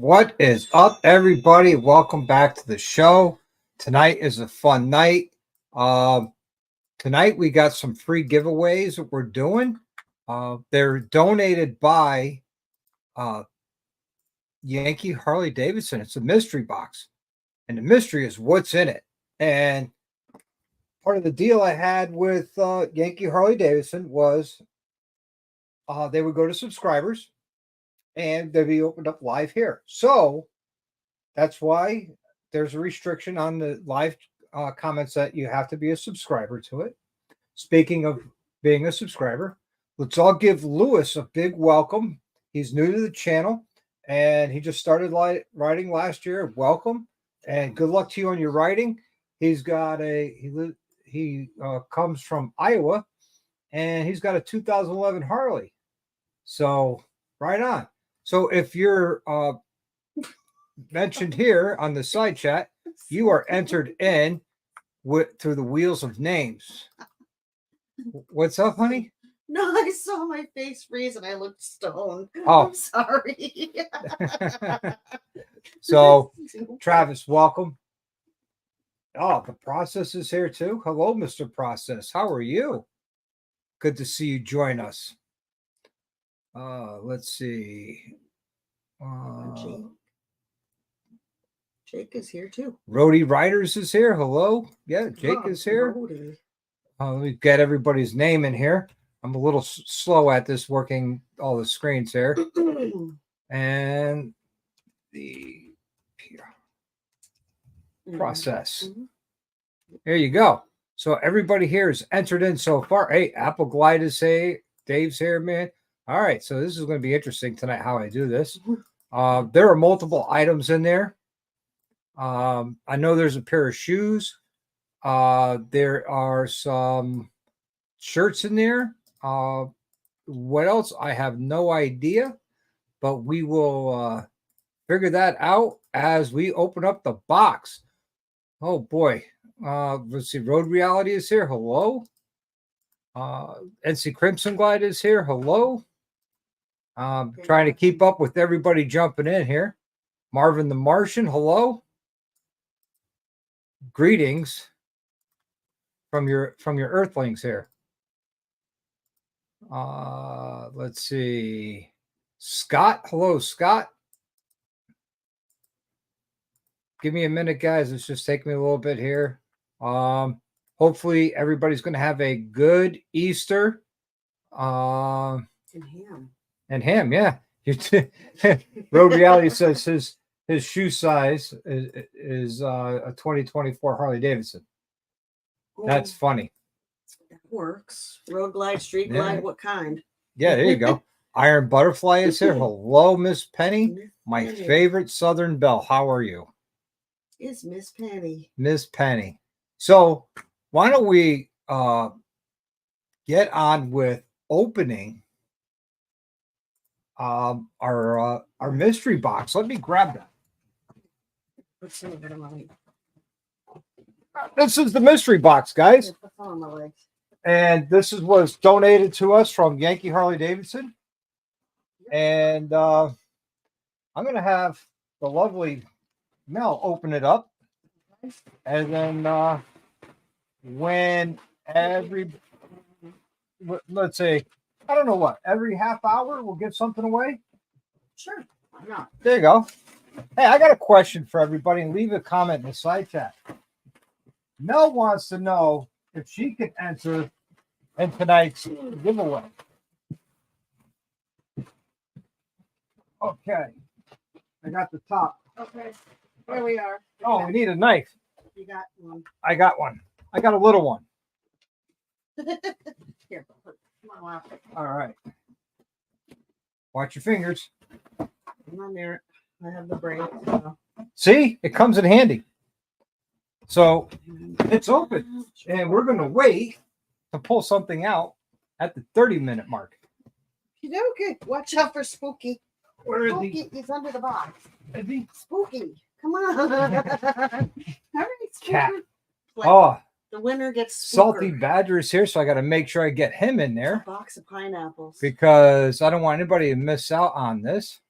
What is up, everybody? Welcome back to the show. Tonight is a fun night. Tonight we got some free giveaways that we're doing. They're donated by Yankee Harley Davidson. It's a mystery box, and the mystery is what's in it. And part of the deal I had with Yankee Harley Davidson was they would go to subscribers and they'll be opened up live here. So that's why there's a restriction on the live comments that you have to be a subscriber to it. Speaking of being a subscriber, let's all give Lewis a big welcome. He's new to the channel and he just started writing last year. Welcome and good luck to you on your writing. He's got he comes from Iowa and he's got a 2011 Harley. So right on. So if you're mentioned here on the side chat, you are entered in through the wheels of names. What's up, honey? No, I saw my face freeze and I looked stoned. Oh, I'm sorry. So, Travis, welcome. Oh, the process is here too. Hello, Mr. Process. How are you? Good to see you join us. Let's see. Jake is here too. Rody Riders is here. Hello. Yeah, Jake is here. Let me get everybody's name in here. I'm a little slow at this, working all the screens here. And the process. There you go. So everybody here is entered in so far. Hey, Apple Glide is here. Dave's here, man. All right, so this is going to be interesting tonight how I do this. There are multiple items in there. I know there's a pair of shoes. There are some shirts in there. What else? I have no idea, but we will figure that out as we open up the box. Oh boy. Let's see. Road Reality is here. Hello. NC Crimson Glide is here. Hello. Trying to keep up with everybody jumping in here. Marvin the Martian, hello. Greetings from your Earthlings here. Let's see. Scott, hello, Scott. Give me a minute, guys. It's just taking me a little bit here. Hopefully everybody's going to have a good Easter. And ham, yeah. Road Reality says his shoe size is a 2024 Harley Davidson. That's funny. That works. Road Glide, Street Glide, what kind? Yeah, there you go. Iron Butterfly is here. Hello, Miss Penny. My favorite Southern Belle. How are you? It's Miss Penny. Miss Penny. So why don't we get on with opening our mystery box. Let me grab that. This is the mystery box, guys. And this was donated to us from Yankee Harley Davidson. And I'm going to have the lovely Mel open it up. And then when let's say, I don't know what, every half hour we'll give something away? Sure. Why not? There you go. Hey, I got a question for everybody, and leave a comment in the side chat. Mel wants to know if she can enter in tonight's giveaway. Okay. I got the top. Okay. Here we are. Oh, we need a knife. You got one. I got one. I got a little one. Here, come on. All right. Watch your fingers. I'm on there. I have the brake. See, it comes in handy. So it's open, and we're going to wait to pull something out at the 30-minute mark. Okay. Watch out for Spooky. Where is Spooky he? is under the box. Is he? Spooky. Come on. All right, Spooky. Cat. Like, Oh, the winner gets Salty Spooker. Badger is here, so I got to make sure I get him in there. A box of pineapples. Because I don't want anybody to miss out on this.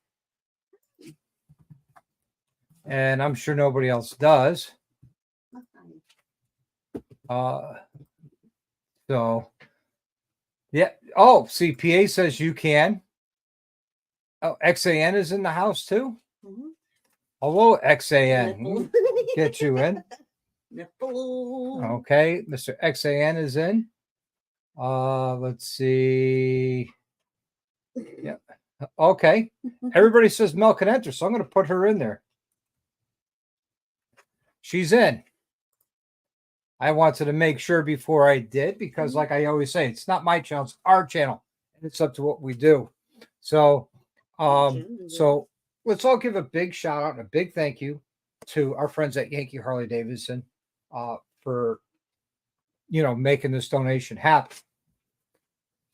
and I'm sure nobody else does. So yeah. Oh, CPA says you can. Oh, XAN is in the house too. Mhm. Hello, XAN. Nipple. Get you in. Nipple. Okay, Mr. XAN is in. Let's see. Yeah. Okay. Everybody says Mel can enter, so I'm going to put her in there. She's in. I wanted to make sure before I did because, like I always say, it's not my channel, it's our channel, and it's up to what we do. So, so let's all give a big shout out and a big thank you to our friends at Yankee Harley Davidson for making this donation happen.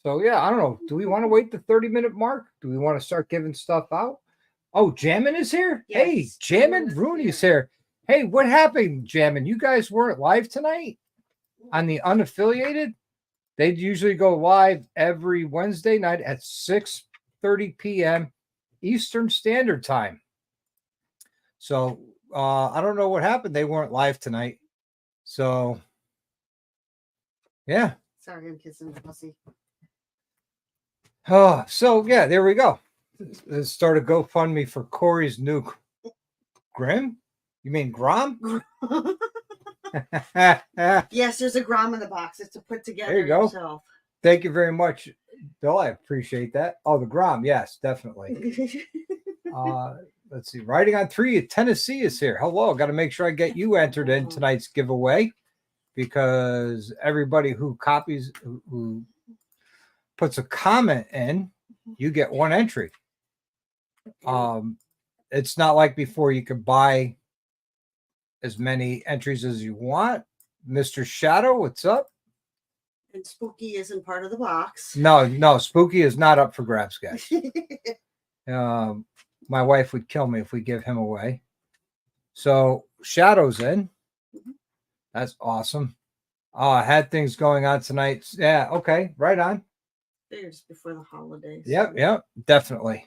So yeah, I don't know. Do we want to wait the 30-minute mark? Do we want to start giving stuff out? Oh, Jammin is here. Yes, Hey, Jammin, Rooney's here. Hey, what happened, Jammin? You guys weren't live tonight on the unaffiliated? They usually go live every Wednesday night at 6:30 p.m. Eastern Standard Time. So I don't know what happened. They weren't live tonight. So yeah. Sorry, I'm kissing the pussy. Oh, so yeah, there we go. Let's start a GoFundMe for Corey's new Grim. You mean Grom? Yes, there's a Grom in the box. It's to put together There you go. yourself. Thank you very much, Bill. I appreciate that. Oh, the Grom. Yes, definitely. Let's see. Riding on 3, Tennessee is here. Hello. Got to make sure I get you entered in tonight's giveaway because everybody who copies, who puts a comment in, you get one entry. It's not like before you could buy as many entries as you want. Mr. Shadow, what's up? And Spooky isn't part of the box. No, Spooky is not up for grabs, guys. My wife would kill me if we give him away. So Shadow's in. That's awesome. I had things going on tonight. Yeah, okay, right on. They're just before the holidays. Yep, definitely.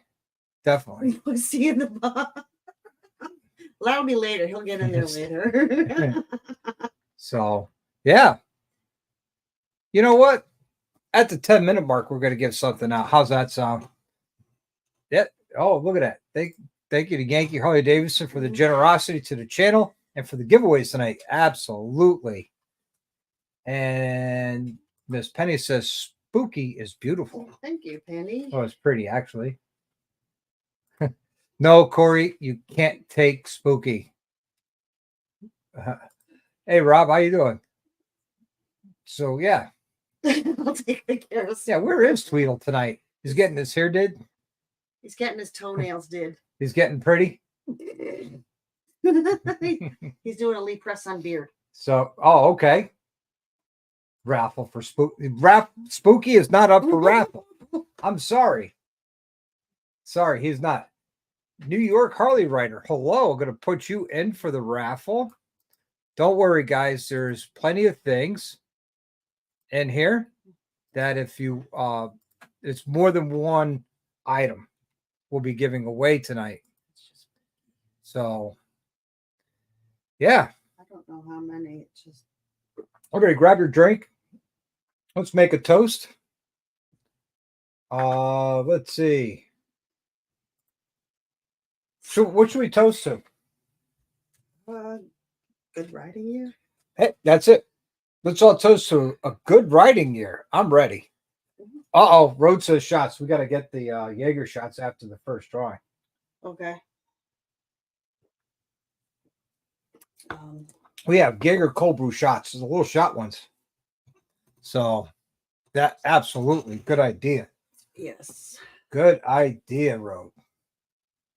We'll see in the box. Allow me later. He'll get in there later. So, yeah. You know what? At the 10-minute mark, we're going to give something out. How's that sound? Yeah. Oh, look at that. Thank you to Yankee Harley Davidson for the generosity to the channel and for the giveaways tonight. Absolutely. And Miss Penny says, Spooky is beautiful. Thank you, Penny. Oh, it's pretty, actually. No, Corey, you can't take Spooky. Hey, Rob, how you doing? So, yeah. I'll take good care of. Yeah, where is Tweedle tonight? He's getting his hair did? He's getting his toenails did. He's getting pretty? He's doing a Lee press on beard. So, okay. Raffle for Spooky. Spooky is not up for raffle. I'm sorry. Sorry, he's not. New York Harley Rider. Hello, I'm going to put you in for the raffle. Don't worry, guys. There's plenty of things in here that if you, it's more than one item we'll be giving away tonight. So, yeah. I don't know how many. It's just. Okay, grab your drink. Let's make a toast. Let's see. So, what should we toast to? Good riding year. Hey, that's it. Let's all toast to a good riding year. I'm ready. Uh-oh, Road says shots. We got to get the Jaeger shots after the first drawing. Okay. We have Jaeger cold brew shots, the little shot ones. So that absolutely good idea. Yes. Good idea, Road.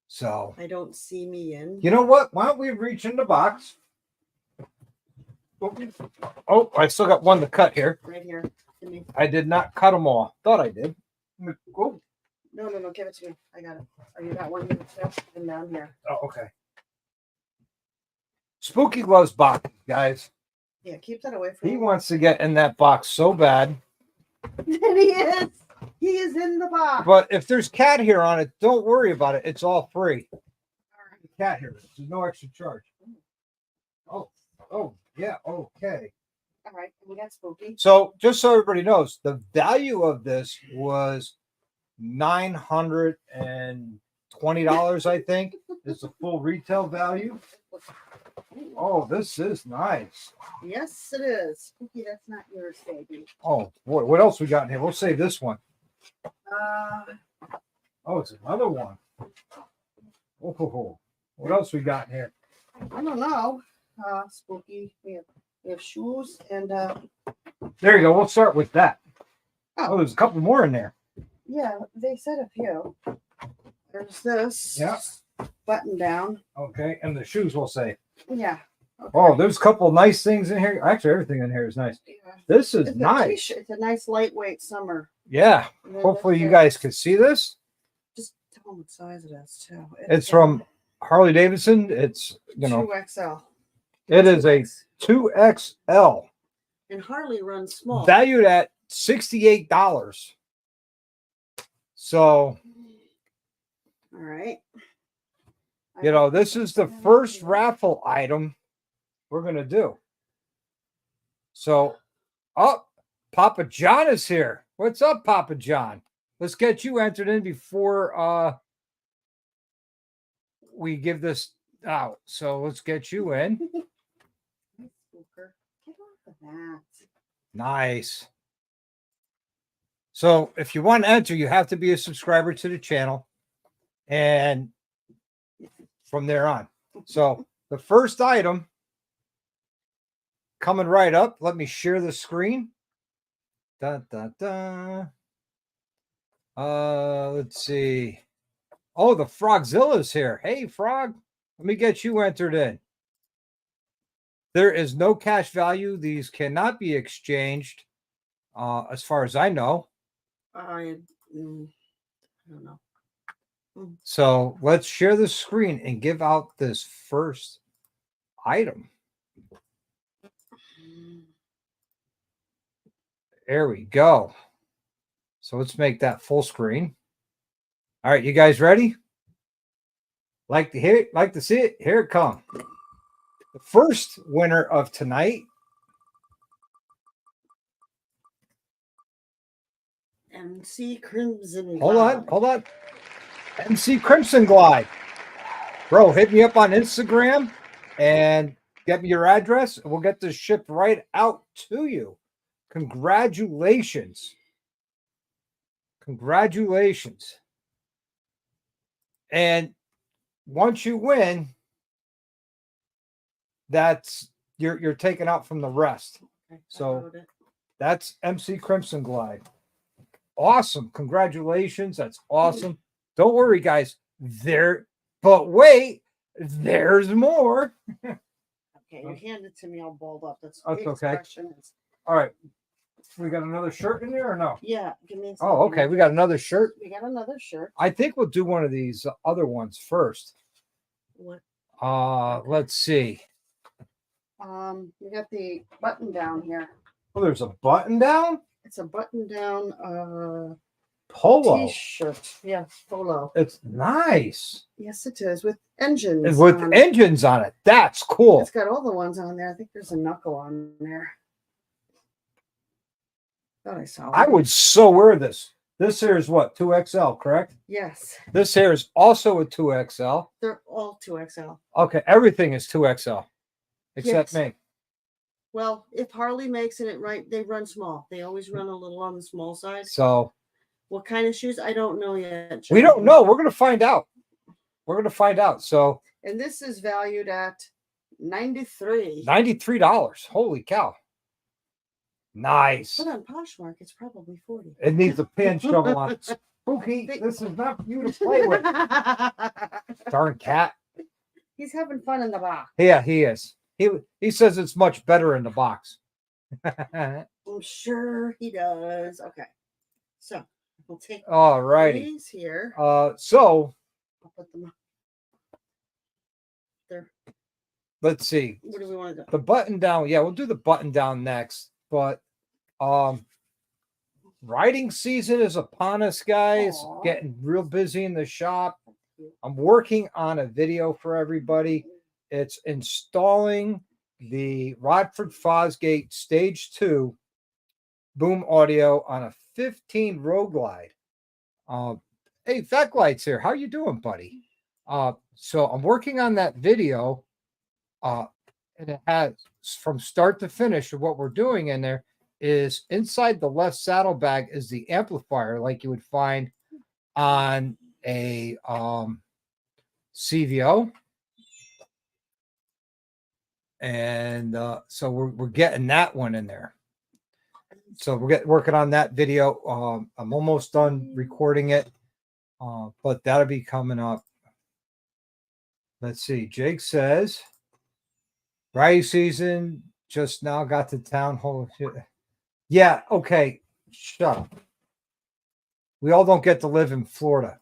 So I don't see me in. You know what? Why don't we reach in the box? Oh, I still got one to cut here. Right here. Give me. I did not cut them all. Thought I did. Oh. No, give it to me. I got it. Oh, you got one here too? And down here. Oh, okay. Spooky loves boxes, guys. Yeah, keep that away from He me. wants to get in that box so bad. And he is. He is in the box. But if there's cat hair on it, don't worry about it. It's all free. All right. cat here. There's no extra charge. Oh, yeah, okay. All right, we got Spooky. So just so everybody knows, the value of this was $920, I think, is the full retail value. Oh, this is nice. Yes, it is. Spooky, that's not yours, baby. Oh boy, what else we got in here? We'll save this one. Oh, it's another one. Oh, what else we got in here? I don't know. Spooky. We have shoes and There you go. We'll start with that. Oh. Oh, there's a couple more in there. yeah, they said a few. There's this. Yeah. Button down. Okay, and the shoes we'll say. Yeah. Okay. Oh, there's a couple nice things in here. Actually, everything in here is nice. Yeah. This is It's nice. It's a nice lightweight summer. Yeah. And then Hopefully you this guys can see this. Just tell them what size it is too. It's from Harley Davidson. It's, 2XL. it is a 2XL. And Harley runs small. Valued at $68. So, All right. this is the first raffle item we're going to do. So, Papa John is here. What's up, Papa John? Let's get you entered in before we give this out. So let's get you in. Get off of that. Nice. So if you want to enter, you have to be a subscriber to the channel. And from there on. So the first item coming right up. Let me share the screen. Let's see. Oh, the Frogzilla's here. Hey, Frog. Let me get you entered in. There is no cash value. These cannot be exchanged, as far as I know. I don't know. So let's share the screen and give out this first item. There we go. So let's make that full screen. All right, you guys ready? Like to hear it? Like to see it? Here it comes. The first winner of tonight. MC Crimson. Hold on. MC Crimson Glide. Bro, hit me up on Instagram and get me your address. And we'll get this shipped right out to you. Congratulations. Congratulations. And once you win, that's you're taken out from the rest. Okay, So that's MC Crimson Glide. Awesome. Congratulations. That's awesome. Don't worry, guys. But wait, there's more. Okay, you hand it to me all balled up. That's okay. All right. We got another shirt in there or no? Yeah. Give me a Oh, okay. We got another shirt. We got another shirt. I think we'll do one of these other ones first. What? Let's see. We got the button down here. Oh, there's a button down? It's a button down Polo. T-shirt. Yeah, polo. It's nice. Yes, it is with engines. With engines on it. That's cool. It's got all the ones on there. I think there's a knuckle on there. Thought I saw it. I would so wear this. This here is what? 2XL, correct? Yes. This here is also a 2XL. They're all 2XL. Okay, everything is 2XL except me. Well, if Harley makes it right, they run small. They always run a little on the small side. So what kind of shoes? I don't know yet. We don't know. We're going to find out. We're going to find out. So, and this is valued at $93. Holy cow. Nice. But on Poshmark, it's probably 40. It needs a pan shovel on it. Spooky, this is not for you to play with. Darn cat. He's having fun in the box. Yeah, he is. He says it's much better in the box. I'm sure he does. Okay. So we'll take all righty. these here. So I'll put them there. Let's see. What do we want to do? The button down. Yeah, we'll do the button down next. But riding season is upon us, guys. Aww. Getting real busy in the shop. I'm working on a video for everybody. It's installing the Rodford Fosgate Stage 2 boom audio on a 15 Road Glide. Hey, Fat Glide's here. How you doing, buddy? So I'm working on that video. And it has from start to finish of what we're doing in there is inside the left saddlebag is the amplifier like you would find on a CVO. And so we're getting that one in there. So we're working on that video. I'm almost done recording it, but that'll be coming up. Let's see. Jake says, Rye season just now got to town hall. Yeah, okay. Shut up. We all don't get to live in Florida.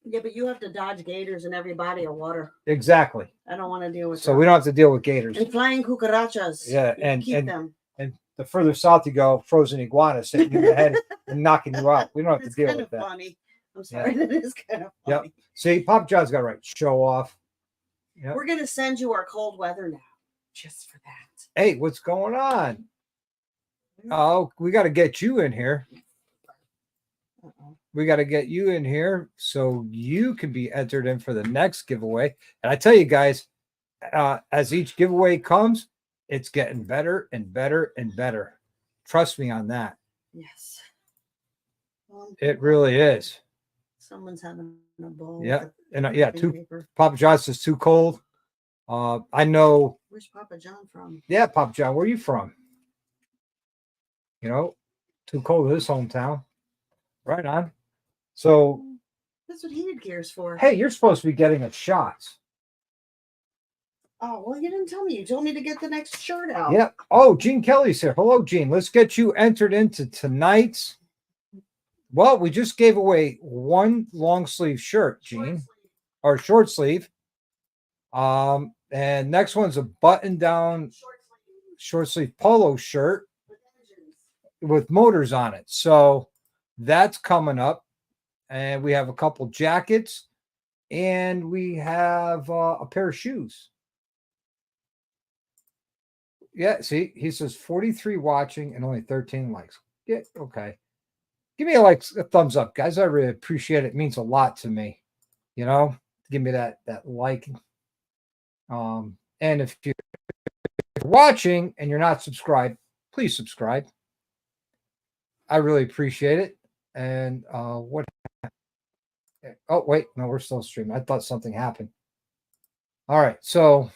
Yeah, but you have to dodge gators in every body of water. Exactly. I don't want to deal with So that. we don't have to deal with gators. And flying cucarachas. Yeah, Keep them. And the further south you go, frozen iguanas hitting you in the head and knocking you out. We don't have to It's deal kind with of that. funny. I'm sorry, that is kind of funny. Yep. See, Pop John's got it right. Show off. Yep. We're gonna send you our cold weather now, just for that. Hey, what's going on? Oh, we got to get you in here. Uh-oh. We got to get you in here so you can be entered in for the next giveaway. And I tell you guys, as each giveaway comes, it's getting better and better and better. Trust me on that. Yes. It really is. Someone's having a ball. Yeah. with And yeah, paper. Papa John's is too cold. I know. Where's Papa John from? Yeah, Papa John, where are you from? You know, too cold in his hometown. Right on. So, That's what heated gear's for. hey, you're supposed to be getting a shots. Oh, well, you didn't tell me. You told me to get the next shirt out. Yeah. Oh, Gene Kelly's here. Hello, Gene. Let's get you entered into tonight's. Well, we just gave away one long sleeve shirt, Gene, or short sleeve. And next one's a button down short sleeve polo shirt with motors on it. So that's coming up. And we have a couple jackets and we have a pair of shoes. Yeah, see, he says 43 watching and only 13 likes. Yeah, okay. Give me a thumbs up, guys. I really appreciate it. It means a lot to me. You know, give me that like. And if you're watching and you're not subscribed, please subscribe. I really appreciate it. And what? Oh, wait, no, we're still streaming. I thought something happened. All right, so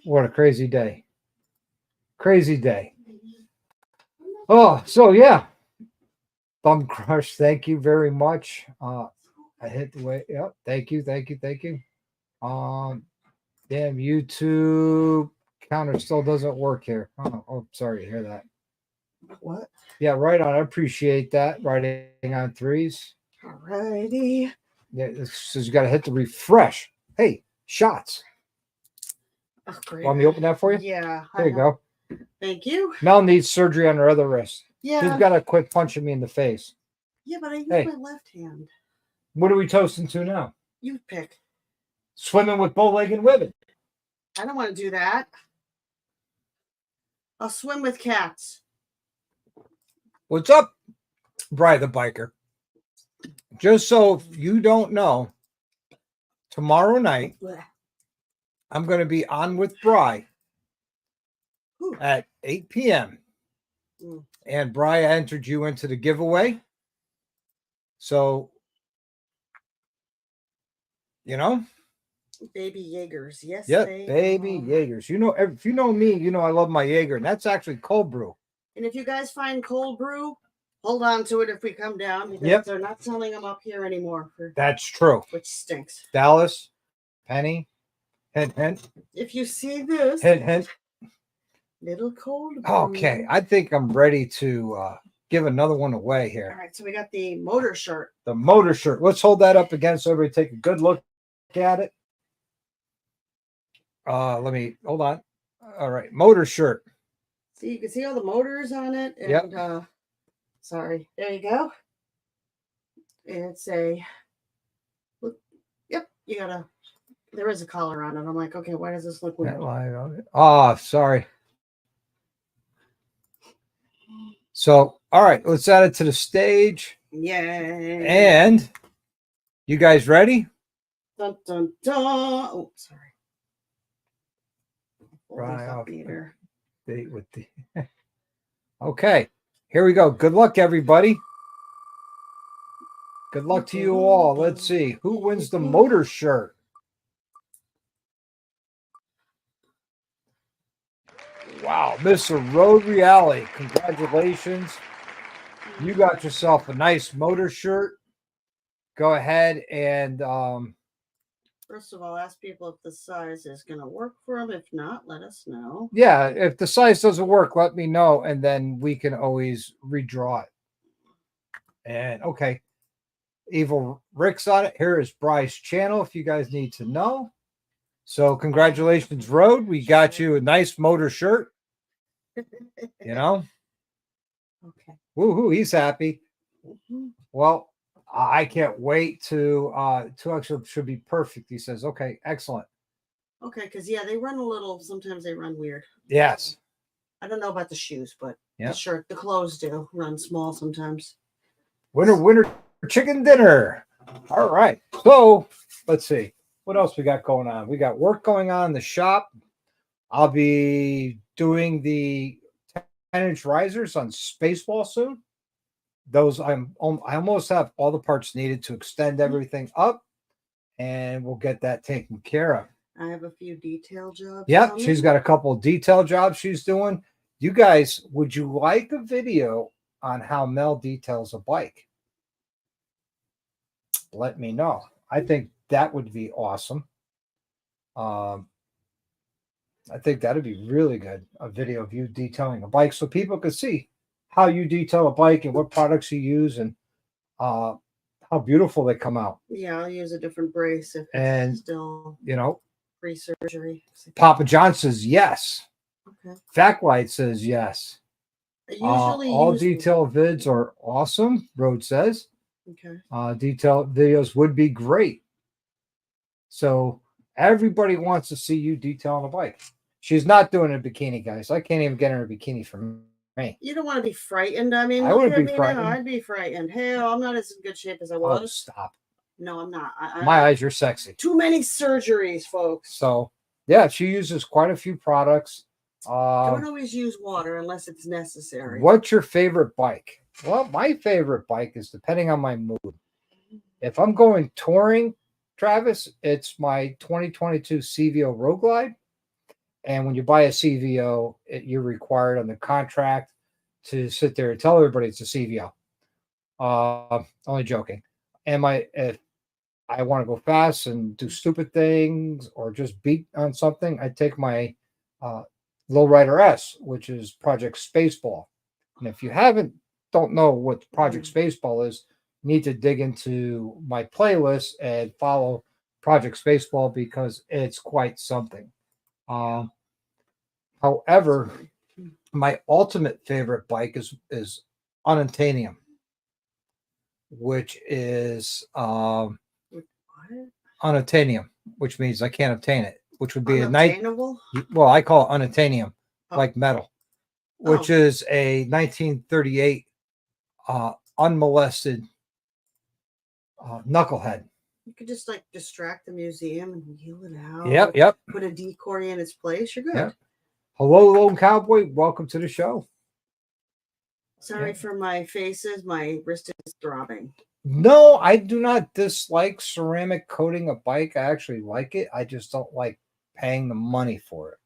what a crazy day. Crazy day. Oh, so yeah. Thumb Crush, thank you very much. I hit the way. Yep, thank you. Damn, YouTube counter still doesn't work here. Oh, sorry to hear that. What? Yeah, right on. I appreciate that. Writing on threes. Alrighty. Yeah, it says you got to hit the refresh. Hey, shots. Oh, great. Want me to open that for you? Yeah. There you go. Thank you. Mel needs surgery on her other wrist. Yeah. She's got to quit punching me in the face. Yeah, but I use Hey. my left hand. What are we toasting to now? You pick. Swimming with bow-legged women. I don't want to do that. I'll swim with cats. What's up, Bri the Biker? Just so you don't know, tomorrow night, Blech. I'm going to be on with Bri Ooh. at 8 p.m. Mm. And Bri, I entered you into the giveaway. So, you know. Baby Jaegers. Yes, Yep, they baby are. Jaegers. You know, if you know me, you know I love my Jaeger. And that's actually cold brew. And if you guys find cold brew, hold on to it if we come down. Because Yep. they're not selling them up here anymore. That's true. Which stinks. Dallas, Penny, hint, hint. If you see this, Hint, hint. little cold brew. Okay, I think I'm ready to give another one away here. All right, so we got the motor shirt. The motor shirt. Let's hold that up again so everybody take a good look at it. Let me hold on. All right, motor shirt. See, you can see all the motors on it. And, Yep. sorry. There you go. It's a look. Yep, you gotta. There is a collar on it. I'm like, okay, why does this look weird? Oh, sorry. So, all right, let's add it to the stage. Yay! And you guys ready? Dun dun dun. Oh, sorry. Right. Meter. Date with the. Okay, here we go. Good luck, everybody. Good luck to you all. Let's see who wins the motor shirt. Wow, Mr. Road Reality, congratulations. You got yourself a nice motor shirt. Go ahead and First of all, ask people if the size is going to work for them. If not, let us know. yeah, if the size doesn't work, let me know, and then we can always redraw it. And okay, Evil Rick's on it. Here is Bryce's channel if you guys need to know. So congratulations, Road. We got you a nice motor shirt. You know? Okay. Woohoo, he's happy. Well, I can't wait to 2X should be perfect. He says, okay, excellent. Okay, because yeah, they run a little, sometimes they run weird. Yes. I don't know about the shoes, but yeah, the shirt, the clothes do run small sometimes. Winter chicken dinner. All right. So let's see. What else we got going on? We got work going on in the shop. I'll be doing the 10-inch risers on Spaceball soon. Those I almost have all the parts needed to extend everything up, and we'll get that taken care of. I have a few detail jobs. Yep, she's got a couple of detail jobs she's doing. You guys, would you like a video on how Mel details a bike? Let me know. I think that would be awesome. I think that'd be really good. A video of you detailing a bike so people could see how you detail a bike and what products you use and how beautiful they come out. Yeah, I'll use a different brace if and still pre-surgery. Papa John says yes. Okay. Factlight says yes. All use detail vids are awesome. Road says. Okay. Detail videos would be great. So everybody wants to see you detailing a bike. She's not doing a bikini, guys. I can't even get her a bikini for me. You don't want to be frightened. I mean, I wouldn't be frightened. I'd be frightened. Hell, I'm not as in good shape as I was. Oh, stop. No, I'm not. My eyes, you're sexy. Too many surgeries, folks. So, yeah, she uses quite a few products. Don't always use water unless it's necessary. What's your favorite bike? Well, my favorite bike is depending on my mood. If I'm going touring, Travis, it's my 2022 CVO Road Glide. And when you buy a CVO, you're required on the contract to sit there and tell everybody it's a CVO. Only joking. If I want to go fast and do stupid things or just beat on something, I take my Lowrider S, which is Project Spaceball. And if you don't know what Project Spaceball is, you need to dig into my playlist and follow Project Spaceball because it's quite something. However, my ultimate favorite bike is Unobtainium, which is Unobtainium, which means I can't obtain it, which would be well, I call it Unobtainium, like metal, which is a 1938 unmolested knucklehead. You could just like distract the museum and wheel it out. Yep. Put a decoy in its place. You're good. Yep. Hello, Lone Cowboy. Welcome to the show. Sorry for my faces. My wrist is throbbing. No, I do not dislike ceramic coating a bike. I actually like it. I just don't like paying the money for it.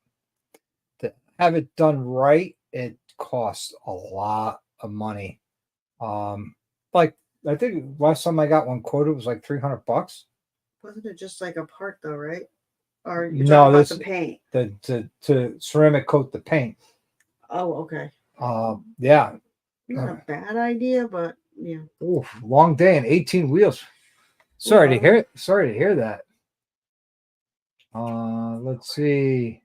To have it done right, it costs a lot of money. Like I think last time I got one quoted was like $300. Wasn't it just like a part though, right? Or you're talking about the paint? To ceramic coat the paint. Oh, okay. Yeah. Not a bad idea, but yeah. Ooh, long day and 18 wheels. Sorry to hear that. Let's see.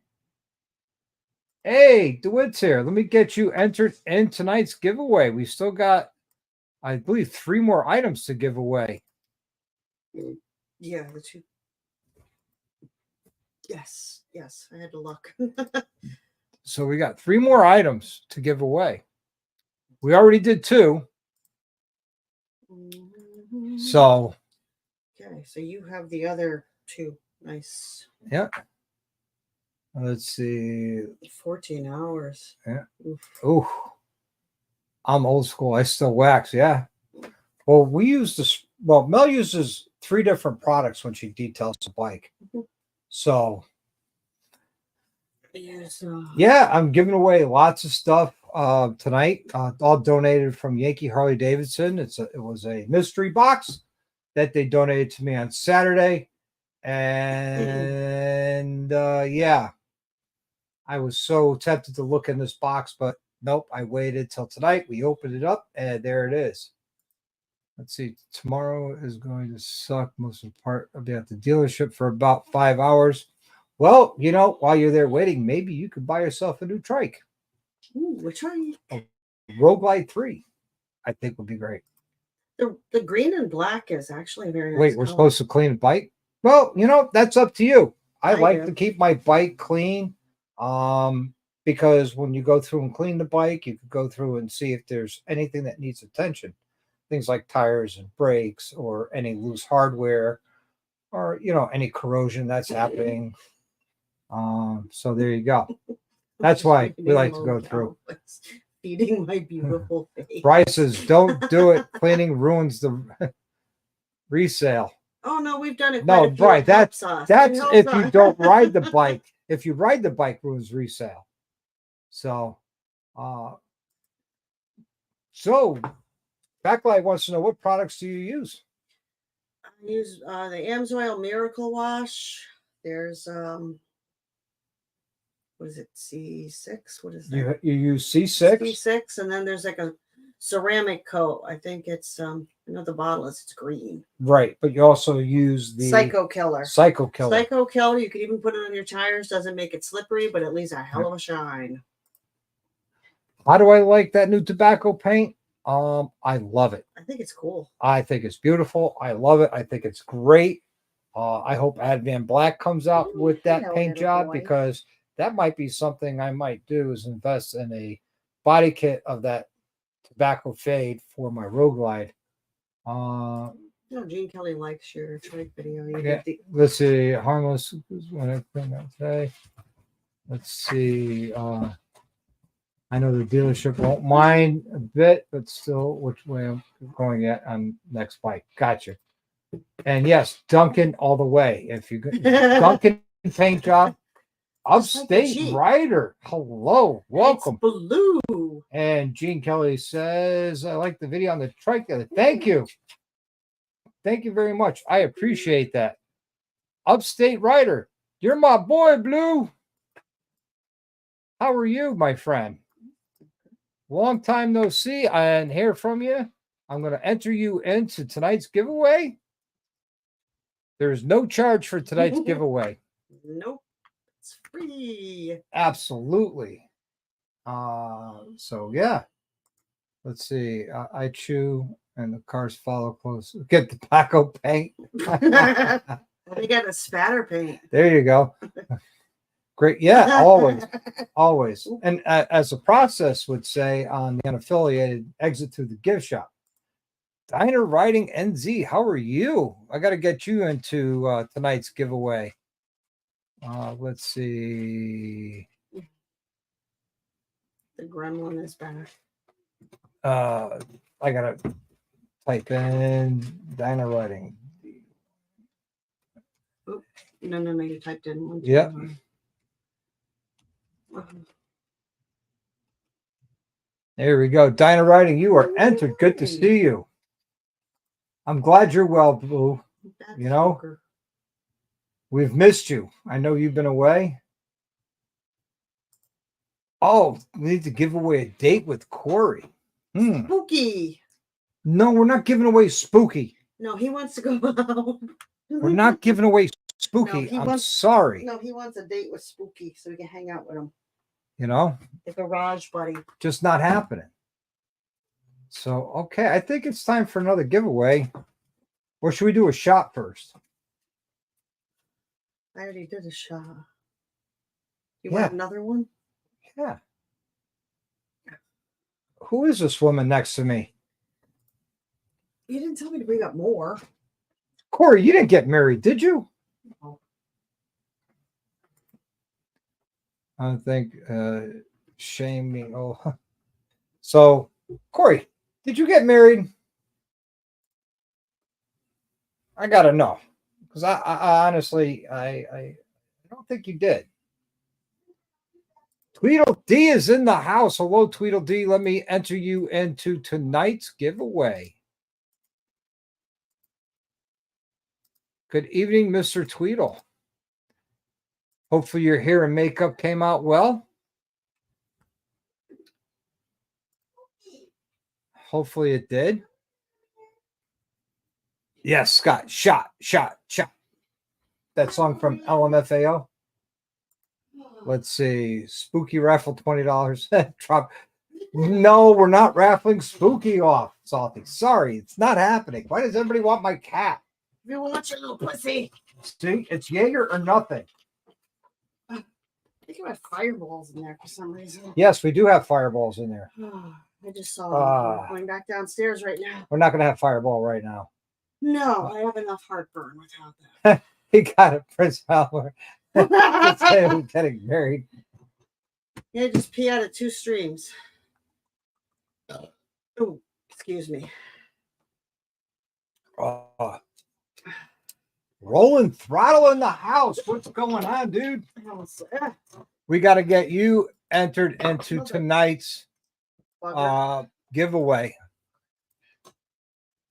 Hey, DeWitt's here. Let me get you entered in tonight's giveaway. We still got I believe 3 more items to give away. Yeah, the 2. Yes, I had to look. So we got 3 more items to give away. We already did 2. So okay, so you have the other 2. Nice. yeah. Let's see. 14 hours. Yeah. Oof. Ooh. I'm old school. I still wax. Yeah. Well, we use this. Well, Mel uses 3 different products when she details the bike. So Yes. yeah, I'm giving away lots of stuff tonight. All donated from Yankee Harley Davidson. It was a mystery box that they donated to me on Saturday, and yeah, I was so tempted to look in this box, but nope. I waited till tonight. We opened it up, and there it is. Let's see. Tomorrow is going to suck. Most of the part. I'll be at the dealership for about 5 hours. Well, while you're there waiting, maybe you could buy yourself a new trike. Ooh, which one? Rogue Glide 3, I think would be great. The green and black is actually a very nice. Wait, we're color. supposed to clean the bike? Well, that's up to you. I like do. to keep my bike clean. Because when you go through and clean the bike, you can go through and see if there's anything that needs attention. Things like tires and brakes or any loose hardware or any corrosion that's happening. So there you go. That's why we like to go through. Feeding my beautiful face. Bryce says, don't do it. Cleaning ruins the resale. Oh no, we've done it. No, Bryce, that's if you us. don't ride the bike. If you ride the bike, ruins resale. So Backlight wants to know, what products do you use? I use the Amsoil Miracle Wash. There's what is it, C6? What is that? You use C6? C6, and then there's like a ceramic coat. I think it's I know the bottle is, it's green. Right, but you also use the Psycho Killer. Psycho Killer. Psycho Killer, you could even put it on your tires. Doesn't make it slippery, but it leaves a hell of a shine. How do I like that new tobacco paint? I love it. I think it's cool. I think it's beautiful. I love it. I think it's great. I hope Advan Black comes out with that paint job, because that might be something I might do, is invest in a body kit of that tobacco fade for my Rogue Glide. Gene Kelly likes your trike video. Yeah, let's see. Harmless is when I bring that today. Let's see. I know the dealership won't mind a bit, but still, which way I'm going at on next bike. Gotcha. And yes, Duncan all the way. If you Duncan paint job, Upstate Rider. Hello, welcome. It's blue. And Gene Kelly says, I like the video on the trike. Thank you. Thank you very much. I appreciate that. Upstate Rider, you're my boy, Blue. How are you, my friend? Long time no see and hear from you. I'm going to enter you into tonight's giveaway. There's no charge for tonight's giveaway. Nope. It's free. Absolutely. So yeah. Let's see. I chew and the cars follow close. Get the tobacco paint. They got a spatter paint. There you go. Great. Yeah, always. And as a process would say on the unaffiliated, exit through the gift shop. Diner Riding NZ, how are you? I got to get you into tonight's giveaway. Let's see. The gremlin is back. I got to type in Diner Riding. Oh, no, you typed in one. Yep. There we go. Diner Riding, you are entered. Good to see you. I'm glad you're well, Blue. We've missed you. I know you've been away. Oh, we need to give away a date with Corey. Spooky. No, we're not giving away Spooky. No, he wants to go out. We're not giving away Spooky. I'm sorry. No, he wants a date with Spooky so we can hang out with him. The garage buddy. Just not happening. So, okay, I think it's time for another giveaway. Or should we do a shot first? I already did a shot. You Yeah. want another one? Yeah. Who is this woman next to me? You didn't tell me to bring up more. Corey, you didn't get married, did you? No. I think shame me. Oh, so Corey, did you get married? I gotta know because I honestly I don't think you did. Tweedledee is in the house. Hello, Tweedledee. Let me enter you into tonight's giveaway. Good evening, Mr. Tweedle. Hopefully your hair and makeup came out well. Hopefully it did. Yes, Scott. Shot. That song from LMFAO. Let's see. Spooky raffle, $20. Drop. No, we're not raffling Spooky off, Salty. Sorry, it's not happening. Why does everybody want my cat? You want your little pussy? See, it's Jaeger or nothing. I think you had fireballs in there for some reason. Yes, we do have fireballs in there. I just saw them. I'm going back downstairs right now. We're not going to have fireball right now. No, I have enough heartburn without that. He got it, Prince Howard. We're getting married. Yeah, just pee out of 2 streams. Oh, excuse me. Rolling throttle in the house. What's going on, dude? We got to get you entered into tonight's giveaway.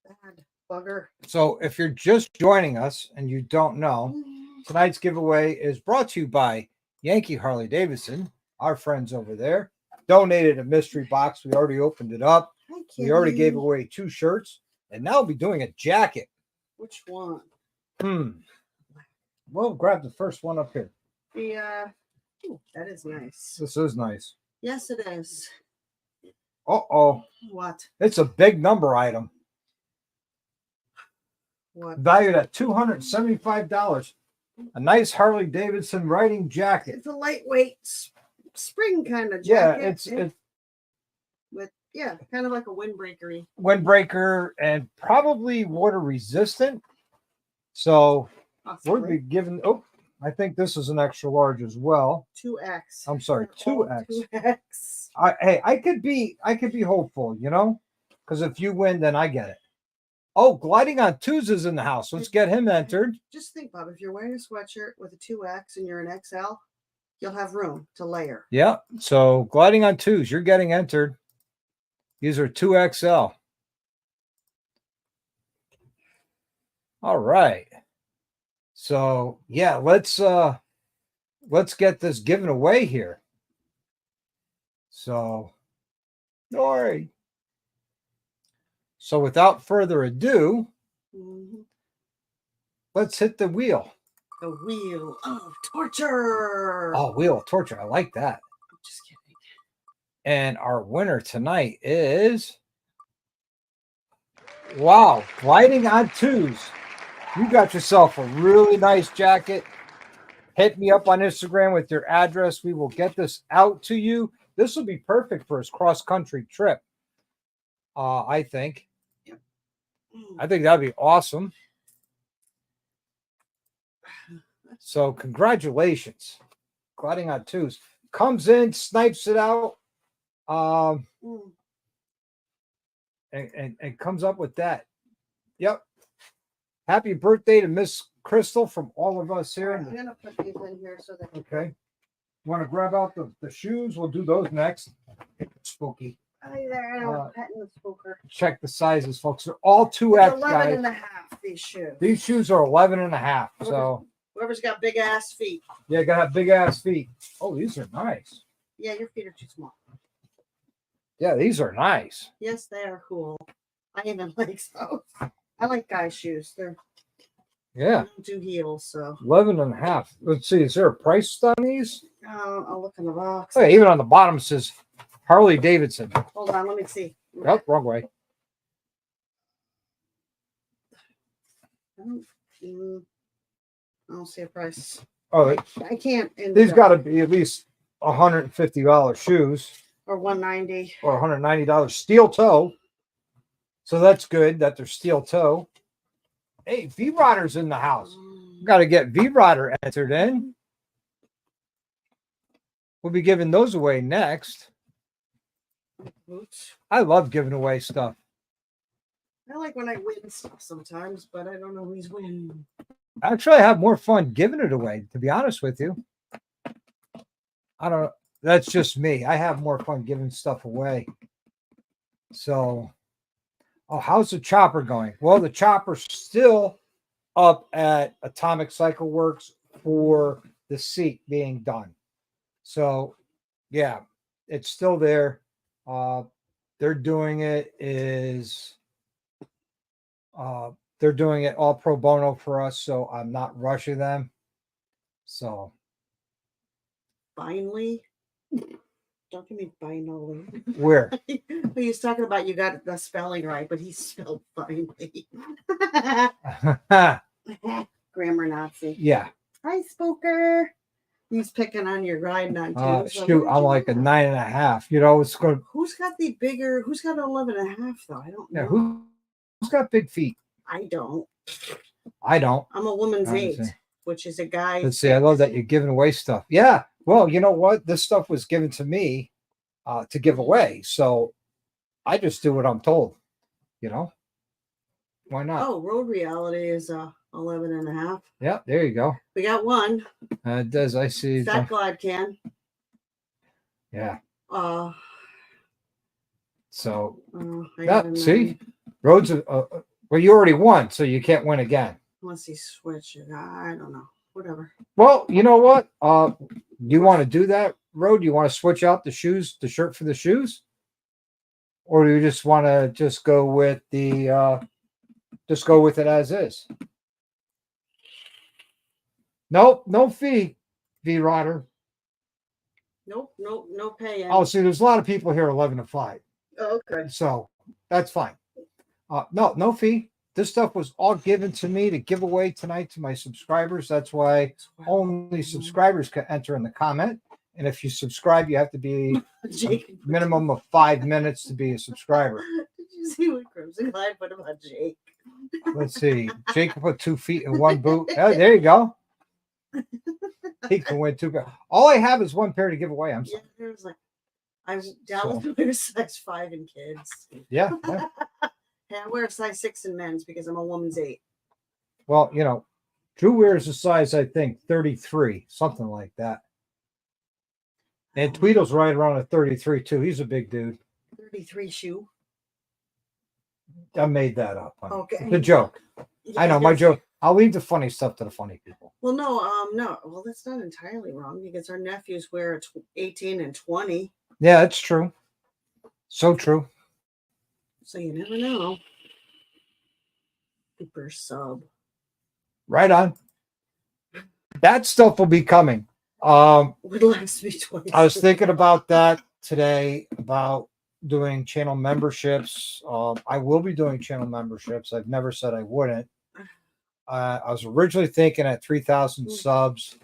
Bad bugger. So if you're just joining us and you don't know, tonight's giveaway is brought to you by Yankee Harley Davidson, our friends over there. Donated a mystery box. We already opened it up. We already gave away 2 shirts, and now we'll be doing a jacket. Which one? We'll grab the first one up here. Ooh, that is nice. This is nice. Yes, it is. Uh-oh. What? It's a big number item. What? Valued at $275. A nice Harley Davidson riding jacket. It's a lightweight spring kind of Yeah, jacket. it's with kind of like a windbreaker-y. Windbreaker and probably water resistant. So we'll be giving. Oh, I think this is an extra large as well. 2X. I'm sorry, 2X. 2X. I could be hopeful, because if you win, then I get it. Oh, gliding on 2s is in the house. Let's get him entered. Just think, Bob, if you're wearing a sweatshirt with a 2X and you're an XL, you'll have room to layer. Yeah. So gliding on 2s, you're getting entered. These are 2XL. All right. So yeah, let's get this given away here. So, Nori. So without further ado, let's hit the wheel. The wheel of torture. Oh, wheel of torture. I like that. I'm just kidding. And our winner tonight is, wow, gliding on 2s. You got yourself a really nice jacket. Hit me up on Instagram with your address. We will get this out to you. This will be perfect for his cross-country trip, I think. Yep. I think that'd be awesome. So congratulations. Gliding on 2s. Comes in, snipes it out, and comes up with that. Yep. Happy birthday to Miss Crystal from all of us here. I'm going to put these in here so that... Okay. Want to grab out the shoes? We'll do those next. Spooky. Hi there. I'm petting the spooker. Check the sizes, folks. They're all 2X, 11 guys. and a half, these shoes. These shoes are 11 and a half. So whoever's got big ass feet. yeah, gotta have big ass feet. Oh, these are nice. Yeah, your feet are too small. Yeah, these are nice. Yes, they are cool. I even like those. I like guy shoes. They're Yeah. don't do heels, so 11 and a half. Let's see. Is there a price on these? I'll look in the box. Oh, yeah, even on the bottom it says Harley Davidson. Hold on, let me see. Oh, wrong way. I don't see a price. Oh, I can't. these got to be at least $150 shoes or $190 or $190 steel toe. So that's good that they're steel toe. Hey, V Rider's in the house. Got to get V Rider entered in. We'll be giving those away next. Boots. I love giving away stuff. I like when I win stuff sometimes, but I don't know who's winning. Actually, I have more fun giving it away, to be honest with you. I don't know. That's just me. I have more fun giving stuff away. So, oh, how's the chopper going? Well, the chopper's still up at Atomic Cycle Works for the seat being done. So, yeah, it's still there. They're doing it they're doing it all pro bono for us, so I'm not rushing them. So Finally, don't give me finally. where? He was talking about you got the spelling right, but he spelled finally. Grammar Nazi. Yeah. Hi, Spooker. He's picking on your ride on too. Shoot, I'm like a 9.5. You know, it's going. Who's got the bigger? Who's got an 11.5 though? I don't know. Yeah, who's got big feet? I don't. I don't. I'm a woman's 8, which is a guy. Let's see. I love that you're giving away stuff. Yeah. Well, you know what? This stuff was given to me to give away, so I just do what I'm told. You know, why not? Oh, Road Reality is 11.5. Yeah, there you go. We got one. It does. I see. Fat Glide can. Yeah. So. See, Roads. Well, you already won, so you can't win again. Unless he switches. I don't know. Whatever. Well, you know what? You want to do that, Road? You want to switch out the shoes, the shirt for the shoes? Or do you just want to just go with the just go with it as is? Nope, no fee, V Rider. Nope, no pay. Oh, see, there's a lot of people here 11 to 5. Oh, okay. So that's fine. No fee. This stuff was all given to me to give away tonight to my subscribers. That's why only subscribers can enter in the comment. And if you subscribe, you have to be a minimum of 5 minutes to be a subscriber. Did you see what Crimson Glide put about Jake? Let's see. Jake put 2 feet in one boot. Oh, there you go. He can win 2 pairs. All I have is 1 pair to give away. I'm sorry. Yeah, there's like Dallas wears size 5 in kids. Yeah. Yeah, I wear a size 6 in men's because I'm a woman's 8. Well, you know, Drew wears a size, I think, 33, something like that. And Tweedle's right around a 33 too. He's a big dude. 33 shoe. I made that up. Honey. Okay. It's a joke. Yeah, I know my joke. I'll leave the funny stuff to the funny people. Well, no. Well, that's not entirely wrong because our nephews wear 18 and 20. Yeah, that's true. So true. So you never know. Super sub. Right on. That stuff will be coming. Would last me twice. I was thinking about that today about doing channel memberships. I will be doing channel memberships. I've never said I wouldn't. I was originally thinking at 3,000 subs,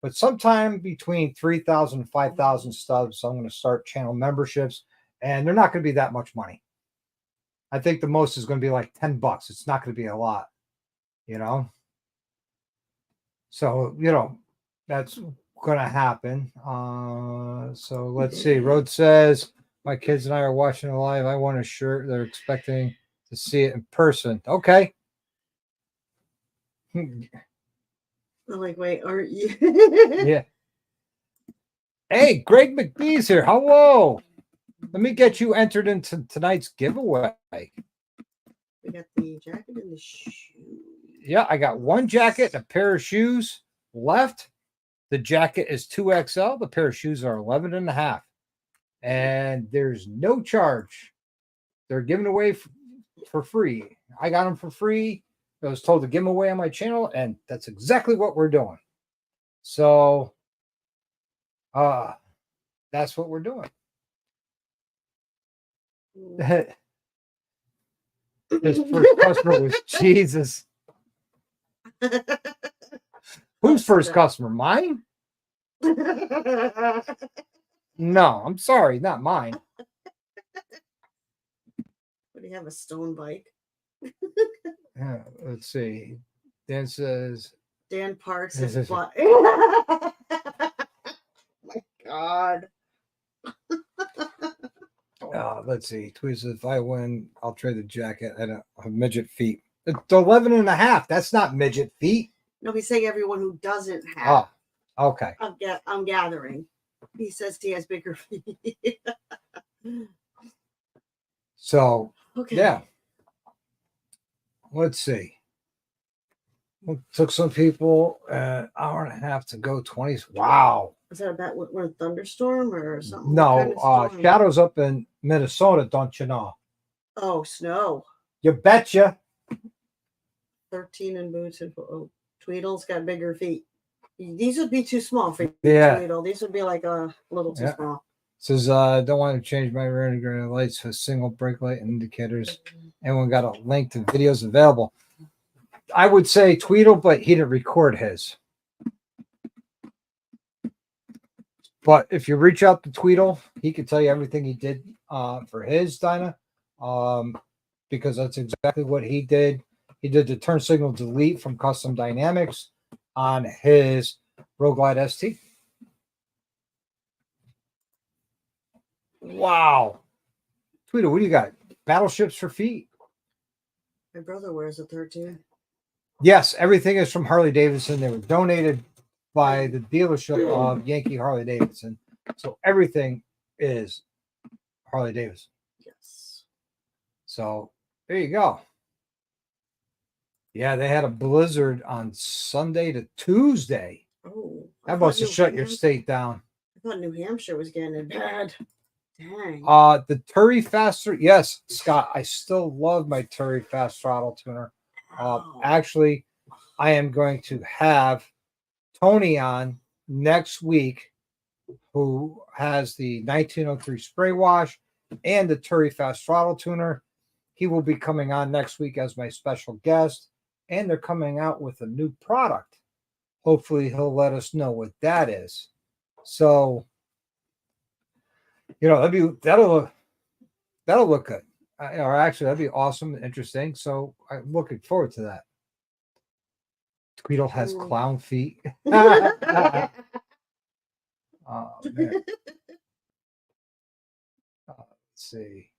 but sometime between 3,000 and 5,000 subs, I'm going to start channel memberships, and they're not going to be that much money. I think the most is going to be like $10. It's not going to be a lot, you know? So, you know, that's going to happen. So let's see. Rhodes says, my kids and I are watching it live. I want a shirt. They're expecting to see it in person. Okay. I'm like, wait, aren't you? Yeah. Hey, Greg McBee's here. Hello. Let me get you entered into tonight's giveaway. We got the jacket and the shoe. Yeah, I got 1 jacket and a pair of shoes left. The jacket is 2XL. The pair of shoes are 11.5. And there's no charge. They're given away for free. I got them for free. I was told to give them away on my channel, and that's exactly what we're doing. So, that's what we're doing. His first customer was Jesus. Who's first customer? Mine? No, I'm sorry, not mine. Would he have a stone bike? Yeah, let's see. Dan says Dan parks This his is- butt. My God. let's see. Tweet says, if I win, I'll trade the jacket. I don't have midget feet. It's 11 and a half. That's not midget feet. No, he's saying everyone who doesn't have. Oh, okay. I'm gathering. He says he has bigger feet. So, Okay. yeah. Let's see. It took some people an hour and a half to go 20. Wow. Is that about what a thunderstorm or something? What No, kind of storm? shadows up in Minnesota, don't you know? Oh, snow. You betcha. 13 in boots and Tweedle's got bigger feet. These would be too small for you, Yeah. Tweedle. These would be like a little too Yeah. small. Says, don't want to change my rear integrated lights for single brake light and indicators. Anyone got a link to videos available? I would say Tweedle, but he didn't record his. But if you reach out to Tweedle, he can tell you everything he did for his Dyna, because that's exactly what he did. He did the turn signal delete from Custom Dynamics on his Rogue Glide ST. Wow. Tweedle, what do you got? Battleships for feet? My brother wears a 13. Yes, everything is from Harley Davidson. They were donated by the dealership of Yankee Harley Davidson. So everything is Harley Davidson. Yes. So there you go. Yeah, they had a blizzard on Sunday to Tuesday. Oh. That must have shut your state down. I thought New Hampshire was getting it bad. Dang. The Turry Faster. Yes, Scott, I still love my Turry Fast Throttle tuner. Wow. Actually, I am going to have Tony on next week, who has the 1903 spray wash and the Turry Fast Throttle tuner. He will be coming on next week as my special guest, and they're coming out with a new product. Hopefully, he'll let us know what that is. So, that'll look good. Or actually, that'd be awesome and interesting. So, I'm looking forward to that. Tweedle has clown feet. Oh, man. Let's see.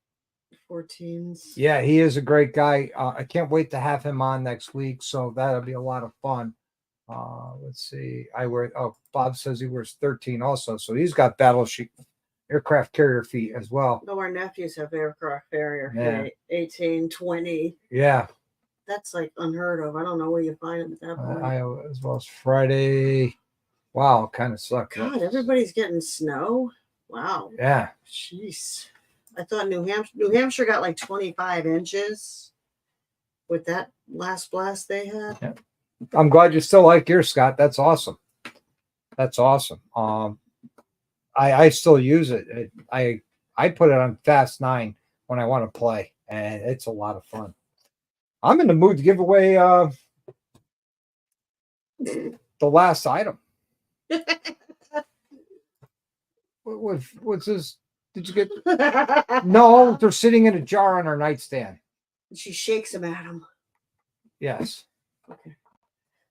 14s. Yeah, he is a great guy. I can't wait to have him on next week. So that'll be a lot of fun. Let's see. Bob says he wears 13 also. So he's got battleship aircraft carrier feet as well. No, our nephews have aircraft carrier Yeah. 18, 20. Yeah. That's like unheard of. I don't know where you find them at that point. Iowa as well as Friday. Wow, kind of sucked. God, everybody's getting snow. Wow. Yeah. Jeez. I thought New Hampshire got like 25 inches with that last blast they had. Yeah. I'm glad you still like yours, Scott. That's awesome. That's awesome. I still use it. I put it on Fast 9 when I want to play, and it's a lot of fun. I'm in the mood to give away the last item. What's this? Did you get? No, they're sitting in a jar on our nightstand. She shakes them at him. Yes. Okay.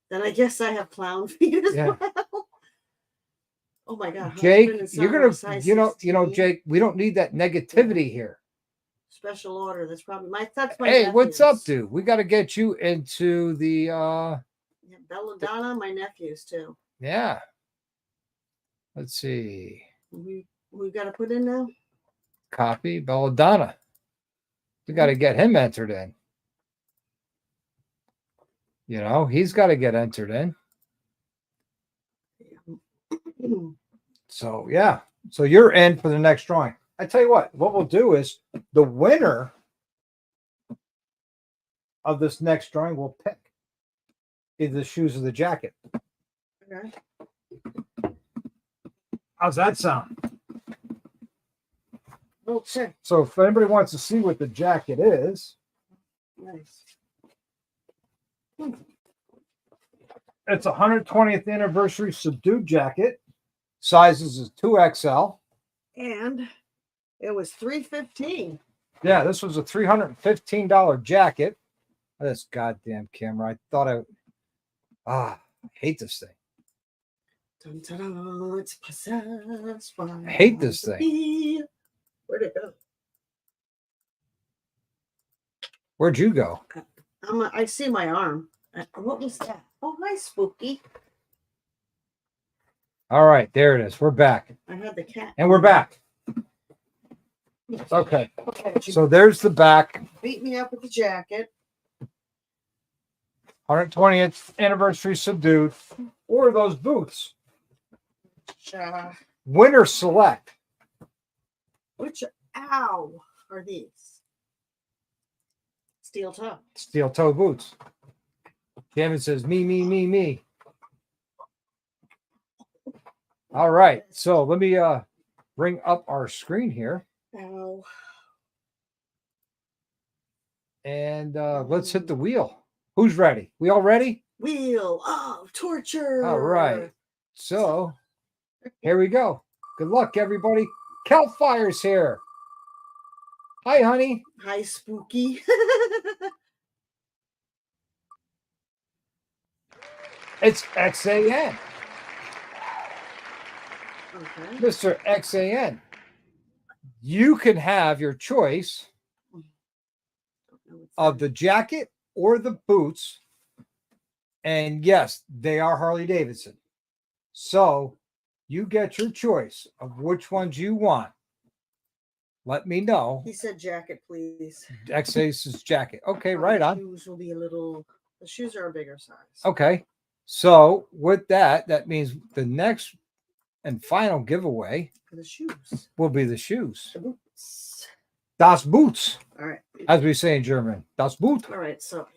Then I guess I have clown feet as well. Oh my God, Jake, you're gonna, Jake. We don't need that negativity here. Special order. That's my. Hey, what's up, dude? We got to get you into the. Belladonna, my nephews too. Yeah. Let's see. We got to put in now. Copy Belladonna. We got to get him entered in. He's got to get entered in. So, yeah. So you're in for the next drawing. I tell you what we'll do is the winner of this next drawing will pick either the shoes or the jacket. Okay. How's that sound? Oh, Okay. So if anybody wants to see what the jacket is, Nice. it's a 120th anniversary subdued jacket. Sizes is 2XL. And it was $315. Yeah, this was a $315 jacket. This goddamn camera. I thought I hate this thing. Dun, dun, dun, it's possessed by I hate this thing. me. Where'd it go? Where'd you go? I see my arm. What was that? Oh, hi, Spooky. All right, there it is. We're back. I had the cat. And we're back. Okay. So there's the back. Beat me up with the jacket. 120th anniversary subdued. Or those boots. Winter Select. Which, ow, are these? Steel toe. Steel toe boots. Kevin says, me. All right. So let me bring up our screen here. Ow. And let's hit the wheel. Who's ready? We all ready? Wheel of torture. All right. So here we go. Good luck, everybody. Cal Fire's here. Hi, honey. Hi, Spooky. It's XAN. Okay. Mr. XAN. You can have your choice of the jacket or the boots. And yes, they are Harley Davidson. So you get your choice of which ones you want. Let me know. He said jacket, please. XA's jacket. Okay, right on. Shoes will be a little, the shoes are a bigger size. Okay. So with that, that means the next and final giveaway For the shoes. will be the shoes. The boots. Das Boots, All right. as we say in German. Das Boot. All right. So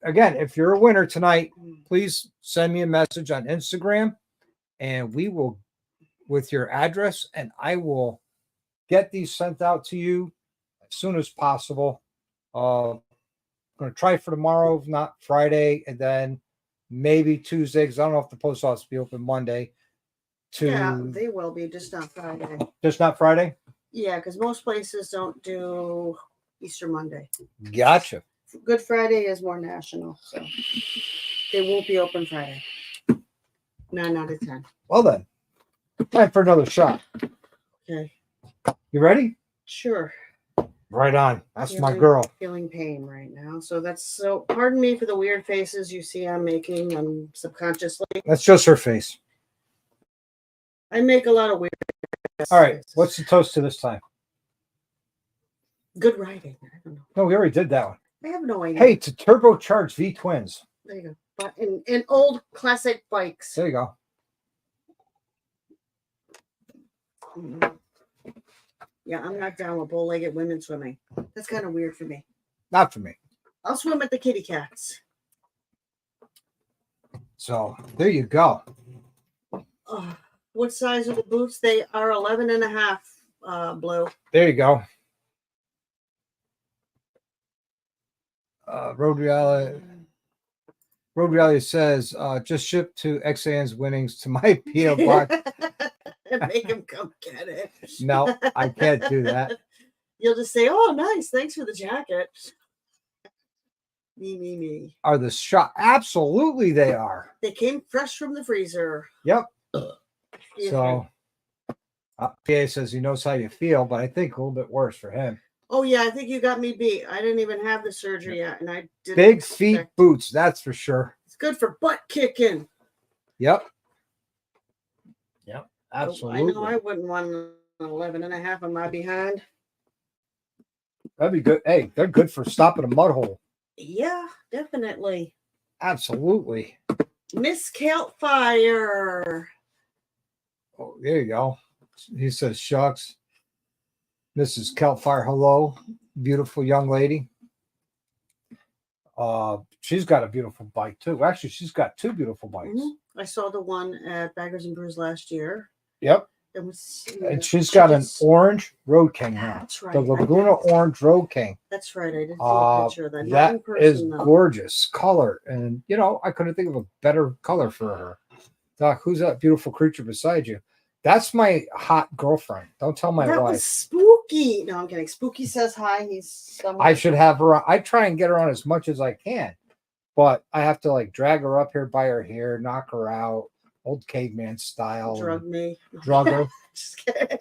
again, if you're a winner tonight, please send me a message on Instagram and we will, with your address, and I will get these sent out to you as soon as possible. I'm going to try for tomorrow, if not Friday, and then maybe Tuesday, because I don't know if the post office will be open Monday. yeah, they will be, just not Friday. Just not Friday? Yeah, because most places don't do Easter Monday. Gotcha. Good Friday is more national, so they won't be open Friday. 9 out of 10. Well then, time for another shot. Okay. You ready? Sure. Right on. That's my girl. Feeling pain right now. So pardon me for the weird faces you see I'm making subconsciously. That's just her face. I make a lot of weird All right. faces. What's the toast to this time? Good writing. I don't know. No, we already did that one. I have no idea. Hey, to turbocharged V twins. There you go. But in old classic bikes. There you go. Yeah, I'm not down with bow-legged women swimming. That's kind of weird for me. Not for me. I'll swim at the kitty cats. So there you go. What size are the boots? They are 11 and a half, Blue. There you go. Road Reality says, just ship to XAN's winnings to my P.O. box. And make him come get it. No, I can't do that. You'll just say, oh, nice. Thanks for the jacket. Me. Are the shot? Absolutely, they are. They came fresh from the freezer. Yep. Yeah. So, PA says he knows how you feel, but I think a little bit worse for him. Oh, yeah, I think you got me beat. I didn't even have the surgery yet, and I didn't. Big feet boots, that's for sure. It's good for butt kicking. Yep. Absolutely. I know I wouldn't want an 11 and a half on my behind. That'd be good. Hey, they're good for stopping a mud hole. Yeah, definitely. Absolutely. Miss Fire. Oh, there you go. He says, shucks. Mrs. Keltfire, hello. Beautiful young lady. She's got a beautiful bike too. Actually, she's got two beautiful bikes. I saw the one at Baggers and Brews last year. Yep. It was. And she's got an orange Road King now. That's right. The Laguna Orange Road King. That's right. I did see a picture of that. That is though. gorgeous color. And, you know, I couldn't think of a better color for her. Doc, who's that beautiful creature beside you? That's my hot girlfriend. Don't tell my that wife. Was Spooky. No, I'm kidding. Spooky says hi. He's somewhere. I should have her on. I try and get her on as much as I can. But I have to, like, drag her up here by her hair, knock her out, old caveman style. Drug me. Drug her. Just kidding.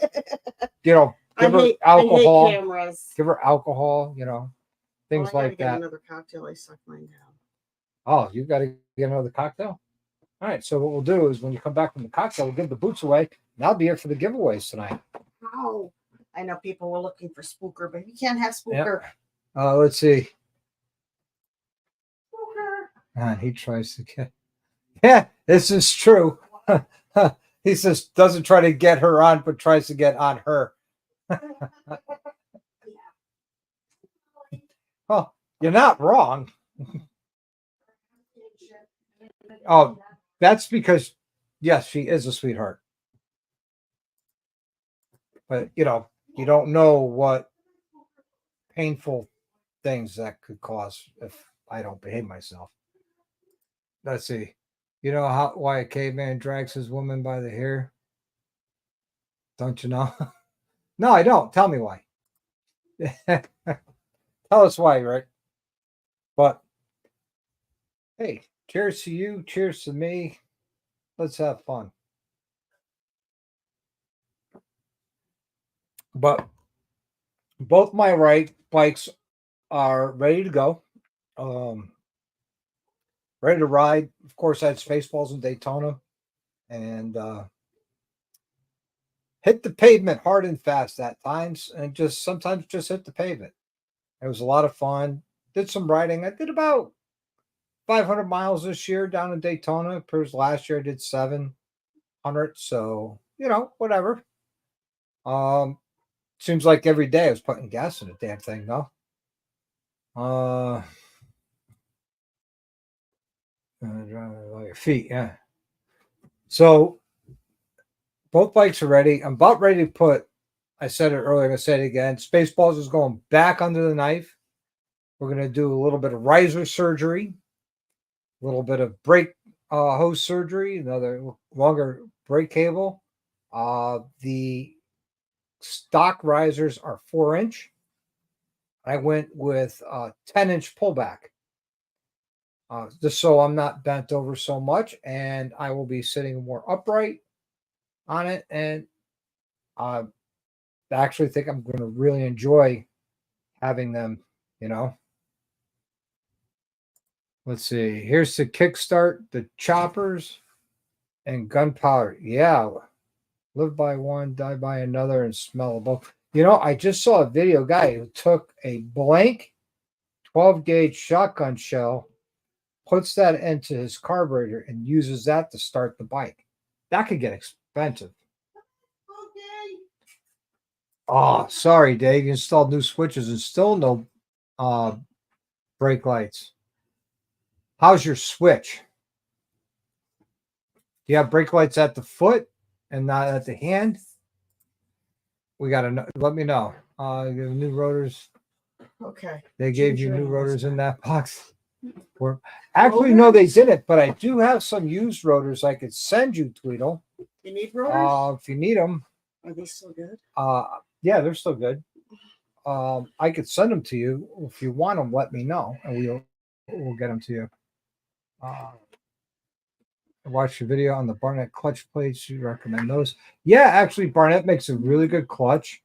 You know, give her alcohol. I hate cameras. Give her alcohol, you know, things like that. Another cocktail. I sucked mine down. Oh, you got to get another cocktail? All right. So what we'll do is when you come back from the cocktail, we'll give the boots away. And that'll be it for the giveaways tonight. Oh, I know people were looking for Spooker, but you can't have Spooker. Yep. Let's see. Spooker. And he tries to get. Yeah, this is true. He says doesn't try to get her on, but tries to get on her. Well, you're not wrong. Oh, that's because, yes, she is a sweetheart. But, you know, you don't know what painful things that could cause if I don't behave myself. Let's see. You know why a caveman drags his woman by the hair? Don't you know? No, I don't. Tell me why. Tell us why, right? But, hey, cheers to you. Cheers to me. Let's have fun. But both my bikes are ready to go. Ready to ride. Of course, I had Spaceballs in Daytona. And hit the pavement hard and fast at times. And just sometimes just hit the pavement. It was a lot of fun. Did some riding. I did about 500 miles this year down in Daytona. Because last year I did 700. So, you know, whatever. Seems like every day I was putting gas in the damn thing, though. Your feet, yeah. So both bikes are ready. I'm about ready to put, I said it earlier, I'm going to say it again. Spaceballs is going back under the knife. We're going to do a little bit of riser surgery, a little bit of brake hose surgery, another longer brake cable. The stock risers are 4-inch. I went with 10-inch pullback. Just so I'm not bent over so much, and I will be sitting more upright on it. And I actually think I'm going to really enjoy having them, you know. Let's see. Here's the kickstart, the choppers, and gunpowder. Yeah. Live by one, die by another, and smell a both. You know, I just saw a video guy who took a blank 12-gauge shotgun shell, puts that into his carburetor, and uses that to start the bike. That could get expensive. Okay. Oh, sorry, Dave. You installed new switches and still no brake lights. How's your switch? Do you have brake lights at the foot and not at the hand? We got to let me know. You have new rotors. Okay. They gave you new rotors in that box. Actually, no, they didn't. But I do have some used rotors I could send you, Tweedle. You need rotors? If you need them. Are they still good? Yeah, they're still good. I could send them to you. If you want them, let me know, and we'll get them to you. Watch your video on the Barnett clutch plates. You recommend those? Yeah, actually, Barnett makes a really good clutch.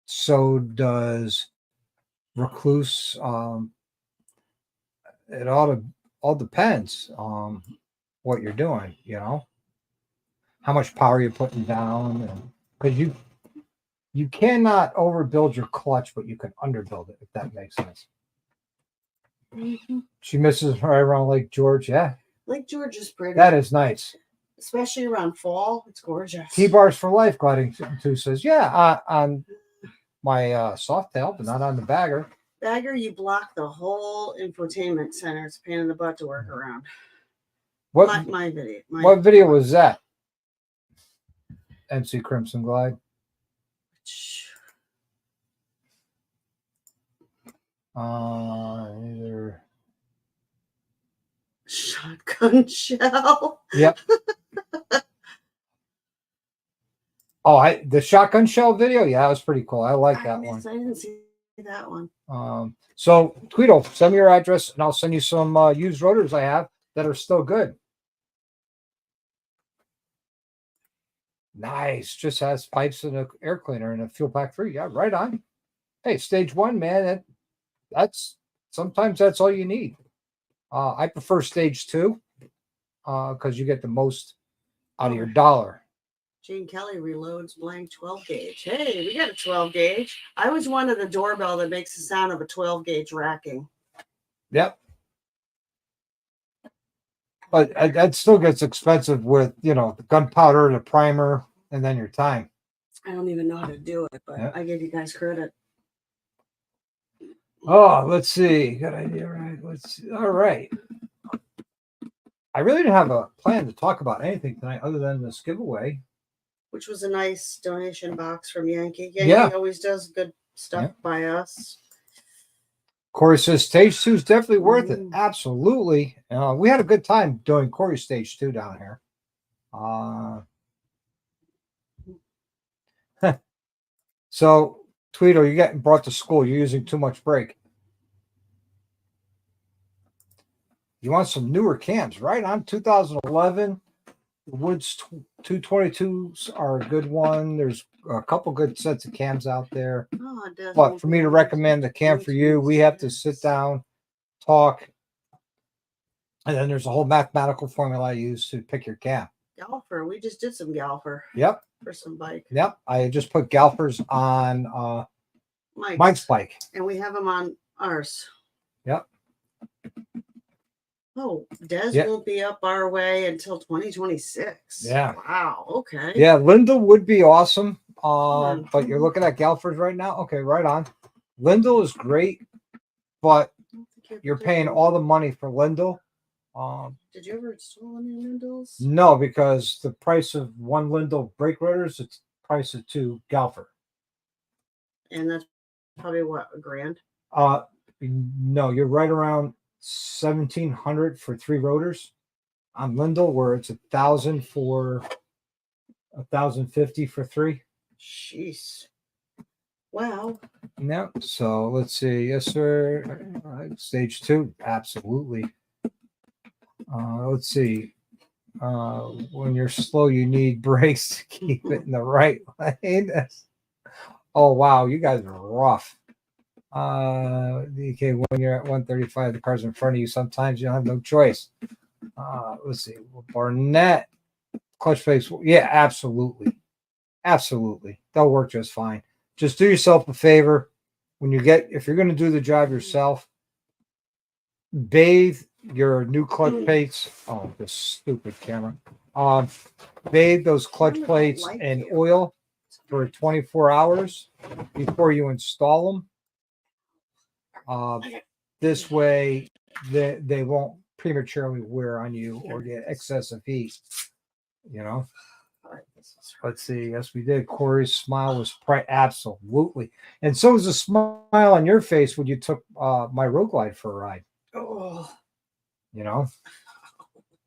So does Recluse. It all depends what you're doing, you know, how much power you're putting down, and because you cannot overbuild your clutch, but you can underbuild it, if that makes sense. Mm-hmm. She misses right around Lake George. Yeah, Lake George is pretty. That is nice, especially around fall. It's gorgeous. T-bars for life. Gliding 2 says, yeah, on my soft tail, but not on the bagger. Bagger, you block the whole infotainment center. It's a pain in the butt to work around. What my video? What video was that? MC Crimson Glide. Either. Shotgun shell. Yep. Oh, the shotgun shell video. Yeah, that was pretty cool. I like that one. I didn't see that one. So Tweedle, send me your address, and I'll send you some used rotors I have that are still good. Nice. Just has pipes and an air cleaner and a fuel pack free. Yeah, right on. Hey, stage 1, man. That's sometimes that's all you need. I prefer stage 2 because you get the most out of your dollar. Gene Kelly reloads blank 12 gauge. Hey, we got a 12 gauge. I always wanted a doorbell that makes the sound of a 12 gauge racking. Yep. But that still gets expensive with, the gunpowder, the primer, and then your time. I don't even know how to do it, but I give you guys credit. Oh, let's see. Good idea, right? Let's see. All right. I really didn't have a plan to talk about anything tonight other than this giveaway. Which was a nice donation box from Yankee. Yankee always does good stuff by us. Corey says stage 2 is definitely worth it. Absolutely. We had a good time doing Corey stage 2 down here. So, Tweedle, you're getting brought to school. You're using too much brake. You want some newer cams, right? On 2011. The Woods 222s are a good one. There's a couple good sets of cams out there. But for me to recommend the cam for you, we have to sit down, talk, and then there's a whole mathematical formula I use to pick your cam. Galfer. We just did some Galfer. Yep. For some bike. Yep. I just put Galfers on Mike's bike. And we have them on ours. Yep. Oh, Des won't be up our way until 2026. Yeah. Wow. Okay. Yeah, Lindell would be awesome. But you're looking at Galfers right now. Okay, right on. Lindell is great, but you're paying all the money for Lindell. Did you ever install any Lindells? No, because the price of one Lindell brake rotors, it's the price of 2 Galfer. And that's probably what, $1,000? No, you're right around $1,700 for 3 rotors on Lindell, where it's $1,000 for $1,050 for 3. Jeez. Wow. No. So let's see. Yes, sir. All right. Stage 2, absolutely. Let's see. When you're slow, you need brakes to keep it in the right lane. Oh wow, you guys are rough. Okay, when you're at 135, the car's in front of you. Sometimes you don't have no choice. Let's see. Barnett clutch plates. Yeah, absolutely, absolutely. They'll work just fine. Just do yourself a favor. If you're going to do the job yourself, bathe your new clutch plates. Oh, this stupid camera. Bathe those clutch plates in oil for 24 hours before you install them. This way, they won't prematurely wear on you or get excessive heat. Let's see. Yes, we did. Corey's smile was absolutely, and so was the smile on your face when you took my Road Glide for a ride. Oh.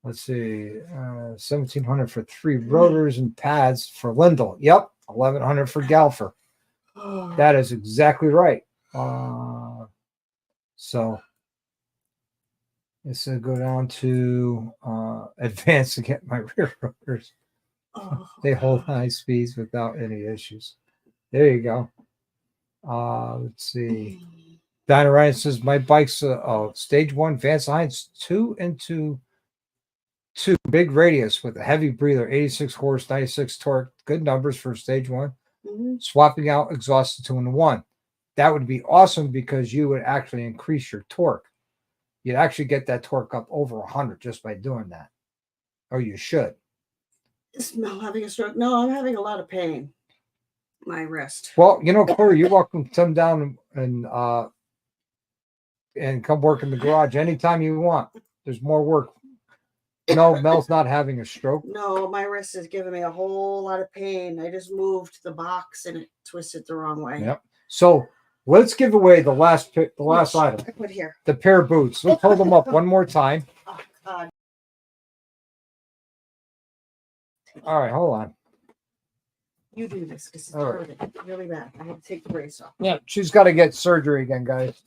Let's see, $1,700 for 3 rotors and pads for Lindell. Yep, $1,100 for Galfer. Oh. That is exactly right. So it's going to go down to advance to get my rear rotors. Oh. They hold high speeds without any issues. There you go. Let's see. Dinah Ryan says my bike's stage 1 Vance Hines 2 into 2 big radius with a heavy breather, 86 horse, 96 torque. Good numbers for stage 1. Mm-hmm. Swapping out exhaust to 2-in-1. That would be awesome because you would actually increase your torque. You'd actually get that torque up over 100 just by doing that. Or you should. Is Mel having a stroke? No, I'm having a lot of pain. My wrist. Well, Corey, you're welcome to come down and come work in the garage anytime you want. There's more work. No, Mel's not having a stroke. No, my wrist is giving me a whole lot of pain. I just moved the box and it twisted the wrong way. Yep. So let's give away the last item. I put here. The pair of boots. Let's hold them up one more time. Oh God. All right, hold on. You do this because it's All right. hurting really bad. I have to take the brace off. Yeah, she's got to get surgery again, guys.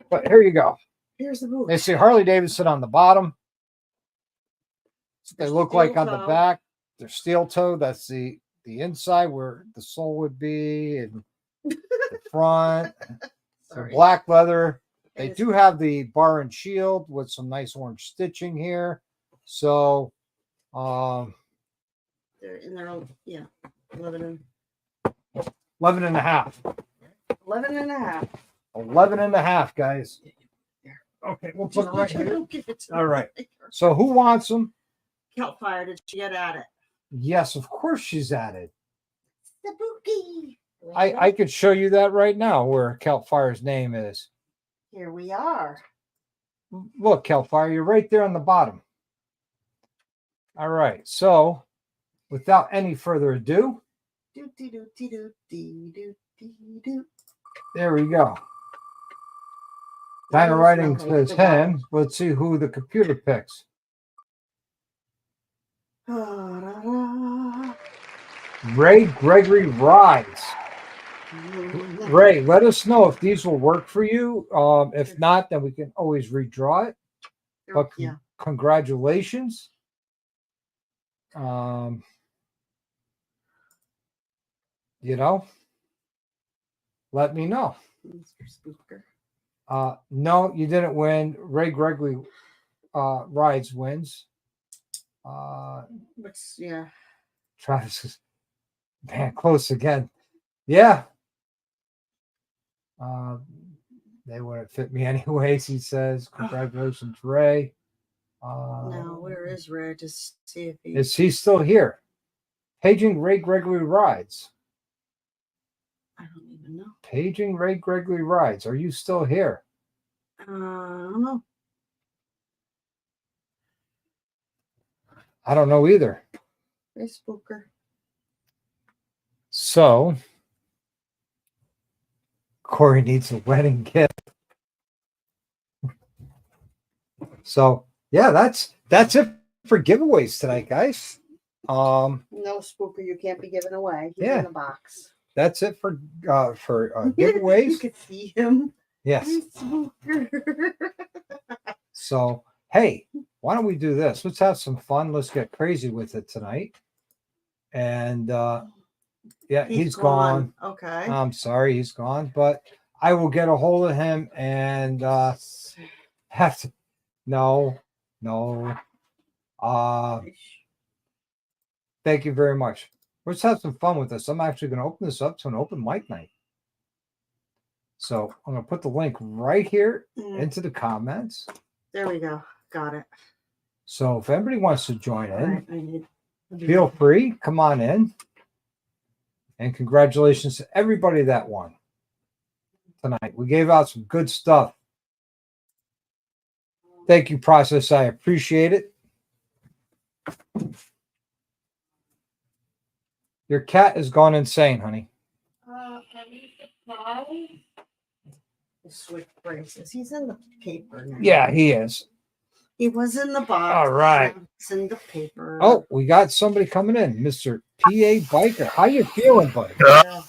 But here you go. Here's the boot. They say Harley Davidson on the bottom. They look like Steel on the toe. back. They're steel toe. That's the inside where the sole would be, and the front. They're Sorry. black leather. They It do have the bar and shield with some nice orange stitching here. So, They're in their own, yeah, 11 11 and a half. 11 and a half. 11 and a half, guys. Okay, we'll put it right here. Don't give it to All me. right. So who wants them? Kelp fire, did she get at it? Yes, of course she's at it. The bookie. I could show you that right now where Kelp Fire's name is. Here we are. Look, Kelp Fire, you're right there on the bottom. All right. So without any further ado, Do-do-do-do-do-do-do-do. there we go. Dino Writing says him. Let's see who the computer picks. Ray Gregory Rides. Ray, let us know if these will work for you. If not, then we can always redraw it. But Yeah. congratulations. You know, let me know. Mr. Spooker. No, you didn't win. Ray Gregory Rides wins. What's, yeah. Travis is, man, close again. Yeah. They wouldn't fit me anyways, he says. Congratulations, Ray. Now, where is Ray to see if he Is he still here? Paging Ray Gregory Rides. I don't even know. Paging Ray Gregory Rides. Are you still here? I don't know. I don't know either. Ray Spooker. So, Corey needs a wedding gift. So, yeah, that's it for giveaways tonight, guys. No Spooker, you can't be given away. He's Yeah. in the box. That's it for You giveaways. could see him. Yes. Ray Spooker. So, hey, why don't we do this? Let's have some fun. Let's get crazy with it tonight. And yeah, he's gone. Okay. I'm sorry, he's gone, but I will get a hold of him and have to. No. Thank you very much. Let's have some fun with this. I'm actually going to open this up to an open mic night. So I'm going to put the link right here into the comments. There we go. Got it. So if anybody wants to join in, All right, I need. feel free. Come on in. And congratulations to everybody that won tonight. We gave out some good stuff. Thank you, Process. I appreciate it. Your cat has gone insane, honey. Switch braces. He's in the paper now. Yeah, he is. He was in the box. All right. It's in the paper. Oh, we got somebody coming in, Mr. PA Biker. How you feeling, buddy? Yeah.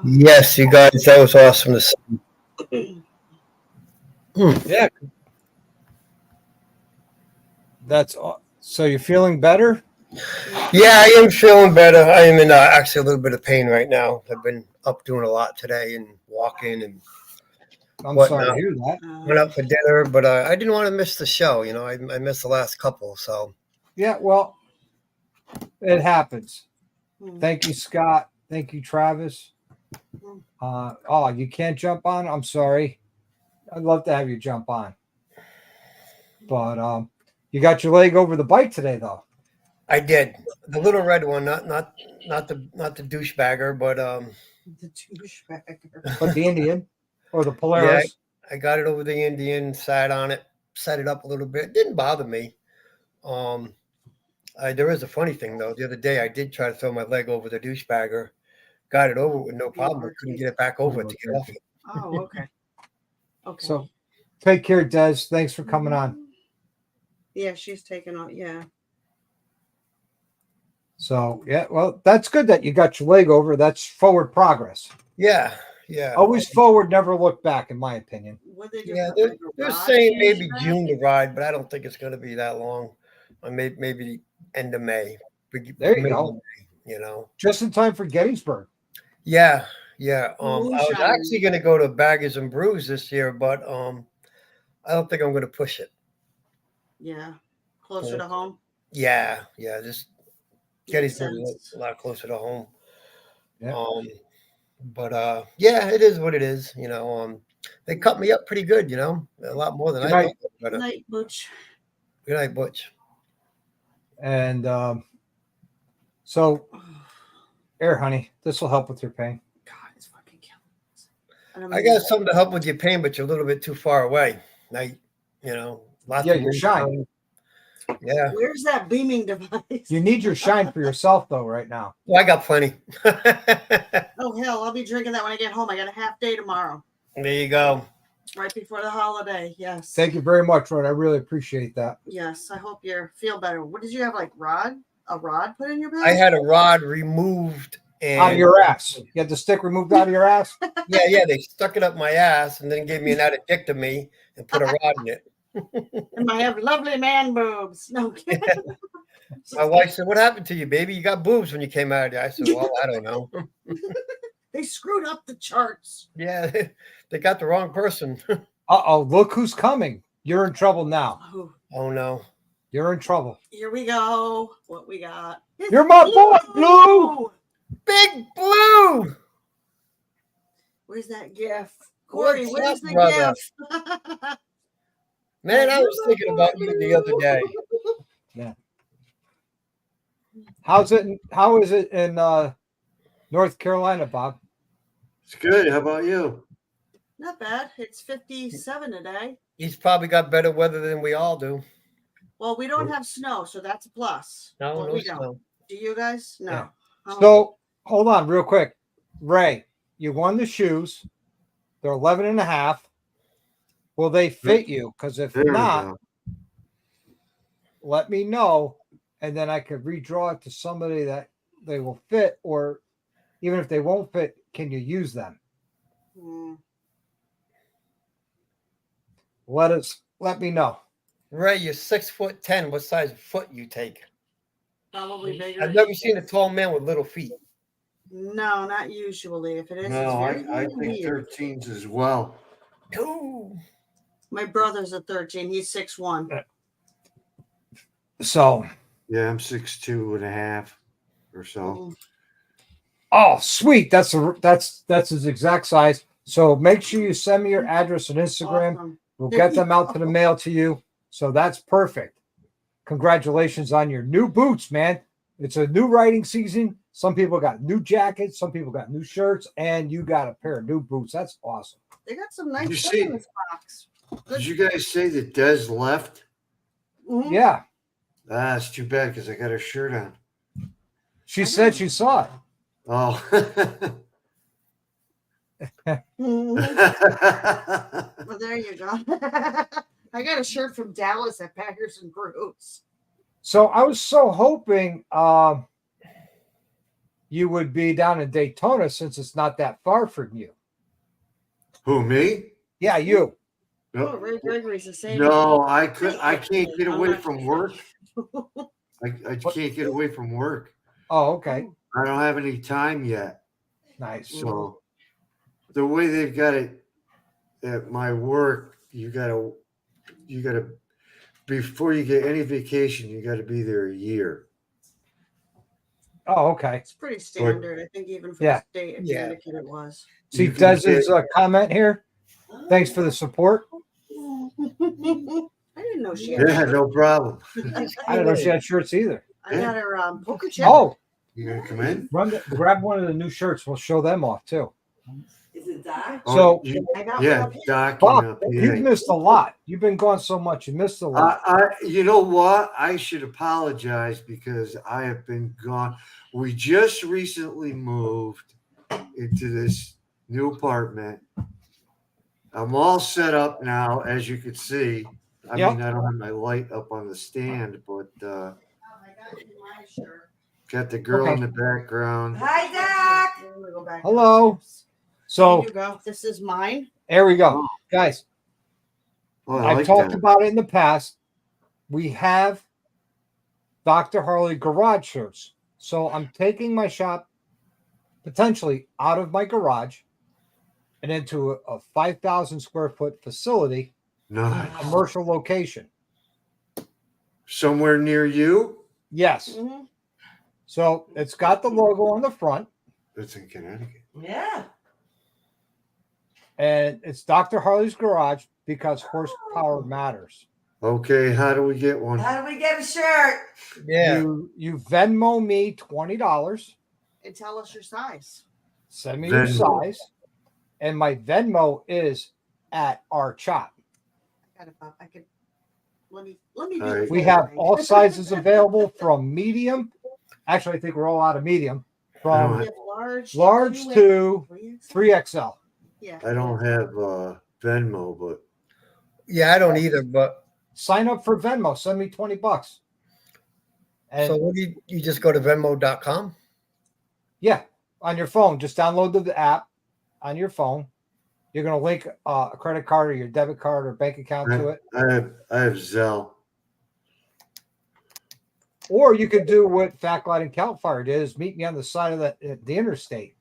Yes, you guys, that was awesome to see. Yeah. That's so you're feeling better? Yeah, I am feeling better. I am in actually a little bit of pain right now. I've been up doing a lot today and walking and I'm What sorry now? to hear that. went out for dinner, but I didn't want to miss the show. You know, I missed the last couple, so. Yeah, well, it happens. Hmm. Thank you, Scott. Thank you, Travis. You can't jump on? I'm sorry. I'd love to have you jump on. But you got your leg over the bike today, though. I did. The little red one, not the douchebagger, but The douchebag. But the Indian or the Polaris. I got it over the Indian, sat on it, set it up a little bit. It didn't bother me. There is a funny thing though. The other day I did try to throw my leg over the douchebagger, got it over with no problem, but couldn't get it back over to get off it. Oh, okay. Okay. So take care, Des. Thanks for coming on. Yeah, she's taken on. Yeah. So yeah, well, that's good that you got your leg over. That's forward progress. Yeah, yeah. Always forward, never look back, in my opinion. What they do? Yeah, put, like, a they're rod saying in maybe your June back? to ride, but I don't think it's going to be that long. Or maybe end of May. There you middle go. of May, you know. Just in time for Gettysburg. Yeah, yeah. I was Moonshine. actually going to go to Baggers and Brews this year, but I don't think I'm going to push it. Yeah. Closer to home. Yeah, yeah. Just Makes Gettysburg sense. a lot closer to home. Yeah. But yeah, it is what it is. You know, they cut me up pretty good. You know, a lot more than Good I night. thought. They were Good gonna. night, Butch. Good night, Butch. And so, here, honey, this will help with your pain. God, it's fucking killing us. I got something to help with your pain, but you're a little bit too far away. Now, you know, lots Yeah, of your wind shine. coming. Yeah. Where's that beaming device? You need your shine for yourself, though, right now. Well, I got plenty. Oh, hell, I'll be drinking that when I get home. I got a half day tomorrow, There you go. right before the holiday. Yes. Thank you very much, Rod. I really appreciate that. Yes, I hope you feel better. What did you have, like a rod put in your back? I had a rod removed and Out of your ass. You had the stick removed out of your ass? yeah, they stuck it up my ass and then gave me an addictomy and put a rod in it. And I have lovely man boobs. No kidding. My wife said, "What happened to you, baby? You got boobs when you came out of there." I said, "Well, I don't know." They screwed up the charts. Yeah, they got the wrong person. Uh-oh, look who's coming. You're in trouble now. Oh, Oh no. You're in trouble. here we go. What we got? You're my boy, Blue. Big Blue. Where's that gift? Corey, What's where's up, the brother? gift? Man, I was thinking about you the other day. How is it in North Carolina, Bob? It's good. How about you? Not bad. It's 57 today. He's probably got better weather than we all do. Well, we don't have snow, so that's a plus. No, But no we don't. snow. Do you guys? No. Yeah. Oh. So hold on real quick. Ray, you won the shoes. They're 11 and a half. Will they fit you? Because if There we not, go. let me know. And then I could redraw it to somebody that they will fit, or even if they won't fit, can you use them? Hmm. Let me know. Ray, you're 6'10". What size foot you take? Probably bigger. I've never seen a tall man with little feet. No, not usually. If it is, No, it's very I think weird. 13s as well. Ooh. My brother's a 13. He's 6'1". So, Yeah, I'm 6'2.5" or so. Mm. oh, sweet. That's his exact size. So make sure you send me your address and Instagram. Awesome. We'll get them out to the mail to you. So that's perfect. Congratulations on your new boots, man. It's a new riding season. Some people got new jackets, some people got new shirts, and you got a pair of new boots. That's awesome. They got some You nice stuff see- in this box. Did you guys say that Des left? Mhm. Yeah. Ah, it's too bad because I got her shirt on. She said she saw it. Oh. Mhm. Well, there you go. I got a shirt from Dallas at Packers and Brews. So I was so hoping you would be down in Daytona since it's not that far from you. Who, me? Yeah, you. Oh, Ray Gregory's the same. No, I can't get away from work. I can't get away from work. Oh, okay. I don't have any time yet. Nice. So the way they've got it at my work, you gotta before you get any vacation, you gotta be there a year. Oh, okay. It's pretty standard. I think even for Yeah. the state of Yeah. Connecticut it was. See You can Des's get- comment here. Thanks for the support. I didn't know she had Yeah, no problem. I don't know if she had shirts either. I got her poker chip. Oh, You gonna come in? grab one of the new shirts. We'll show them off too. Is it Doc? So, I got yeah, one up here. Doc. Bob, you've missed a lot. You've been gone so much. You missed a lot. You know what? I should apologize because I have been gone. We just recently moved into this new apartment. I'm all set up now, as you can see. I Yep. mean, I don't have my light up on the stand, but I got you my shirt. got the girl Okay. in the background. Hi, Doc. I'm gonna go back Hello. downstairs. So Here you go. This is mine. there we go, guys. Oh, I I've like talked that. about it in the past. We have Dr. Harley garage shirts. So I'm taking my shop potentially out of my garage and into a 5,000 square foot facility, Nice. commercial location. Somewhere near you? Yes. Mhm. So it's got the logo on the front It's in Connecticut. Yeah. and it's Dr. Harley's garage because horsepower matters. Okay, how do we get one? How do we get a shirt? Yeah. You Venmo me $20. And tell us your size. Send me your Venmo. size. And my Venmo is at our chop. I could let me do All right. this We other have thing. all sizes available from medium. Actually, I think we're all out of medium. We From have large, large 2X, to 3X. 3XL. Yeah. I don't have Venmo, but Yeah, I don't either. But Sign up for Venmo. Send me $20. And so what do you just go to Venmo.com? yeah, on your phone, just download the app on your phone. You're going to link a credit card or your debit card or bank account to it. I have Zelle. Or you could do what Fat Glide and Calfire did: is meet me on the side of the interstate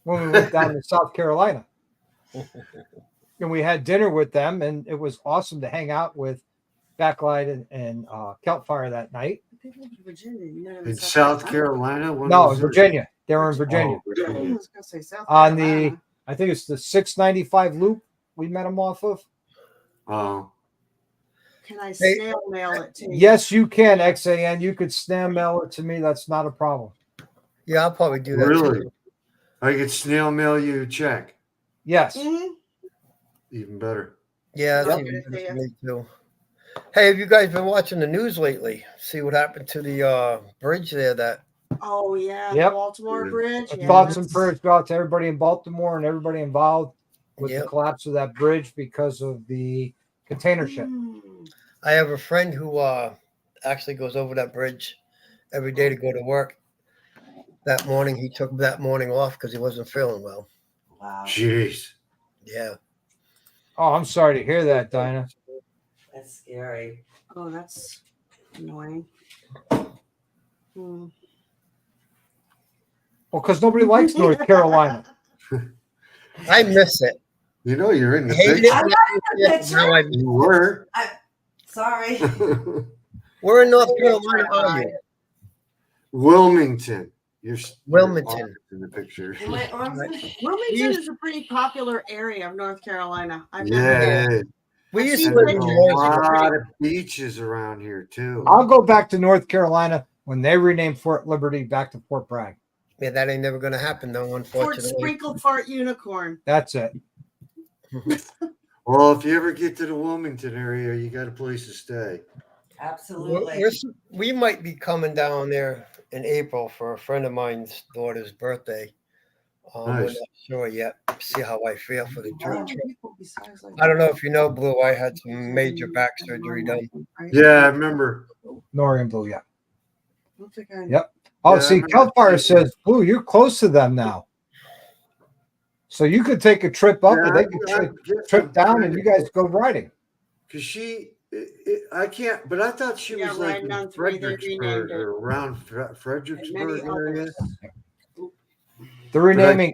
when we went down to South Carolina. And we had dinner with them, and it was awesome to hang out with Fat Glide and Calfire that night. I think it was Virginia. You know, In South Carolina? When No, was in this? Virginia. They were in Virginia. Oh, I Virginia. was gonna say South On the, Carolina. I think it's the 695 loop we met them off of. Oh, Can I Hey, snail mail it to you? Yes, you can, XAN. You could snail mail it to me. That's not a problem. Yeah, I'll probably do that really? too. I could snail mail you a check. Yes. Mhm. Even better. Yeah, that's Yep. even better for me too. Hey, have you guys been watching the news lately? See what happened to the bridge there? That Oh yeah, Yep. the Baltimore Yeah. Bridge. Yeah, Thoughts and that's- prayers go out to everybody in Baltimore and everybody involved with the Yep. collapse of that bridge because of the container ship. Mm. I have a friend who actually goes over that bridge every day to go to work. That morning, he took that morning off because he wasn't feeling well. Wow. Jeez. Yeah. Oh, I'm sorry to hear that, Dinah. That's scary. Oh, that's annoying. Hmm. Well, because nobody likes North Carolina. I miss it. You know you're in I the hated picture. it. I'm when not I in was the there, picture. now I- You were. Sorry. Where in North Carolina are you? Wilmington. You're Wilmington. in the picture. Am I on? Wilmington is a pretty popular area of North Carolina. I've never Yeah, been. it is. We I've used to seen live There's in a pictures. Jersey. lot of beaches around here too. I'll go back to North Carolina when they rename Fort Liberty back to Fort Bragg. Yeah, that ain't never going to happen, though, Fort unfortunately. Sprinkle Fart Unicorn. That's it. Well, if you ever get to the Wilmington area, you got a place to stay. Absolutely. We might be coming down there in April for a friend of mine's daughter's birthday. We're Nice. not sure yet. See how I feel for the trip. People besides, like, I don't know if you know, Blue. I had some major back surgery done. Right? Yeah, I remember. Norian Blue, yeah. I don't think I- Yep. Oh, Yeah, I see, remember Calfire seeing says, Blue, you're close to them now. So you could take a trip up or they could trip down and you guys go riding. Because I can't, but I thought she Yeah, was like riding in on three, they Fredericksburg renamed it. or around and Fredericksburg many area. others. They're renaming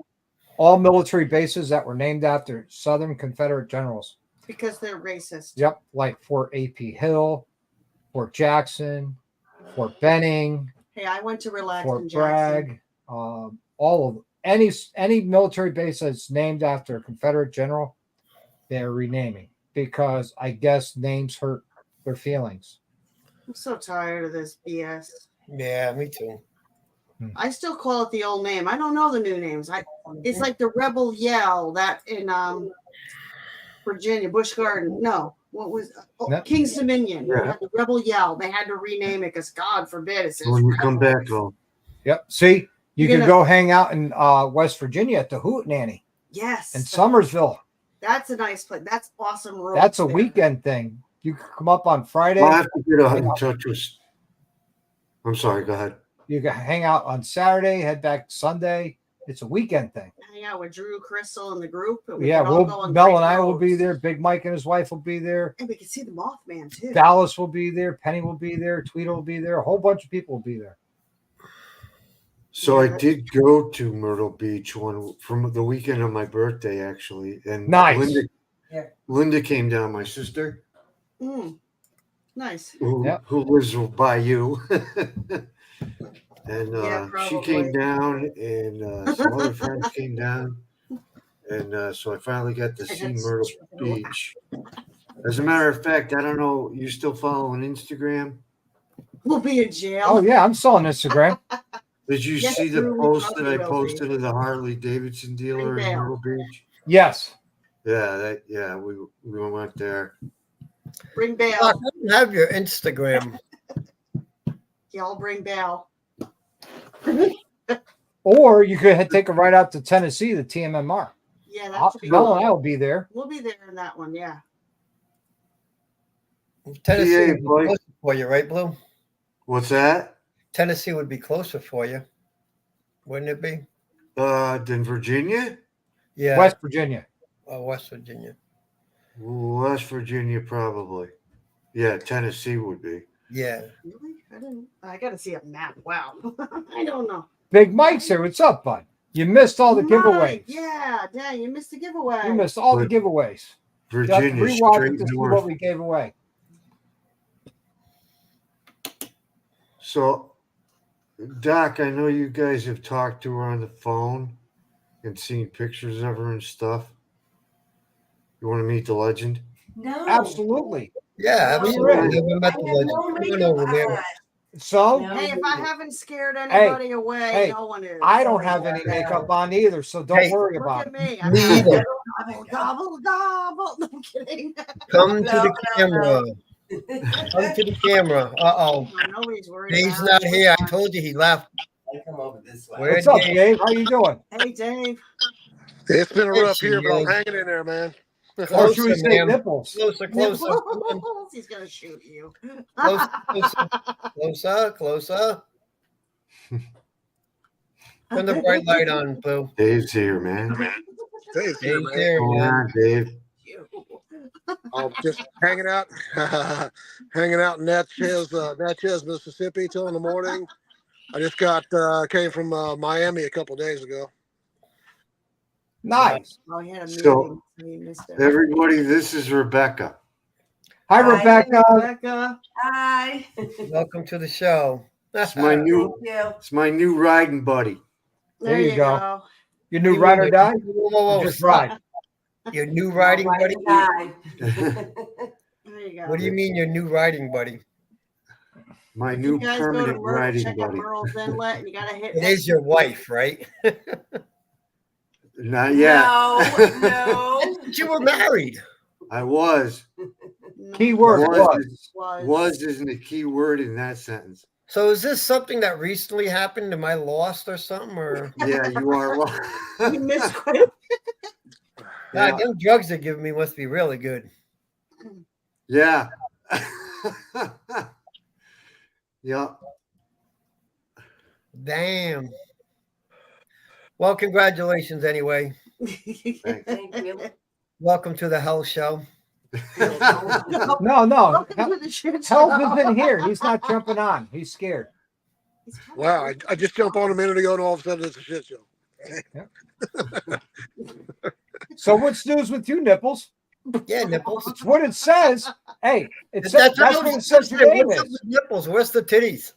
all military bases that were named after Southern Confederate generals. Because they're racist. Yep, like Fort A.P. Hill, Fort Jackson, Fort Benning, Hey, I went to relax in Fort Jackson. Bragg, all of them. Any military base that's named after a Confederate general, they're renaming because I guess names hurt their feelings. I'm so tired of this BS. Yeah, me too. I still call it the old name. I don't know the new names. It's like the Rebel Yell that in Virginia, Busch Garden. No, what was No. King's Dominion? Yeah. They had the Rebel Yell. They had to rename it because God forbid it says. When you come Rebel. back home. Yep. See, you You're could gonna- go hang out in West Virginia at the Hootenanny Yes, in Somersville. that's a nice place. That's awesome. Road That's a there. weekend thing. You could come up on Friday. I'll have to get in touch with. I'm sorry. Go ahead. You can hang out on Saturday, head back Sunday. It's a weekend thing. Hang out with Drew, Crystal, and the group. And we Yeah, can all go on Mel great and I will be roads. there. Big Mike and his wife will be there. And we can see the Mothman too. Dallas will be there. Penny will be there. Tweedle will be there. A whole bunch of people will be there. So I did go to Myrtle Beach from the weekend of my birthday, actually, and Nice. Linda came down, my sister, Nice. who lives by you, and Yeah, she probably. came down, and some other friends came down, and so I finally got to see That's Myrtle true. Beach. As a matter of fact, I don't know, you still following Instagram? We'll be in jail. Oh yeah, I'm still on Instagram. Did you Yes, see the Drew, we post that probably I will be. posted of the Harley Davidson dealer in Bail. Myrtle Beach? Yes. Yeah, we went there. Bring Doc, bail. I don't have your Instagram. Y'all bring bail. Or you could take a ride out to Tennessee, the TMMR. Yeah, that should be Mel and I cool. will be there. We'll be there in that one. Yeah. Tennessee PA, would be boy. closer for you, right, Blue? What's that? Tennessee would be closer for you, wouldn't it be? Than Virginia? Yeah, West Virginia. West Virginia. West Virginia, probably. Yeah, Tennessee would be. Yeah. Really? I didn't. I got to see a map. Wow. I don't know. Big Mike's here. What's up, bud? You missed all the Mike, giveaways. Yeah. Dang, you missed the giveaway. You missed all the But giveaways. You got to Virginia, rewatch straight it to see north. what we gave away. So, Doc, I know you guys have talked to her on the phone and seen pictures of her and stuff. You want to meet the legend? No. Absolutely. Yeah, No, absolutely. you're Never I met have the no legend. Come on makeup over there. on. So No. Hey, if I haven't scared anybody away, hey, no one is. I don't have any makeup on either, so don't Hey, worry Look about at it. me. I'm Me not- either. Gobble, gobble, gobble. No, I'm kidding. Come to No, the no, camera. Come to the camera. Uh-oh. Nobody's worried Dave's about not it. here. I told you he left. I come over this way. Where- What's up, Dave? Dave? How you doing? Hey, Dave. It's been a There rough she year, but I'm is. hanging in there, man. Or Closer, should we say ma'am. nipples? Closer, closer. Come on. He's going to shoot you. Closer, closer, closer. Turn the bright light on, Boo. Dave's here, man. Dave's here, Dave's man. there, What's going man. on, Dave? I'm just hanging out, hanging out in Natchez, Mississippi till in the morning. I just came from Miami a couple days ago. Nice. Oh, he had a meeting. So, So he missed it. Everybody, this is Rebecca. Hi, Hi. Rebecca. Rebecca. Hi. Welcome to the show. It's my new, Thank you. it's my new riding buddy. There you go. Your new You ride or mean- die? Whoa, whoa, whoa, Just stop. ride. Your new riding buddy? Hi. There you go. What do you mean your new riding buddy? My You new guys go to permanent Myrtle, riding check out buddy. Merle's Inlet, and you got to hit. It is your wife, right? Not yet. No. You were married. I was. Keyword Was, was. was isn't a key word in that sentence. So is this something that recently happened? Am I lost or something? Or Yeah, you are. You missed quite a God, them drugs they're giving me must be really good. Yeah. Yeah. Damn. Well, congratulations anyway. Thanks. Thank you. Welcome to the Hell Show. No, no. Welcome to the shit show. Help isn't here. He's not jumping on. He's scared. He's coming. Wow, I just jumped on a minute ago, and all of a sudden it's a shit show. So what's news with you, Nipples? Yeah, nipples. It's what it says. Hey, it says, that's what it says for What's up David. with nipples? Where's the titties?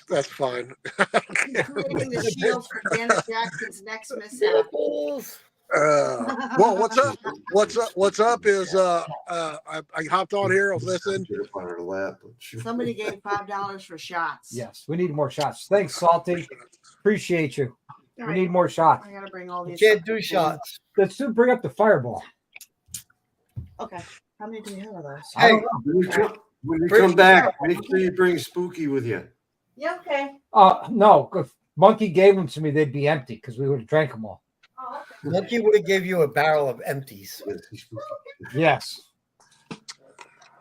That's fine. Creating the shield for Janet Jackson's next mishap. Nipples. Well, what's up is I hopped on here. I was listening. Get up on her lap. Somebody gave $5 for shots. Yes, we need more shots. Thanks, Salty. Appreciate you. All We right, need more shots. I gotta bring all You these. can't do shots. Let's bring up the fireball. Okay. How many do we have of those? I don't know. When you Bring- come back, make sure you bring Spooky with you. Yeah. Okay. No, if Monkey gave them to me, they'd be empty because we would have drank them all. Oh, Monkey would have gave you a barrel of empties. Yes.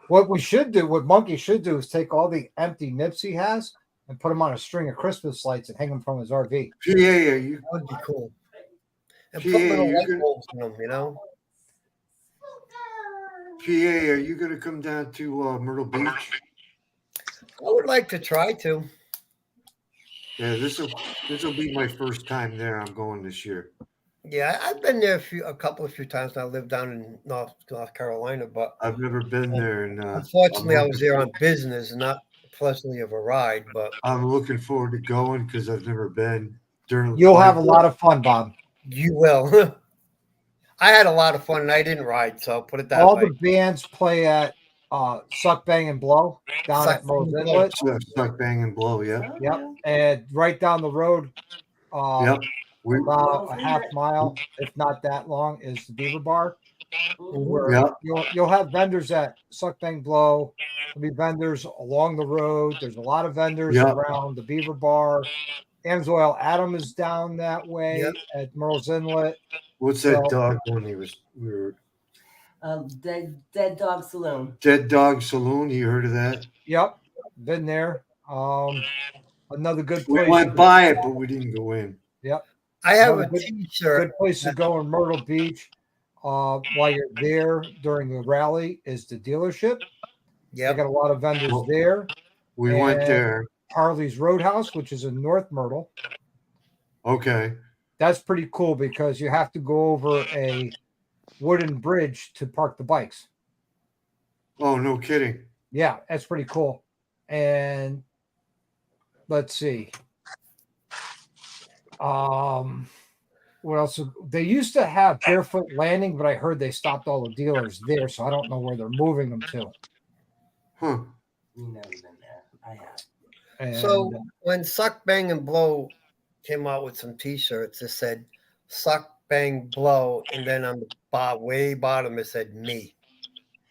What Monkey should do is take all the empty nips he has and put them on a string of Christmas lights and hang them from his RV. PA, are you? That would be cool. And Yeah, put little you light could- bulbs in them, you know? PA, are you going to come down to Myrtle Beach? I would like to try to. Yeah, this will be my first time there. I'm going this year. Yeah, I've been there a few times. I live down in North Carolina, but I've never been there, and unfortunately, I was there on business, not pleasantly of a ride. But I'm looking forward to going because I've never been. You'll have a lot of fun, Bob. you will. I had a lot of fun, and I didn't ride, so I'll put it that All way. the bands play at Suck, Bang, and Blow down Suck, at Merle's Bang, and Inlet. Suck, bang, and blow. Yeah. Yep. And right down the road, Yep. We, about a half mile, if not that long, is the Beaver Bar. Where yeah. you'll have vendors at Suck, Bang, Blow. There'll be vendors along the road. There's a lot of vendors Yeah. around the Beaver Bar. Amsoil Adam is down that way Yep. at Merle's Inlet. What's that So- dog one? We were Dead Dog Saloon. Dead Dog Saloon. You heard of that? Yep, been there. Another good We place. went by it, but we didn't go in. I have Well, a good- T-shirt. Good place to go in Myrtle Beach. While you're there during the rally is the dealership. They Yep. got a lot of vendors Well- there. We went And- there. Harley's Roadhouse, which is in North Myrtle. Okay. That's pretty cool because you have to go over a wooden bridge to park the bikes. Oh, no kidding. Yeah, that's pretty cool. And let's see. What else? They used to have Barefoot Landing, but I heard they stopped all the dealers there, so I don't know where they're moving them to. Huh. You never been there. I have. And So when Suck, Bang, and Blow came out with some T-shirts, it said "Suck, Bang, Blow," and then on the way bottom it said "Me."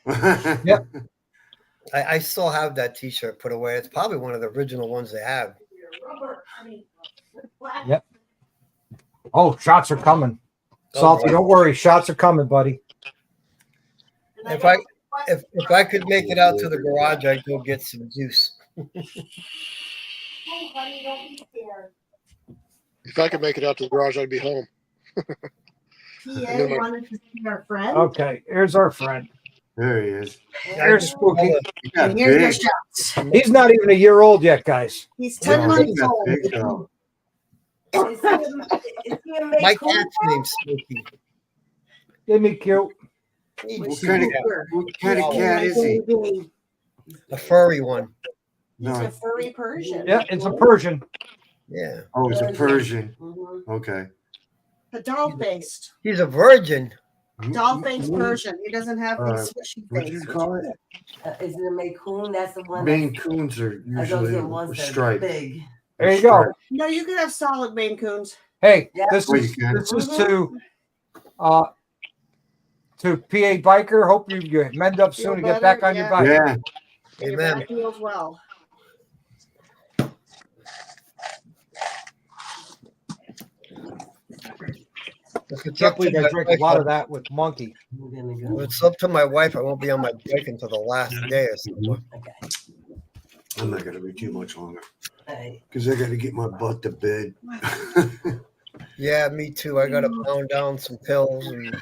Yep. I still have that T-shirt put away. It's probably one of the original ones they have. Yep. Oh, shots are coming. Oh, Salty, boy. don't worry. Shots are coming, buddy. If I could make it out to the garage, I'd go get some juice. If I could make it out to the garage, I'd be home. PA wanted to see our friend. Okay, here's our friend. There he is. Here's Spooky. He got And here's big. your shots. He's not even a year old yet, guys. He's 10 Yeah, months he got old. big, though. Is he a My Cool cat's Cat? name's Smokey. Isn't he cute? What kind of cat is he? A furry one. He's a No. furry Persian. Yeah, it's a Persian. Yeah. Oh, it's a Persian. Mhm. Okay. A doll-faced. He's a virgin. Doll-faced Persian. He doesn't have these swishy What do you faces. call it? Is it a Maine Coon? That's the one. Maine Coons are Those are usually the ones that are striped. big. There you go. No, you can have solid Maine Coons. Hey, Yeah. this Oh, you is can? this is to PA Biker. Hope you mend up soon and Feel get back better? on your Yeah. bike. Yeah. Your Amen. back feels well. If it's Can't up to believe I my drink a wife, lot of that with Monkey. I'm gonna if go. it's up to my wife, I won't be on my bike until the last day or something. Okay. I'm not going to be too much longer Hey. because I got to get my butt to bed. Yeah, me too. I gotta pound down some pills and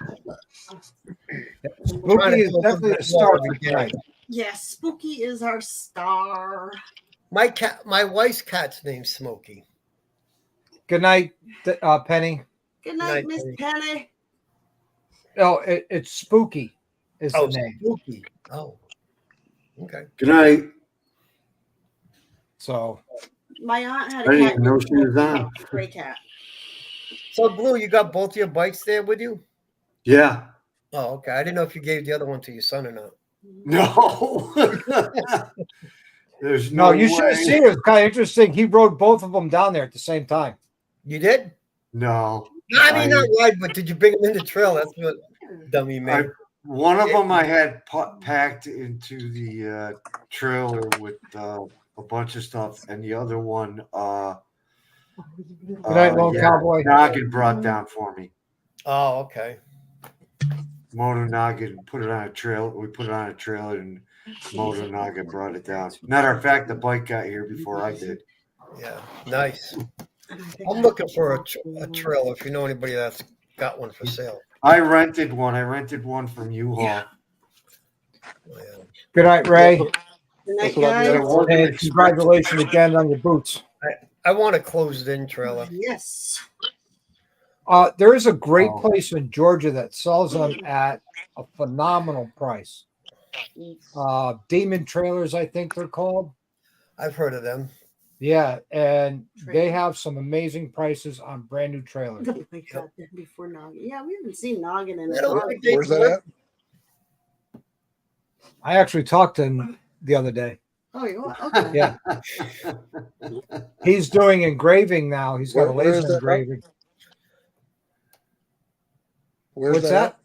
Spooky is definitely a star for tonight. Yes, Spooky is our star. my wife's cat's name's Smokey. Good night, Penny. Good night, Night, Miss Penny. Penny. Oh, it's Spooky is Oh, the name. Smokey. Oh, okay. Good night. So My aunt had I a didn't cat. even know she was on. Gray cat. So, Blue, you got both your bikes there with you? Yeah. Oh, okay. I didn't know if you gave the other one to your son or not. No. There's no, no you should have way. seen it. It was kind of interesting. He rode both of them down there at the same time. You did? No, I mean, not I- wide, but did you bring them in the trail? That's what dummy made. one of them I had packed into the trailer with a bunch of stuff, and the other one, Good night, Lone Cowboy. Noggin brought down for me. Oh, okay. Moto Noggin put it on a trail. We put it on a trailer, and Moto Noggin brought it down. Matter of fact, the bike got here before I did. Yeah, nice. I'm looking for a trailer if you know anybody that's got one for sale. I rented one. I rented one from U-Haul. Yeah. Yeah. Good night, Ray. Good night, That's what I guys. do. Wasn't And congratulations again on your boots. I want a closed-in trailer. Yes. There is a great Oh. place in Georgia that sells them at a phenomenal price. Demon Trailers, I think they're called. I've heard of them. Yeah, and they have some amazing prices on brand new trailers. Oh my God, before Noggin. Yeah, we haven't seen Noggin in I a don't while. think they Where's that at? I actually talked to him the other day. Oh, you are? Okay. Yeah. He's doing engraving now. He's got a Where is laser that? engraving. Where's What's that? at?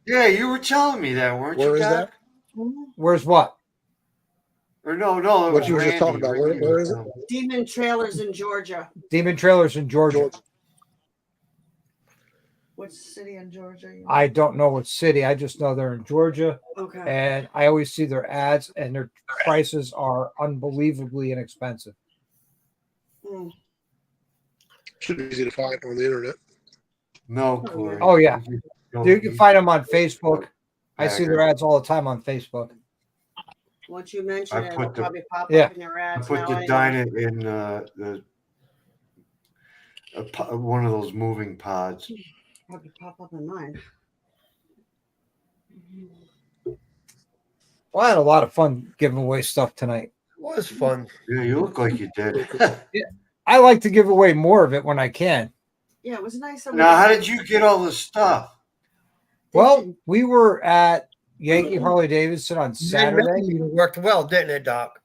Yeah, you were telling me that, weren't Where you, is Doc? that? Where's what? Or no, it What was you were just talking Randy. about. Where is it? Demon Trailers in Georgia. Demon Trailers in Georgia. Georgia. Which city in Georgia? Are you? I don't know what city. I just know they're in Georgia. Okay. And I always see their ads, and their prices are unbelievably inexpensive. Mm. Should be easy to find on the internet. No, Corey. Oh, yeah. Go You can eat. find them on Facebook. I see their ads all the time on Facebook. Once you mention I it, put it'll the- probably pop Yeah. up in your I ads put now the anyway. dynamite in one of those moving pods. Probably pop up in mine. Well, I had a lot of fun giving away stuff tonight. It was fun. Yeah, you look like you did. I like to give away more of it when I can. Yeah, it was nice. That we Now, how got- did you get all this stuff? Well, we were at Yankee Harley Davidson on Saturday. It worked well, didn't it, Doc?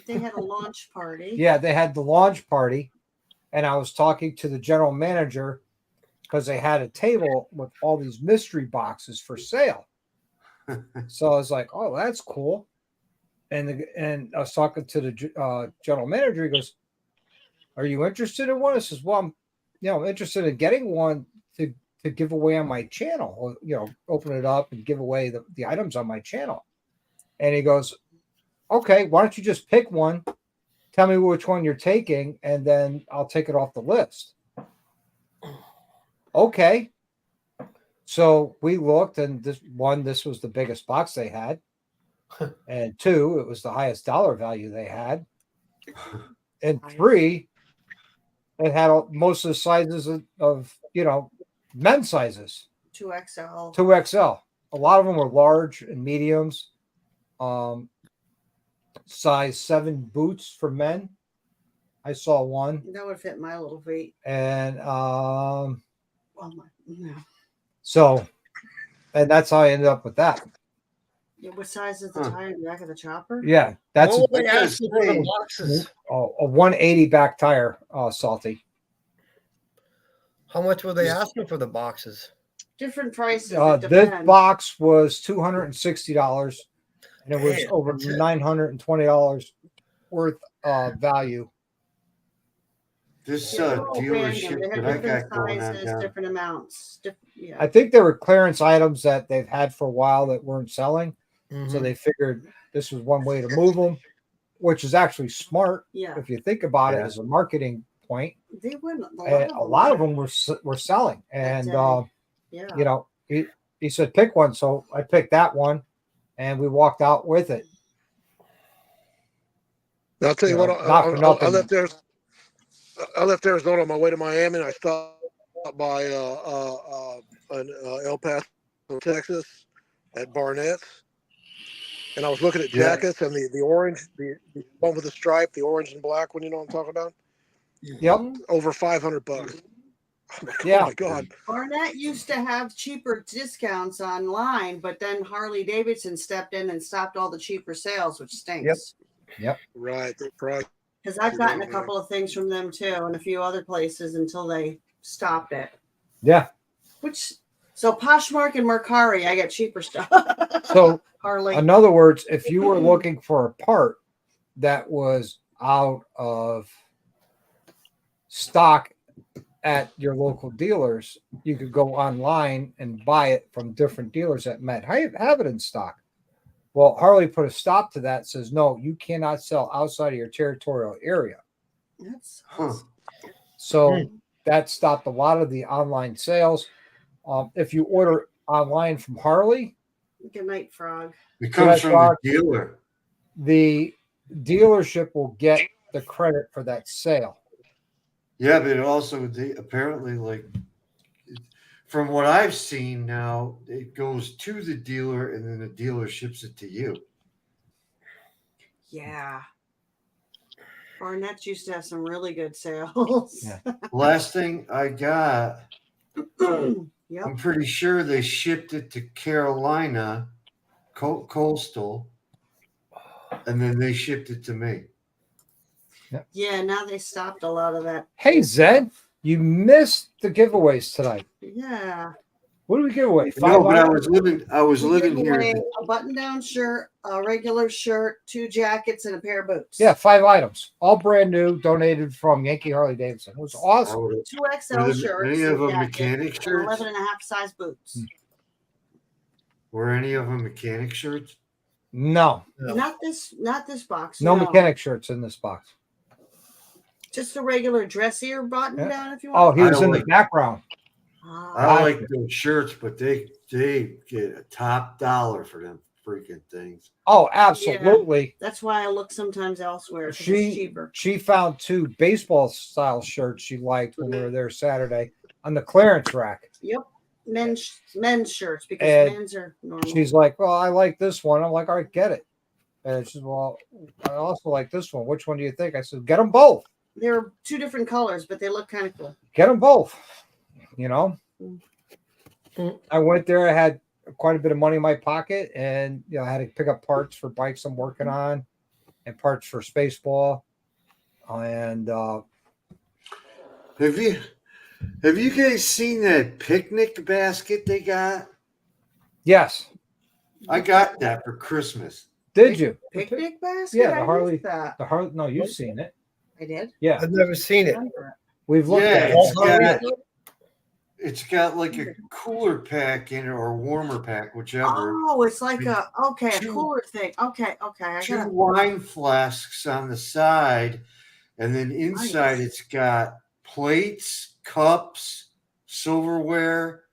They had a launch party. Yeah, they had the launch party, and I was talking to the general manager because they had a table with all these mystery boxes for sale. So I was like, "Oh, that's cool." And I was talking to the general manager. He goes, "Are you interested in one?" I says, "Well, I'm interested in getting one to give away on my channel. Or, open it up and give away the items on my channel." And he goes, "Okay, why don't you just pick one? Tell me which one you're taking, and then I'll take it off the list." Okay. So we looked, and this was the biggest box they had. And 2, it was the highest dollar value they had. And 3, it had most of the sizes of men's sizes. 2XL. 2XL. A lot of them were large and mediums. Size 7 boots for men. I saw one. That would fit my little feet. And Oh my. No. so, and that's how I ended up with that. Yeah, what size is the tire in the back of the chopper? Yeah, that's What were they I was asking for the saying- boxes? a 180 back tire, Salty. How much were they asking for the boxes? Different prices. It This depends. box was $260, and it was Damn, over that's it. $920 worth value. This Yeah, they're all dealership random. They that have I got different going on sizes, down. different amounts. Yeah. I think they were clearance items that they've had for a while that weren't selling, so Mhm. they figured this was one way to move them, which is actually smart Yeah. if you think about it Yeah. as a marketing point. They wouldn't. And a lot of them were selling, and day. Yeah. he said pick one, so I picked that one, and we walked out with it. I'll tell you You what. know, not for nothing. I left Arizona on my way to Miami, and I stopped by El Paso, Texas, at Barnett's, and I was looking at Yeah. jackets and the orange, the one with the stripe, the orange and black one. You know what I'm talking about? Yep. Over $500. Yeah. Oh my God. Barnett used to have cheaper discounts online, but then Harley Davidson stepped in and stopped all the cheaper sales, which stinks. Right. The price. Because I've gotten a couple of things from them too, and a few other places until they stopped it. Yeah. So Poshmark and Mercari, I get cheaper stuff. So Harley. in other words, if you were looking for a part that was out of stock at your local dealers, you could go online and buy it from different dealers that might have it in stock. Well, Harley put a stop to that, says, no, you cannot sell outside of your territorial area. That's Huh. So that stopped a lot of the online sales. If you order online from Harley, Good night, Frog. It comes from the Frog. dealer. the dealership will get the credit for that sale. Yeah, but it also they apparently like from what I've seen now, it goes to the dealer and then the dealer ships it to you. Yeah. Barnett's used to have some really good sales. Yeah. Last thing I got, Yep. I'm pretty sure they shipped it to Carolina, Coastal, and then they shipped it to me. Yeah, now they stopped a lot of that. Hey, Zed, you missed the giveaways tonight. Yeah. What do we give away? No, but I items? was We living gave here. away a button-down shirt, a regular shirt, 2 jackets, and a pair of boots. Yeah, 5 items, all brand new, donated from Yankee Harley Davidson. It was awesome. 2 XL Were there shirts. any of and them jackets, mechanic and shirts? 11 and a half size boots. Were any of them mechanic shirts? No, Not this box. no mechanic shirts in this box. Just a regular dressier button Yeah. down if you Oh, want. he was I in the like- background. Ah, I like those shirts, but they get a top dollar for them freaking things. Oh, absolutely. that's why I look sometimes elsewhere. 'Cause it's She cheaper. she found 2 baseball style shirts she liked when we were there Saturday on the clearance rack. Yep. Men's shirts because And men's are normal. She's like, well, I like this one. I'm like, all right, get it. And she's, well, I also like this one. Which one do you think? I said, get them both. They're 2 different colors, but they look kind of cool. Get them both. You know, Mm. I went there. I had quite a bit of money in my pocket, and I had to pick up parts for bikes I'm working on, and parts for Spaceball. And Have you guys seen that picnic basket they got? yes, I got that for Christmas. did you? Picnic basket? Yeah, the I Harley- missed that. The Harley? No, you've seen it. I did. Yeah, I've never seen it. Remember we've looked Yeah, at it. it's got like a cooler pack in it or a warmer pack, whichever. Oh, it's like a Two- cooler thing. Okay. I 2 got wine flasks on the side, and then inside Nice. it's got plates, cups, silverware,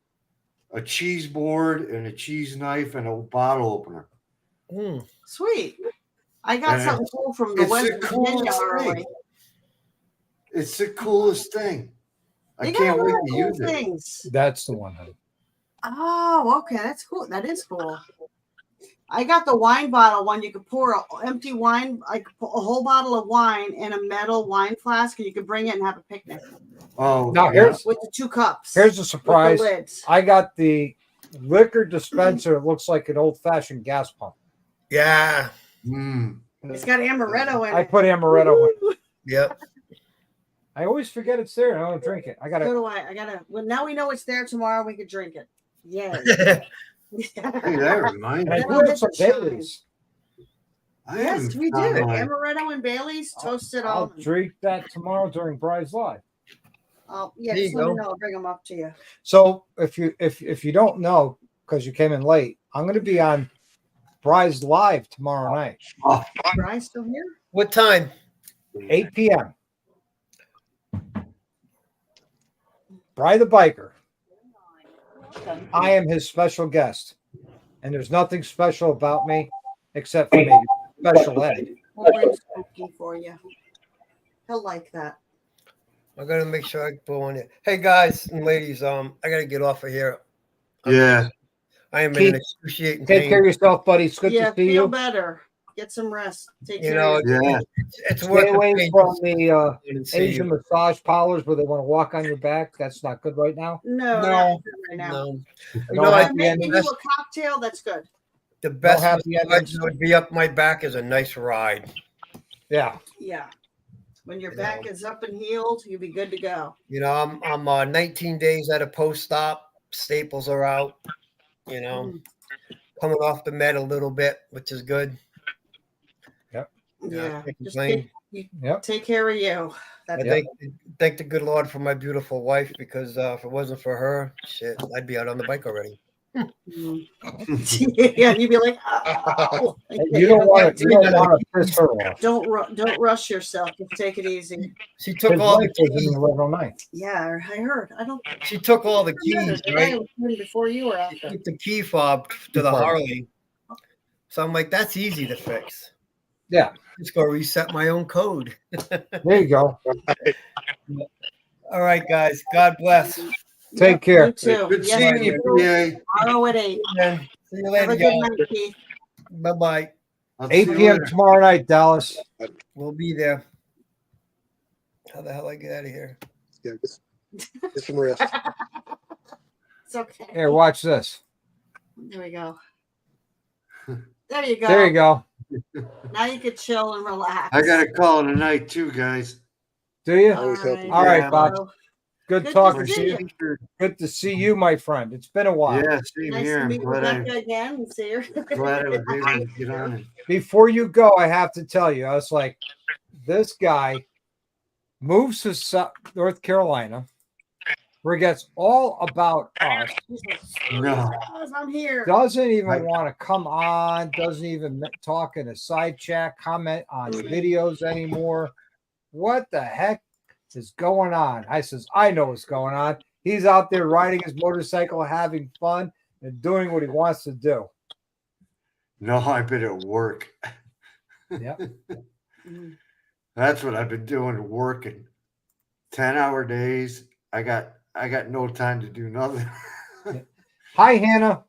a cheese board, and a cheese knife, and a bottle opener. Hmm. sweet. I got And something cool from the it's West the Virginia coolest Harley. thing. It's the coolest thing. I They got can't a wait lot of to cool use it. things. That's the one. Honey. Oh, okay, that's cool. That is cool. I got the wine bottle one. You could pour empty wine, like a whole bottle of wine in a metal wine flask, and you could bring it and have a picnic Oh, Now yeah. here's with the 2 cups. here's a with surprise. the lids. I got the liquor dispenser. It looks like an old fashioned gas pump. Yeah. Mm. It's got amaretto in I it. put amaretto in. Yep. I always forget it's there and I don't drink it. I So gotta. do I. I gotta. Well, now we know it's there. Tomorrow we could drink it. Yay! Hey, that reminds And I me. Then do I'll have hit some the shine. Baileys. I Yes, haven't we do. found my- Amaretto and Bailey's, toasted I'll almond. drink that tomorrow during Bride's Live. Oh, yeah, There just you let me go. know. I'll bring them up to you. So if you don't know because you came in late, I'm going to be on Bride's Live tomorrow night, Bryce still here? What time? 8 p.m. Bride the Biker. I am his special guest, and there's nothing special about me except for maybe special ed. We'll bring Spooky for you. He'll like that. I gotta make sure I go on it. Hey guys and ladies, I gotta get off of here. Yeah. I am in Keith, an excruciating Take care of pain. yourself, buddy. It's good Yeah, to see feel you. better. Get some rest. Take You care. know, of yourself. Yeah. It's Stay worth away the pain. from the to see Asian you. massage parlors where they want to walk on your back. That's not good right now. No, No, not right now. No. You No know, happy I'm making endings. you a cocktail. That's good. the best happy massage endings. that would be up my back is a nice ride. Yeah. Yeah. When your You back know. is up and healed, you'll be good to go. You know, I'm 19 days at a post-op. Staples are out. You know, coming off the med a little bit, which is good. Yeah. Can't Just complain. take care of you. I That's thank the good Lord for my beautiful wife, because if it wasn't for her, shit, I'd be out on the bike already. yeah, you'd be like, oh. You don't want to piss her off. Don't rush yourself. Just take it easy. She took His all wife the was in the level 9. Yeah, I heard. I don't. she took all the keys, Today right? was before you were She after. took the key fob to the Harley. So I'm like, that's easy to fix. Yeah. Just go reset my own code. There you go. All right, guys. God bless. Take care. You too. Good Yes, seeing you you, PA. tomorrow at 8. Man, see you Have later, a good y'all. night, Keith. Bye-bye. I'll see 8 you p.m. later. tomorrow night, Dallas. We'll be there. How the hell I get out of here? Yeah, get some rest. It's okay. Here, watch this. There we go. There you go. There you go. Now you can chill and relax. I got to call it a night too, guys. Do you? Always helpful. All right, Yeah. Bob. Well, Good Good to talking see to you. you. Good to see you, my friend. It's been a while. Yeah, same nice here. to I'm meet glad Rebecca again and see her. glad I was able to get on it. Before you go, I have to tell you, I was like, this guy moves to North Carolina, forgets all about us, No. I'm here. doesn't even want to come on, doesn't even talk in a side chat, comment on videos anymore. What the heck is going on? I says, I know what's going on. He's out there riding his motorcycle, having fun, and doing what he wants to do. No, I've been at work. Yeah. That's what I've been doing, working. 10-hour days. I got no time to do nothing. Hi, Hannah.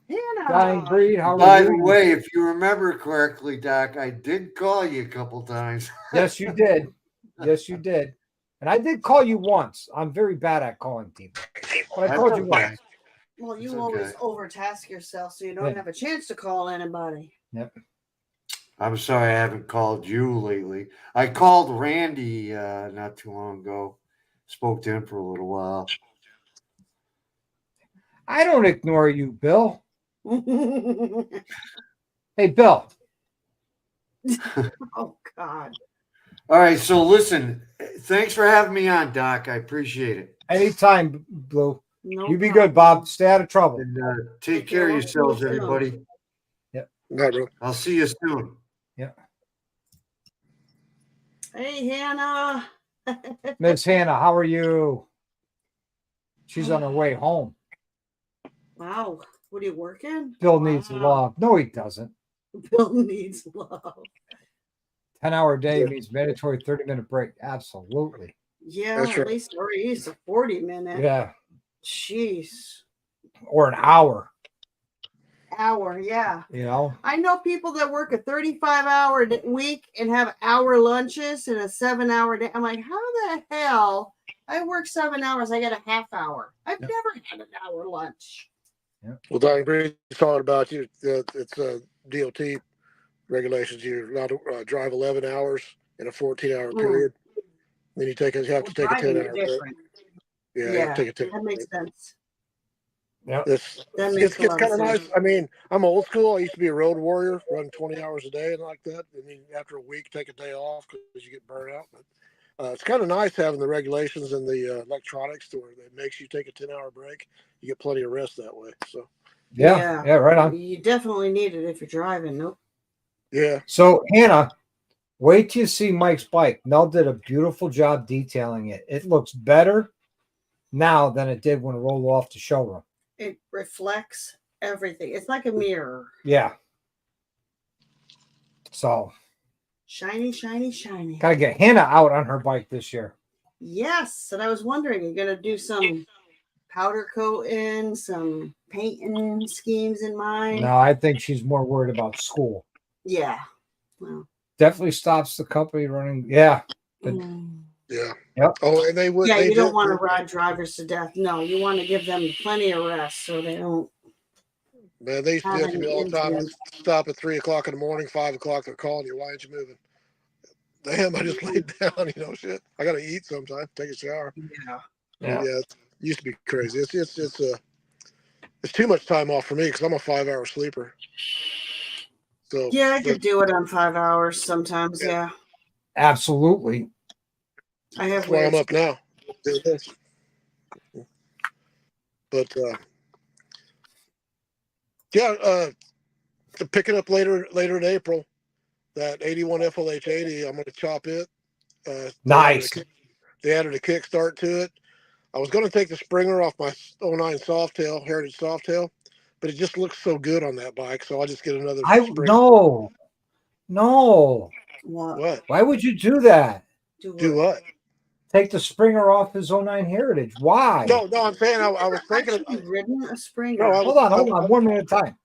Hannah. Dying breed. How By are the you? way, if you remember correctly, Doc, I did call you a couple times. Yes, you did. Yes, you did. And I did call you once. I'm very bad at calling people. But I called you okay. once. Well, you It's always okay. overtask yourself so you don't Yeah. have a chance to call anybody. Yep. I'm sorry I haven't called you lately. I called Randy not too long ago. Spoke to him for a little while. I don't ignore you, Bill. Oh Hey, Bill. God. All right, so listen, thanks for having me on, Doc. I appreciate it. Anytime, Blue. No You be problem. good, Bob. Stay out of trouble. And take care of yourselves, everybody. Not really. I'll see you soon. Hey, Hannah. Miss Hannah, how are you? She's on her way home. Wow. What are you working? Bill needs Wow. love. No, he doesn't. Bill needs love. 10-hour day means mandatory 30-minute break. Absolutely. Yeah, That's at right. least or he's a 40-minute. Yeah. Jeez. Or an hour, Hour, yeah. you know? I know people that work a 35-hour week and have hour lunches and a 7-hour day. I'm like, how the hell? I work 7 hours. I get a half hour. I've Yep. never had an hour lunch. Well, Dr. Breed's talking about you. It's DOT regulations. You're allowed to drive 11 hours in a 14-hour period. Then you have to take a Driving is 10-hour break. different. Yeah, you Yeah, have to take a 10 that makes sense. Yeah. That makes It's a lot kind of of nice. sense. I mean, I'm old school. I used to be a road warrior, run 20 hours a day and like that. I mean, after a week, take a day off because you get burnt out. But it's kind of nice having the regulations and the electronics to where it makes you take a 10-hour break. You get plenty of rest that way. So, Yeah. Yeah, right on. You definitely need it if you're driving. Nope. yeah. So, Hannah, wait till you see Mike's bike. Mel did a beautiful job detailing it. It looks better now than it did when it rolled off the showroom. It reflects everything. It's like a mirror. Yeah. So, Shiny, shiny, shiny. got to get Hannah out on her bike this year. Yes. And I was wondering, you're going to do some powder coating, some painting schemes in mind? No, I think she's more worried about school. Yeah. Well, Definitely stops the company running. Yeah. But Yeah. Yep. Oh, and they would. yeah, they you don't did- want to ride drivers to death. No, you want to give them plenty of rest so they don't. Man, they used to do that to me all the time. I'd stop at 3 o'clock in the morning, 5 o'clock. They're calling you. Why aren't you moving? damn, I just laid down. You know, shit. I gotta eat sometime. Take a shower. Yeah. Yeah. Yeah, it used to be crazy. It's too much time off for me because I'm a 5-hour sleeper. So Yeah, I but could do it on 5 hours sometimes. Yeah. Absolutely. I have that's why I'm weird. up now. Doing this. But yeah, picking up later in April, that 81 FLH 80, I'm going to chop it. Nice. They added a kickstart to it. I was going to take the Springer off my 09 Softail, Heritage Softail, but it just looks so good on that bike, so I'll just get another Springer. No. What? What? Why would you do that? Do what? Take the Springer off his 09 Heritage. Why? No, I'm saying I was thinking. Actually ridden a Springer. No, Hold on. 1 minute at a time.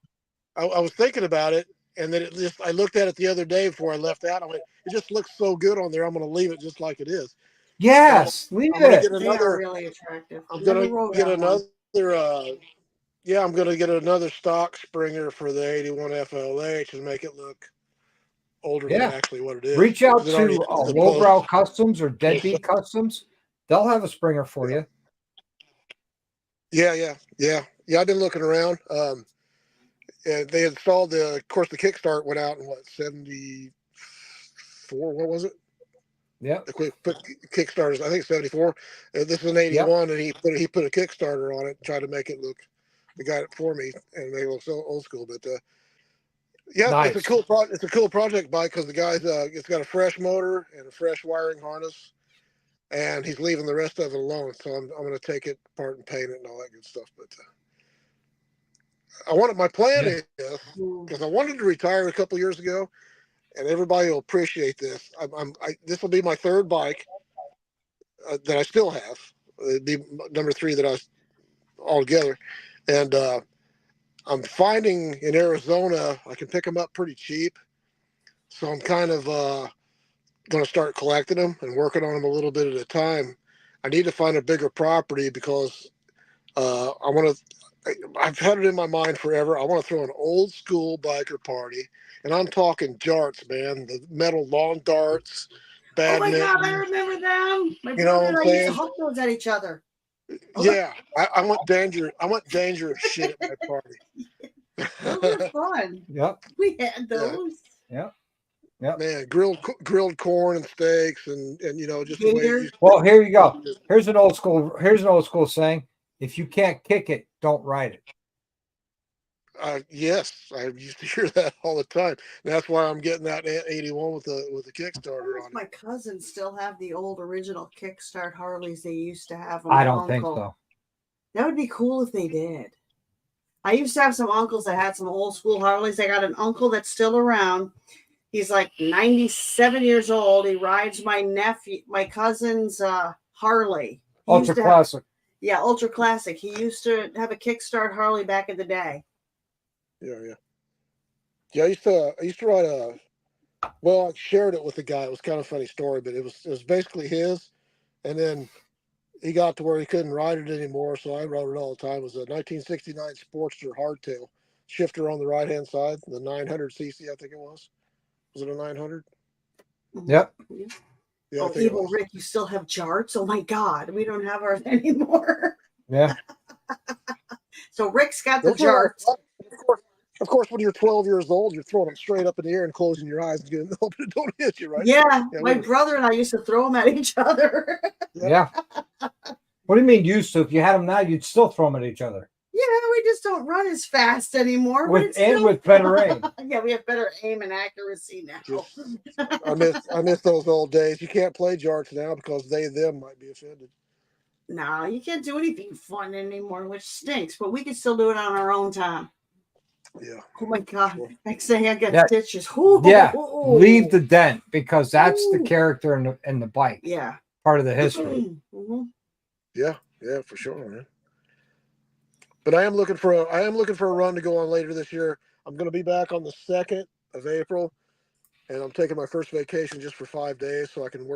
I was thinking about it, and then I looked at it the other day before I left out. I went, it just looks so good on there. I'm going to leave it just like it is. Yes, leave I'm going to it. get They are another. really attractive. I'm Never going to rode get on one. another. Yeah, I'm going to get another stock Springer for the 81 FLH and make it look older than Yeah. actually what it is. Reach out 'Cause it already to has the Lowbrow post. Customs or Deadbeat Customs. They'll have a Springer for you. Yeah. I've been looking around. And they installed of course, the Kickstart went out in what 74? What was it? Yep. The quick Kickstarters, I think 74. This is an 81, and he put a Kickstarter on it, and tried to make it look. The guy for me, and make it look so old school. But yeah, Nice. it's a cool It's a cool project bike because the guy's it's got a fresh motor and a fresh wiring harness, and he's leaving the rest of it alone. So I'm going to take it apart and paint it and all that good stuff. But my plan is because I wanted to retire a couple years ago, and everybody will appreciate this. This will be my third bike that I still have. It'd be number 3 that I altogether, and I'm finding in Arizona I can pick them up pretty cheap, so I'm kind of going to start collecting them and working on them a little bit at a time. I need to find a bigger property because I want to. I've had it in my mind forever. I want to throw an old school biker party, and I'm talking jarts, man. The metal lawn darts, Oh my God, I badminton. remember them. My You know brother what I'm and I used to saying? huck those at each other. Yeah, I want danger. I want dangerous shit at my party. Those were fun. Yep. We had those. Yep. Man, grilled corn and steaks, and just the way it Gator. used to Well, here you go. be. Here's an old school saying: if you can't kick it, don't ride it. Yes, I used to hear that all the time. And that's why I'm getting that 81 with the Kickstarter on it. My cousins still have the old original Kickstart Harleys they used to have. I don't think so. That would be cool if they did. I used to have some uncles that had some old school Harleys. I got an uncle that's still around. He's like 97 years old. He rides my cousin's Harley. Ultra classic. Yeah, ultra classic. He used to have a Kickstart Harley back in the day. Yeah. I used to ride I shared it with a guy. It was kind of a funny story, but it was basically his. And then he got to where he couldn't ride it anymore, so I rode it all the time. It was a 1969 Sportster hardtail shifter on the right hand side, the 900cc, I think it was. Was it a 900? Yep. Yeah, Evil Rick, you still have jarts? Oh my God, we don't have ours anymore. Yeah. So Rick's got the jarts. Of course, when you're 12 years old, you're throwing them straight up in the air and closing your eyes and hoping it don't hit you, right? Yeah, my brother and I used to throw them at each other. Yeah. What do you mean used to? If you had them now, you'd still throw them at each other. Yeah, we just don't run as fast anymore. With better aim. Yeah, we have better aim and accuracy now. I miss those old days. You can't play jarts now because them might be offended. No, you can't do anything fun anymore, which stinks. But we can still do it on our own time. Yeah. Oh my God! Next thing I got stitches. Ooh. Yeah. Leave the dent because that's the character in the bike. Yeah. Part of the history. Mm-hmm. Yeah, for sure, man. But I am looking for a run to go on later this year. I'm going to be back on the 2nd of April, and I'm taking my first vacation just for 5 days so I can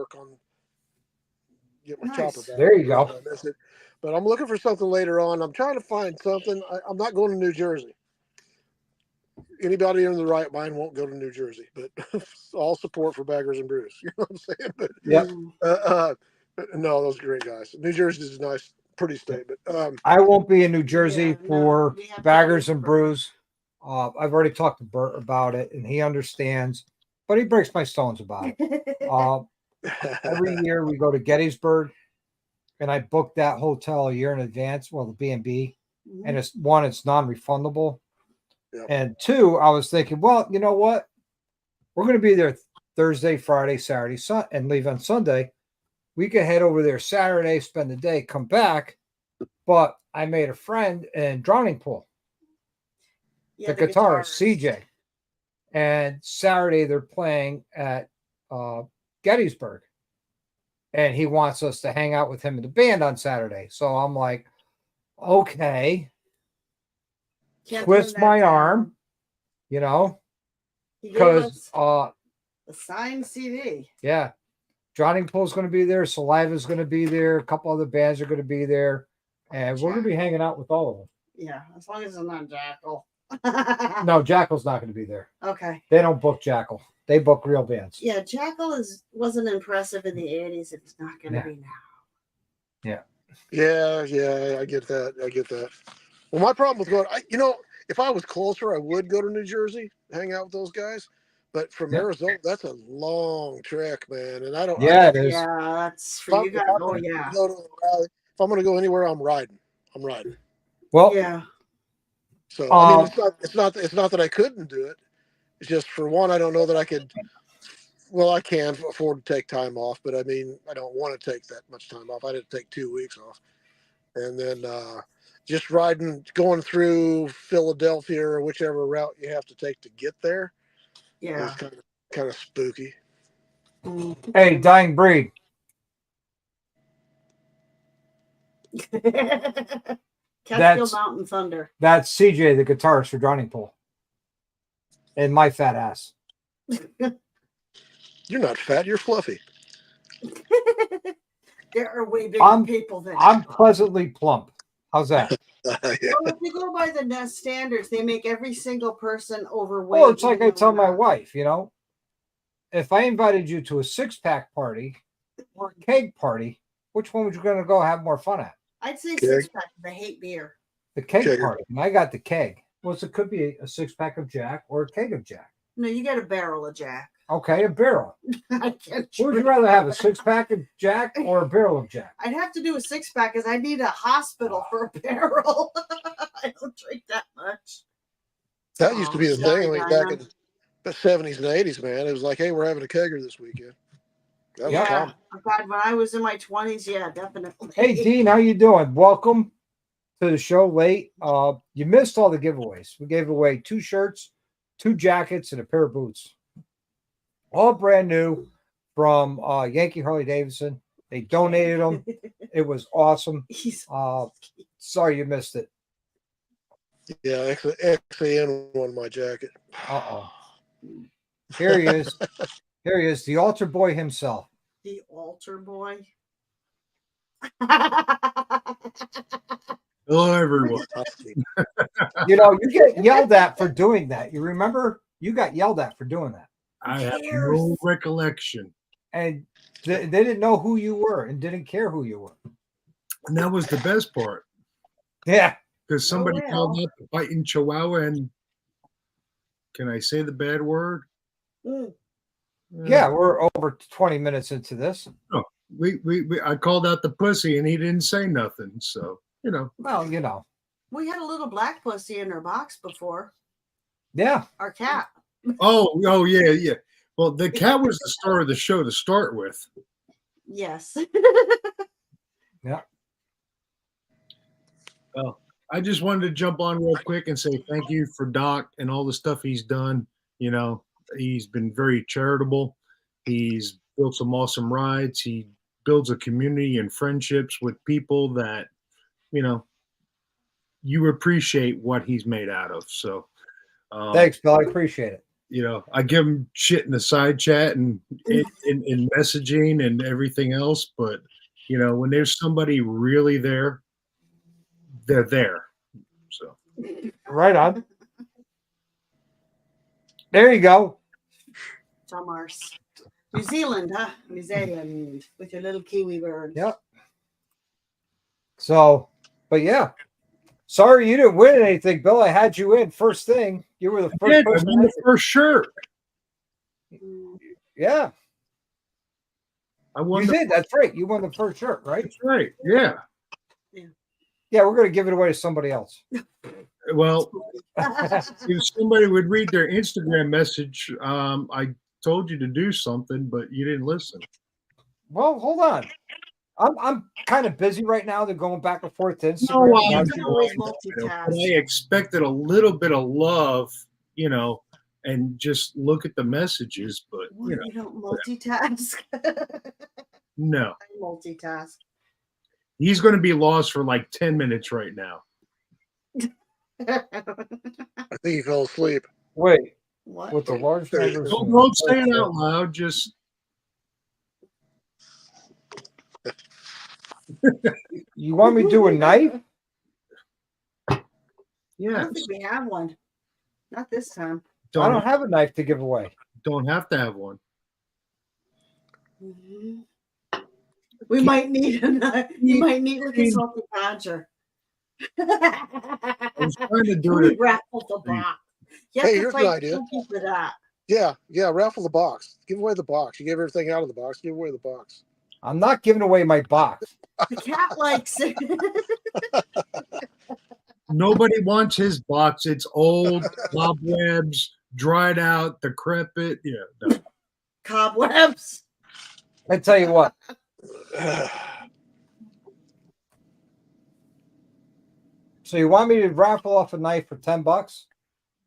get my chopper back. There you go. But I'm looking for something later on. I'm trying to find something. I'm not going to New Jersey. anybody in the right mind won't go to New Jersey, but all support for Baggers and Brews. You know what I'm saying? But Yep. no, those are great guys. New Jersey is a nice, pretty state, but I won't be in New Jersey Yeah, no, for we have Baggers and Gettysburg. Brews. I've already talked to Bert about it, and he understands, but he breaks my stones about it. Every year we go to Gettysburg, and I booked that hotel a year in advance. Well, the B&B, and it's non-refundable. Yep. And two, I was thinking, well, you know what? We're going to be there Thursday, Friday, Saturday, and leave on Sunday. We could head over there Saturday, spend the day, come back. But I made a friend in Drowning Pool, Yeah, the guitarist, guitarist. CJ. And Saturday they're playing at Gettysburg. And he wants us to hang out with him in the band on Saturday. So I'm like, okay, Can't twist turn that my down. arm, you know, He gave because us a signed CD. yeah, Drowning Pool's going to be there, Saliva's going to be there, a couple other bands are going to be there, and we're going to be hanging out with all of them. Yeah, as long as it's not Jackal. No, Jackal's not going to be there. Okay. They don't book Jackal. They book real bands. Yeah, Jackal wasn't impressive in the 80s. It's not going to Yeah. be now. yeah, I get that. Well, my problem with going, if I was closer, I would go to New Jersey, hang out with those guys. But from Yeah. Arizona, that's a long trek, man. And I don't. Yeah, it is. Yeah, that's If for I'm, you if guys. I'm Oh, gonna yeah. go to a rally, if I'm going to go anywhere, I'm riding. Well, Yeah. So I mean, it's not that I couldn't do it. It's just, for one, I don't know that I could. Well, I can afford to take time off, but I mean, I don't want to take that much time off. I had to take 2 weeks off, and then just going through Philadelphia or whichever route you have to take to get there Yeah. is kind of spooky. hey, Dying Breed. Catskill That's- Mountain Thunder. That's CJ, the guitarist for Drowning Pool. And my fat ass. You're not fat. You're fluffy. There are way bigger I'm- people than I'm pleasantly plump. How's that? Yeah. Well, if you go by the Nest standards, they make every single person overweight. Well, it's like I even though tell they're my not. wife, if I invited you to a 6-pack party or a keg party, which one would you going to go have more fun at? I'd say Keg. 6-pack. I hate beer. The keg Kegger. party. And I got the keg. Well, so it could be a 6-pack of Jack or a keg of Jack. No, you get a barrel of Jack. Okay, a barrel. I can't. What would you drink rather have, a that. 6-pack of Jack or a barrel of Jack? I'd have to do a 6-pack because I need a hospital for a barrel. I don't drink that much. That used to be the Sorry, thing back Diamond. in the 70s and 80s, man. It was like, hey, we're having a kegger this weekend. That was Yeah. common. Oh, God, when I was in my 20s, yeah, definitely. Hey, Dean, how you doing? Welcome to the show late. You missed all the giveaways. We gave away 2 shirts, 2 jackets, and a pair of boots. All brand new from Yankee Harley Davidson. They donated them. It was awesome. He's Sorry you missed it. Yeah, XAN won my jacket. Uh-oh. Here he is. Here he is, the altar boy himself. the altar boy. Hello, everyone. You get yelled at for doing that. You remember? You got yelled at for doing that. I have cares? no recollection. And they didn't know who you were and didn't care who you were. And that was the best part Yeah. because somebody well. called up the fighting Chihuahua, and can I say the bad word? Mm. Yeah, we're over 20 minutes into this. I called out the pussy, and he didn't say nothing. So Well, We had a little black pussy in our box before. yeah. Our cat. Oh yeah. Well, the cat was the star of the show to start with. Yes. I just wanted to jump on real quick and say thank you for Doc and all the stuff he's done. He's been very charitable. He's built some awesome rides. He builds a community and friendships with people that, you appreciate what he's made out of. So, Thanks, Bill. I appreciate it. I give him shit in the side chat and in messaging and everything else. But, when there's somebody really there, they're there. So Right on. There you go. Summers. New Zealand, huh? New Zealand with your little kiwi birds. Yep. So, but yeah. Sorry you didn't win anything, Bill. I had you in first thing. You were the I first did. I person. won the first shirt. Yeah, I won. you did. That's right. You won the first shirt, right? That's right. Yeah. Yeah, we're going to give it away to somebody else. Well, if somebody would read their Instagram message, I told you to do something, but you didn't listen. Well, hold on. I'm kind of busy right now. They're going back and forth to No, Instagram. I You can always but multitask. I expected a little bit of love, and just look at the messages, but What, you don't multitask? no. I multitask. He's going to be lost for like 10 minutes right now. I think he fell asleep. Wait, What? with the large numbers. Don't say it out loud. Just You want me to do a knife? I yeah. don't think we have one. Not this time. I don't have a knife to give away. Don't have to have one. Mhm. We might need a knife. You might need like a salty badger. I was trying to do We it. raffle the box. You have Hey, to here's an fight idea. Spooky for that. Yeah, raffle the box. Give away the box. You gave everything out of the box. Give away the box. I'm not giving away my box. The cat likes it. Nobody wants his box. It's old, cobwebs, dried out, decrepit. Yeah. No. Cobwebs. I tell you what. So you want me to raffle off a knife for $10?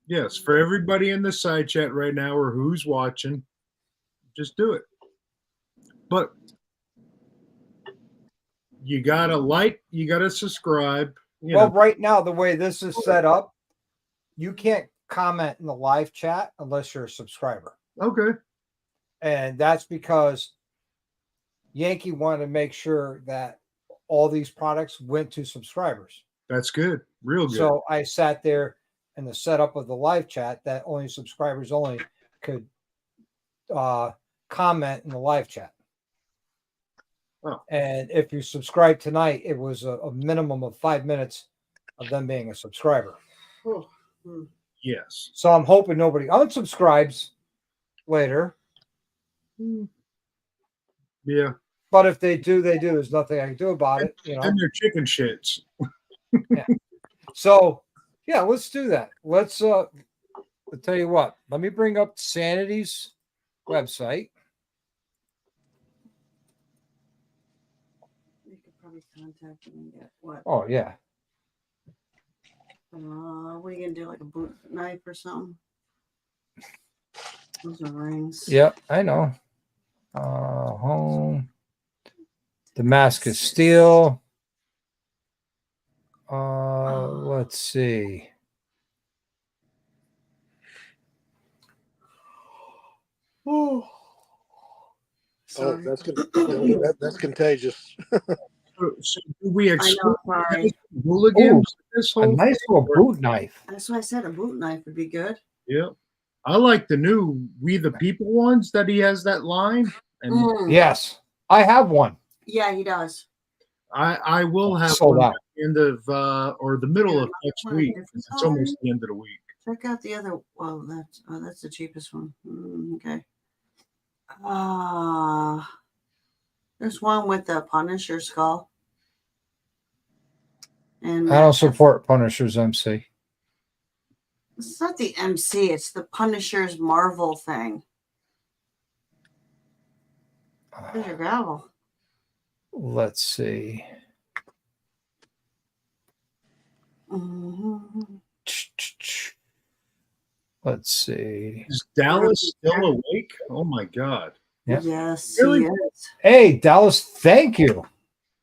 Yes, for everybody in the side chat right now or who's watching, just do it. But you gotta like, you gotta subscribe. Well, right now, the way this is set up, you can't comment in the live chat unless you're a subscriber. Okay. And that's because Yankee wanted to make sure that all these products went to subscribers. That's good. Real good. So I sat there in the setup of the live chat that only subscribers only could comment in the live chat. Oh. And if you subscribe tonight, it was a minimum of 5 minutes of them being a subscriber. Oh, hmm. Yes. So I'm hoping nobody unsubscribes later. Yeah. But if they do, they do. There's nothing I can do about it. You know. And they're chicken shits. So yeah, let's do that. Let's I'll tell you what. Let me bring up Sanity's website. You could probably contact them and get what? Oh yeah. What are you gonna do? Like a boot knife or something? Those are rings. Yep, I know. Home. Damascus steel. Let's see. Oh, Oh, sorry. that's contagious. So do we I know. exclude Sorry. hooligans? This A whole nice little boot knife. That's why I said a boot knife would be good. Yeah. I like the new We the People ones that he has that line. And Mm. Yes, I have one. Yeah, he does. I will have Sold one out. at the end of or the middle Yeah, of next one week. different It's almost the end of the week. Check out the other. Well, that's the cheapest one. Okay. There's one with the Punisher skull. And I don't support Punisher's MC. it's not the MC. It's the Punisher's Marvel thing. There's your gravel. Let's see. Mm-hmm. Let's see. Is Dallas still awake? Oh my God. Yeah. Yes, Really? he is. Hey, Dallas, thank you.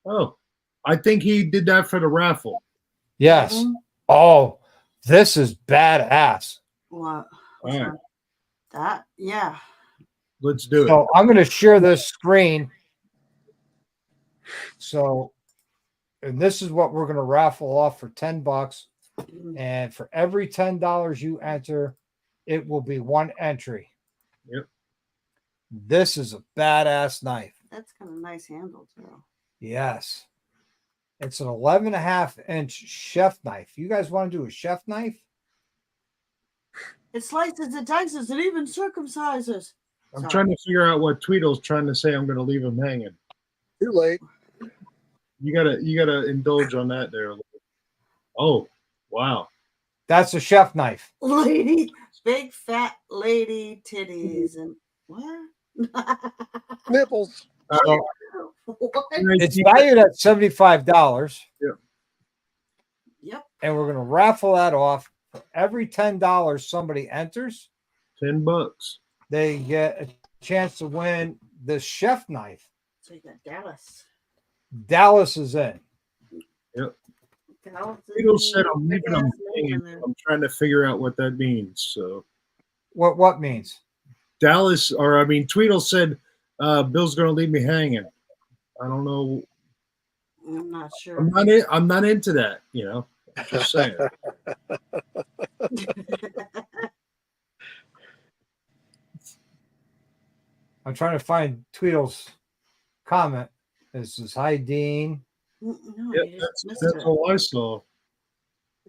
Oh, I think he did that for the raffle. Yes. Mhm. Oh, this is badass. What? All right. That? Yeah. Let's do it. So I'm going to share this screen. So, and this is what we're going to raffle off for $10. Mhm. And for every $10 you enter, it will be one entry. Yep. This is a badass knife. That's kind of nice handle too. Yes. It's an 11.5-inch chef knife. You guys want to do a chef knife? It slices, it dices, it even circumcises. I'm Sorry. trying to figure out what Tweedle's trying to say. I'm going to leave him hanging. Too late. You gotta indulge on that there. Oh, wow. That's a chef knife. Lady, big fat lady titties and what? Nipples. So What? it's valued at $75. Yep. And we're going to raffle that off. For every $10 somebody enters, $10. they get a chance to win this chef knife. So you got Dallas. Dallas is in. Dallas is Tweedle said I'm big leaving him ass name hanging. in there. I'm trying to figure out what that means. So What means? Tweedle said Bill's going to leave me hanging. I don't know. I'm not sure. I'm not into that, Just saying. I'm trying to find Tweedle's comment. This is hi Dean. No, Yeah, you just missed that's it. all I saw.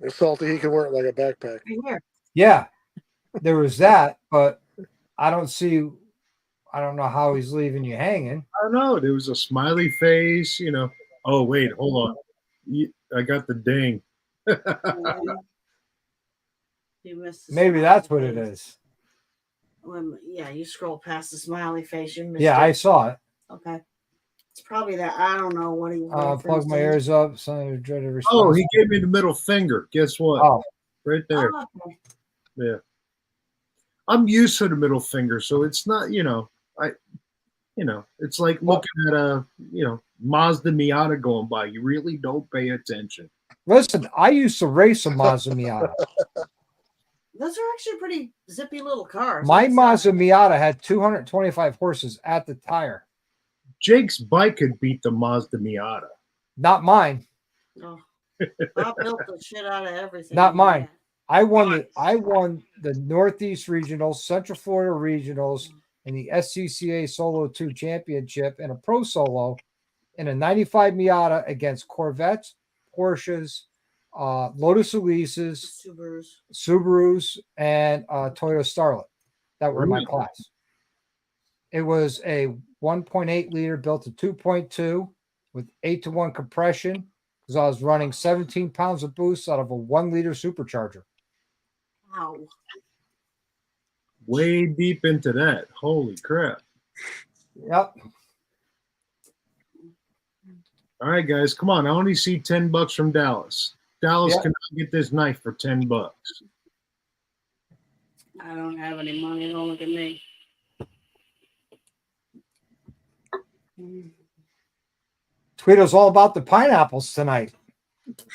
It's salty. He can wear it like a backpack. Right here. Yeah, there was that, but I don't know how he's leaving you hanging. I don't know. There was a smiley face, Oh, wait, hold on. I got the ding. You missed the Maybe smiley that's what it face. is. Yeah, you scroll past the smiley face. You missed Yeah, it. I saw it. Okay. It's probably that. I don't know what he Plug my ears up. Son of dreaded response. Oh, he gave me the middle finger. Guess what? Oh, Right there. Oh, okay. Yeah. I'm used to the middle finger, so it's not, it's like looking at a, Mazda Miata going by. You really don't pay attention. listen, I used to race a Mazda Miata. Those are actually pretty zippy little cars. My It's, Mazda Miata had 225 horses at the tire. Jake's bike could beat the Mazda Miata. Not mine. Oh, Bob built the shit out of everything. Not mine. Yeah. I won the Northeast Regionals, Central Florida Regionals, and the SCCA Solo 2 Championship in a pro solo in a 95 Miata against Corvettes, Porsches, Lotus Elises, Subarus, and Toyota Starlet that were in my Really? class. It was a 1.8 liter built to 2.2 with 8-to-1 compression because I was running 17 pounds of boost out of a 1 liter supercharger. Wow. Way deep into that. Holy crap. Yep. All right, guys, come on. I only see $10 from Dallas. Dallas Yeah. cannot get this knife for $10. I don't have any money. Don't look at me. Tweedle's all about the pineapples tonight.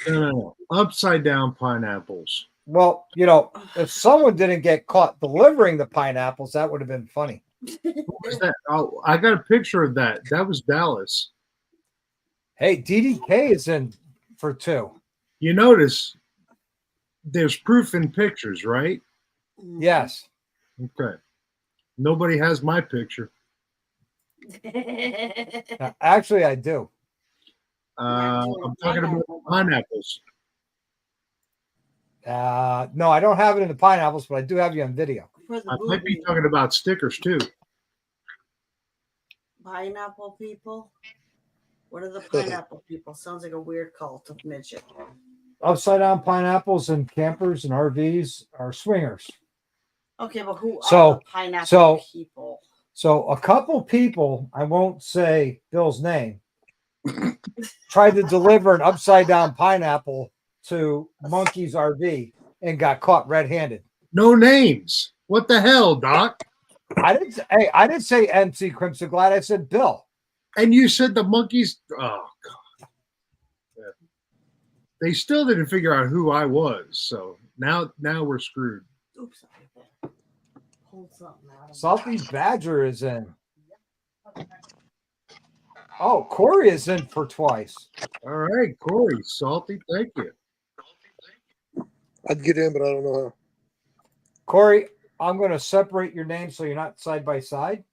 No. Upside down pineapples. Well, if someone didn't get caught delivering the pineapples, that would have been funny. What is that? Oh, I got a picture of that. That was Dallas. Hey, DDK is in for 2. You notice there's proof in pictures, right? Yes. Okay. Nobody has my picture. Actually, I do. I'm talking about pineapples. No, I don't have it in the pineapples, but I do have you on video. For the I might be booby. talking about stickers too. Pineapple people. What are the pineapple people? Sounds like a weird cult of midget. Upside down pineapples and campers and RVs are swingers. Okay, but who So- are the pineapple so- people? So a couple people, I won't say Bill's name, tried to deliver an upside down pineapple to Monkey's RV and got caught red-handed. No names. What the hell, Doc? I didn't say MC Crimson Glad. I said Bill. And you said the monkeys. Oh God. Yeah. They still didn't figure out who I was. So now we're screwed. Oops, I pulled something out of Salty Badger is in. Oh, Corey is in for twice. All right, Corey, Salty, thank you. I'd get in, but I don't know how. Corey, I'm going to separate your names so you're not side by side.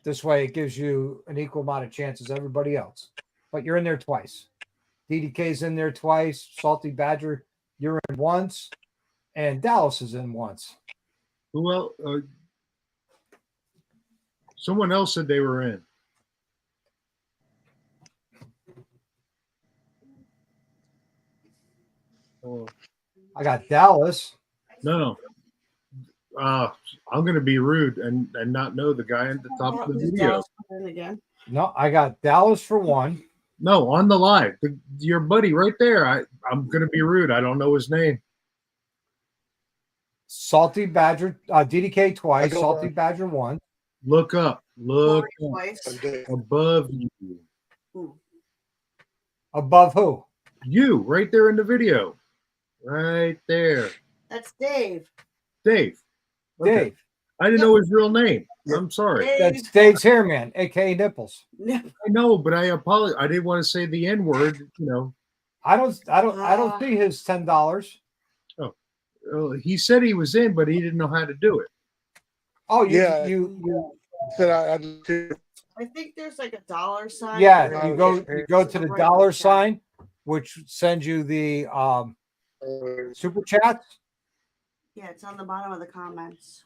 This way, it gives you an equal amount of chances as everybody else. But you're in there twice. DDK's in there twice. Salty Badger, you're in once. And Dallas is in once. Well, someone else said they were in. Oh, I got Dallas. no. I'm going to be rude and not know the guy at the top of the Is video. Dallas put in again? No, I got Dallas for one. No, on the live, your buddy right there. I'm going to be rude. I don't know his name. Salty Badger, DDK twice. I go Salty back. Badger one. Look up. Look Corey up. twice. Above you. Ooh. Above who? You, right there in the video. Right there. That's Dave. Dave. Okay. Dave. I didn't know his real name. I'm sorry. That's Dave's hairman, aka Nipples. No. I know, but I apologize. I didn't want to say the N word. I don't see his $10. He said he was in, but he didn't know how to do it. Oh, Yeah. you Said I think there's like a dollar sign. yeah, you Okay. go to the Right dollar in the chat. sign, which sends you the super chats. Yeah, it's on the bottom of the comments.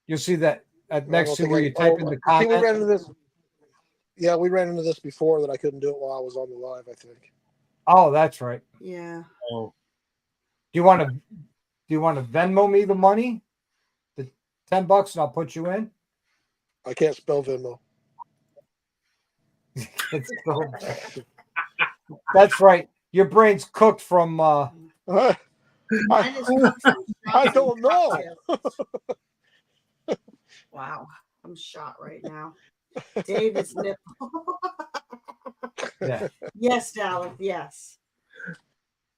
You'll see that at I next don't to think where I- you type in oh, the I think we ran comment. into this. Yeah, we ran into this before that I couldn't do it while I was on the live. I think. Oh, that's right. Yeah. Oh, Do you want to Venmo me the money? The $10 and I'll put you in. I can't spell Venmo. That's right. Your brain's cooked from Mine is cooked from I shots don't and know. cocktails. Wow, I'm shot right now. David's nipple. yeah. Yes, Dallas. Yes.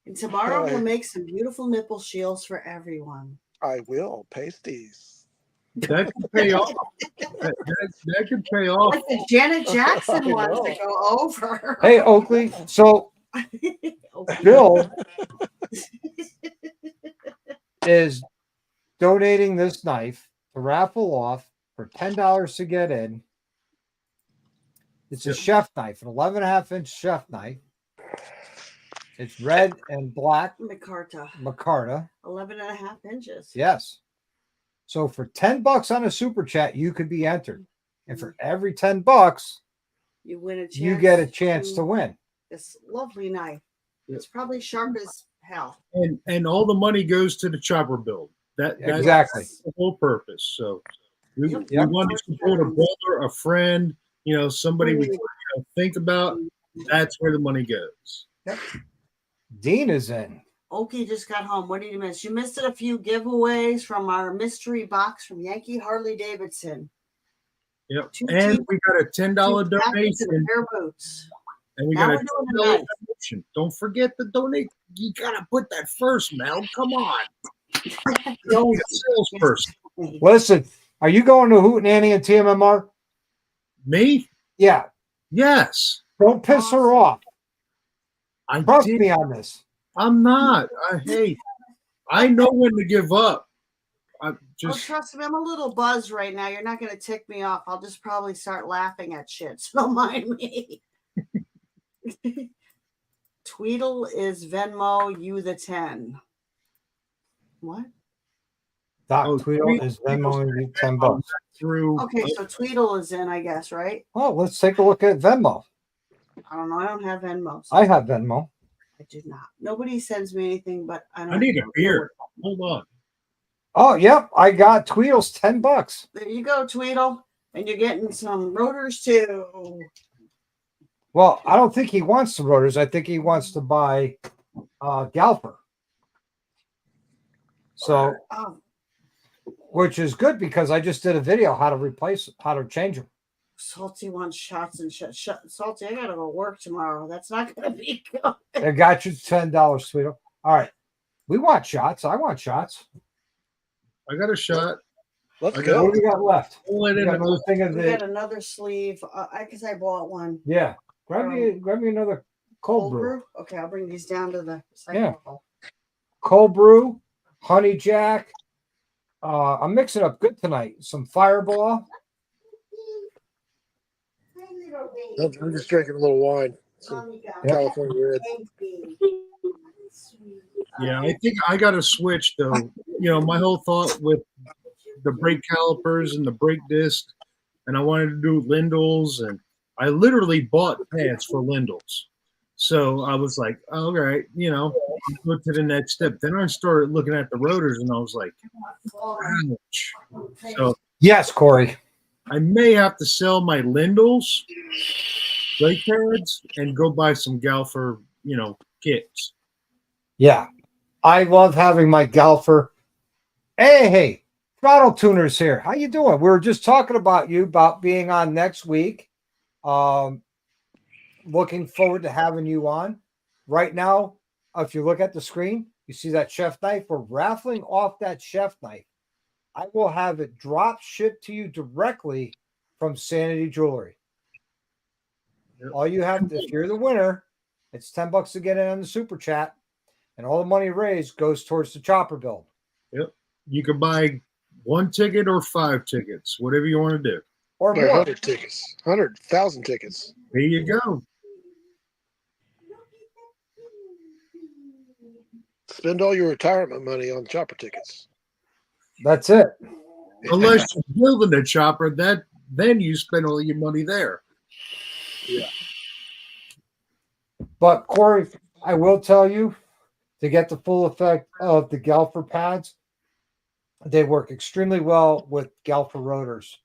And tomorrow we'll make some beautiful nipple shields for everyone. I will pasties. that could pay off. That could pay off. Listen, Janet Jackson I wants to know. go over. Hey Oakley. So Okay. Bill is donating this knife to raffle off for $10 to get in. It's a chef knife, an 11.5-inch chef knife. It's red and black Micarta, micarta. 11.5 inches. Yes. So for $10 on a super chat, you could be entered. And for every $10, You win a chance. you get a chance to win. This lovely knife. It's probably sharp as hell. And all the money goes to the chopper build. That's Exactly. the whole purpose. So we Yep. want to support a brother, a friend, somebody we think about. That's where the money goes. Dean is in. Okie just got home. What did you miss? You missed a few giveaways from our mystery box from Yankee Harley Davidson. Yep. Two And teams, we got a $10 two jackets and a donation. pair of boots. And we Now got a we're doing the $10 knife. donation. Don't forget to donate. You gotta put that first, Mel. Come on. Don't Sales first. Listen, are you going to Hootenanny and TMMR? Me? Yeah. Yes. Don't piss her off. I Trust did. me on this. I'm not. I know when to give up. I Oh, just trust me, I'm a little buzzed right now. You're not going to tick me off. I'll just probably start laughing at shit. So don't mind me. Tweedle is Venmo, you the 10. What? Doc Oh, Tweedle is Venmoing you $10. through. Okay, so Tweedle is in, I guess, right? Oh, let's take a look at Venmo. I don't know. I don't have Venmo. So I have Venmo. I do not. Nobody sends me anything, but I don't. I need a beer. Hold on. Oh, yep. I got Tweedle's $10. There you go, Tweedle. And you're getting some rotors too. Well, I don't think he wants the rotors. I think he wants to buy Galper. So, Oh, which is good because I just did a video how to change them. Salty wants shots and Salty, I gotta go work tomorrow. That's not gonna be good. I got you $10, Tweedle. All right. We want shots. I want shots. I got a shot. Let's I What go. do we got left? Pull it We in got the another thing of We got the another sleeve. Because I bought one. yeah. Grab me another Cold brew. Okay, I'll bring these down to the Yeah. recyclable. Cold brew, honey jack. I'm mixing up good tonight. Some Fireball. I'm just drinking a little wine. Some California Red. Yeah, I think I got to switch though. You know, my whole thought with the brake calipers and the brake disc, and I wanted to do lindels, and I literally bought pads for lindels. So I was like, all right, you know, go to the next step. Then I started looking at the rotors, and I was like, ouch. So Yes, Corey. I may have to sell my lindels, brake pads, and go buy some Galfer, you know, kits. Yeah. I love having my Galfer. Hey, throttle tuners here. How you doing? We were just talking about you about being on next week. Looking forward to having you on. Right now, if you look at the screen, you see that chef knife. We're raffling off that chef knife. I will have it drop shipped to you directly from Sanity Jewelry. Yep. All you have to, if you're the winner, it's $10 to get in on the super chat, and all the money raised goes towards the chopper build. Yep. You can buy 1 ticket or 5 tickets, whatever you want to do. Or Or more. 100 tickets, 100,000 tickets. There you go. Spend all your retirement money on chopper tickets. That's it. Unless you're building a chopper, then you spend all your money there. Yeah. But Corey, I will tell you, to get the full effect of the Galfer pads, they work extremely well with Galfer rotors.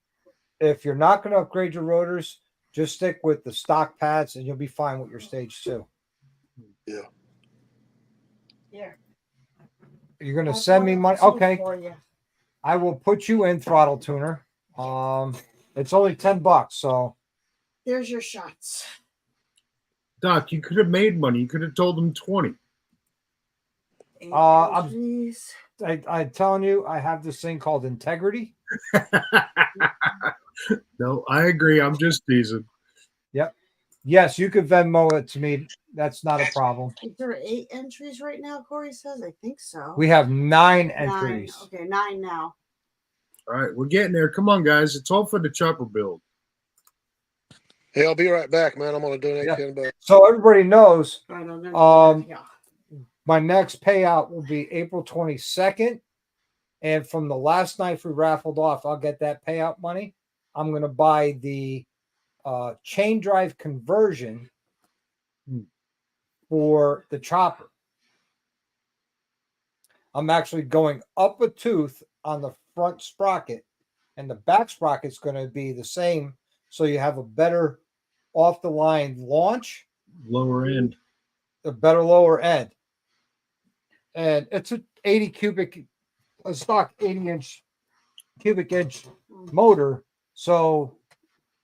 If you're not going to upgrade your rotors, just stick with the stock pads and you'll be fine with your stage 2. Yeah. Here. You're going to send me money. Okay. For you. I will put you in throttle tuner. It's only $10, so There's your shots. Doc, you could have made money. You could have told them 20. I'm telling you, I have this thing called integrity. No, I agree. I'm just teasing. Yep. Yes, you could Venmo it to me. That's not a problem. Is there 8 entries right now, Corey says? I think so. We have 9 9. entries. Okay, 9 now. All right, we're getting there. Come on, guys. It's all for the chopper build. Hey, I'll be right back, man. I'm gonna donate Yeah. $10. So everybody knows Right, I'm gonna Um, yeah. my next payout will be April 22nd. And from the last night we raffled off, I'll get that payout money. I'm going to buy the chain drive conversion for the chopper. I'm actually going up a tooth on the front sprocket, and the back sprocket's going to be the same. So you have a better off the line launch, Lower end. a better lower end. And it's a 80 cubic, a stock 80-inch cubic inch motor. So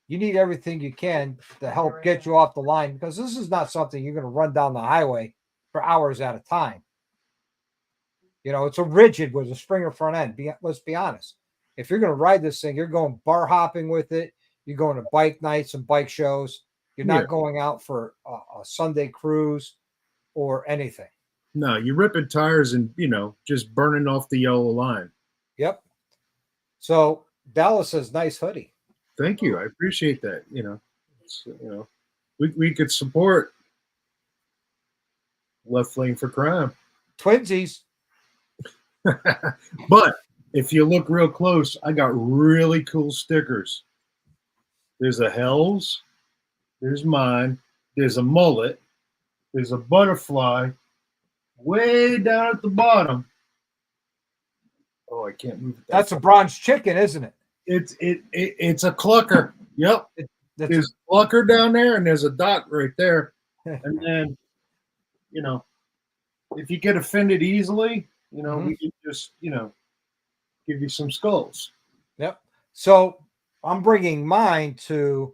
you need everything you can to help get you off the line, because this is not something you're going to run down the highway for hours at a time. You know, it's a rigid with a Springer front end. Let's be honest. If you're going to ride this thing, you're going bar hopping with it. You're going to bike nights and bike shows. You're not going out for a Sunday cruise or anything. No, you're ripping tires and, you know, just burning off the yellow line. Yep. So Dallas says, nice hoodie. Thank you. I appreciate that. You know, we could support Left Lane for Crime. Twinsies. But if you look real close, I got really cool stickers. There's a Hells. There's mine. There's a mullet. There's a butterfly way down at the bottom. Oh, I can't move it. That's a bronze chicken, isn't it? It's a clucker. Yep. There's a clucker down there, and there's a dot right there. And then, you know, if you get offended easily, you know, we can just, you know, give you some skulls. Yep. So I'm bringing mine to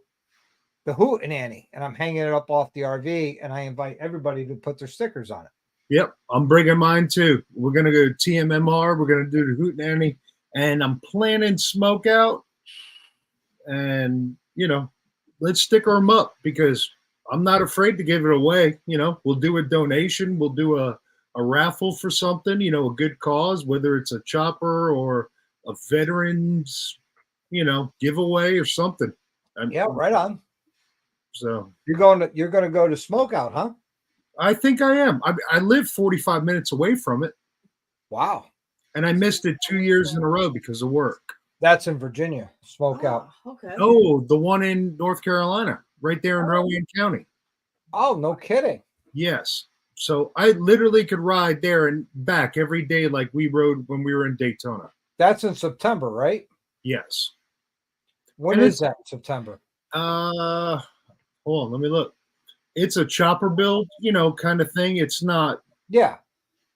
the Hootenanny, and I'm hanging it up off the RV, and I invite everybody to put their stickers on it. Yep, I'm bringing mine too. We're gonna go to TMMR. We're gonna do the Hootenanny, and I'm planning smoke out. And you know, let's sticker them up, because I'm not afraid to give it away. We'll do a donation. We'll do a raffle for something, a good cause, whether it's a chopper or a veterans, giveaway or something. Yeah, right on. So You're going to go to Smokeout, huh? I think I am. I live 45 minutes away from it, Wow. and I missed it 2 years in a row because of work. That's in Virginia. Smokeout. Oh, okay. No, the one in North Carolina, right there in Rowan County. Oh, no kidding. Yes. So I literally could ride there and back every day like we rode when we were in Daytona. That's in September, right? Yes. When And is that? September. Hold on, let me look. It's a chopper build, kind of thing. It's not, Yeah.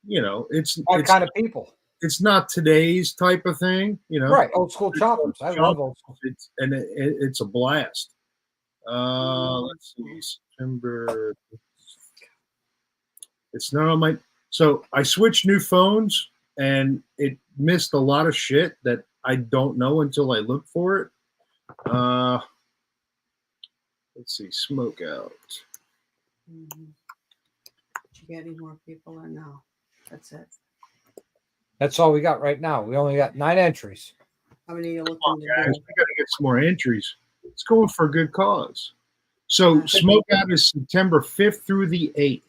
it's What it's kind of people? it's not today's type of thing, Right. Old school It's choppers. I love chopper. old school. It's a blast. Let's see, September. It's not on my. So I switched new phones, and it missed a lot of shit that I don't know until I look for it. Let's see, smoke out. Did you get any more people or no? That's it. That's all we got right now. We only got 9 entries. How many are you looking Guys, to we do? got to get some more entries. It's going for a good cause. So smoke out is September 5th through the 8th.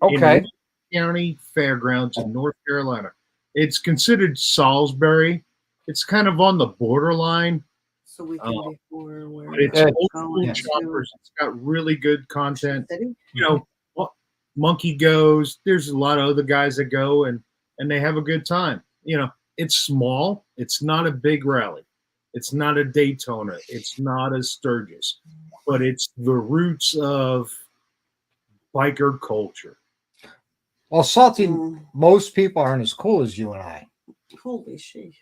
Okay. In County Fairgrounds in North Carolina. It's considered Salisbury. It's kind of on the borderline. So we can be for where But it's Yeah. old school going choppers. It's got really good content. City? Monkey goes. There's a lot of other guys that go and they have a good time. It's small. It's not a big rally. It's not a Daytona. It's not a Sturgis, but it's the roots of biker culture. Well, Salty, Mm, most people aren't as cool as you and I. holy shit.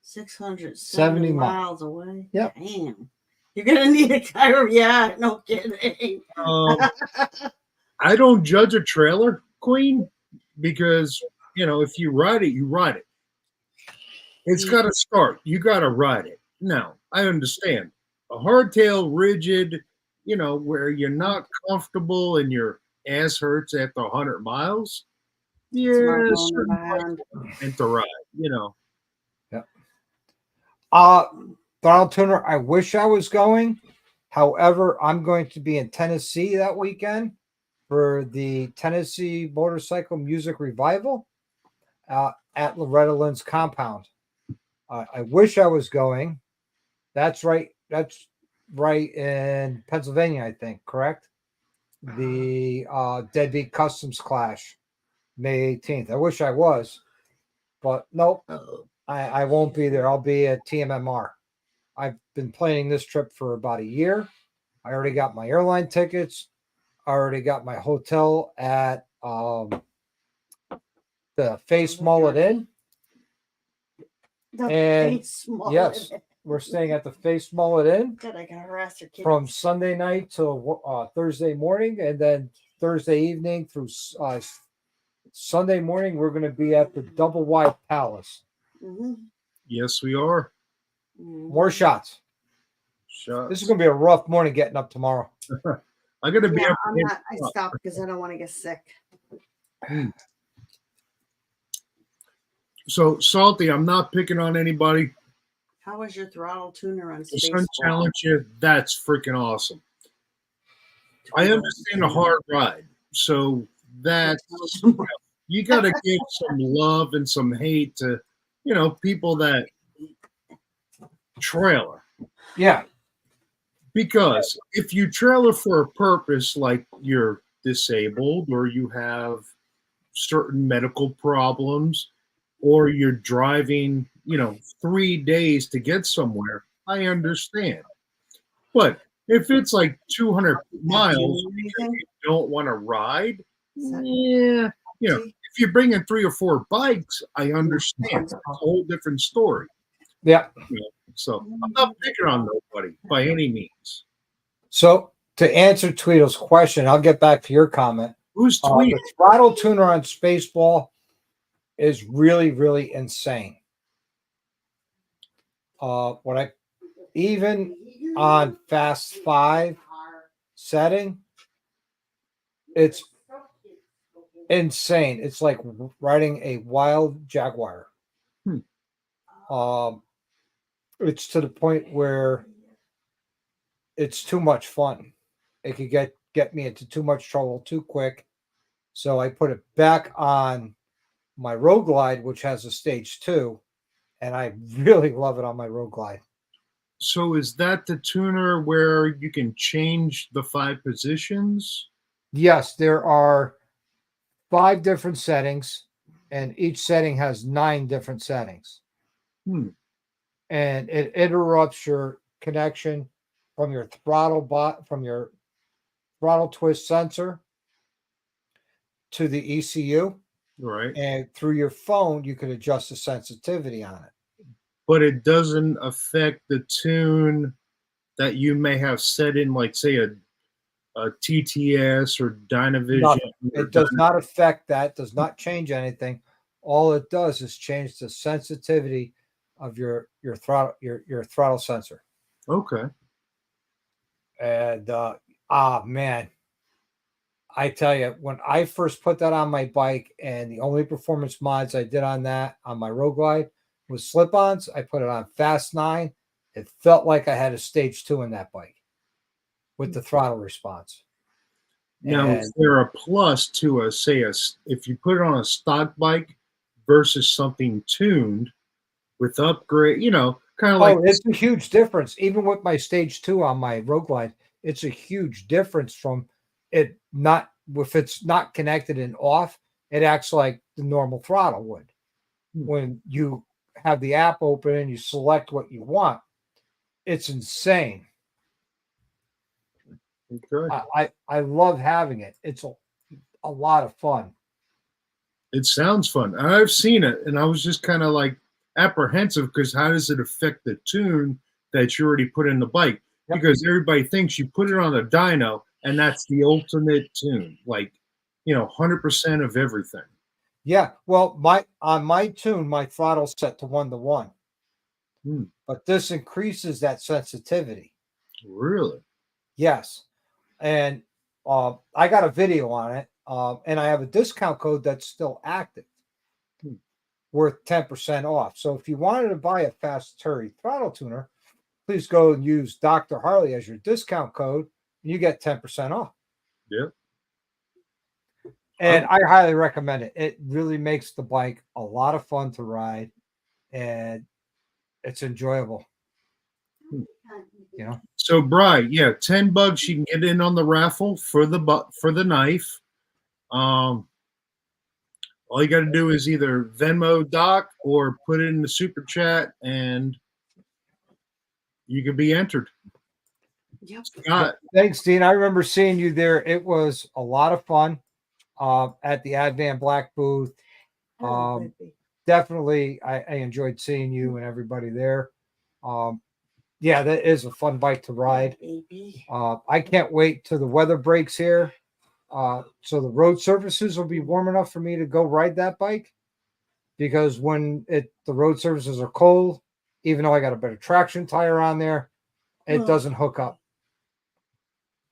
670 70 miles away. Yep. Damn. You're gonna need a gyro. Yeah, no kidding. I don't judge a trailer, Queen, because if you ride it, you ride it. It's got to start. You got to ride it. Now, I understand a hardtail, rigid, where you're not comfortable and your ass hurts after 100 miles. Yeah, certain places and to ride. Yep. Donald Tuner, I wish I was going. However, I'm going to be in Tennessee that weekend for the Tennessee Motorcycle Music Revival at Loretta Lynn's compound. I wish I was going. That's right. That's right in Pennsylvania, I think. Correct. The Deadbeat Customs Clash, May 18th. I wish I was, but nope. I won't be there. I'll be at TMMR. I've been planning this trip for about a year. I already got my airline tickets. I already got my hotel at the Face Mullet Inn. And yes, we're staying at the Face Mullet Inn Good, I can harass your kids. from Sunday night till Thursday morning, and then Thursday evening through Sunday morning, we're going to be at the Double Wide Palace. Mm-hmm. Yes, we are. More shots. This is going to be a rough morning getting up tomorrow. I'm going to be up. I stopped because I don't want to get sick. So, Salty, I'm not picking on anybody. How was your throttle tuner on The space? Sun Challenge you, that's freaking awesome. I understand a hard ride. So that's you got to give some love and some hate to, people that trailer. Yeah. Because if you trailer for a purpose, like you're disabled or you have certain medical problems or you're driving, 3 days to get somewhere, I understand. But if it's like 200 miles because you don't want to ride, yeah, if you're bringing 3 or 4 bikes, I understand. It's a whole different story. Yeah. So I'm not picking on nobody by any means. So to answer Tweedle's question, I'll get back to your comment. Who's tweeting? The throttle tuner on Spaceball is really, really insane. Even on Fast 5, setting, it's insane. It's like riding a wild jaguar. Hmm. It's to the point where it's too much fun. It could get me into too much trouble too quick. So I put it back on my Road Glide, which has a stage 2, and I really love it on my Road Glide. So is that the tuner where you can change the 5 positions? Yes, there are 5 different settings, and each setting has 9 different settings. Hmm. And it interrupts your connection from your throttle twist sensor to the ECU, Right. and through your phone you can adjust the sensitivity on it. But it doesn't affect the tune that you may have set in, like, say, a TTS or Dynavision. Nothing. Or It does not affect that, does not change anything. All it does is change the sensitivity of your throttle sensor. Okay. And man, I tell you, when I first put that on my bike, and the only performance mods I did on that on my Road Glide was slip-ons. I put it on Fast 9. It felt like I had a stage 2 in that bike with the throttle response. Now, And is there a plus to if you put it on a stock bike versus something tuned with upgrade, kind of like, it's a huge difference. Even with my stage 2 on my Road Glide, it's a huge difference from it not, if it's not connected and off, it acts like the normal throttle would. When you have the app open and you select what you want, it's insane. okay. I love having it. It's a lot of fun. It sounds fun. I've seen it, and I was just kind of like apprehensive because how does it affect the tune that you already put in the bike? Yep. Because everybody thinks you put it on a dyno, and that's the ultimate tune, like 100% of everything. Yeah. Well, on my tune, my throttle's set to 1-to-1. Hmm. But this increases that sensitivity. Really? Yes. And I got a video on it, and I have a discount code that's still active, worth 10% off. So if you wanted to buy a Fast Turry throttle tuner, please go and use Dr. Harley as your discount code, and you get 10% off. Yep. And I highly recommend it. It really makes the bike a lot of fun to ride, and it's enjoyable. So, Bri, yeah, $10 you can get in on the raffle for the knife. All you got to do is either Venmo Doc or put it in the super chat, and you could be entered. Yep. Scott, Thanks, Dean. I remember seeing you there. It was a lot of fun at the Advan Black booth. Definitely, I enjoyed seeing you and everybody there. Yeah, that is a fun bike to ride. I can't wait till the weather breaks here. So the road surfaces will be warm enough for me to go ride that bike, because when the road surfaces are cold, even though I got a better traction tire on there, it doesn't hook up.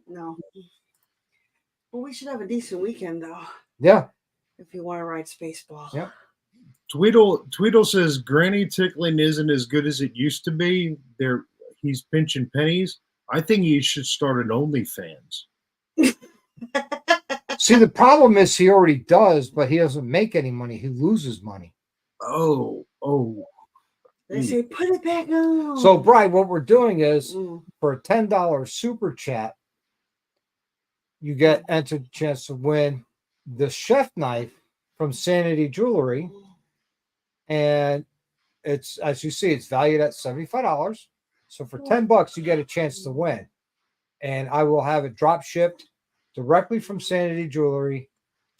No. Well, we should have a decent weekend though. Yeah. If you want to ride Spaceball. Yeah. Tweedle says granny tickling isn't as good as it used to be. He's pinching pennies. I think he should start an OnlyFans. See, the problem is he already does, but he doesn't make any money. He loses money. Oh. They say put it back on. So, Brian, what we're doing is for a $10 super chat, you get entered chance to win the chef knife from Sanity Jewelry. And it's, as you see, it's valued at $75. So for $10, you get a chance to win. And I will have it drop shipped directly from Sanity Jewelry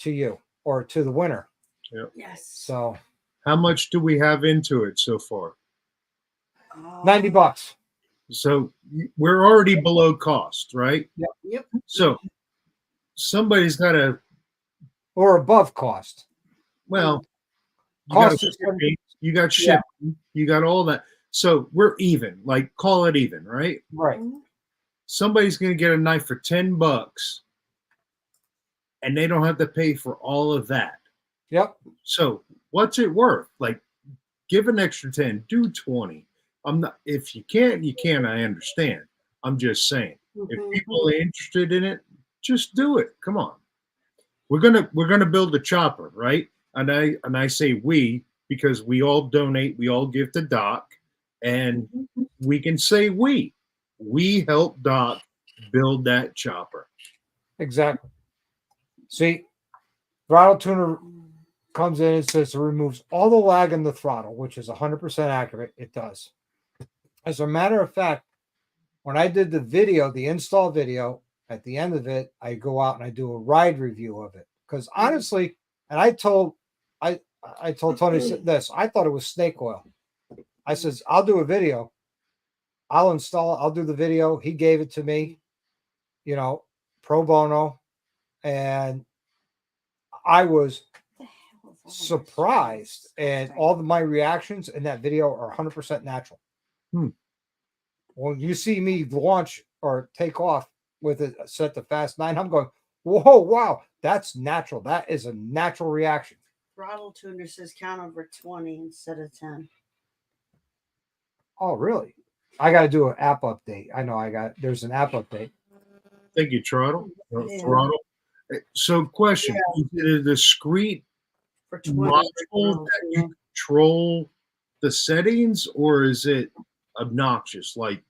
to you, or to the winner. Yep. Yes. So how much do we have into it so far? $90. So we're already below cost, right? Yep. So somebody's got to, or above cost. well, Cost you got shipping, you got all that. So we're even, like, call it even, right? Right. somebody's going to get a knife for $10 and they don't have to pay for all of that. Yep. So what's it worth? Like, give an extra 10, do 20. I'm not, if you can't, you can't. I understand. I'm just saying, if people are interested in it, just do it. Come on. We're gonna build a chopper, right? And I say we because we all donate, we all give to Doc, and we can say we help Doc build that chopper. Exactly. See, throttle tuner comes in and says it removes all the lag in the throttle, which is 100% accurate. It does. As a matter of fact, when I did the video, the install video, at the end of it, I go out and I do a ride review of it. Because honestly, and I told Tony this, I thought it was snake oil. I says, I'll do a video. I'll install it. I'll do the video. He gave it to me, pro bono. And I was surprised. And all of my reactions in that video are 100% natural. When you see me launch or take off with it set to fast 9, I'm going, whoa, wow, that's natural. That is a natural reaction. Throttle tuner says count over 20 instead of 10. Oh, really? I got to do an app update. I know there's an app update. Thank you, Throttle. Yeah. Throttle. So, question: Is it a discrete For module 20. that you control the settings, or is it obnoxious? Like,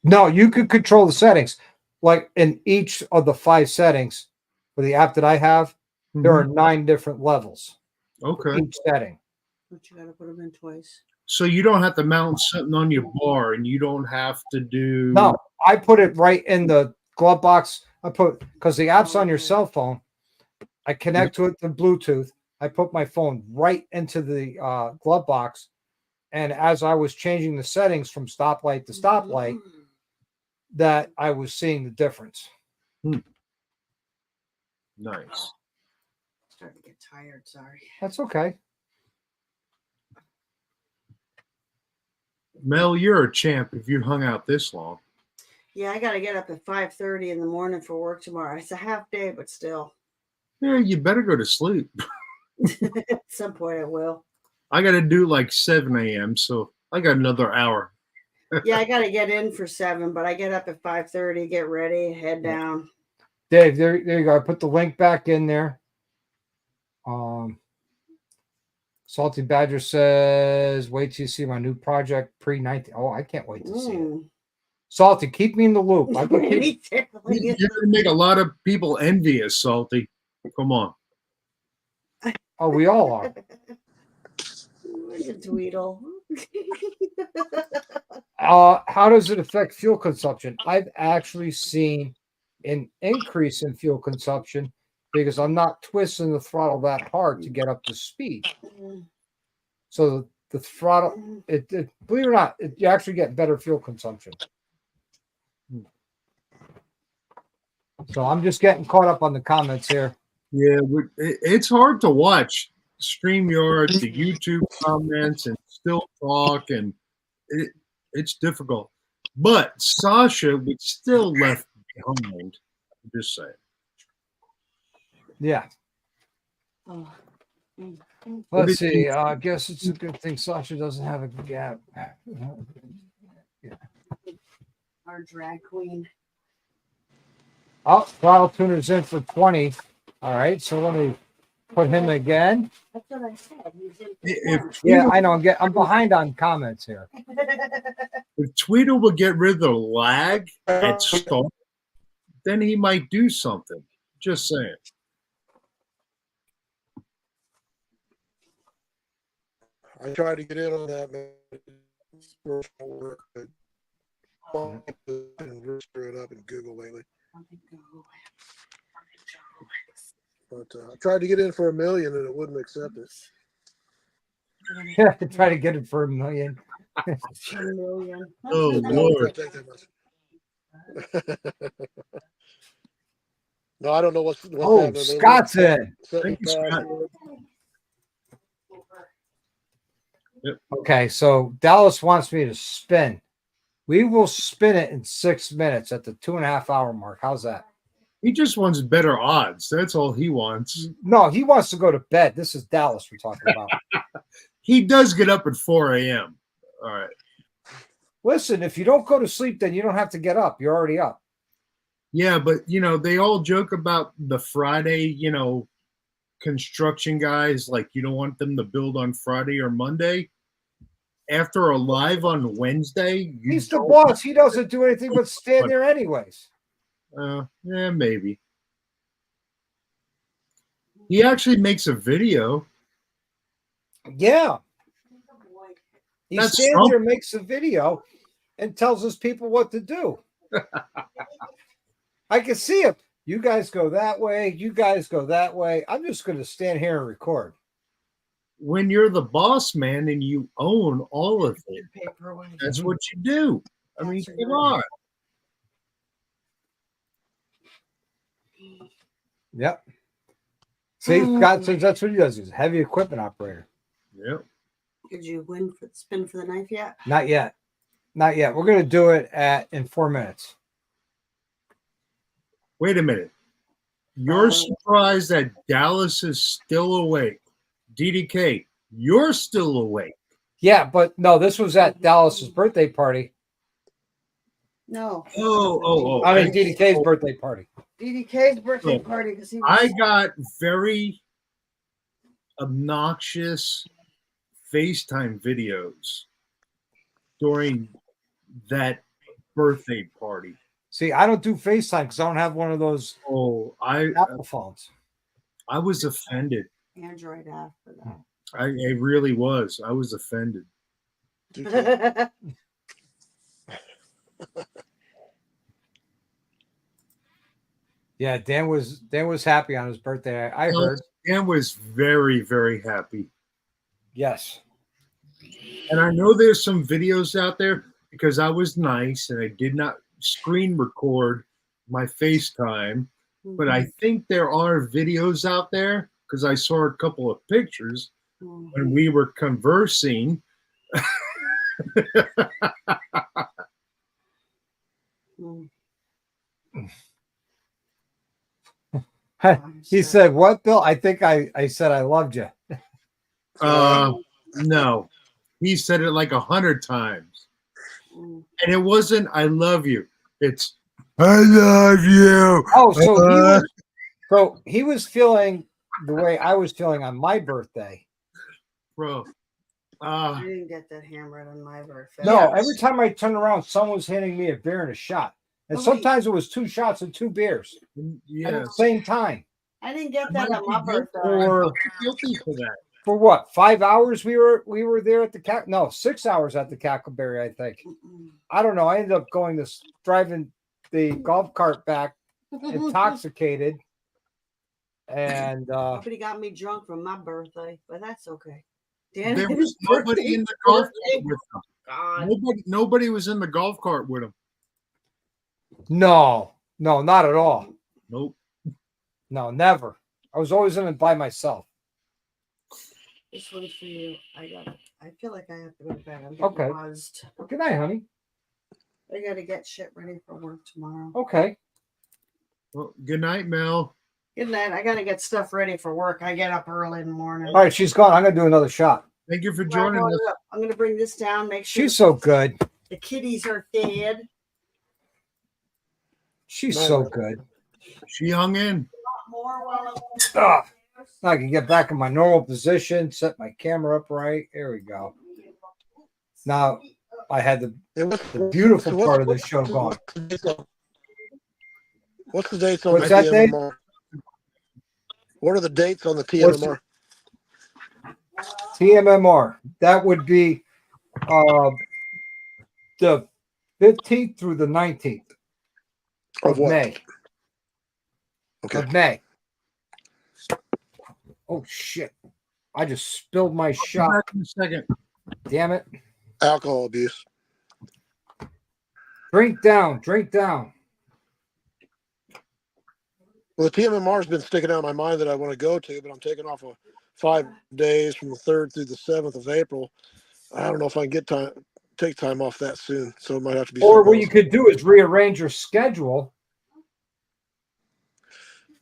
No, you could control the settings. Like in each of the 5 settings for the app that I have, there are 9 different levels. Okay. Each setting. But you got to put them in twice. So you don't have to mount something on your bar, and you don't have to do. No, I put it right in the glove box. Because the app's on your cell phone. I connect to it to Bluetooth. I put my phone right into the glove box. And as I was changing the settings from stoplight to stoplight, that I was seeing the difference. Nice. Starting to get tired. Sorry. That's okay. Mel, you're a champ if you hung out this long. Yeah, I got to get up at 5:30 in the morning for work tomorrow. It's a half day, but still. Yeah, you better go to sleep. At some point, I will. I got to do like 7 a.m., so I got another hour. Yeah, I got to get in for 7, but I get up at 5:30, get ready, head down. Dave, there you go. I put the link back in there. Salty Badger says, wait till you see my new project pre-19. Oh, I can't wait to see it. Salty, keep me in the loop. You're You're going to make a lot of people envious, Salty. Come on. Oh, we all are. Where's a Tweedle? How does it affect fuel consumption? I've actually seen an increase in fuel consumption because I'm not twisting the throttle that hard to get up to speed. So the throttle, believe it or not, you actually get better fuel consumption. So I'm just getting caught up on the comments here. Yeah, it's hard to watch StreamYard, the YouTube comments, and still talk, and it's difficult. But Sasha was still left behind. I'm just saying. Yeah. Let's see. I guess it's a good thing Sasha doesn't have a gap. Yeah. Our drag queen. Oh, throttle tuner's in for 20. All right, so let me put him again. That's what I said. Yeah, I know. I'm behind on comments here. If Tweedle would get rid of the lag at start, then he might do something. Just saying. I tried to get in on that, man. It's work, but and screw it up in Google lately. But I tried to get in for $1 million and it wouldn't accept it. Yeah, try to get it for $1 million. $1 million. Oh, No, Lord. can't take that much. No, I don't know what's Oh, happening. Scott's in. Thank you, Scott. Okay, so Dallas wants me to spin. We will spin it in 6 minutes at the 2.5 hour mark. How's that? He just wants better odds. That's all he wants. No, he wants to go to bed. This is Dallas we're talking about. He does get up at 4 a.m. All right. Listen, if you don't go to sleep, then you don't have to get up. You're already up. Yeah, but they all joke about the Friday, construction guys, like you don't want them to build on Friday or Monday. After a live on Wednesday, He's the boss. He doesn't do anything but stand there anyways. Yeah, maybe. He actually makes a video. Yeah. He That's stands something. there, makes a video, and tells his people what to do. I can see him. You guys go that way. You guys go that way. I'm just going to stand here and record. When you're the boss man and you own all of it, that's what you do. I mean, come on. Yep. See, God says that's what he does. He's a heavy equipment operator. Yep. Did you spin for the knife yet? Not yet. Not yet. We're going to do it in 4 minutes. Wait a minute. You're surprised that Dallas is still awake. DDK, you're still awake. Yeah, but no, this was at Dallas's birthday party. No. Oh. I mean, DDK's birthday party. DDK's birthday party because he was. I got very obnoxious FaceTime videos during that birthday party. See, I don't do FaceTime because I don't have one of those Apple phones. I was offended. Android app for that. I really was. I was offended. Yeah, Dan was happy on his birthday. I heard. Dan was very, very happy. Yes. And I know there's some videos out there because I was nice and I did not screen record my FaceTime, but I think there are videos out there because I saw a couple of pictures when we were conversing. He said, "What, Bill? I think I said I loved you." No, he said it like 100 times, and it wasn't "I love you." It's "I love you." Oh, so he was feeling the way I was feeling on my birthday, bro. I didn't get that hammered on my birthday. No, every time I turned around, someone was handing me a beer and a shot. And sometimes it was 2 shots and 2 beers at the same time. I didn't get that on my birthday. Guilty for that. For what? 5 hours we were there at the 6 hours at the Cackleberry, I think. I don't know. I ended up driving the golf cart back intoxicated. And Somebody got me drunk from my birthday, but that's okay. Dan, there was nobody in the golf cart with him. God. Nobody was in the golf cart with him. no, not at all. Nope. No, never. I was always in it by myself. This one's for you. I got it. I feel like I have to go to bed. I'm getting Okay. buzzed. Good night, honey. I got to get shit ready for work tomorrow. Okay. Well, good night, Mel. Good night. I got to get stuff ready for work. I get up early in the morning. All right, she's gone. I'm gonna do another shot. Thank you for joining us. I'm going to bring this down. Make sure She's so good. the kitties are fed. She's so good. She hung in. More while Now I can get back in my normal position, set my camera up right. There we go. Now I had the beautiful part of the show gone. What's the dates on What's the that, Dave? TMMR? What are the dates on the TMMR? TMMR. That would be the 15th through the 19th Of of what? May. Okay. Of May. Oh shit! I just spilled my shot. Back in a second. Damn it! Alcohol abuse. Drink down. Drink down. Well, the TMMR has been sticking out in my mind that I want to go to, but I'm taking off 5 days from the 3rd through the 7th of April. I don't know if I can get take time off that soon, so it might have to be Or something what you else. could do is rearrange your schedule.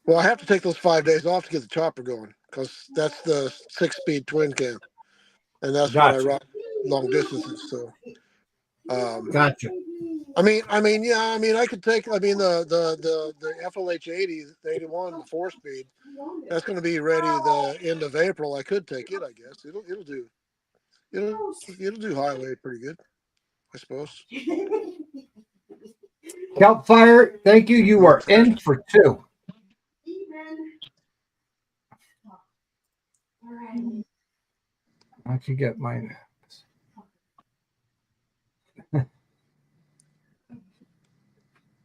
Well, I have to take those 5 days off to get the chopper going because that's the 6-speed twin cam, and that's what I Gotcha. rock long distances. So, Gotcha. I could take. I mean, the FLH 80, the 81, the 4-speed. That's going to be ready the end of April. I could take it. I guess it'll do highway pretty good, I suppose. Campfire, thank you. You are in for 2. I can get mine.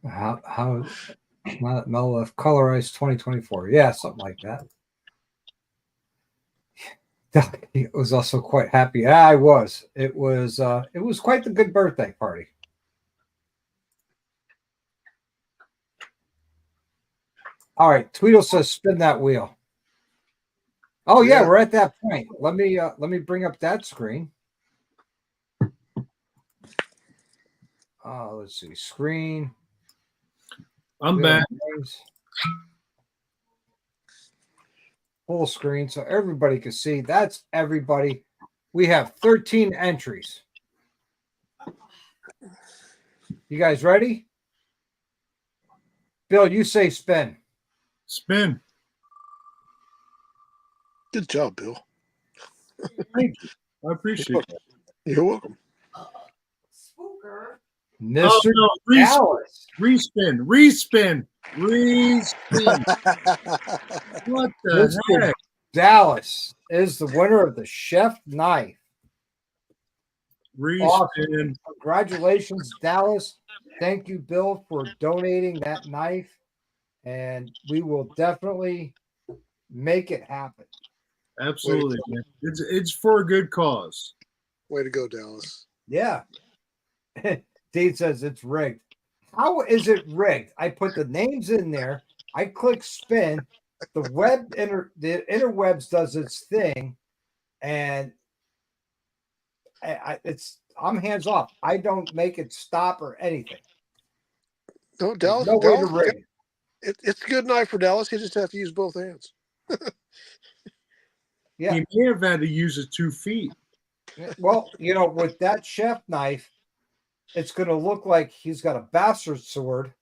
How Mellow Left Colorized 2024. Yeah, something like that. It was also quite happy. Yeah, I was. It was quite the good birthday party. All right, Tweedle says spin that wheel. Oh yeah, Yeah. we're at that point. Let me bring up that screen. Let's see, screen. I'm back. Full screen so everybody can see. That's everybody. We have 13 entries. You guys ready? Bill, you say spin. Spin. Good job, Bill. Thank you. I appreciate it. You're welcome. Mr. No, Dallas. respin. What the Mr. heck? Dallas is the winner of the chef knife. Respin. Awesome. Congratulations, Dallas. Thank you, Bill, for donating that knife. And we will definitely make it happen. Absolutely. Man. It's for a good cause. Way to go, Dallas. Yeah. Dean says it's rigged. How is it rigged? I put the names in there. I click spin. The interwebs does its thing, and I'm hands off. I don't make it stop or anything. No, There's Dallas. no way to Dallas rig it. it's a good knife for Dallas. You just have to use both hands. Yeah. He may have had to use his 2 feet. Well, with that chef knife, it's going to look like he's got a bastard sword,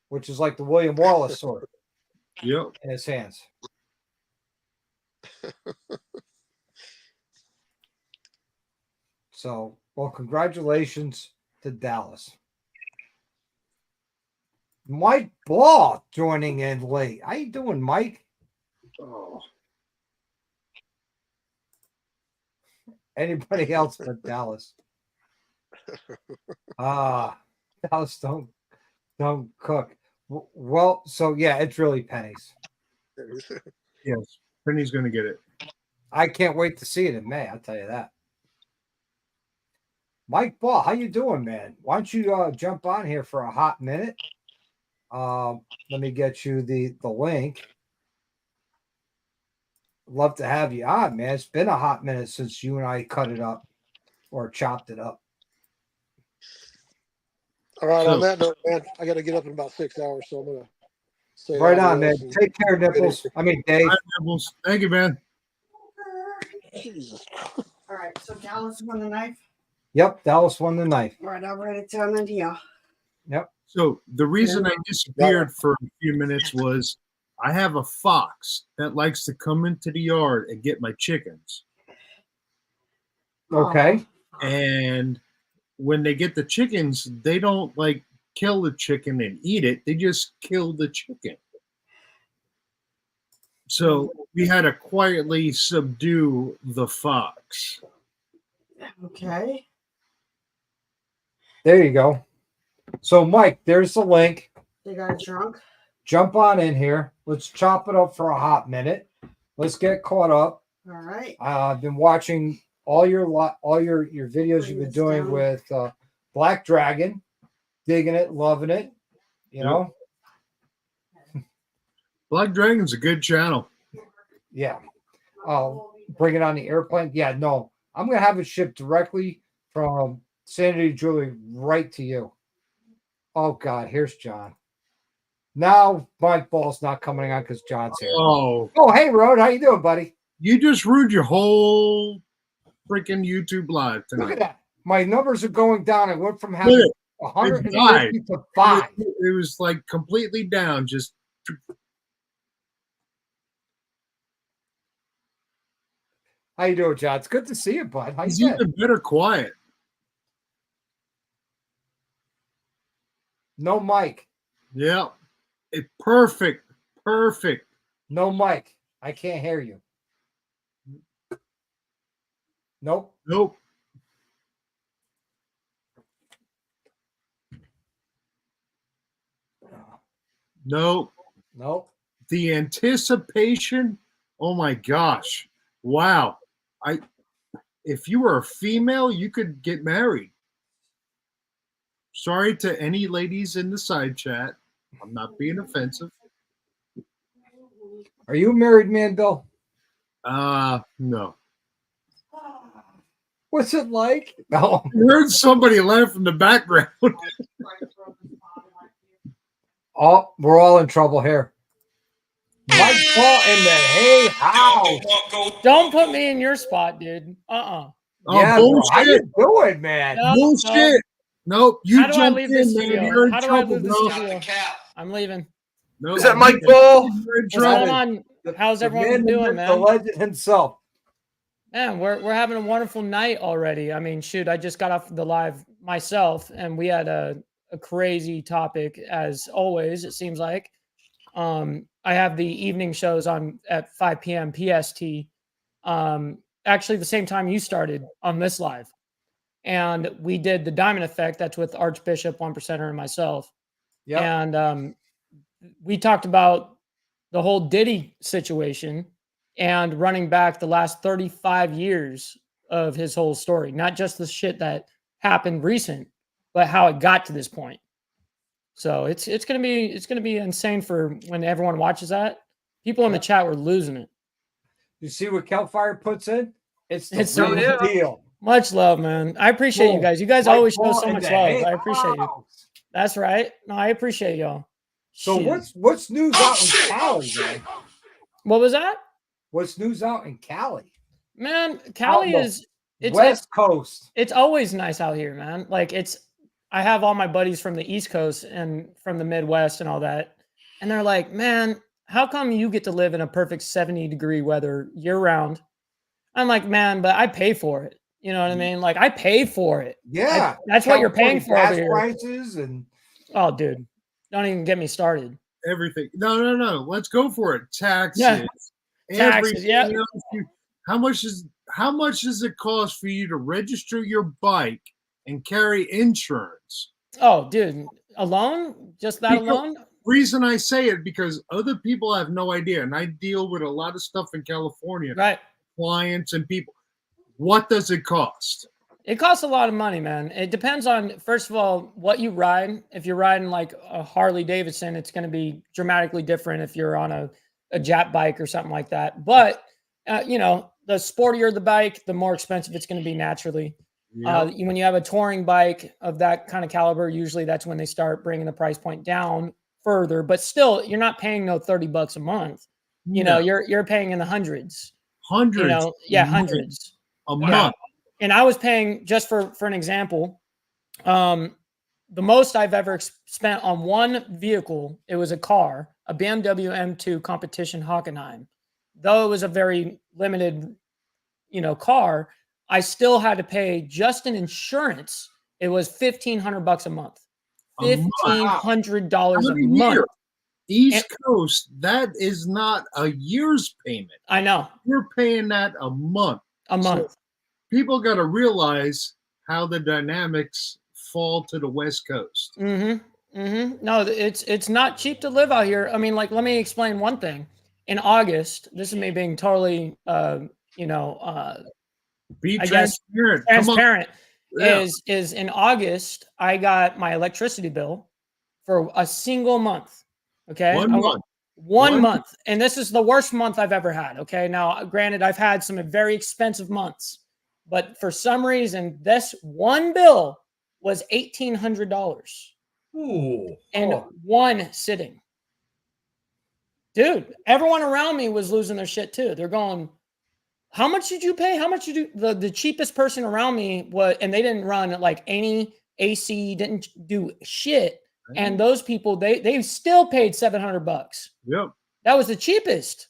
which is like the William Wallace sword Yep. in his hands. So, well, congratulations to Dallas. Mike Ball joining in late. How you doing, Mike? Oh. Anybody else but Dallas? Dallas don't cook. Well, so yeah, it's really pennies. Yes. Penny's going to get it. I can't wait to see it in May. I'll tell you that. Mike Ball, how you doing, man? Why don't you jump on here for a hot minute? Let me get you the link. Love to have you on, man. It's been a hot minute since you and I cut it up or chopped it up. All right. So- On that note, man, I got to get up in about 6 hours, so I'm gonna say Right on, man. adios and- Take care, Nipples. I mean, Dave. Hi, Nibbles. Thank you, man. Jesus. All right, so Dallas won the knife. Yep, Dallas won the knife. All right, I'll write it down then here. Yep. So the reason I disappeared for a few minutes was I have a fox that likes to come into the yard and get my chickens. Okay. And when they get the chickens, they don't like kill the chicken and eat it. They just kill the chicken. So we had to quietly subdue the fox. Okay. There you go. So, Mike, there's the link. They got it drunk. Jump on in here. Let's chop it up for a hot minute. Let's get caught up. All right. I've been watching all your videos you've been doing with Black Dragon, digging it, loving it. You know, Black Dragon's a good channel. yeah. Bring it on the airplane. Yeah, no, I'm gonna have it shipped directly from Sanity Julie, right to you. Oh God, here's John. Now Mike Ball's not coming on because John's here. Oh, Oh, hey, Rod, how you doing, buddy? you just ruined your whole freaking YouTube live Look tonight. at that. My numbers are going down. I went from Look having at 150 to 5. It was like completely down. Just How you doing, John? It's good to see you, bud. How you it's been? even better quiet. No mic. Yeah, perfect. No mic. I can't hear you. Nope. Nope. Nope. Nope. The anticipation. Oh my gosh! Wow. If you were a female, you could get married. Sorry to any ladies in the side chat. I'm not being offensive. Are you a married man, Bill? No. What's it like? No. I heard somebody laugh in the background. Oh, we're all in trouble here. Mike Ball in the hay house. Don't put me in your spot, dude. Oh, Yeah, bro. How bullshit. you doing, man? No, Bullshit. Nope. You How do I jumped leave in, the man. studio? You're in How do I trouble, leave the bro. studio? I'm leaving. No, Is that Mike Ball? You're in What's trouble. going on? How's The everyone man, doing, the man? legend himself. Man, we're having a wonderful night already. I mean, shoot, I just got off the live myself, and we had a crazy topic as always. It seems like I have the evening shows on at 5 p.m. PST. Actually, the same time you started on this live, and we did the Diamond Effect. That's with Archbishop, 1%er, and myself. Yeah. And we talked about the whole Diddy situation and running back the last 35 years of his whole story, not just the shit that happened recent, but how it got to this point. So it's gonna be insane for when everyone watches that. People in the chat were losing it. You see what Kelfire puts in? It's the It's real so- deal. Much love, man. I appreciate you guys. You guys Mike always show Ball so in much the love. hay I appreciate you. house. That's right. No, I appreciate y'all. So Shit. what's news out in Cali, man? What was that? What's news out in Cali? Man, Cali the is it's West Coast. it's always nice out here, man. Like I have all my buddies from the East Coast and from the Midwest and all that. And they're like, man, how come you get to live in a perfect 70-degree weather year round? I'm like, man, but I pay for it. You know what I mean? Like I pay for it. Yeah. That's what you're paying for California over gas here. prices and Oh, dude. Don't even get me started. Everything. No. Let's go for it. Taxes. Yeah. Taxes, Everything yeah. else. How much does it cost for you to register your bike and carry insurance? Oh, dude. Alone? Just that Because- alone? Reason I say it because other people have no idea, and I deal with a lot of stuff in California, Right. clients and people. What does it cost? It costs a lot of money, man. It depends on, first of all, what you ride. If you're riding like a Harley Davidson, it's going to be dramatically different if you're on a Jap bike or something like that. But, the sportier the bike, the more expensive it's going to be naturally. When you have a touring bike of that kind of caliber, usually that's when they start bringing the price point down further. But still, you're not paying no $30 a month. You're paying in the hundreds. hundreds. Hundreds. A month. And I was paying, just for an example, the most I've ever spent on one vehicle, it was a car, a BMW M2 Competition Hockenheim. Though it was a very limited, car, I still had to pay just in insurance. It was $1,500 a month. A month. $1,500 a Every month. year. East Coast, that is not a year's payment. I know. You're paying that a month. A month. People got to realize how the dynamics fall to the West Coast. No, it's not cheap to live out here. I mean, like, let me explain one thing. In August, this is me being totally, Be I guess transparent. Come on. transparent. Yeah. Is in August, I got my electricity bill for a single month. Okay. One month. One month. And this is the worst month I've ever had. Okay. Now, granted, I've had some very expensive months, But for some reason, this one bill was $1,800 Ooh. in Oh. one sitting. Dude, everyone around me was losing their shit too. They're going, how much did you pay? How much did you the cheapest person around me was, and they didn't run like any AC, didn't do shit. And those people, they still paid $700. Yep. That was the cheapest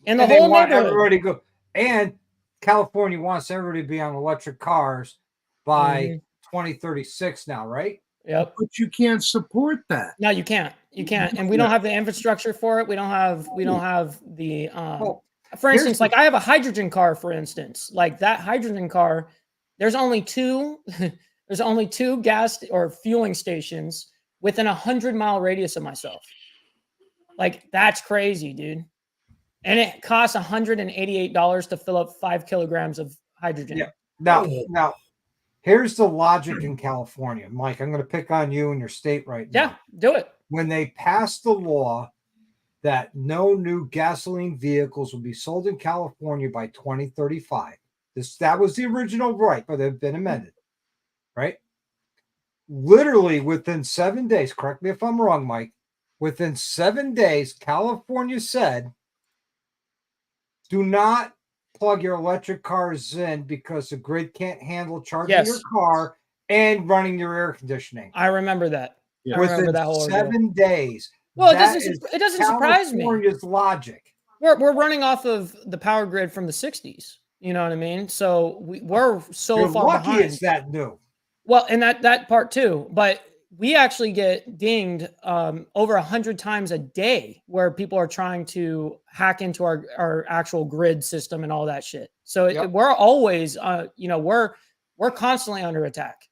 in the And they whole want neighborhood. everybody to go. And California wants everybody to be on electric cars by 2036 now, right? Yep. But you can't support that. No, you can't. You can't. And we don't have the infrastructure for it. We don't have the Well, for here's instance, the- like I have a hydrogen car, for instance. Like that hydrogen car, there's only two gas or fueling stations within 100-mile radius of myself. Like that's crazy, dude. And it costs $188 to fill up 5 kilograms of hydrogen. Yeah. Now, here's the logic in California. Mike, I'm going to pick on you and your state right now. Yeah, do it. When they passed the law that no new gasoline vehicles will be sold in California by 2035, that was the original right, but they've been amended, right? Literally within 7 days, correct me if I'm wrong, Mike, within 7 days, California said, do not plug your electric cars in because the grid can't handle charging your car and running your air conditioning. I remember that. Yeah. I remember Within that whole 7 days. Well, That it doesn't surprise me. California's logic. We're running off of the power grid from the 60s. You know what I mean? So we're so You're far lucky behind. it's that new. Well, and that part too. But we actually get dinged over 100 times a day where people are trying to hack into our actual grid system and all that shit. So we're always, we're constantly under attack.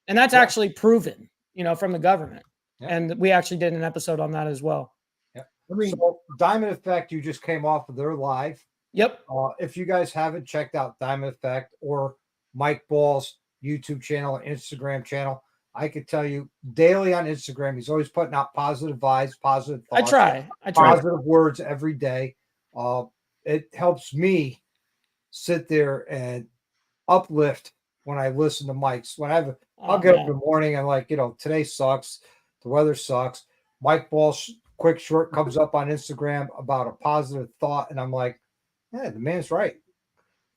And that's actually proven, from the government. Yeah. And we actually did an episode on that as well. Yeah. I mean, so Diamond Effect, you just came off of their live. Yep. If you guys haven't checked out Diamond Effect or Mike Ball's YouTube channel and Instagram channel, I could tell you daily on Instagram, he's always putting out positive vibes, positive thoughts. I try. Positive words every day. It helps me sit there and uplift when I listen to Mike's. I'll get up in the morning and today sucks. The weather sucks. Mike Ball's quick short comes up on Instagram about a positive thought. And I'm like, yeah, the man's right.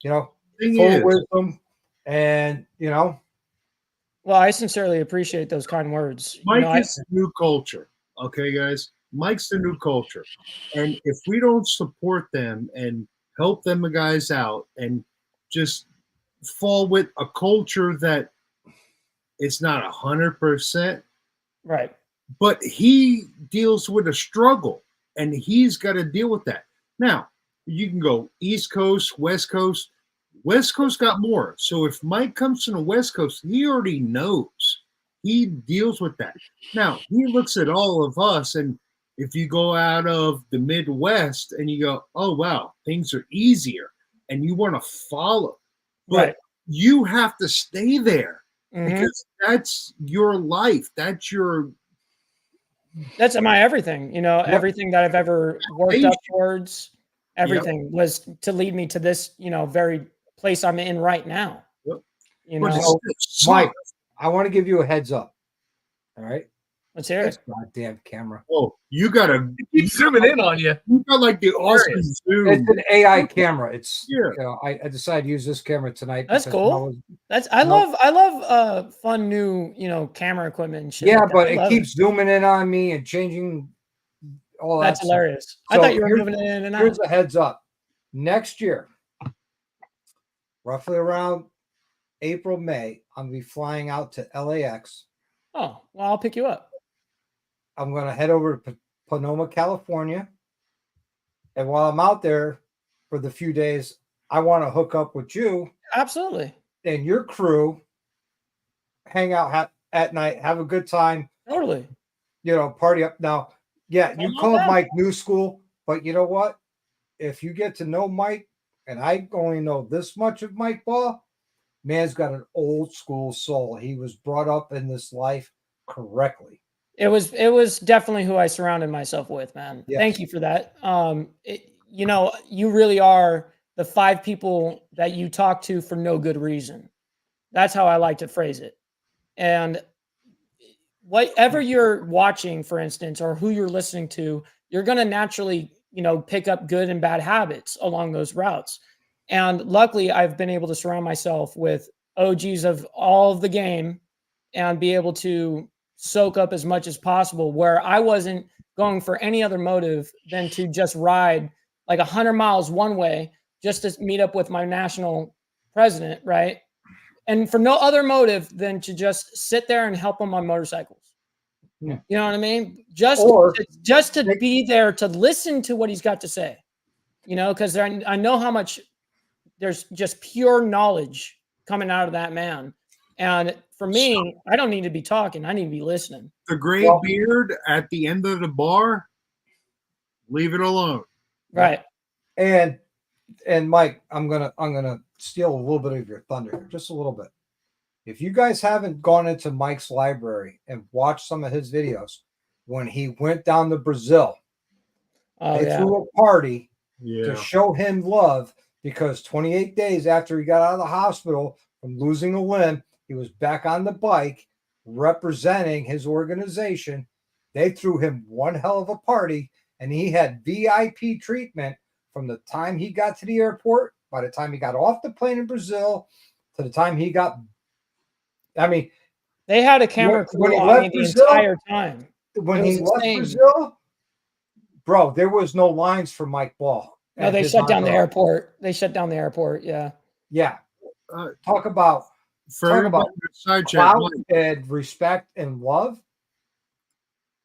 Full wisdom. And, Well, I sincerely appreciate those kind words. Mike is the new culture. Okay, guys? Mike's the new culture. And if we don't support them and help them guys out and just fall with a culture that it's not 100%. Right. But he deals with a struggle and he's got to deal with that. Now, you can go East Coast, West Coast. West Coast got more. So if Mike comes from the West Coast, he already knows. He deals with that. Now, he looks at all of us, and if you go out of the Midwest and you go, oh, wow, things are easier, and you want to follow. But you have to stay there because that's your life. That's my everything, everything that I've ever worked up towards, everything was to lead me to this, very place I'm in right now. Mike, I want to give you a heads up. All right. Let's hear it. Goddamn camera. Oh, you gotta keep zooming in on you. You got like the awesome zoom. It's an AI camera. It's I decided to use this camera tonight. That's cool. I love fun new, camera equipment and shit. Yeah, but it keeps zooming in on me and changing all that. That's hilarious. I thought you were moving it in and out. Here's a heads up. Next year, roughly around April, May, I'm gonna be flying out to LAX. Oh, well, I'll pick you up. I'm going to head over to Sonoma, California. And while I'm out there for the few days, I want to hook up with you. Absolutely. And your crew, hang out at night, have a good time. Totally. Party up. Now, yeah, you called Mike New School, but you know what? If you get to know Mike, and I only know this much of Mike Ball, man's got an old school soul. He was brought up in this life correctly. It was definitely who I surrounded myself with, man. Yes. Thank you for that. You really are the 5 people that you talk to for no good reason. That's how I like to phrase it. And whatever you're watching, for instance, or who you're listening to, you're going to naturally, pick up good and bad habits along those routes. And luckily, I've been able to surround myself with OGs of all of the game and be able to soak up as much as possible, where I wasn't going for any other motive than to just ride like 100 miles one way just to meet up with my national president, right? And for no other motive than to just sit there and help them on motorcycles. Yeah. You know what I mean? Just to be there to listen to what he's got to say, because I know how much there's just pure knowledge coming out of that man. And for me, I don't need to be talking. I need to be listening. The gray beard at the end of the bar, leave it alone. Right. And Mike, I'm gonna steal a little bit of your thunder here, just a little bit. If you guys haven't gone into Mike's library and watched some of his videos, when he went down to Brazil, they threw a party to show him love, because 28 days after he got out of the hospital from losing a limb, he was back on the bike representing his organization. They threw him one hell of a party, and he had VIP treatment from the time he got to the airport, by the time he got off the plane in Brazil, to the time he got. I mean, they had a camera crew when he on left me the Brazil, entire time. When he left Brazil, bro, there was no lines for Mike Ball. No, they shut down the airport. They shut down the airport. Yeah. Yeah. Talk about clout and respect and love.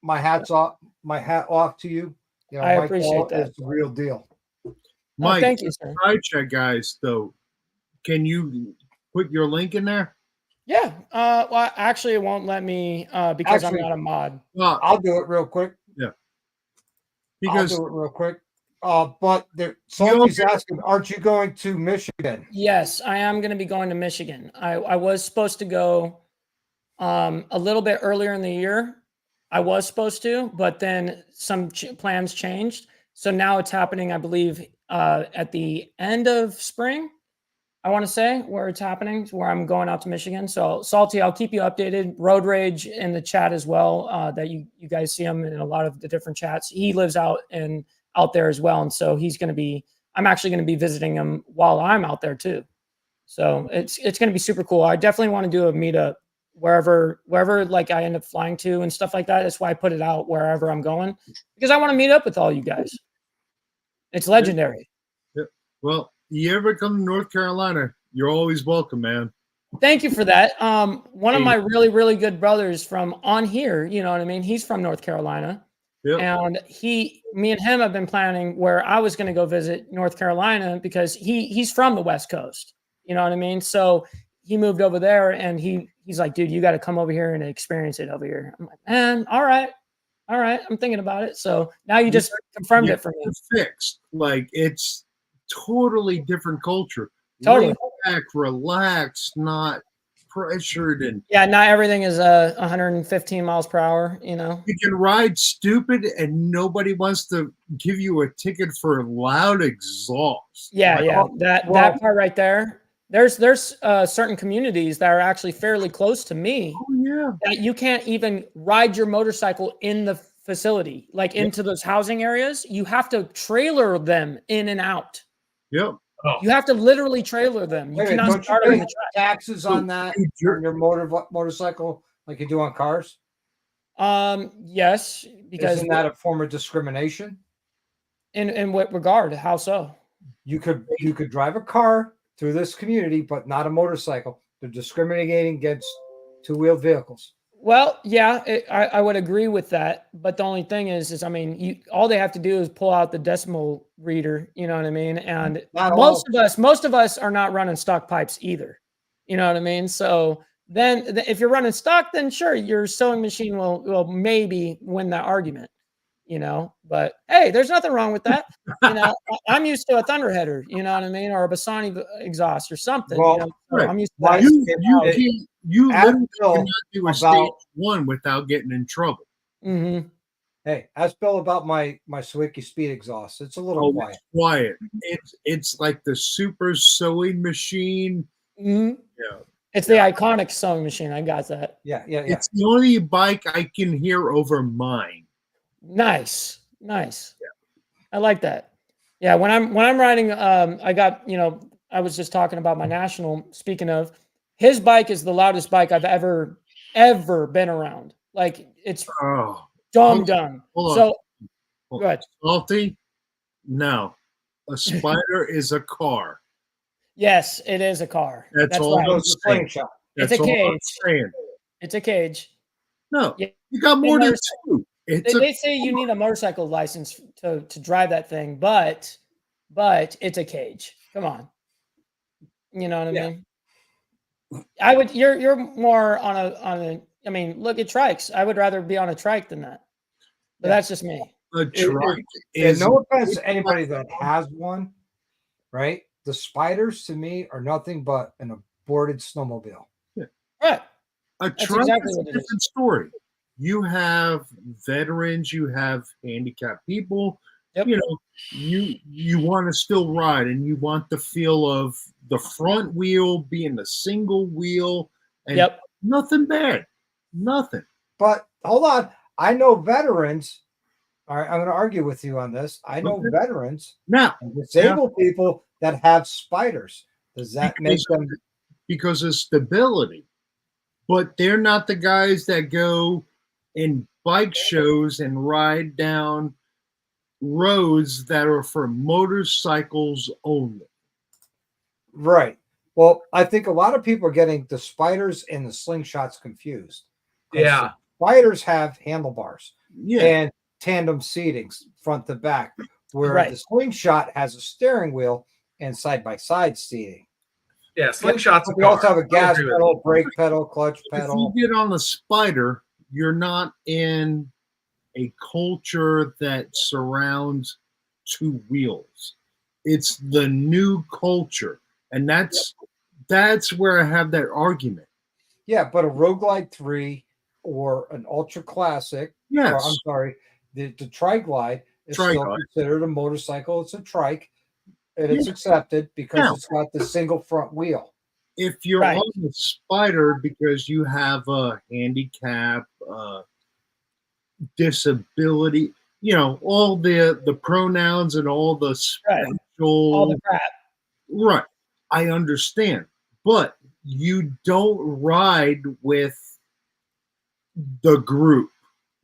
My hat off to you. I Mike appreciate Ball that. is the real deal. Mike, thank you, sir. Side check guys, though, can you put your link in there? Yeah. Well, actually, it won't let me because I'm not a mod. I'll do it real quick. Yeah. Because I'll do it real quick. But Salty's asking, aren't you going to Michigan? Yes, I am going to be going to Michigan. I was supposed to go a little bit earlier in the year. I was supposed to, but then some plans changed. So now it's happening, I believe, at the end of spring. I want to say where it's happening, where I'm going out to Michigan. So Salty, I'll keep you updated. Road Rage in the chat as well. That you guys see him in a lot of the different chats. He lives out there as well, and so I'm actually going to be visiting him while I'm out there too. So it's going to be super cool. I definitely want to do a meetup wherever like I end up flying to and stuff like that. That's why I put it out wherever I'm going, because I want to meet up with all you guys. It's legendary. Yeah. Well, you ever come to North Carolina, you're always welcome, man. Thank you for that. One of my really, really good brothers from on here, you know what I mean? He's from North Carolina. Yep. And me and him have been planning where I was going to go visit North Carolina, because he's from the West Coast. You know what I mean? So he moved over there, and he's like, dude, you got to come over here and experience it over here. I'm like, man, all right. I'm thinking about it. So now you just confirmed it for me. Fixed. Like, it's totally different culture. Totally. Relaxed, not pressured. And not everything is 115 miles per hour, You can ride stupid and nobody wants to give you a ticket for loud exhaust. That part right there. There's certain communities that are actually fairly close to me. Oh, yeah. That you can't even ride your motorcycle in the facility, like into those housing areas. You have to trailer them in and out. Yep. Oh. You have to literally trailer them. You cannot start them in the track. Taxes on that on your motorcycle like you do on cars? Yes, because isn't that a form of discrimination? In what regard? How so? You could drive a car through this community, but not a motorcycle. They're discriminating against two-wheeled vehicles. Well, yeah, I would agree with that. But the only thing is I mean, all they have to do is pull out the decimal reader. You know what I mean? And most of us are not running stock pipes either. You know what I mean? So then, if you're running stock, then sure, your sewing machine will maybe win that argument. But hey, there's nothing wrong with that. I'm used to a thunderheader, you know what I mean, or a Bassani exhaust or something. Well, I'm used to that. You literally cannot do a stage 1 without getting in trouble. Mm-hmm. Hey, ask Bill about my Sawicki speed exhaust. It's a little quiet. It's quiet. It's like the super sewing machine. Mhm. Yeah. It's the iconic sewing machine. I got that. Yeah. It's the only bike I can hear over mine. Nice. I like that. Yeah, when I'm riding, I got, I was just talking about my national. Speaking of, his bike is the loudest bike I've ever been around. Like, it's Oh, dumb. hold on. So Hold go ahead. Salty? No. A spider is a car. Yes, it is a car. That's all right. I'm It's a saying. slingshot. It's That's a all I'm cage. saying. It's a cage. No, Yeah. you got more than two. They say you need a motorcycle license to drive that thing, but it's a cage. Come on. You know what I mean? I would you're more on a I mean, look at trikes. I would rather be on a trike than that. But that's just me. a trike And is no offense to anybody that has one, right? The spiders to me are nothing but an aborted snowmobile. Right. a That's trike exactly is what a it is. different story. You have veterans, you have handicapped people. Yep. You know, you want to still ride, and you want the feel of the front wheel being a single wheel, and Yep. nothing bad, nothing. But hold on, I know veterans. All right, I'm going to argue with you on this. I know Okay. veterans Now, and disabled people that have spiders. Does that make them? because of stability, but they're not the guys that go in bike shows and ride down roads that are for motorcycles only. Right. Well, I think a lot of people are getting the spiders and the slingshots confused. 'Cause Yeah. spiders have handlebars Yeah, and tandem seatings front to back, where Right. the slingshot has a steering wheel and side by side seating. Yeah. Slingshot's a We also car. have a gas I agree with pedal, brake pedal, clutch if pedal. you get on a spider, you're not in a culture that surrounds two wheels. It's the new culture, and that's where I have that argument. Yeah, but a Road Glide 3 or an Ultra Classic, or Yes, I'm sorry, the Tri Glide is still Tri-Glide. considered a motorcycle. It's a trike, and Yeah. it's accepted because Now, it's got the single front wheel. if you're Right. on the spider because you have a handicap, disability, all the pronouns and all the Right. special, All the crap. right, I understand, but you don't ride with the group.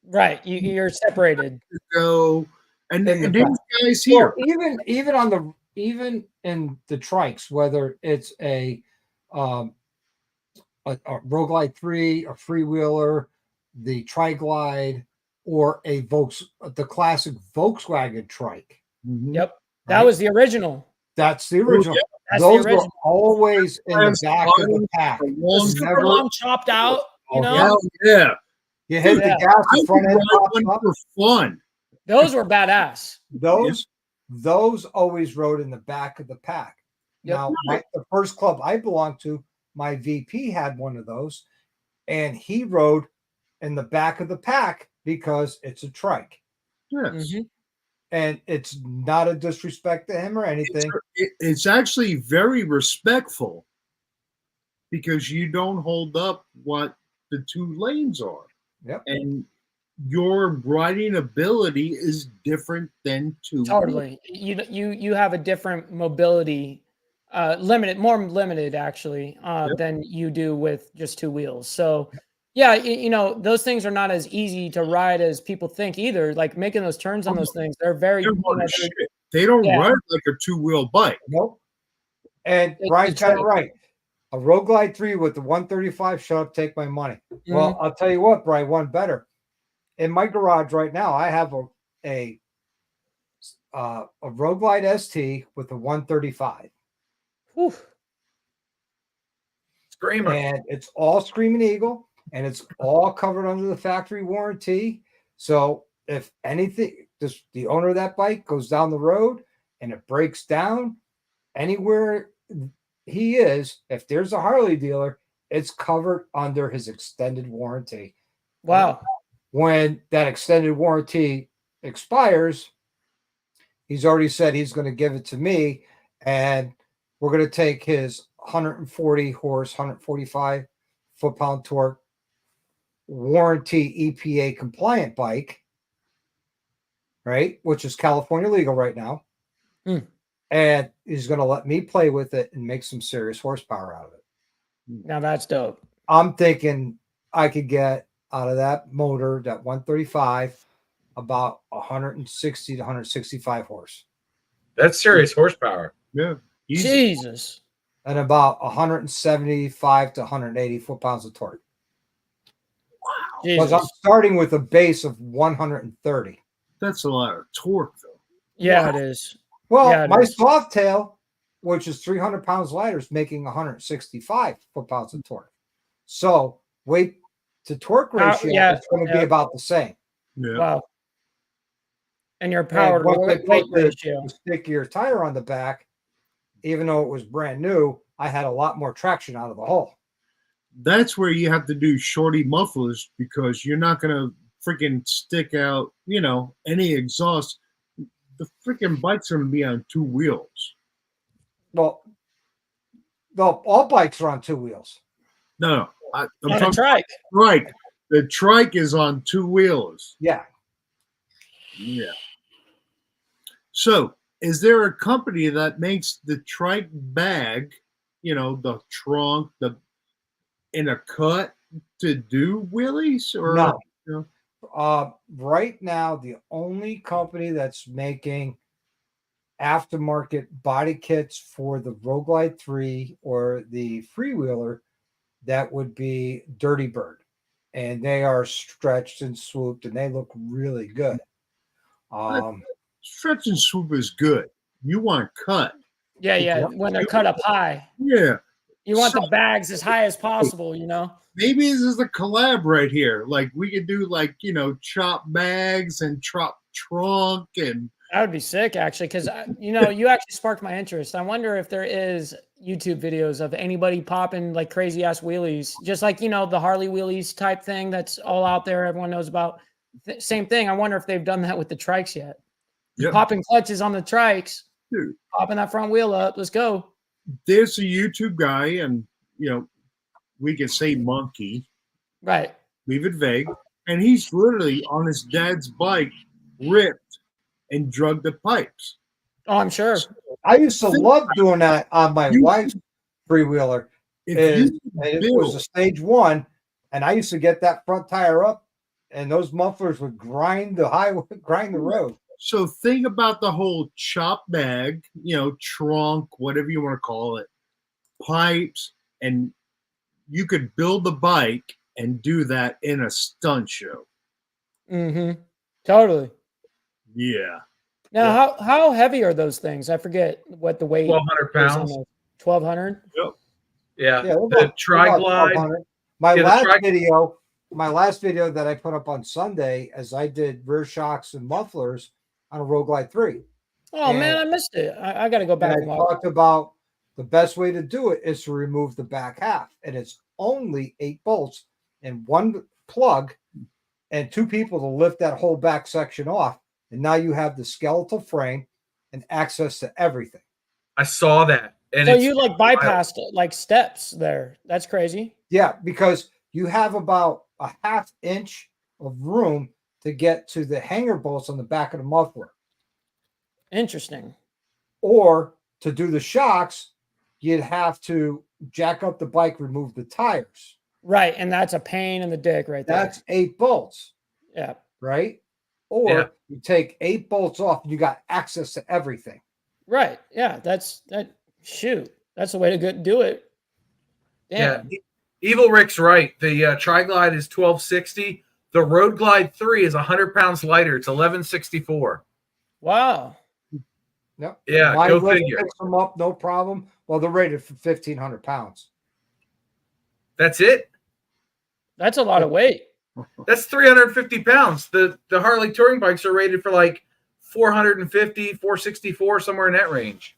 Right. You're separated. Go and In the there's back. guys Well, here. even in the trikes, whether it's um, a Road Glide 3, a freewheeler, the Tri Glide, or the classic Volkswagen trike. Mhm. Yep. That Right? was the original. That's the original. That's the Those were original. always in the back of the pack. A The long super Never- long chopped out, you Oh, know? hell yeah. You hit Yeah. the gas, I the would front end ride pops one up. for fun. Those were badass. Those always rode in the back of the pack. Yep. Now, the first club I belonged to, my VP had one of those, and he rode in the back of the pack because it's a trike. Yes. Mhm. And it's not a disrespect to him or anything. It's actually very respectful because you don't hold up what the two lanes are. Yep. And your riding ability is different than two. Totally. You have a different mobility, more limited actually, Yep. than you do with just two wheels. So yeah, those things are not as easy to ride as people think either. Like making those turns on those things, they're very, They're hard as shit. They don't Yeah. ride like a two-wheel bike. Nope. And It's Brian's a kind of trike. right. A Road Glide 3 with the 135, shut up, take my money. Mm-hmm. Well, I'll tell you what, Brian, one better. In my garage right now, I have a Road Glide ST with a 135. Whew. Screamer. And it's all Screaming Eagle, and it's all covered under the factory warranty. So if anything, the owner of that bike goes down the road and it breaks down anywhere he is, if there's a Harley dealer, it's covered under his extended warranty. Wow. when that extended warranty expires, he's already said he's going to give it to me, and we're going to take his 140 horse, 145 foot-pound torque warranty EPA compliant bike, right, which is California legal right now. And he's going to let me play with it and make some serious horsepower out of it. Now that's dope. I'm thinking I could get out of that motor, that 135, about 160 to 165 horse. That's serious horsepower. Yeah. Easy. Jesus. And about 175 to 180 foot-pounds of torque. Because I'm Jesus. starting with a base of 130. That's a lot of torque, though. Yeah, it is. Well, Yeah, it my is. soft tail, which is 300 pounds lighter, is making 165 foot-pounds of torque. So weight to torque ratio yeah, is going to be yeah. about the same. Yeah. Wow. And your And power to once I weight put the ratio. stickier tire on the back, even though it was brand new, I had a lot more traction out of the hole. That's where you have to do shorty mufflers because you're not going to freaking stick out, any exhaust. The freaking bike's going to be on 2 wheels. Well, all bikes are on 2 wheels. No, I'm On a talking trike. trike. The trike is on 2 wheels. Yeah. Yeah. So, is there a company that makes the trike bag, the trunk, in a cut to do wheelies? Or No. you Right now, the only company that's making aftermarket body kits for the Road Glide 3 or the Freewheeler, that would be Dirty Bird. And they are stretched and swooped, and they look really good. stretch and swoop is good. You want cut. Yeah, yeah. Yep. When they're cut up high. Yeah. You want the bags as high as possible, Maybe this is a collab right here. Like we could do chop bags and chop trunk and That would be sick, actually, because you actually sparked my interest. I wonder if there is YouTube videos of anybody popping like crazy ass wheelies, just like the Harley wheelies type thing that's all out there. Everyone knows about. Same thing. I wonder if they've done that with the trikes yet. Yep. Popping clutches on the trikes, Dude, popping that front wheel up. Let's go. there's a YouTube guy, and we can say monkey, Right. leave it vague, and he's literally on his dad's bike, ripped and drug the pipes. Oh, I'm sure. I used to love doing that on my wife's Freewheeler. If It was a stage 1, and I used to get that front tire up, and those mufflers would grind the road. So think about the whole chop bag, trunk, whatever you want to call it, pipes, and you could build the bike and do that in a stunt show. Mm-hmm. Totally. Yeah. Now, how heavy are those things? I forget what the weight. 1,200 pounds. 1,200. Yeah. Yeah, The Tri-Glide. My Yeah, my last video that I put up on Sunday, as I did rear shocks and mufflers on a Road Glide 3. Oh man, I missed it. I got to go back And and I watch. talked about the best way to do it is to remove the back half, and it's only 8 bolts and 1 plug and 2 people to lift that whole back section off, and now you have the skeletal frame and access to everything. I saw that. And So it's you bypassed like steps there. That's crazy. Yeah, because you have about a ½ inch of room to get to the hanger bolts on the back of the muffler. Interesting. Or to do the shocks, you'd have to jack up the bike, remove the tires. Right, and that's a pain in the dick right there. That's 8 bolts, Yeah. right? Or Yeah. you take 8 bolts off and you got access to everything. Right. Yeah. Shoot. That's the way to do it. Damn. Yeah. Evil Rick's right. The Tri-Glide is 1,260. The Road Glide 3 is 100 pounds lighter. It's 1,164. Wow. Yep. Yeah, Mine go lift figure. picks them up, no problem. Well, they're rated for 1,500 pounds. That's it. That's a lot of weight. That's 350 pounds. The Harley touring bikes are rated for like 450, 464, somewhere in that range.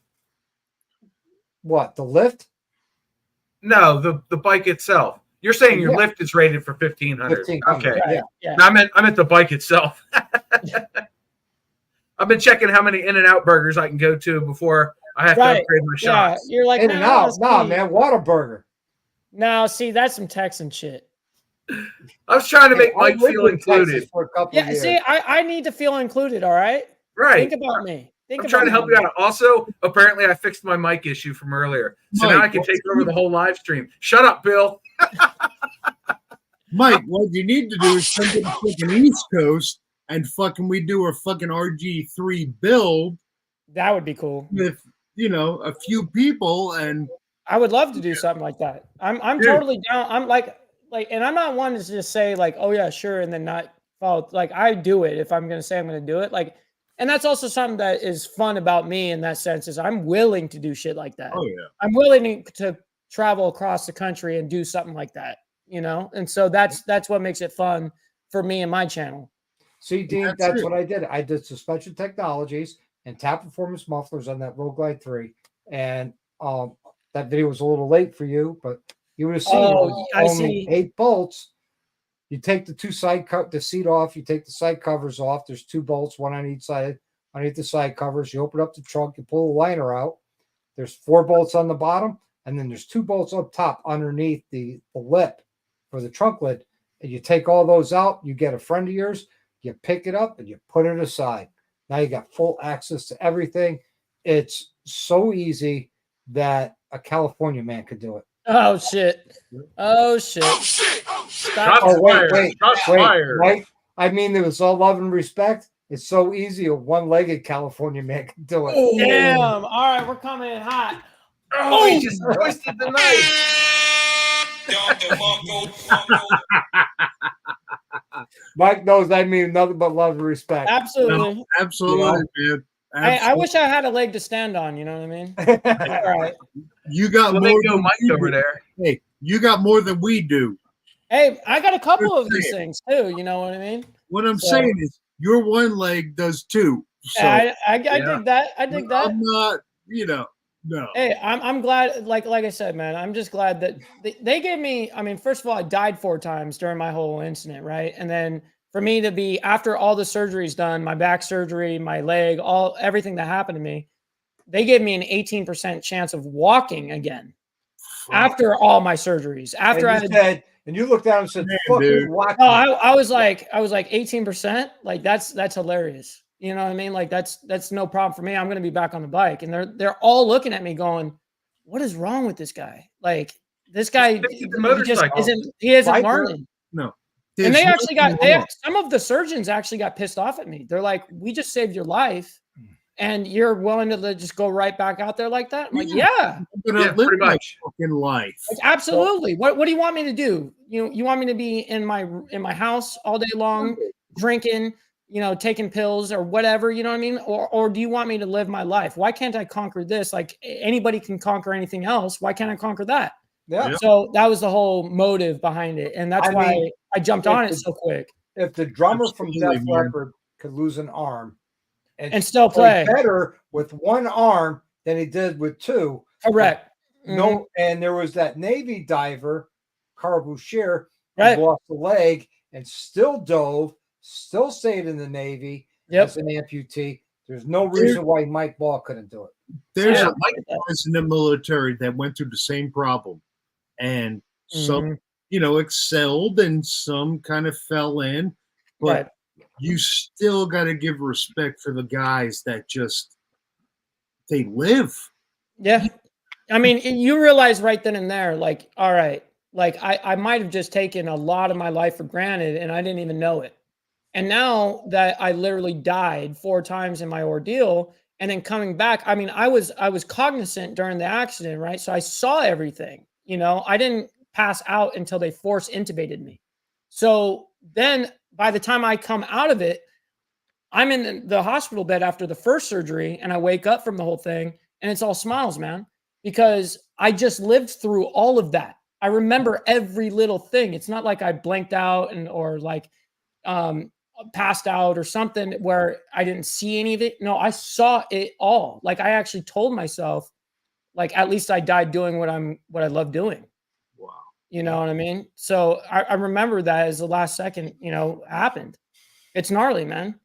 What, the lift? No, the bike itself. You're saying your Yeah. lift is rated for 1,500. 1,500. Okay. Yeah. Yeah. No, I meant the bike itself. I've been checking how many In-N-Out burgers I can go to before I have to Right. upgrade my Yeah. shots. You're like, In and "Nah, out. Nah, see." man. Whataburger. No, see, that's some Texan shit. I was trying to make I Mike lived feel in Texas included. for a couple Yeah, years. see, I need to feel included, all right? Right. Think about me. Think I'm about trying to help me. you out. Also, apparently, I fixed my mic issue from earlier, so now Mike, I can take over the whole live stream. Shut up, Bill. Mike, what you need to do is come to the fucking East Coast and fucking we do a fucking RG3 build That would be cool. with, a few people and I would love to do something like that. I'm Dude. totally down. I'm like, and I'm not one to just say like, oh yeah, sure, and then not follow. Like I do it if I'm gonna say I'm gonna do it. Like, and that's also something that is fun about me in that sense is I'm willing to do shit like that. oh yeah. I'm willing to travel across the country and do something like that, And so that's what makes it fun for me and my channel. See, Dean, That's that's it. what I did. I did suspension technologies and tap performance mufflers on that Road Glide 3. And that video was a little late for you, but you would have seen it was I only see. 8 bolts. You take the two side the seat off, you take the side covers off. There's 2 bolts, one on each side, underneath the side covers. You open up the trunk, you pull the liner out. There's 4 bolts on the bottom, and then there's 2 bolts up top underneath the lip for the trunk lid. And you take all those out, you get a friend of yours, you pick it up and you put it aside. Now you got full access to everything. It's so easy that a California man could do it. Oh shit. Oh shit. Stop. Shots Oh, wait, fired. wait, Shots wait, fired. Mike. I mean, there was all love and respect. It's so easy a one-legged California man can do it. Damn. All right, we're coming in hot. Oh, he just twisted the knife. Mike knows I mean nothing but love and respect. Absolutely. Absolutely, man. I wish I had a leg to stand on. You know what I mean? All right. You got Let more me go than Mike we over do. there. Hey, you got more than we do. Hey, I got a couple of these Just things too. You know what I mean? What I'm So- saying is your one leg does two. So I dig that. I dig that. I'm not, no. Hey, I'm glad. Like I said, man, I'm just glad that they gave me. I mean, first of all, I died 4 times during my whole incident, right? And then for me to be after all the surgeries done, my back surgery, my leg, everything that happened to me, they gave me an 18% chance of walking again after all my surgeries. After I and you said, and you looked down and said, Man, "Fuck dude. you, watch no, me." I was like 18%. Like that's hilarious. You know what I mean? Like that's no problem for me. I'm gonna be back on the bike, and they're all looking at me going, "What is wrong with this guy? Like this guy, Just stick to the he just motorcycle. isn't Biker. learning." No. And they There's actually nothing got wrong. some of the surgeons actually got pissed off at me. They're like, "We just saved your life, and you're willing to just go right back out there like that?" I'm like, Yeah. "Yeah, I'm gonna Yeah, live pretty my much. fucking life. like, absolutely. What do you want me to do? You want me to be in my house all day long, drinking, taking pills or whatever, you know what I mean? Or do you want me to live my life? Why can't I conquer this? Like anybody can conquer anything else. Why can't I conquer that?" Yeah. Yeah. So that was the whole motive behind it. And that's I why mean, I jumped if on it the- so quick If the drummer from Absolutely, Def man. Leppard could lose an arm and still play. better with one arm than he did with 2, Correct. no, and there was that Navy diver, Carl Boucher, Right. who lost a leg and still dove, still stayed in the Navy Yep. as an amputee. There's no reason why Mike Ball couldn't do it. There's Yeah. a Mike guys in the military that went through the same problem, and some, excelled, and some kind of fell in. But Right. you still got to give respect for the guys that just they live. Yeah. I mean, you realize right then and there, like, all right, like I might have just taken a lot of my life for granted and I didn't even know it. And now that I literally died 4 times in my ordeal and then coming back, I mean, I was cognizant during the accident, right? So I saw everything, I didn't pass out until they force intubated me. So then by the time I come out of it, I'm in the hospital bed after the first surgery and I wake up from the whole thing and it's all smiles, man, because I just lived through all of that. I remember every little thing. It's not like I blanked out or like passed out or something where I didn't see any of it. No, I saw it all. Like I actually told myself, like, at least I died doing what I love doing. Wow. You know what I mean? So I remember that as the last second, happened. It's gnarly, man.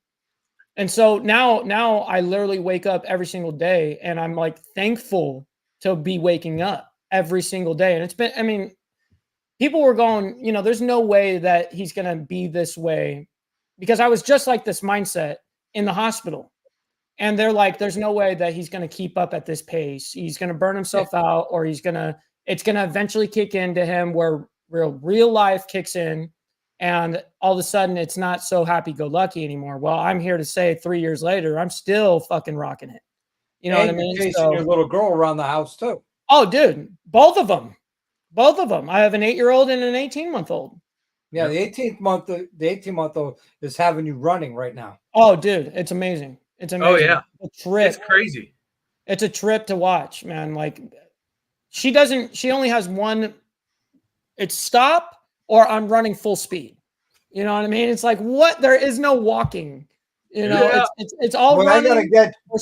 And so now I literally wake up every single day and I'm like thankful to be waking up every single day. And it's been, I mean, people were going, there's no way that he's going to be this way, because I was just like this mindset in the hospital. And they're like, there's no way that he's going to keep up at this pace. He's going to burn himself out, or it's going to eventually kick into him where real life kicks in. And all of a sudden it's not so happy go lucky anymore. Well, I'm here to say 3 years later, I'm still fucking rocking it. You know what I mean? Chasing your little girl around the house too. Oh, dude, both of them. I have an 8-year-old and an 18-month-old. Yeah, the 18-month-old is having you running right now. Oh, dude, it's amazing. It's amazing. Oh yeah, It's a trip. It's crazy. It's a trip to watch, man. Like she only has one. It's stop or I'm running full speed. You know what I mean? It's like what? There is no walking. Yeah. It's all What running. I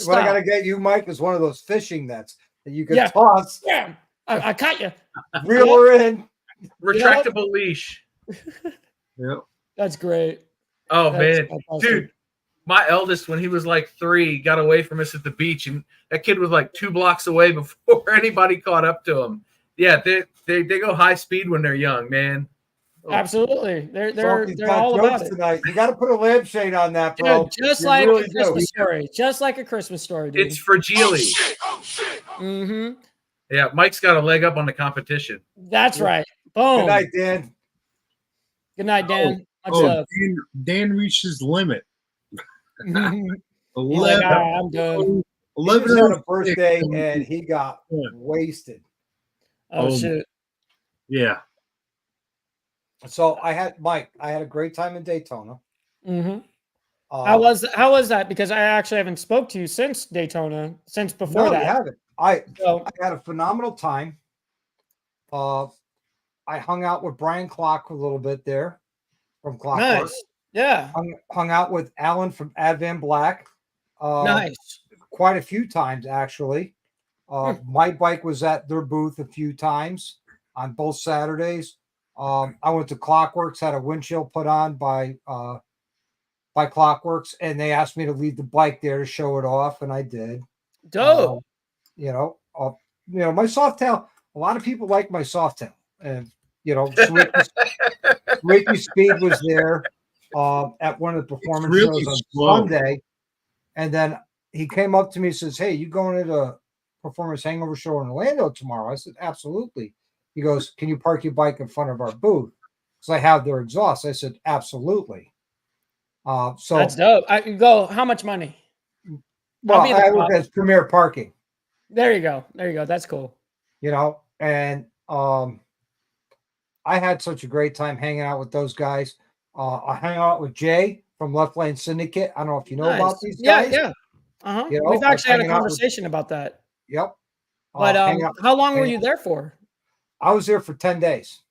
gotta get you, Mike, is one of those fishing nets that you can toss. Yeah, I caught you. Reel her in. Retractable leash. Yep. That's great. Oh That's man, fantastic. dude, my eldest, when he was like 3, got away from us at the beach, and that kid was like 2 blocks away before anybody caught up to him. Yeah, they go high speed when they're young, man. Absolutely. They're Salty's got all jokes about it. tonight. You got to put a lampshade on that, bro. Dude, just You like really a do. Christmas story. Just like a Christmas story, dude. It's fragile. Mm-hmm. Yeah, Mike's got a leg up on the competition. That's right. Boom. Good night, Dan. Good night, Dan. Much Oh, love. Dan reached his limit. He's like, 11, I'm done. He just had a 11 birthday and he got wasted. Oh, shit. Yeah. So I had a great time in Daytona. Mm-hmm. How was that? Because I actually haven't spoke to you since Daytona, since before No, that. you haven't. I So, had a phenomenal time. I hung out with Brian Clock a little bit there from Clockwork. nice. Yeah. Hung out with Alan from Advan Black. Nice. Quite a few times actually. My bike was at their booth a few times on both Saturdays. I went to Clockworks, had a windshield put on by Clockworks, and they asked me to leave the bike there to show it off, and I did. Dope. My Softail. A lot of people like my Softail, and Sweeky Speed was there at one of the performance really shows on slow. Sunday, and then he came up to me and says, "Hey, you going to the Performance Hangover show in Orlando tomorrow?" I said, "Absolutely." He goes, "Can you park your bike in front of our booth?" Because I have their exhaust. I said, "Absolutely." So That's dope. I can go. How much money? well, be in the I work top. as Premier Parking, There you go. There you go. That's cool. and I had such a great time hanging out with those guys. I hang out with Jay from Left Lane Syndicate. I don't know if you know Nice. about these guys. Yeah. Uh-huh. You know, We've I was actually had a hanging out with- conversation about that. Yep. But hang out- how long were hang- you there for? I was there for 10 days.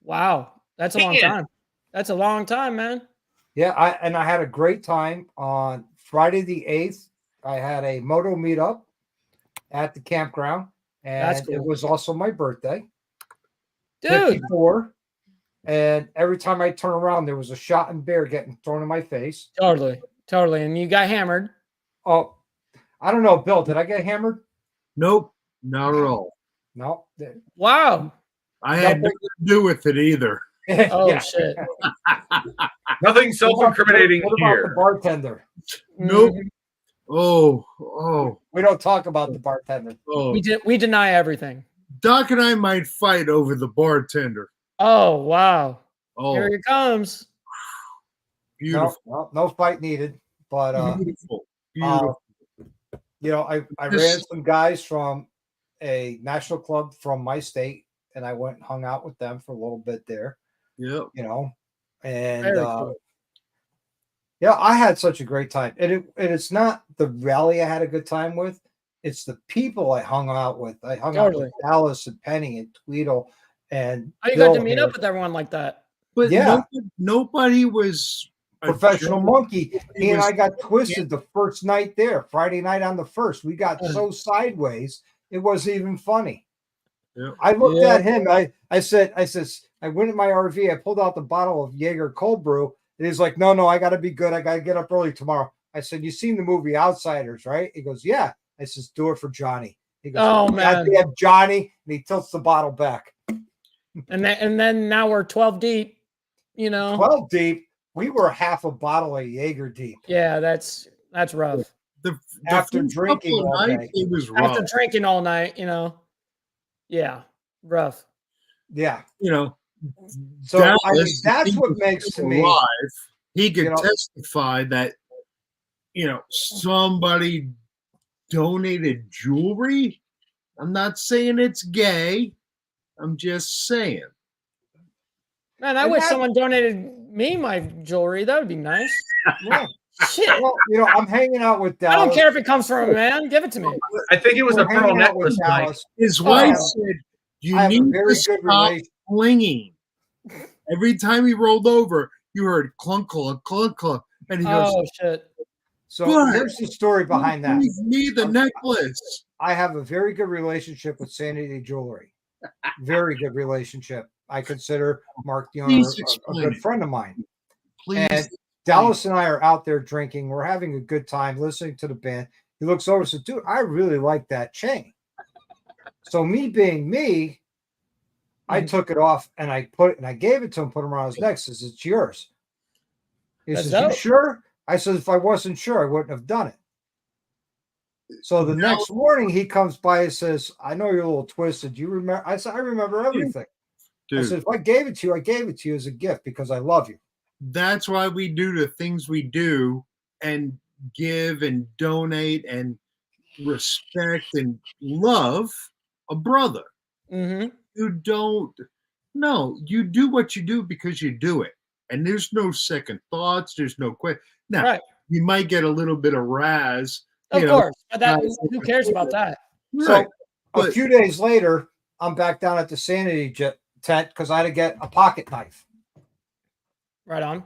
Wow. That's a long Man. time. That's a long time, man. Yeah, I had a great time on Friday the 8th. I had a moto meetup at the campground, That's and it cool. was also my birthday. Dude. 54. And every time I turn around, there was a shot and bear getting thrown in my face. Totally. And you got hammered. Oh, I don't know, Bill. Did I get hammered? Nope. Not at all. No. Wow. I had nothing to do with it either. Oh Yeah. shit. Nothing self-incriminating What about the here. bartender? Nope. Mhm. Oh. We don't talk about the bartender. We deny everything. Doc and I might fight over the bartender. Oh wow. Oh, Here it comes. beautiful. No fight needed. But Beautiful. I ran some guys from a national club from my state, and I went and hung out with them for a little bit there. Yep. And Very cool. I had such a great time. And it's not the rally I had a good time with; it's the people I hung out with. I hung out with Dallas and Penny and Tweedle and Oh, you Bill got to meet here. up with everyone like that. But Yeah. nobody was a Professional jerk. monkey. He and was- I got twisted the first night there, Friday night on the 1st. We got so sideways, it wasn't even funny. Yeah. I looked Yeah. at him. I said, I went in my RV. I pulled out the bottle of Jaeger cold brew. And he's like, no, I got to be good. I got to get up early tomorrow. I said, you seen the movie Outsiders, right? He goes, yeah. I says, do it for Johnny. He goes, Oh, man. goddamn Johnny. And he tilts the bottle back. And then now we're 12 deep, 12 deep. We were half a bottle of Jaeger deep. Yeah, that's rough. The After first drinking couple of all nights, day. it was rough. After drinking all night, yeah, rough. Yeah. So Dallas, I mean, if that's he what was makes to still me. alive, he could you know- testify that somebody donated jewelry. I'm not saying it's gay. I'm just saying. Man, I And wish that- someone donated me my jewelry. That would be nice. Yeah. Shit. Well, I'm hanging out with I Dallas. don't care if it comes from a man. Give it to me. I think it was We're a pearl hanging out with necklace, Mike. Dallas. His wife Oh. said, "You I have a need very to good stop relation. clinging." Every time he rolled over, you heard clunk, clunk, clunk, clunk, and he goes, Oh shit. So But- here's the story behind that. "Leave me the necklace." I have a very good relationship with Sanity Jewelry. Very good relationship. I consider Mark the owner Please a explain good it. friend of mine. Please, And Dallas and I are out there drinking. We're having a good time listening to the band. He looks over and says, dude, I really like that chain. So me being me, I took it off and I gave it to him, put him around his neck. Says, it's yours. He That's says, dope. you sure? I said, if I wasn't sure, I wouldn't have done it. So the next morning he comes by and says, I know you're a little twisted. Do you remember? I said, I remember everything. I dude, said, if I gave it to you, I gave it to you as a gift because I love you. that's why we do the things we do and give and donate and respect and love a brother. Mm-hmm. You don't, no, you do what you do because you do it. And there's no second thoughts. There's no question. Now, Right. you might get a little bit of razz. Of you know, course. But who cares about that? So right. a But- few days later, I'm back down at the Sanity tent because I had to get a pocket knife. Right on.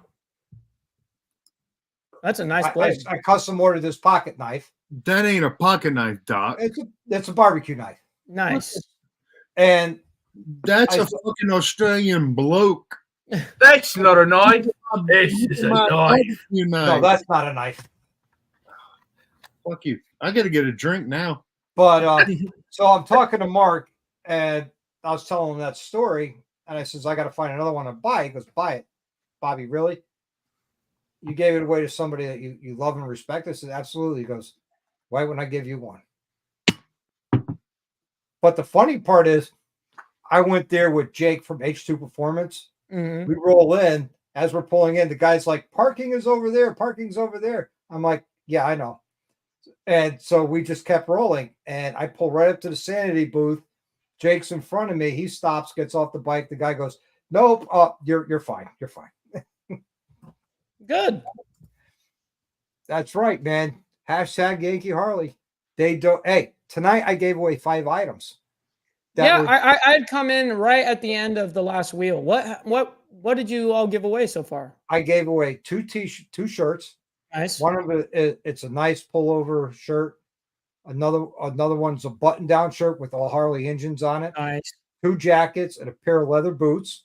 That's a nice blade. I custom ordered this pocket knife. That ain't a pocket knife, Doc. It's a barbecue knife. Nice. And That's I- a fucking Australian bloke. That's not a knife. This is a My knife. barbecue no, knife. that's not a knife. Fuck you. I got to get a drink now. But so I'm talking to Mark and I was telling him that story. And I says, I got to find another one to buy. He goes, buy it. Bobby, really? You gave it away to somebody that you love and respect? I said, absolutely. He goes, why wouldn't I give you one? But the funny part is, I went there with Jake from H2 Performance. Mhm. We roll in. As we're pulling in, the guy's like, parking is over there. Parking's over there. I'm like, yeah, I know. And so we just kept rolling. And I pull right up to the Sanity booth. Jake's in front of me. He stops, gets off the bike. The guy goes, nope, you're fine. You're fine. Good. That's right, man. Hashtag Yankee Harley. They don't. Hey, tonight I gave away 5 items. Yeah, were- I'd come in right at the end of the last wheel. What did you all give away so far? I gave away 2 shirts. Nice. One of it's a nice pullover shirt. Another one's a button-down shirt with all Harley engines on it. Nice. 2 jackets and a pair of leather boots.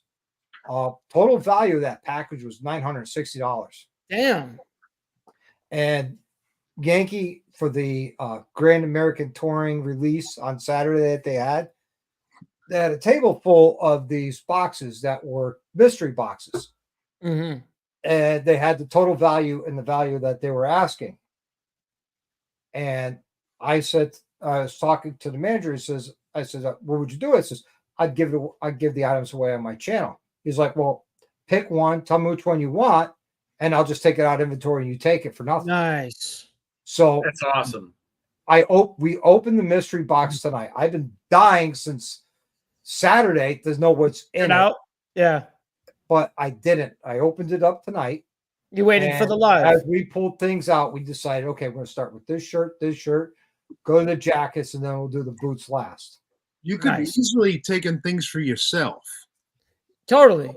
Total value of that package was $960. Damn. And Yankee for the Grand American Touring release on Saturday that they had a table full of these boxes that were mystery boxes. Mm-hmm. And they had the total value and the value that they were asking. And I said, I was talking to the manager. I said, what would you do? I says, I'd give the items away on my channel. He's like, well, pick one, tell me which one you want, and I'll just take it out of inventory and you take it for nothing. Nice. So That's awesome. we opened the mystery box tonight. I've been dying since Saturday to know what's in Get it, out. Yeah. but I didn't. I opened it up tonight. You waited for And the live. As we pulled things out, we decided, okay, we're going to start with this shirt, go to the jackets, and then we'll do the boots last. You could Nice. easily taken things for yourself. Totally.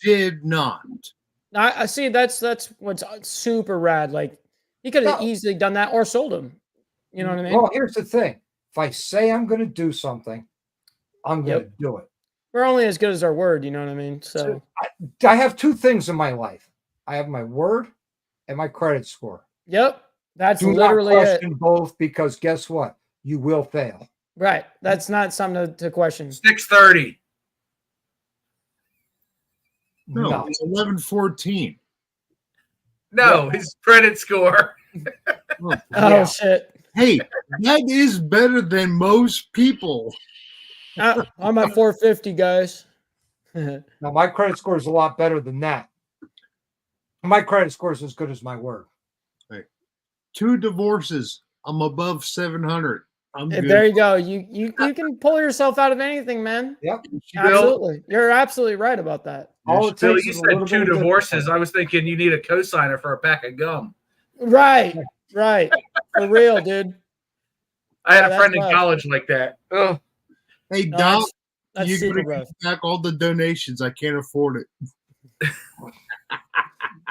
Did not. I see. That's what's super rad. Like you could have No. easily done that or sold them. You know what I mean? Well, here's the thing. If I say I'm going to do something, I'm going to do it. We're only as good as our word. You know what I mean? So I have two things in my life. I have my word and my credit score. yep, that's Do literally not it. question both, because guess what? You will fail. Right. That's not something to question. 630. No, it's 1114. No, his credit score. Oh, Oh Yeah. shit. hey, that is better than most people. I'm at 450, guys. Now my credit score is a lot better than that. My credit score is as good as my word. 2 divorces. I'm above 700. I'm good. There you go. You can pull yourself out of anything, man. Yep. Absolutely. You're absolutely right about that. All it Bill, takes you is a little said 2 bit of divorces. I was thinking you need a cosigner for a pack of gum. Right. Right. For real, dude. I had Yeah, a that's friend in rough. college like that. Oh, Hey, No, Doc, that's you super gotta rough. get back all the donations. I can't afford it.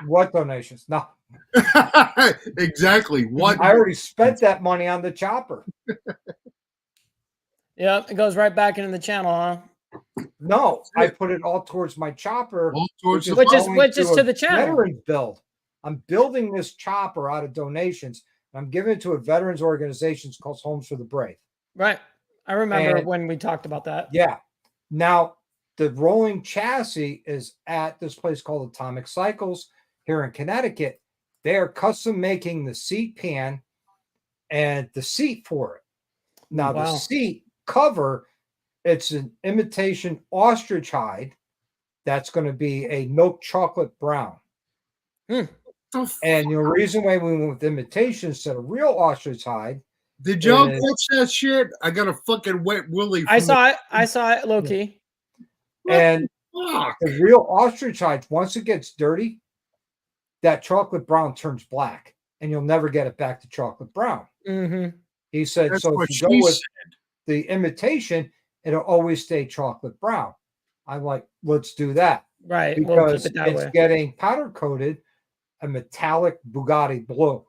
What donations? No, Exactly. What? I already spent that money on the chopper. Yep. It goes right back into the channel, huh? No, I put it all towards my chopper, All towards the Which is going which is a to the channel. veterans build. I'm building this chopper out of donations. And I'm giving it to a veterans organization called Homes for the Brave. Right. I remember And- when we talked about that. Yeah. Now, the rolling chassis is at this place called Atomic Cycles here in Connecticut. They are custom making the seat pan and the seat for it. Now, the Wow. seat cover, it's an imitation ostrich hide that's going to be a milk chocolate brown. And the reason why we went with imitation instead of real ostrich hide. Did y'all is- catch that shit? I got a fucking wet willy. I from saw it. I saw it, low key. And Fuck. the real ostrich hide, once it gets dirty, that chocolate brown turns black, and you'll never get it back to chocolate brown. Mm-hmm. He said, That's so what if you she go with said. the imitation, it'll always stay chocolate brown. I'm like, let's do that. Right. We'll keep Because it that it's way. getting powder coated a metallic Bugatti blue.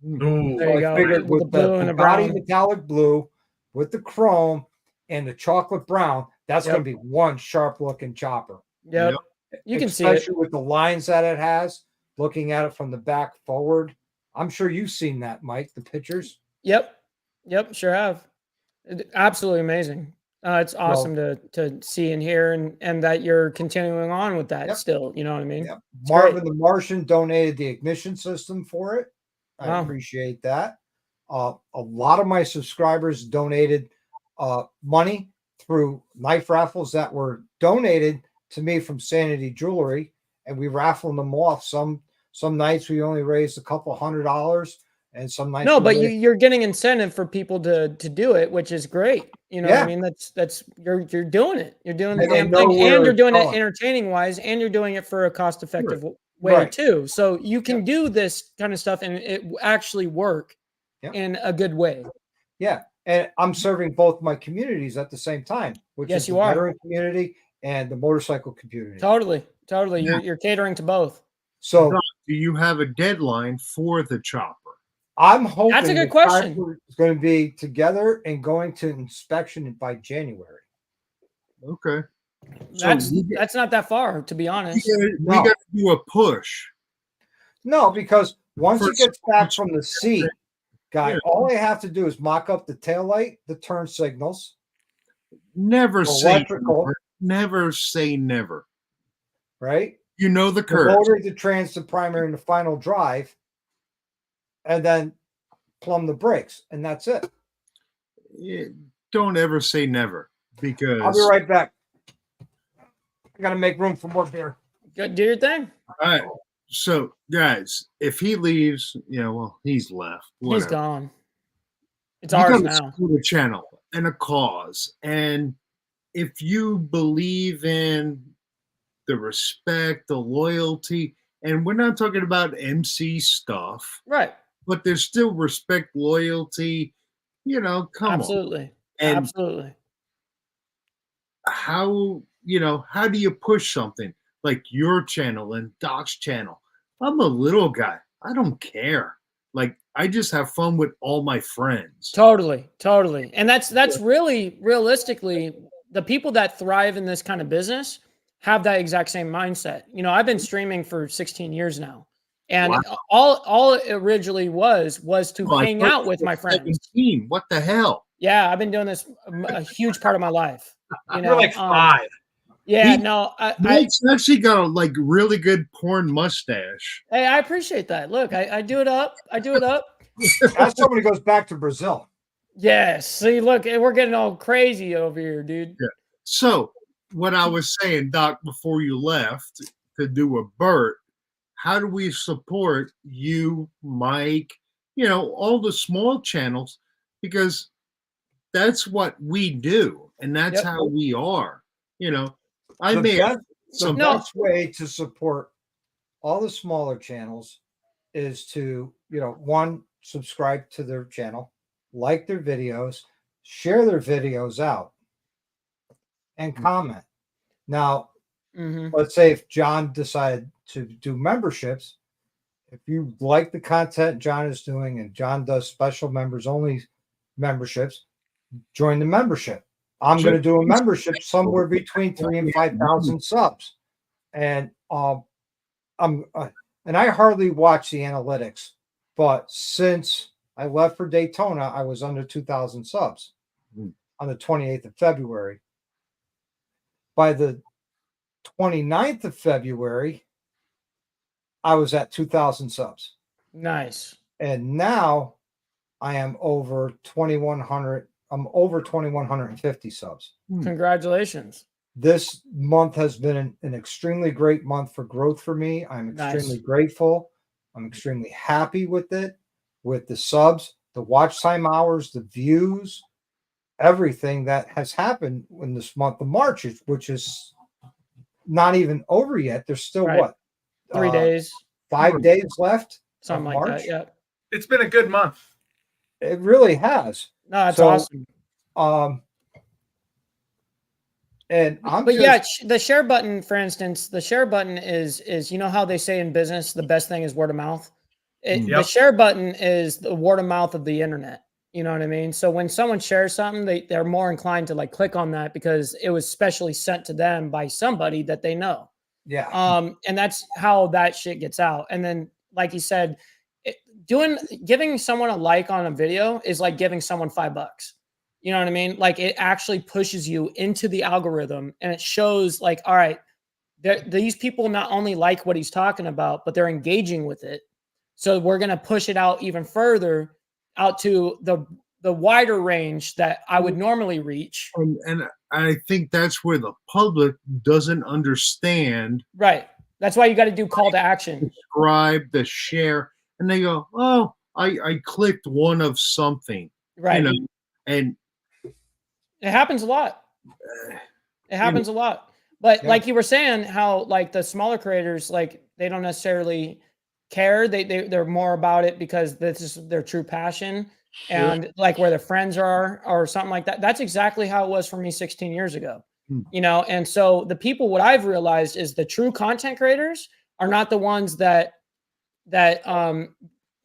ooh. There you I go. figured With the with the blue and the Bugatti brown. metallic blue, with the chrome and the chocolate brown, that's Yep. going to be one sharp looking chopper. Yep. You can see it. Especially with the lines that it has, looking at it from the back forward. I'm sure you've seen that, Mike, the pictures. Yep. Yep. Sure have. Absolutely amazing. It's awesome to see and hear, and that you're continuing on with that Yep. still. You know what I mean? Yep. It's Marvin great. the Martian donated the ignition system for it. I Wow. appreciate that. A lot of my subscribers donated money through knife raffles that were donated to me from Sanity Jewelry, and we raffled them off. Some nights we only raised a couple $100, and some nights No, we but raised- you're getting incentive for people to do it, which is great. You know what I Yeah. mean? That's you're doing it. You're doing the And they damn know thing, where and you're it's doing it going. entertaining wise, and you're doing it for a cost effective way Right. too. So you can do this kind of stuff and it actually work Yep. in a good way. Yeah, and I'm serving both my communities at the same time, which Yes, is you the are. veteran community and the motorcycle community. Totally. You're catering to both. So Doc, do you have a deadline for the chopper? I'm hoping That's a good the question. tractor is going to be together and going to inspection by January. Okay. So That's we got- that's not that far, to be we honest. No. got to do a push. No, because once For it gets back from the seat, guy, Yeah. all I have to do is mock up the taillight, the turn signals, Never say electrical, never. Never say never. right? You know the The curve. motor, the trans, the primary, and the final drive, and then plumb the brakes, and that's it. Don't ever say never, because I'll be right back. I got to make room for more beer. Good, do your thing. All right. So, guys, if he leaves, well, he's left. He's Whatever. gone. It's You ours gotta now. support a channel and a cause. And if you believe in the respect, the loyalty, and we're not talking about MC stuff, Right. but there's still respect, loyalty, come on. Absolutely. And Absolutely. how do you push something like your channel and Doc's channel? I'm a little guy. I don't care. Like, I just have fun with all my friends. Totally. And that's really realistically the people that thrive in this kind of business have that exact same mindset. You know, I've been streaming for 16 years now. And Wow. all it originally was to Oh, I hang thought out you with were my friends. 17. What the hell? Yeah, I've been doing this a huge part of my life. You know, You're like 5. yeah, He- no, Mike's actually got a like really good porn mustache. hey, I appreciate that. Look, I do it up. I do it up. As somebody goes back to Brazil. Yes. See, look, we're getting all crazy over here, dude. Yeah. So what I was saying, Doc, before you left to do a Bert, how do we support you, Mike, you know, all the small channels? Because that's what we do, and that's Yep. how we are. You know, I The may have best, the some No. best way to support all the smaller channels is to, you know, one, subscribe to their channel, like their videos, share their videos out, and comment. Now, Mhm. let's say if John decided to do memberships, if you like the content John is doing and John does special members only memberships, join the membership. I'm going to do a membership somewhere between 3,000 and 5,000 subs, and I'm and I hardly watch the analytics, but since I left for Daytona, I was under 2,000 subs on the 28th of February. By the 29th of February, I was at 2,000 subs. Nice. And now I am over 2,100. I'm over 2,150 subs. Congratulations. This month has been an extremely great month for growth for me. I'm extremely Nice. grateful. I'm extremely happy with it, with the subs, the watch time hours, the views, everything that has happened in this month of March, which is not even over yet. There's still Right. what? 3 days, 5 days left something of like March. that. Yeah. It's been a good month. It really has. No, that's So, awesome. And I'm But just, yeah, the share button, for instance, the share button is you know how they say in business, the best thing is word of mouth. The Yep. share button is the word of mouth of the internet. You know what I mean? So when someone shares something, they're more inclined to like click on that because it was specially sent to them by somebody that they know. yeah. And that's how that shit gets out. And then, like you said, giving someone a like on a video is like giving someone $5. You know what I mean? Like it actually pushes you into the algorithm and it shows like, all right, these people not only like what he's talking about, but they're engaging with it. So we're going to push it out even further out to the wider range that I would normally reach. and I think that's where the public doesn't understand. Right. That's why you got to do call to action. Subscribe, the share, and they go, "Oh, I clicked one of something." Right. You know, and it happens a lot. It happens a lot. But Yeah. like you were saying, how like the smaller creators, like they don't necessarily care. They're more about it because this is their true passion and like where their friends are or something like that. That's exactly how it was for me 16 years ago. You know, and so the people, what I've realized is the true content creators are not the ones that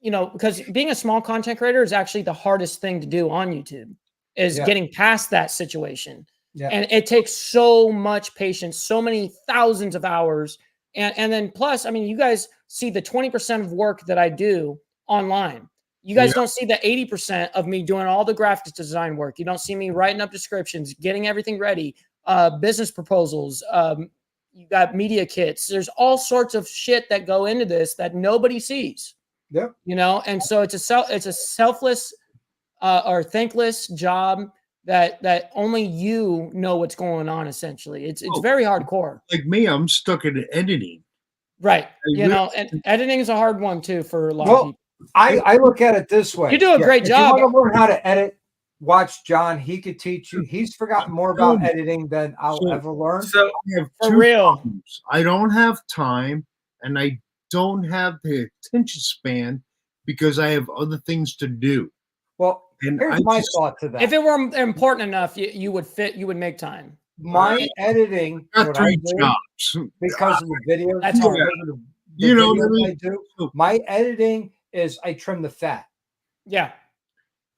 you know, because being a small content creator is actually the hardest thing to do on YouTube is getting past that situation. Yeah. And it takes so much patience, so many thousands of hours. And then plus, I mean, you guys see the 20% of work that I do online. You guys don't see the 80% of me doing all the graphics design work. You don't see me writing up descriptions, getting everything ready, business proposals. You got media kits. There's all sorts of shit that go into this that nobody sees. Yep. You know, and so it's a selfless or thankless job that only you know what's going on. Essentially, it's very hardcore. like me, I'm stuck in editing. Right. You know, and editing is a hard one too for a lot of people. I look at it this way. You do a great job. If you want to learn how to edit, watch John. He could teach you. He's forgotten more about editing than I'll ever learn. So I have For two real. problems. I don't have time, and I don't have the attention span because I have other things to do. Well, And here's I my just- thought to that. If it were important enough, you would make time. My editing, I got what I 3 do, jobs. because of the videos, That's hard. because of the You know what I videos mean? I do, my editing is I trim the fat. Yeah.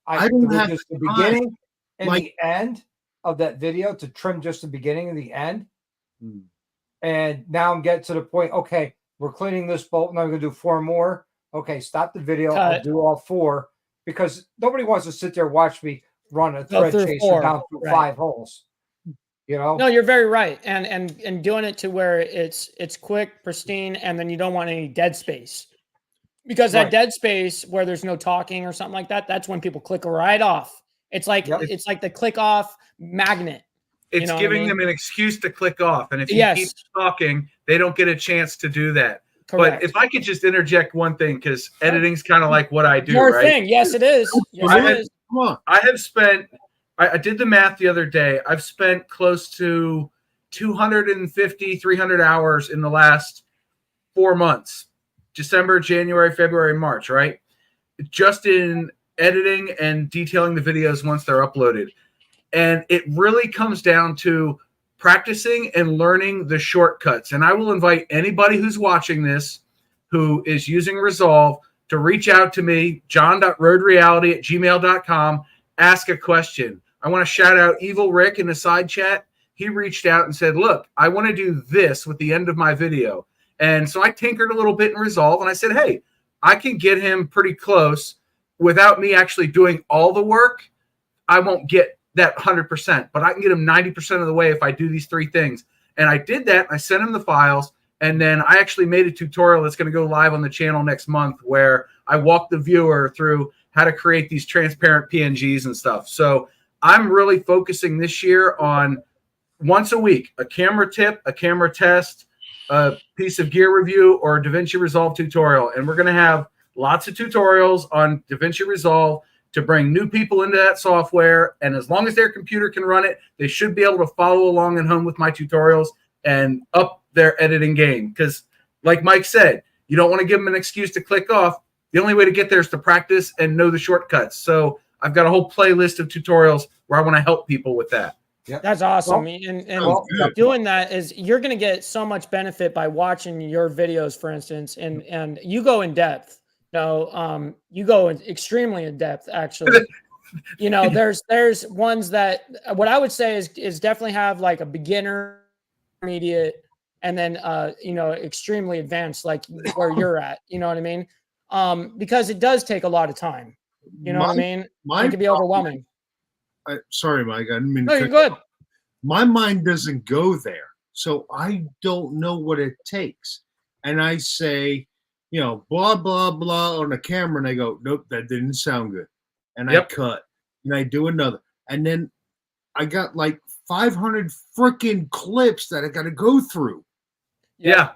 I don't have just the time. beginning and Like- the end. of that video to trim just the beginning and the end. Hmm. And now I'm getting to the point, okay, we're cleaning this bolt and I'm going to do 4 more. Okay, stop the video. I'll Cut. do all 4 because nobody wants to sit there and watch me run a Go thread through chaser 4, down through right. 5 holes. You know? No, you're very right. And doing it to where it's quick, pristine, and then you don't want any dead space. Because that Right. dead space where there's no talking or something like that, that's when people click right off. It's like Yep. it's like the click off magnet. It's know what I giving mean? them an excuse to click off. And if you Yes. keep talking, they don't get a chance to do that. Correct. But if I could just interject one thing, because editing's kind of like what I do, Your right? thing. Yes, it is. Yes, I it had- is. Come on. I have spent, I did the math the other day. I've spent close to 250, 300 hours in the last 4 months, December, January, February, March, right? Just in editing and detailing the videos once they're uploaded. And it really comes down to practicing and learning the shortcuts. And I will invite anybody who's watching this who is using Resolve to reach out to me, john.roadreality@gmail.com, ask a question. I want to shout out Evil Rick in the side chat. He reached out and said, look, I want to do this with the end of my video. And so I tinkered a little bit in Resolve and I said, hey, I can get him pretty close without me actually doing all the work. I won't get that 100%, but I can get him 90% of the way if I do these 3 things. And I did that. I sent him the files. And then I actually made a tutorial that's going to go live on the channel next month where I walk the viewer through how to create these transparent PNGs and stuff. So I'm really focusing this year on once a week, a camera tip, a camera test, a piece of gear review, or a DaVinci Resolve tutorial. And we're going to have lots of tutorials on DaVinci Resolve to bring new people into that software. And as long as their computer can run it, they should be able to follow along at home with my tutorials and up their editing game. Because like Mike said, you don't want to give them an excuse to click off. The only way to get there is to practice and know the shortcuts. So I've got a whole playlist of tutorials where I want to help people with that. That's awesome. Well, and well, doing that is you're going to get so much benefit by watching your videos, for instance, and you go in depth. You go extremely in depth, actually. There's ones that what I would say is definitely have like a beginner, intermediate, and then extremely advanced, like where you're at. You know what I mean? Because it does take a lot of time. You know what I mean? It can be overwhelming. Sorry, Mike. I didn't mean No, to you're cut you good. off. My mind doesn't go there. So I don't know what it takes. And I say, blah, blah, blah on the camera. And I go, nope, that didn't sound good. And I cut. And I do another. And then I got like 500 freaking clips that I got to go through. Yeah.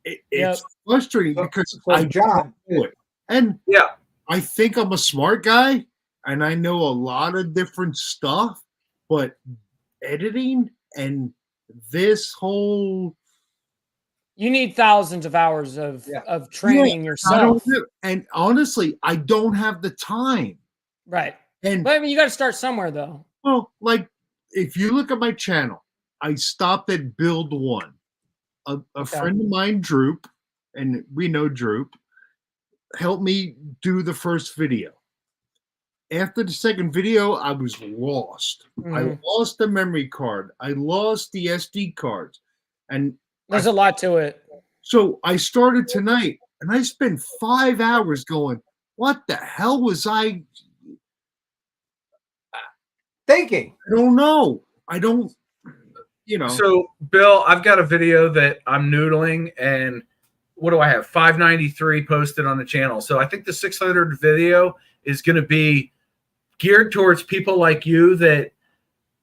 It's frustrating because So, I John, do it. And Yeah. I think I'm a smart guy and I know a lot of different stuff, but editing and this whole You need thousands of hours of training I yourself. don't do, and honestly, I don't have the time. Right. And But I mean, you got to start somewhere, though. well, like if you look at my channel, I stopped at build 1. A friend of mine, Droop, and we know Droop, helped me do the first video. After the second video, I was lost. I lost the memory card. I lost the SD cards. And There's a lot to it. so I started tonight and I spent 5 hours going, what the hell was I thinking? I don't know. I don't, So, Bill, I've got a video that I'm noodling, and what do I have? 593 posted on the channel. So I think the 600 video is going to be geared towards people like you that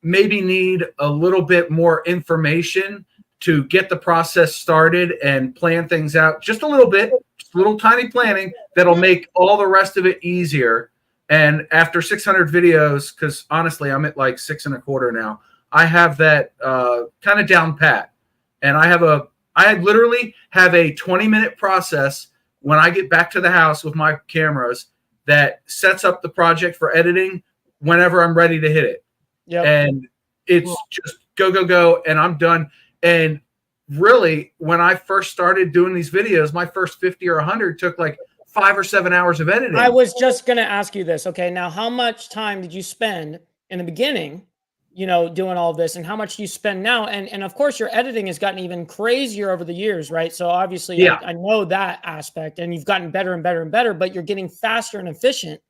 maybe need a little bit more information to get the process started and plan things out just a little bit, just a little tiny planning that'll make all the rest of it easier. And after 600 videos, because honestly, I'm at like 6.25 now, I have that kind of down pat. And I literally have a 20-minute process when I get back to the house with my cameras that sets up the project for editing whenever I'm ready to hit it. Yep. And it's just go, go, go, and I'm done. And really, when I first started doing these videos, my first 50 or 100 took like 5 or 7 hours of editing. I was just going to ask you this. Okay, now how much time did you spend in the beginning, doing all this, and how much you spend now. And of course your editing has gotten even crazier over the years, right? So obviously Yeah. I know that aspect, and you've gotten better and better and better, but you're getting faster and efficient.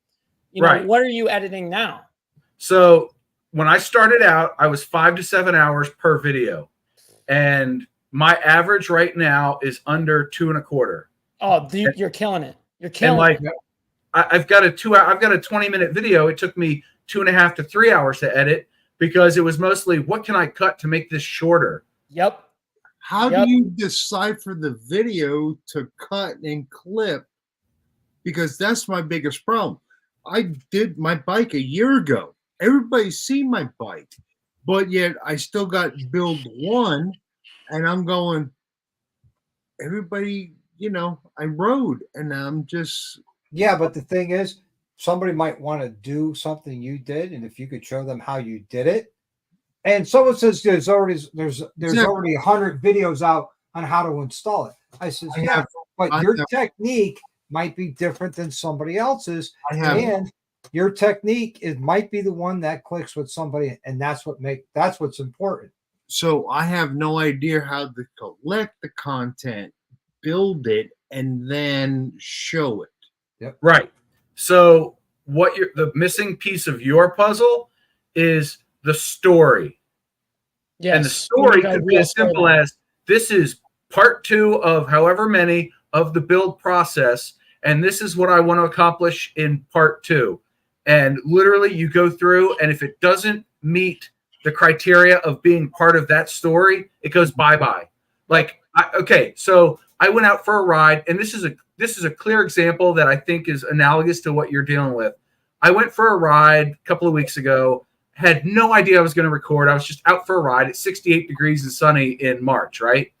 Right. What are you editing now? So when I started out, I was 5 to 7 hours per video. And my average right now is under 2.25. Oh, dude, you're killing it. You're And killing like it. I've got a 20-minute video. It took me 2.5 to 3 hours to edit because it was mostly what can I cut to make this shorter. Yep. How Yep. do you decipher the video to cut and clip? Because that's my biggest problem. I did my bike a year ago. Everybody's seen my bike, but yet I still got build one, and I'm going, everybody, I rode, and I'm just, Yeah, but the thing is, somebody might want to do something you did, and if you could show them how you did it, and someone says there's already Exactly. already 100 videos out on how to install it. I says, I yeah, have- but I your have- technique might be different than somebody else's, I have, and your technique might be the one that clicks with somebody, and that's what's important. so I have no idea how to collect the content, build it, and then show it. Right. So the missing piece of your puzzle is the story. Yes. And the story could be as simple as this is part 2 of however many of the build process, and this is what I want to accomplish in part 2. And literally you go through, and if it doesn't meet the criteria of being part of that story, it goes bye-bye. Like, so I went out for a ride, and this is a clear example that I think is analogous to what you're dealing with. I went for a ride a couple of weeks ago, had no idea I was going to record. I was just out for a ride. It's 68 degrees and sunny in March, right?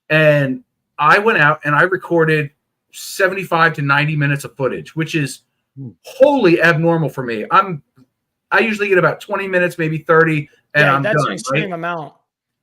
And I went out and I recorded 75 to 90 minutes of footage, which is wholly abnormal for me. I usually get about 20 minutes, maybe 30, and I'm that's done. an extreme right? amount.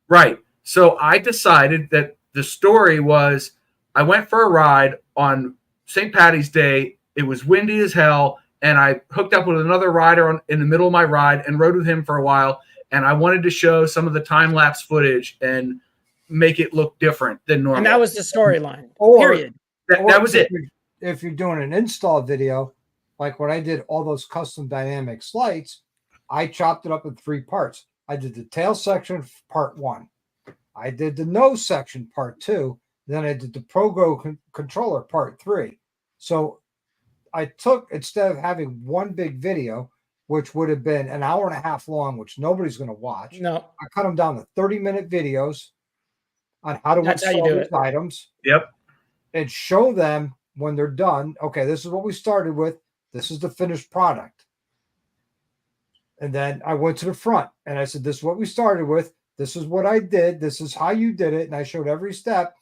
Right. So I decided that the story was I went for a ride on St. Patty's Day. It was windy as hell. And I hooked up with another rider in the middle of my ride and rode with him for a while. And I wanted to show some of the time-lapse footage and make it look different than normal. And that was the storyline. Or- Period. That was it. If you're doing an install video, like when I did all those custom dynamic slides, I chopped it up in 3 parts. I did the tail section, part 1. I did the nose section, part 2. Then I did the Progo controller, part 3. So I took, instead of having one big video, which would have been an hour and a half long, which nobody's going to watch, No, I cut them down to 30-minute videos on how to That's how you install do these it. items. Yep. And show them when they're done. Okay, this is what we started with. This is the finished product. And then I went to the front and I said, this is what we started with. This is what I did. This is how you did it. And I showed every step.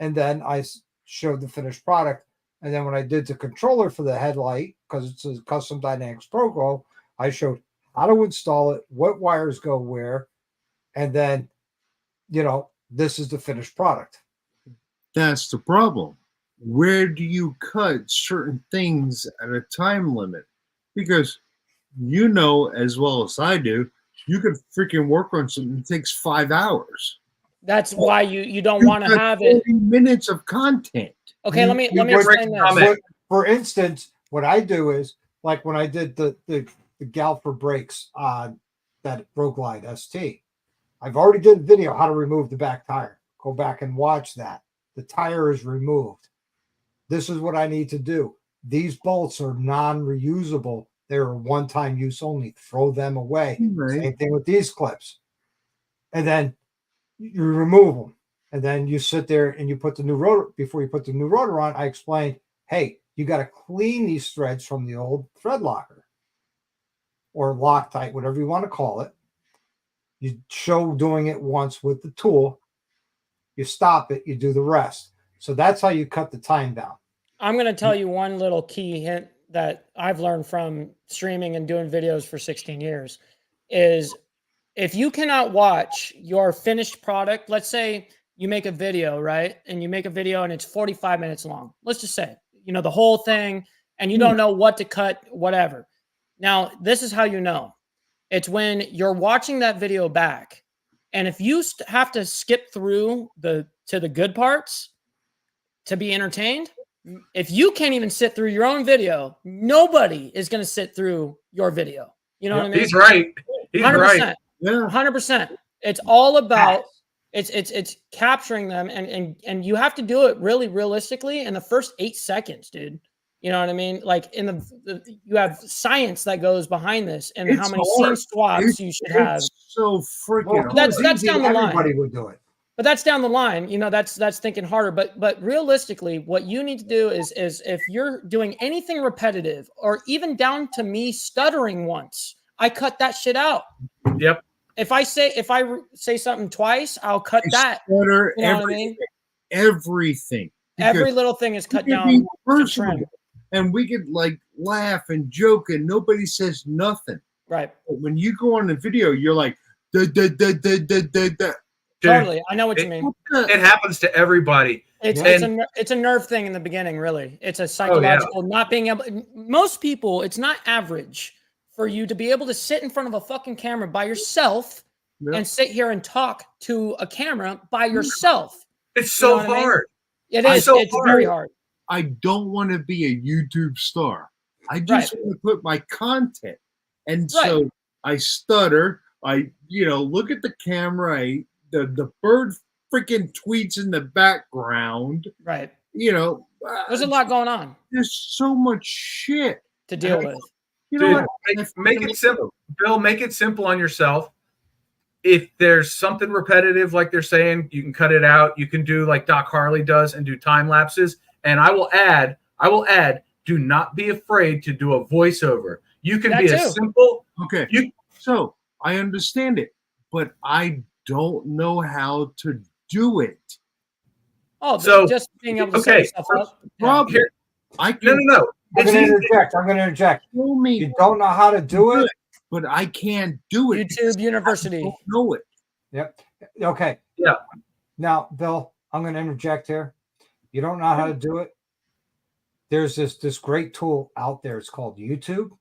And then I showed the finished product. And then when I did the controller for the headlight, because it's a custom Dynamics Pro, I showed how to install it, what wires go where. And then, this is the finished product. That's the problem. Where do you cut certain things at a time limit? Because as well as I do, you could freaking work on something that takes 5 hours. that's why you don't want to have it. 30 minutes of content. Okay, let me would- explain this. For instance, what I do is like when I did the Galfer brakes on that Road Glide ST, I've already did a video how to remove the back tire. Go back and watch that. The tire is removed. This is what I need to do. These bolts are non-reusable. They're one-time use only. Throw them away. Right. Same thing with these clips. And then you remove them. And then you sit there and you put the new rotor, before you put the new rotor on, I explained, hey, you got to clean these threads from the old thread locker or Loctite, whatever you want to call it. You show doing it once with the tool. You stop it, you do the rest. So that's how you cut the time down. I'm going to tell you one little key hint that I've learned from streaming and doing videos for 16 years is if you cannot watch your finished product, let's say you make a video, right? And you make a video and it's 45 minutes long. Let's just say, the whole thing, and you don't know what to cut, whatever. Now, this is how you know. It's when you're watching that video back, and if you have to skip through to the good parts to be entertained, if you can't even sit through your own video, nobody is going to sit through your video. You know what I mean? He's right. He's 100%. right. Yeah. 100%. It's all about it's capturing them, and you have to do it really realistically in the first 8 seconds, dude. You know what I mean? Like in you have science that goes behind this, and how It's many hard. scene swaps you should have. It's so freaking Well, hard. That's that's down the line. Everybody would do it. But that's down the line. You know, that's thinking harder. But realistically, what you need to do is if you're doing anything repetitive, or even down to me stuttering once, I cut that shit out. Yep. If I say something twice, I'll cut that. Stutter, You know what I mean? everything. Every little thing is cut We could down. be to personal, trim. and we could like laugh and joke, and nobody says nothing. Right. But when you go on the video, you're like, da, da, da, da, da, da, da. Dude, Totally. I know what you mean. What the- it happens to everybody. It's a nerve thing in the beginning, really. It's a psychological not being able. Most people, it's not average for you to be able to sit in front of a fucking camera by yourself Yeah. and sit here and talk to a camera by yourself. It's so You know what I mean? hard. It It's is. so It's hard. very hard. I don't want to be a YouTube star. I just want to put my content. And so I stutter. I, look at the camera. The bird freaking tweets in the background. Right. There's a lot going on. There's so much shit to deal with. You know Dude, what? make it simple. Bill, make it simple on yourself. If there's something repetitive, like they're saying, you can cut it out. You can do like Doc Harley does and do time lapses. And I will add, do not be afraid to do a voiceover. You can be as simple. Okay. So I understand it, but I don't know how to do it. Oh, so just being able to set yourself up. Problem. Here, I can, no. I'm going to interject. Show me. You don't know how to do it, but I can't do it. YouTube University. I don't know it. Yep. Okay. Yeah. Now, Bill, I'm going to interject here. You don't know how to do it. There's this great tool out there. It's called YouTube,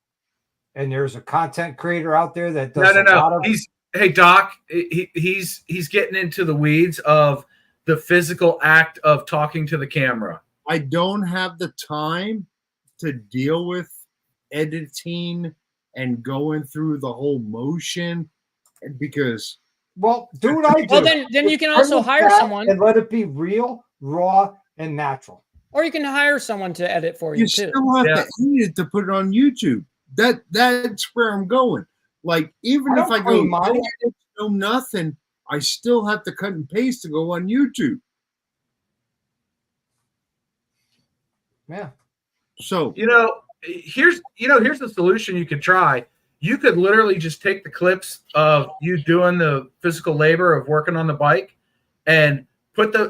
and there's a content creator out there that does a lot of. Hey, Doc. He's getting into the weeds of the physical act of talking to the camera. I don't have the time to deal with editing and going through the whole motion because. Well, do what I do. Well, then you can also hire someone and let it be real, raw, and natural. Or you can hire someone to edit for you too. Still have to edit it to put it on YouTube. That's where I'm going. Like even if I go no nothing, I still have to cut and paste to go on YouTube. Yeah. So here's the solution you could try. You could literally just take the clips of you doing the physical labor of working on the bike and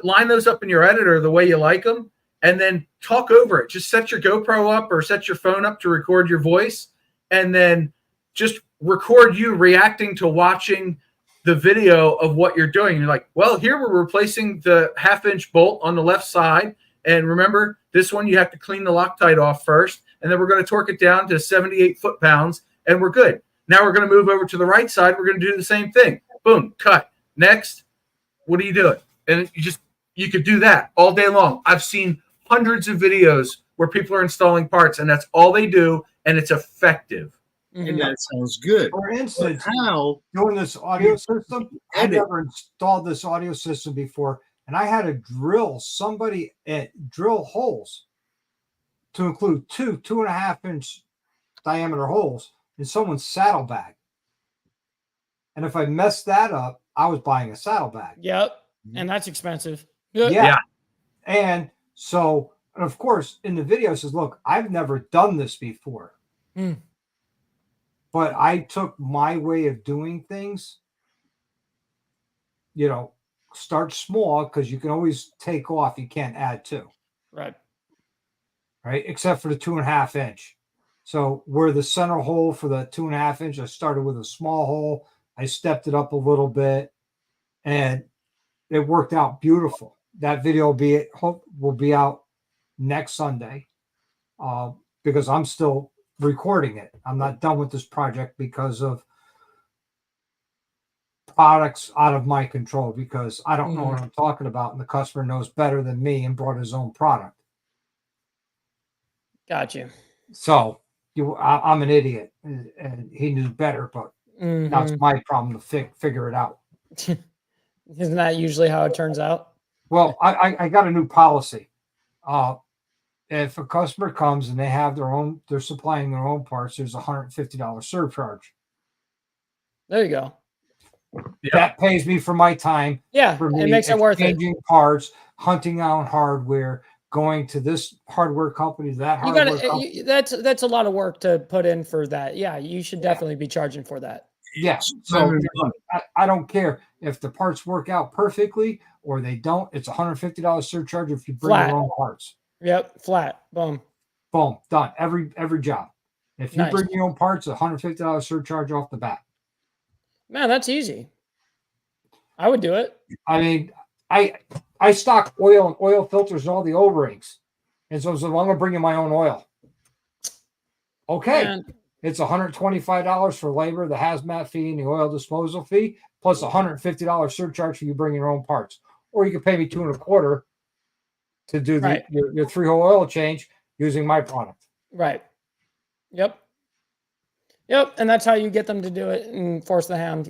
line those up in your editor the way you like them, and then talk over it. Just set your GoPro up or set your phone up to record your voice, and then just record you reacting to watching the video of what you're doing. You're like, well, here we're replacing the 1/2-inch bolt on the left side. And remember, this one you have to clean the Loctite off first, and then we're going to torque it down to 78 foot-pounds, and we're good. Now we're going to move over to the right side. We're going to do the same thing. Boom, cut. Next, what are you doing? And you could do that all day long. I've seen hundreds of videos where people are installing parts, and that's all they do, and it's effective. And that sounds good. For instance, how doing this audio system, I've never installed this audio system before, and I had to drill holes to include 2.5-inch diameter holes in someone's saddlebag. And if I messed that up, I was buying a saddlebag. Yep. And that's expensive. Yeah. And so, and of course, in the video it says, look, I've never done this before. But I took my way of doing things, start small because you can always take off. You can't add to. Right. Except for the 2.5-inch. So where the center hole for the 2.5-inch, I started with a small hole. I stepped it up a little bit and it worked out beautiful. That video will be out next Sunday because I'm still recording it. I'm not done with this project because of products out of my control because I don't know Mm. what I'm talking about, and the customer knows better than me and brought his own product. Got you. So I'm an idiot, and he knew better, but now it's Mhm. my problem to figure it out. Isn't that usually how it turns out? Well, I got a new policy. If a customer comes and they have they're supplying their own parts, there's a $150 surcharge. There you go. Yep. That pays me for my time. Yeah, For it me, makes it worth it. exchanging parts, hunting down hardware, going to this hardware company, that You hardware got company. to. That's a lot of work to put in for that. Yeah, you should definitely be charging for that. Yeah. So I don't care if the parts work out perfectly or they don't. It's a $150 surcharge if you bring Flat. your own parts. Yep, flat. Boom. Boom, done. Every job. If you Nice. bring your own parts, a $150 surcharge off the bat. Man, that's easy. I would do it. I mean, I stock oil and oil filters and all the O-rings. And so I'm going to bring in my own oil. Okay. Man, It's $125 for labor, the hazmat fee, and the oil disposal fee, plus $150 surcharge for you bringing your own parts. Or you can pay me $2.25 to do Right. your 3-hole oil change using my product. right. Yep. Yep. And that's how you get them to do it and force the hand.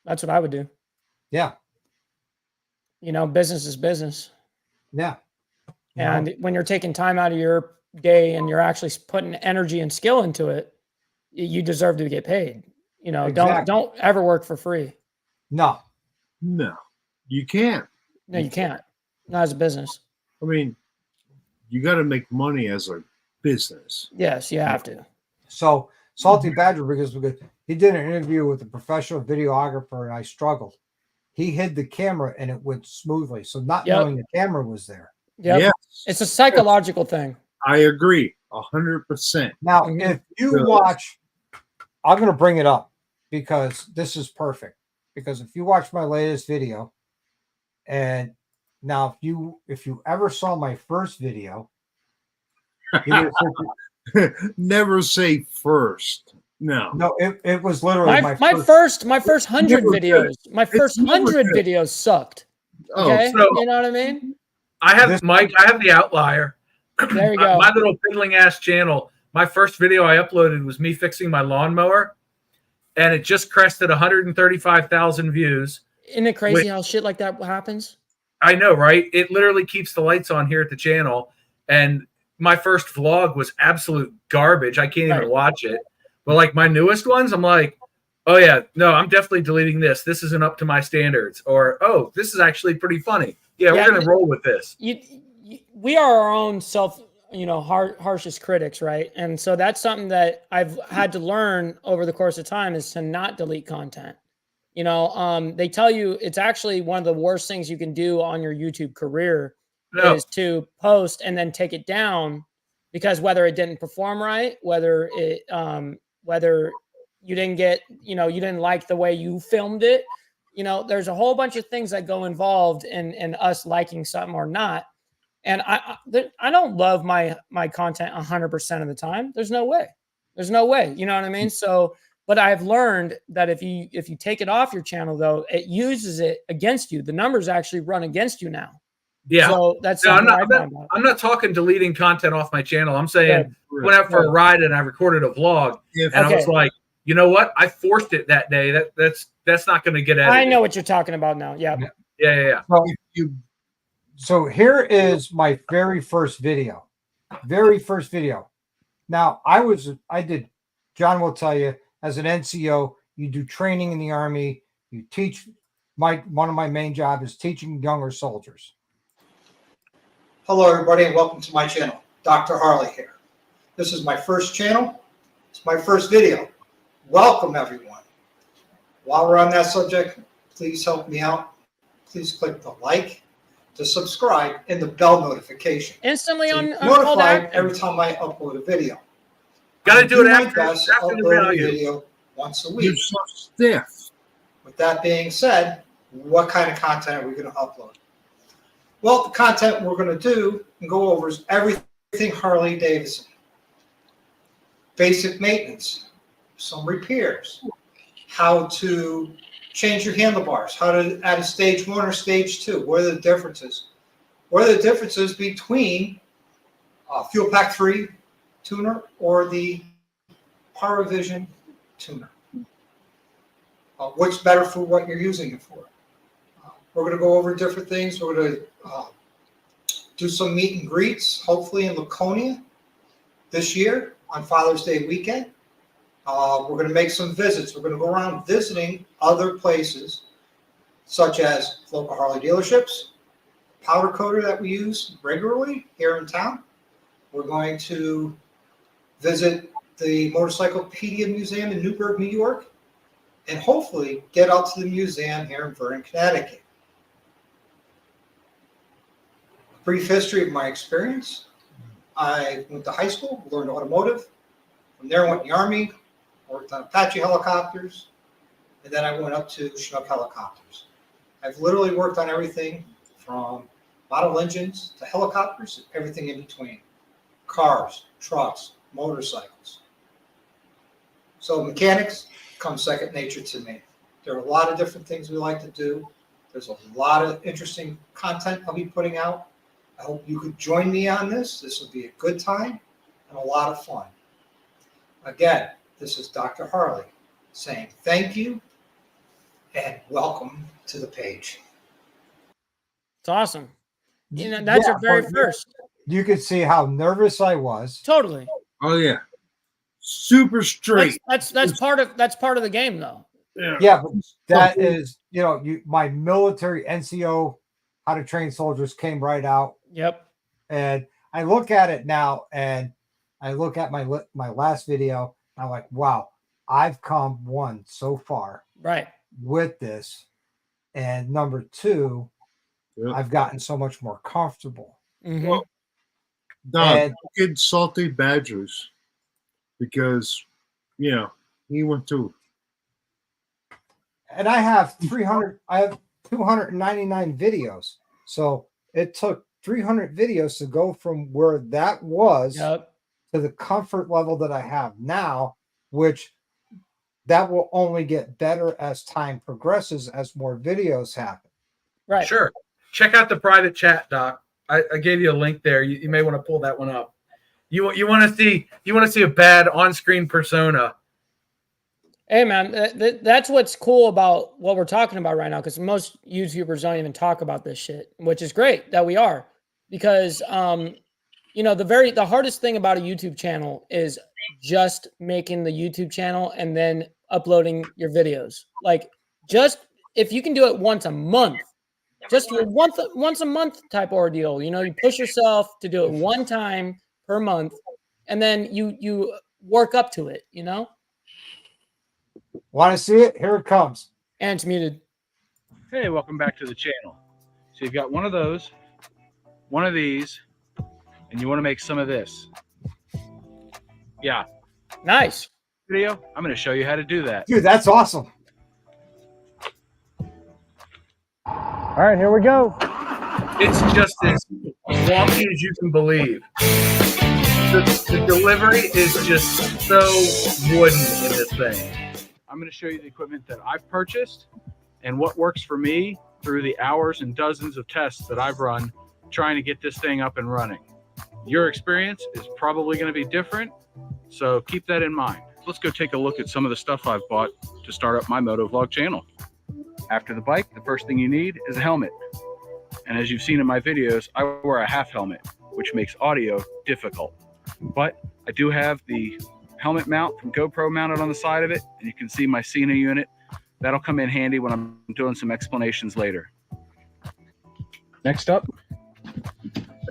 That's what I would do. Yeah. Business is business. Yeah. And when you're taking time out of your day and you're actually putting energy and skill into it, you deserve to get paid. Exactly. Don't ever work for free. No. You can't. No, you can't. Not as a business. I mean, you got to make money as a business. Yes, you have to. So Salty Badger, because he did an interview with a professional videographer and I struggled. He hid the camera and it went smoothly. So not knowing the camera was there. Yep. Yes. It's a psychological thing. I agree 100%. Now, Mhm. if you watch, I'm going to bring it up because this is perfect. Because if you watch my latest video, and now if you ever saw my first video, you would think, Never say first. No. no, it was literally My first. first 100 never videos. My first never 100 good. videos sucked. Oh, Okay, so- you know what I mean? I have This- Mike. I have the outlier. There you go. My little fiddling ass channel. My first video I uploaded was me fixing my lawnmower, and it just crested 135,000 views. Isn't it crazy how shit like that happens? I know, right? It literally keeps the lights on here at the channel. And my first vlog was absolute garbage. I can't Right. even watch it. But like my newest ones, I'm like, oh yeah, no, I'm definitely deleting this. This isn't up to my standards. Or, oh, this is actually pretty funny. Yeah, Yeah, we're going to roll with this. We are our own self, harshest critics, right? And so that's something that I've had to learn over the course of time is to not delete content. They tell you it's actually one of the worst things you can do on your YouTube career No, is to post and then take it down because whether it didn't perform right, whether you didn't get, you didn't like the way you filmed it, there's a whole bunch of things that go involved in us liking something or not. And I don't love my content 100% of the time. There's no way. You know what I mean? So, but I've learned that if you take it off your channel, though, it uses it against you. The numbers actually run against you now. yeah. So that's No, something I found out. I'm not talking deleting content off my channel. I'm saying Good. went out for a ride and I recorded a vlog, If- and I was Okay. like, you know what? I forced it that day. That's not going to get edited. I know what you're talking about now. Yeah. Yeah. So here is my very first video. Now John will tell you, as an NCO, you do training in the Army, you teach. One of my main jobs is teaching younger soldiers. Hello, everybody, and welcome to my channel. Dr. Harley here. This is my first channel. It's my first video. Welcome, everyone. While we're on that subject, please help me out. Please click the like, to subscribe, and the bell notification. Instantly So on you're call notified back. every time I upload a video. Got I to do it my after best to the upload a value. video once a You're week. so stiff. With that being said, what kind of content are we going to upload? Well, the content we're going to do and go over is everything Harley Davidson. Basic maintenance, some repairs, how to change your handlebars, how to add a stage 1 or stage 2. What are the differences? What are the differences between Fuel Pack 3 tuner or the Power Vision tuner? What's better for what you're using it for? We're going to go over different things. We're going to do some meet and greets, hopefully in Laconia this year on Father's Day weekend. We're going to make some visits. We're going to go around visiting other places, such as local Harley dealerships, powder coater that we use regularly here in town. We're going to visit the Motorcyclopedia Museum in Newburgh, New York, and hopefully get out to the museum here in Vernon, Connecticut. Brief history of my experience. I went to high school, learned automotive. From there, I went in the Army, worked on Apache helicopters, and then I went up to Chinook helicopters. I've literally worked on everything from model engines to helicopters, everything in between. Cars, trucks, motorcycles. So mechanics come second nature to me. There are a lot of different things we like to do. There's a lot of interesting content I'll be putting out. I hope you could join me on this. This will be a good time and a lot of fun. Again, this is Dr. Harley saying thank you and welcome to the page. It's awesome. You know, that's your very first. You could see how nervous I was. Totally. Oh yeah, super straight. That's part of the game, though. Yeah, but that is, my military NCO, how to train soldiers, came right out. Yep. And I look at it now, and I look at my last video. And I'm like, wow, I've come one so far, right, with this, and number two, Yep. I've gotten so much more comfortable. Mm-hmm. Well, Don, And- get salty badgers because he went to. And I have 299 videos. So it took 300 videos to go from where that was Yep. to the comfort level that I have now, which that will only get better as time progresses, as more videos happen. Right. Sure. Check out the private chat, Doc. I gave you a link there. You may want to pull that one up. You want to see a bad on-screen persona. Hey, man, that's what's cool about what we're talking about right now, because most YouTubers don't even talk about this shit, which is great that we are, because the hardest thing about a YouTube channel is just making the YouTube channel and then uploading your videos. Like, just if you can do it once a month, just a once a month type ordeal, you push yourself to do it one time per month, and then you work up to it, Want to see it? Here it comes. And it's muted. Hey, welcome back to the channel. So you've got one of those, one of these, and you want to make some of this. Yeah. Nice. Video, I'm going to show you how to do that. Dude, that's awesome. All right, here we go. It's just as wonky as you can believe. The delivery is just so wooden in this thing. I'm going to show you the equipment that I've purchased and what works for me through the hours and dozens of tests that I've run trying to get this thing up and running. Your experience is probably going to be different, so keep that in mind. Let's go take a look at some of the stuff I've bought to start up my motovlog channel. After the bike, the first thing you need is a helmet. And as you've seen in my videos, I wear a half helmet, which makes audio difficult. But I do have the helmet mount from GoPro mounted on the side of it, and you can see my Cena unit. That'll come in handy when I'm doing some explanations later. Next up,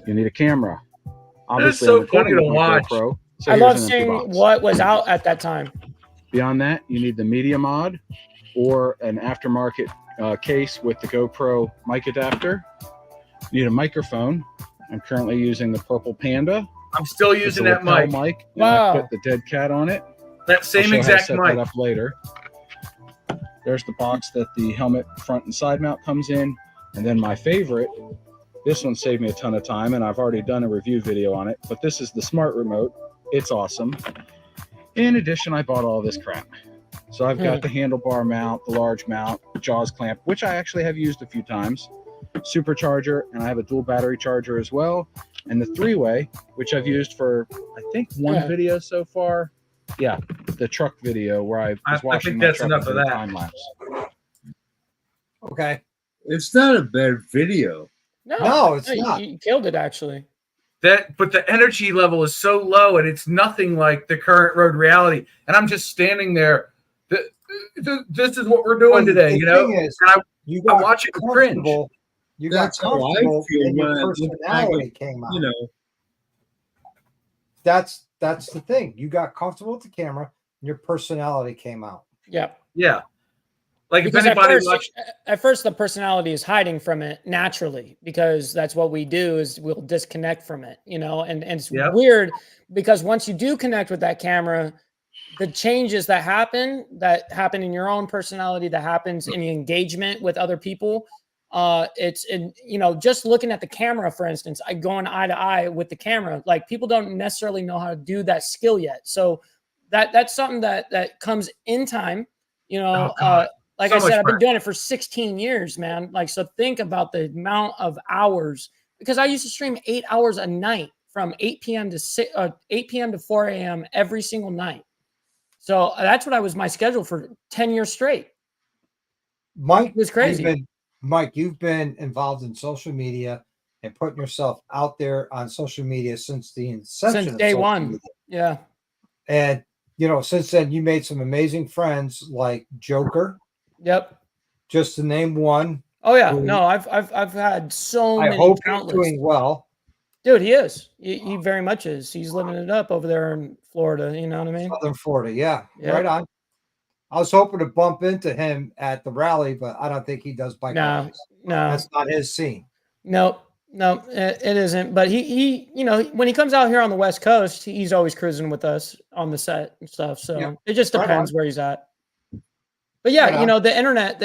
you need a camera. Obviously, so I'm recording funny to with my watch. GoPro, so I here's love an empty seeing box. what was out at that time. Beyond that, you need the media mod or an aftermarket case with the GoPro mic adapter. You need a microphone. I'm currently using the Purple Panda. I'm still It's a using that lapel mic. mic. And I Wow. put the dead cat on it. That I'll same show how to exact set mic. that up later. There's the box that the helmet front and side mount comes in. And then my favorite, this one saved me a ton of time, and I've already done a review video on it, but this is the smart remote. It's awesome. In addition, I bought all this crap. So I've got the handlebar mount, the large mount, jaws clamp, which I actually have used a few times, supercharger, and I have a dual battery charger as well, and the 3-way, which I've used for I think one video so far. Yeah, the truck video where I was washing think my that's truck enough and of did a that. time lapse. Okay. It's not a bad video. No, it's you- not. You killed it, actually. But the energy level is so low, and it's nothing like the current road reality. And I'm just standing there. This is what we're doing Well, the today, you know. thing is, And you I got watch it and cringe. comfortable. You got That's how I comfortable, feel and your when I look back personality at, came out. you know, That's the thing. You got comfortable with the camera, and your personality came out. Yeah. Yeah. Like Because if anybody at first the personality is hiding from it naturally, because that's what we do is we'll disconnect from it, you know, and it's weird because once you do connect with that camera, the changes that happen in your own personality, that happens in the engagement with other people. It's in, you know, just looking at the camera, for instance, I going eye to eye with the camera, like people don't necessarily know how to do that skill yet. So that's something that comes in time, you know. Like I said, I've been doing it for 16 years, man. Like, so think about the amount of hours, because I used to stream 8 hours a night from 8 p.m. to 4 a.m. every single night. So that's what was my schedule for 10 years straight. Mike, it was crazy. You've been involved in social media and putting yourself out there on social media since the inception Since of day social one. media. Yeah. And, you know, since then, you made some amazing friends like Joker. Yep. Just to name one. Oh yeah, no, I've had so many. I hope countless. he's doing well, dude. He is. He very much is. He's living it up over there in Florida. You know what I mean? Southern Florida, yeah, Yep. right on. I was hoping to bump into him at the rally, but I don't think he does bike rallies. No, that's not his scene. No, it isn't. But he, you know, when he comes out here on the West Coast, he's always cruising with us on the set and stuff. So it just depends where he's at. But yeah, you know, the internet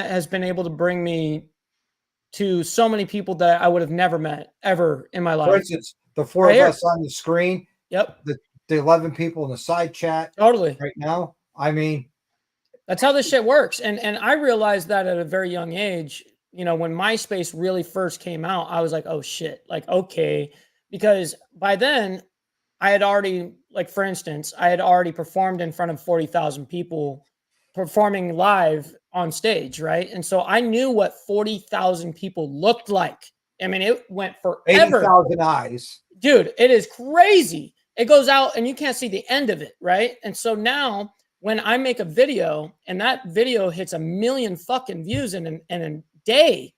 has been able to bring me to so many people that I would have never met ever in my life. For instance, the four of us on the screen. Yep. The 11 people in the side chat. Totally. Right now. I mean, that's how this shit works. And I realized that at a very young age. You know, when MySpace really first came out, I was like, oh shit, like, okay. Because by then I had already, like, for instance, I had already performed in front of 40,000 people performing live on stage, right? And so I knew what 40,000 people looked like. I mean, it went forever. 80,000 eyes. Dude, it is crazy. It goes out and you can't see the end of it, right? And so now when I make a video and that video hits 1 million fucking views in a day,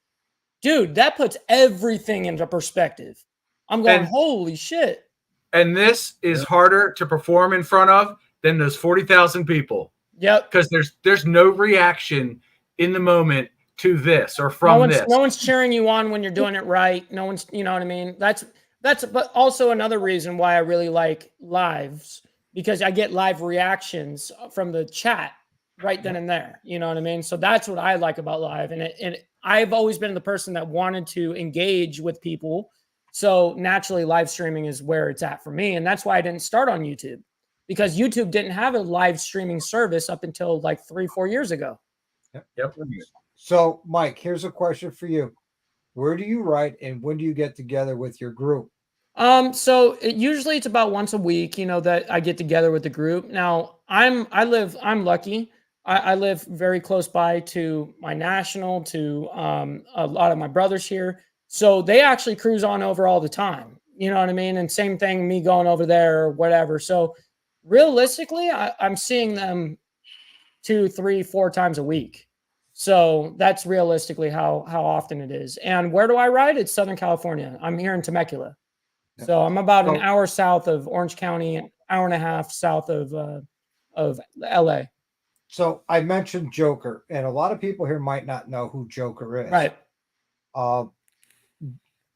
dude, that puts everything into perspective. I'm going, holy shit. And this is harder to perform in front of than those 40,000 people. Yep. Because there's no reaction in the moment to this or from this. No one's cheering you on when you're doing it right. No one's, you know what I mean? That's but also another reason why I really like lives, because I get live reactions from the chat right then and there. You know what I mean? So that's what I like about live. And I've always been the person that wanted to engage with people. So naturally live streaming is where it's at for me. And that's why I didn't start on YouTube, because YouTube didn't have a live streaming service up until like 3-4 years ago. Yep. So Mike, here's a question for you. Where do you write and when do you get together with your group? So usually it's about once a week, you know, that I get together with the group. Now I'm lucky. I live very close by to my national, to a lot of my brothers here. So they actually cruise on over all the time. You know what I mean? And same thing, me going over there or whatever. So realistically, I'm seeing them 2, 3, 4 times a week. So that's realistically how often it is. And where do I ride? It's Southern California. I'm here in Temecula. So I'm about an hour south of Orange County, an hour and a half south of LA. So I mentioned Joker, and a lot of people here might not know who Joker is. Right.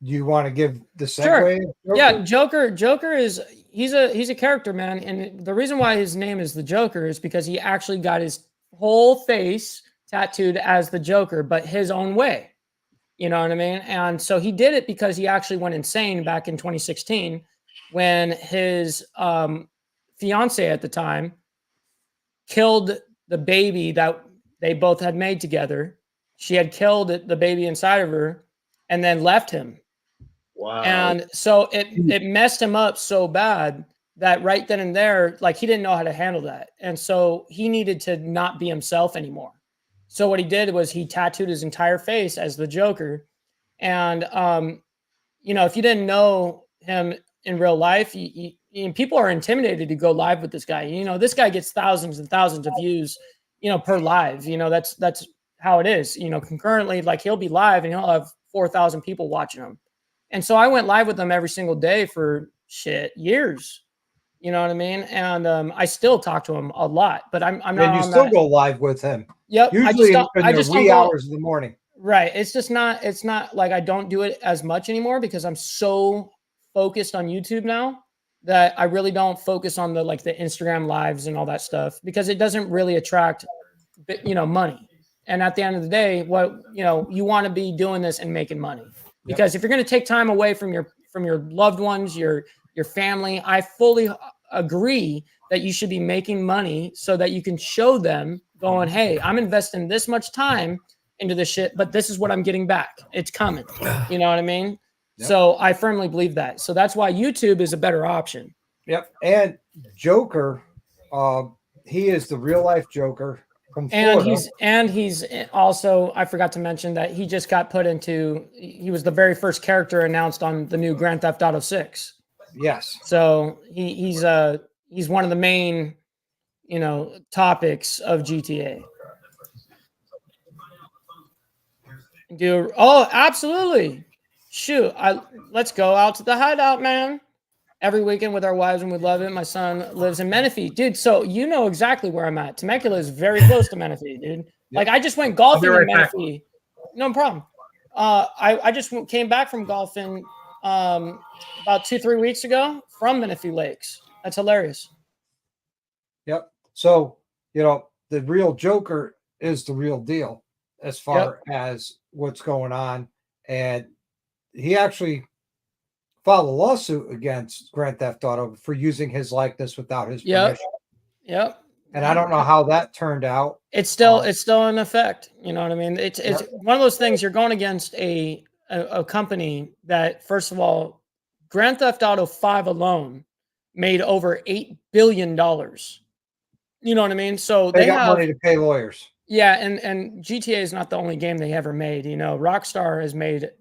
You want to give the segue? Sure. Yeah, Joker is he's a character, man. And the reason why his name is the Joker is because he actually got his whole face tattooed as the Joker, but his own way. You know what I mean? And so he did it because he actually went insane back in 2016 when his fiance at the time killed the baby that they both had made together. She had killed the baby inside of her and then left him. Wow. And so it messed him up so bad that right then and there, like, he didn't know how to handle that. And so he needed to not be himself anymore. So what he did was he tattooed his entire face as the Joker. And, you know, if you didn't know him in real life, people are intimidated to go live with this guy. You know, this guy gets thousands and thousands of views, you know, per live. You know, that's how it is. You know, concurrently, like, he'll be live and he'll have 4,000 people watching him. And so I went live with him every single day for years. You know what I mean? And I still talk to him a lot, but I'm not. And you on still that. go live with him. Yep. Usually in I the just wee don't go, hours of the morning. right. It's not like I don't do it as much anymore because I'm so focused on YouTube now that I really don't focus on the Instagram lives and all that stuff because it doesn't really attract, you know, money. And at the end of the day, you want to be doing this and making money. Because if you're going to take time away from your loved ones, your family, I fully agree that you should be making money so that you can show them going, hey, I'm investing this much time into this shit, but this is what I'm getting back. It's coming. You know what I mean? Yep. So I firmly believe that. So that's why YouTube is a better option. Yep. And Joker, he is the real life Joker. And he's also, I forgot to mention that he just got he was the very first character announced on the new Grand Theft Auto 6. Yes. So he's one of the main, you know, topics of GTA. Dude, oh, absolutely. Shoot, let's go out to the hideout, man. Every weekend with our wives, and we love it. My son lives in Menifee, dude. So you know exactly where I'm at. Temecula is very close to Menifee, dude. Yep. Like, I just went golfing in Menifee. No problem. I just came back from golfing about 2-3 weeks ago from Menifee Lakes. That's hilarious. Yep. So, you know, the real Joker is the real deal as far as what's going on. And he actually filed a lawsuit against Grand Theft Auto for using his likeness without his permission. Yep. And I don't know how that turned out. It's still in effect. You know what I mean? It's one of those things. You're going against a company that, first of all, Grand Theft Auto 5 alone made over $8 billion. You know what I mean? So they got money to pay lawyers. Yeah, and GTA is not the only game they ever made. You know, Rockstar has made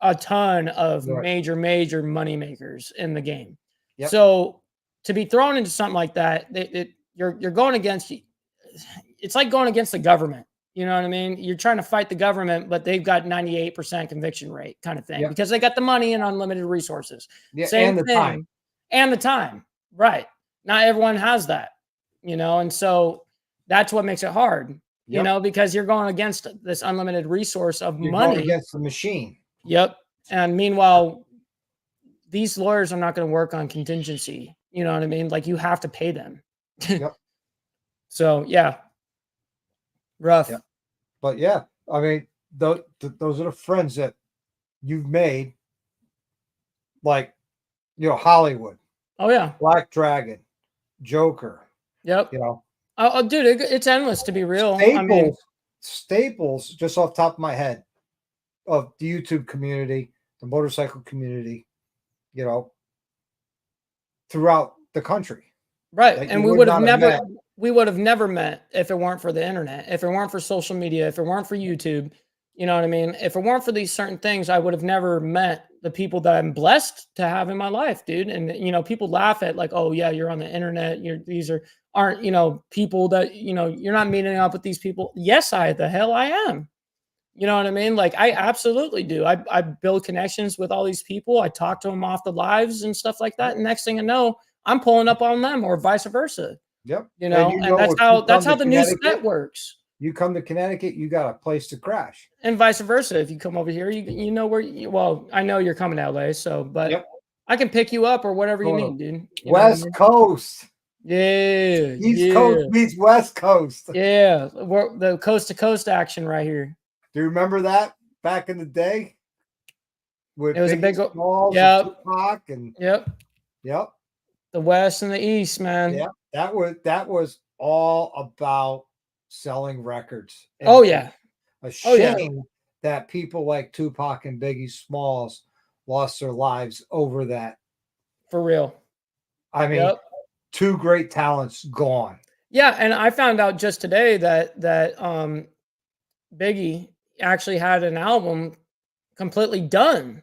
a ton of major money makers in the game. Yep. So to be thrown into something like that, you're going against. It's like going against the government. You know what I mean? You're trying to fight the government, but they've got 98% conviction rate, kind of thing, because they got the money and unlimited resources. Yeah, and the time. And the time, right? Not everyone has that, you know, and so that's what makes it hard. You know, because you're going against this unlimited resource of money. Going against the machine. Yep. And meanwhile, these lawyers are not going to work on contingency. You know what I mean? Like, you have to pay them. Yep. So, yeah. Rough. Yep. But, yeah, I mean, those are the friends that you've made. Like, you know, Hollywood. Oh, yeah. Black Dragon. Joker. Yep. You know. Oh, dude, it's endless, to be real. Staples, just off the top of my head, of the YouTube community, the motorcycle community, you know, throughout the country. Right. And we would have never met if it weren't for the internet, if it weren't for social media, if it weren't for YouTube. You know what I mean? If it weren't for these certain things, I would have never met the people that I'm blessed to have in my life, dude. And, you know, people laugh at, like, oh yeah, you're on the internet. These aren't, you know, people that, you know, you're not meeting up with these people. Yes, the hell I am. You know what I mean? Like, I absolutely do. I build connections with all these people. I talk to them off the lives and stuff like that. And next thing I know, I'm pulling up on them, or vice versa. Yep. You know, and that's how the new set works. You come to Connecticut, you got a place to crash. And vice versa. If you come over here, you know where well, I know you're coming to LA, but I can pick you up or whatever you need, dude. West Coast. Yeah. East Coast meets West Coast. Yeah. The coast to coast action right here. Do you remember that back in the day? It was a big Smalls and Tupac and Yep. The West and the East, man. Yeah. That was all about selling records. And Oh yeah. a Oh, yeah. shame that people like Tupac and Biggie Smalls lost their lives over that. For real. I mean, Yep. two great talents gone. Yeah, and I found out just today that Biggie actually had an album completely done.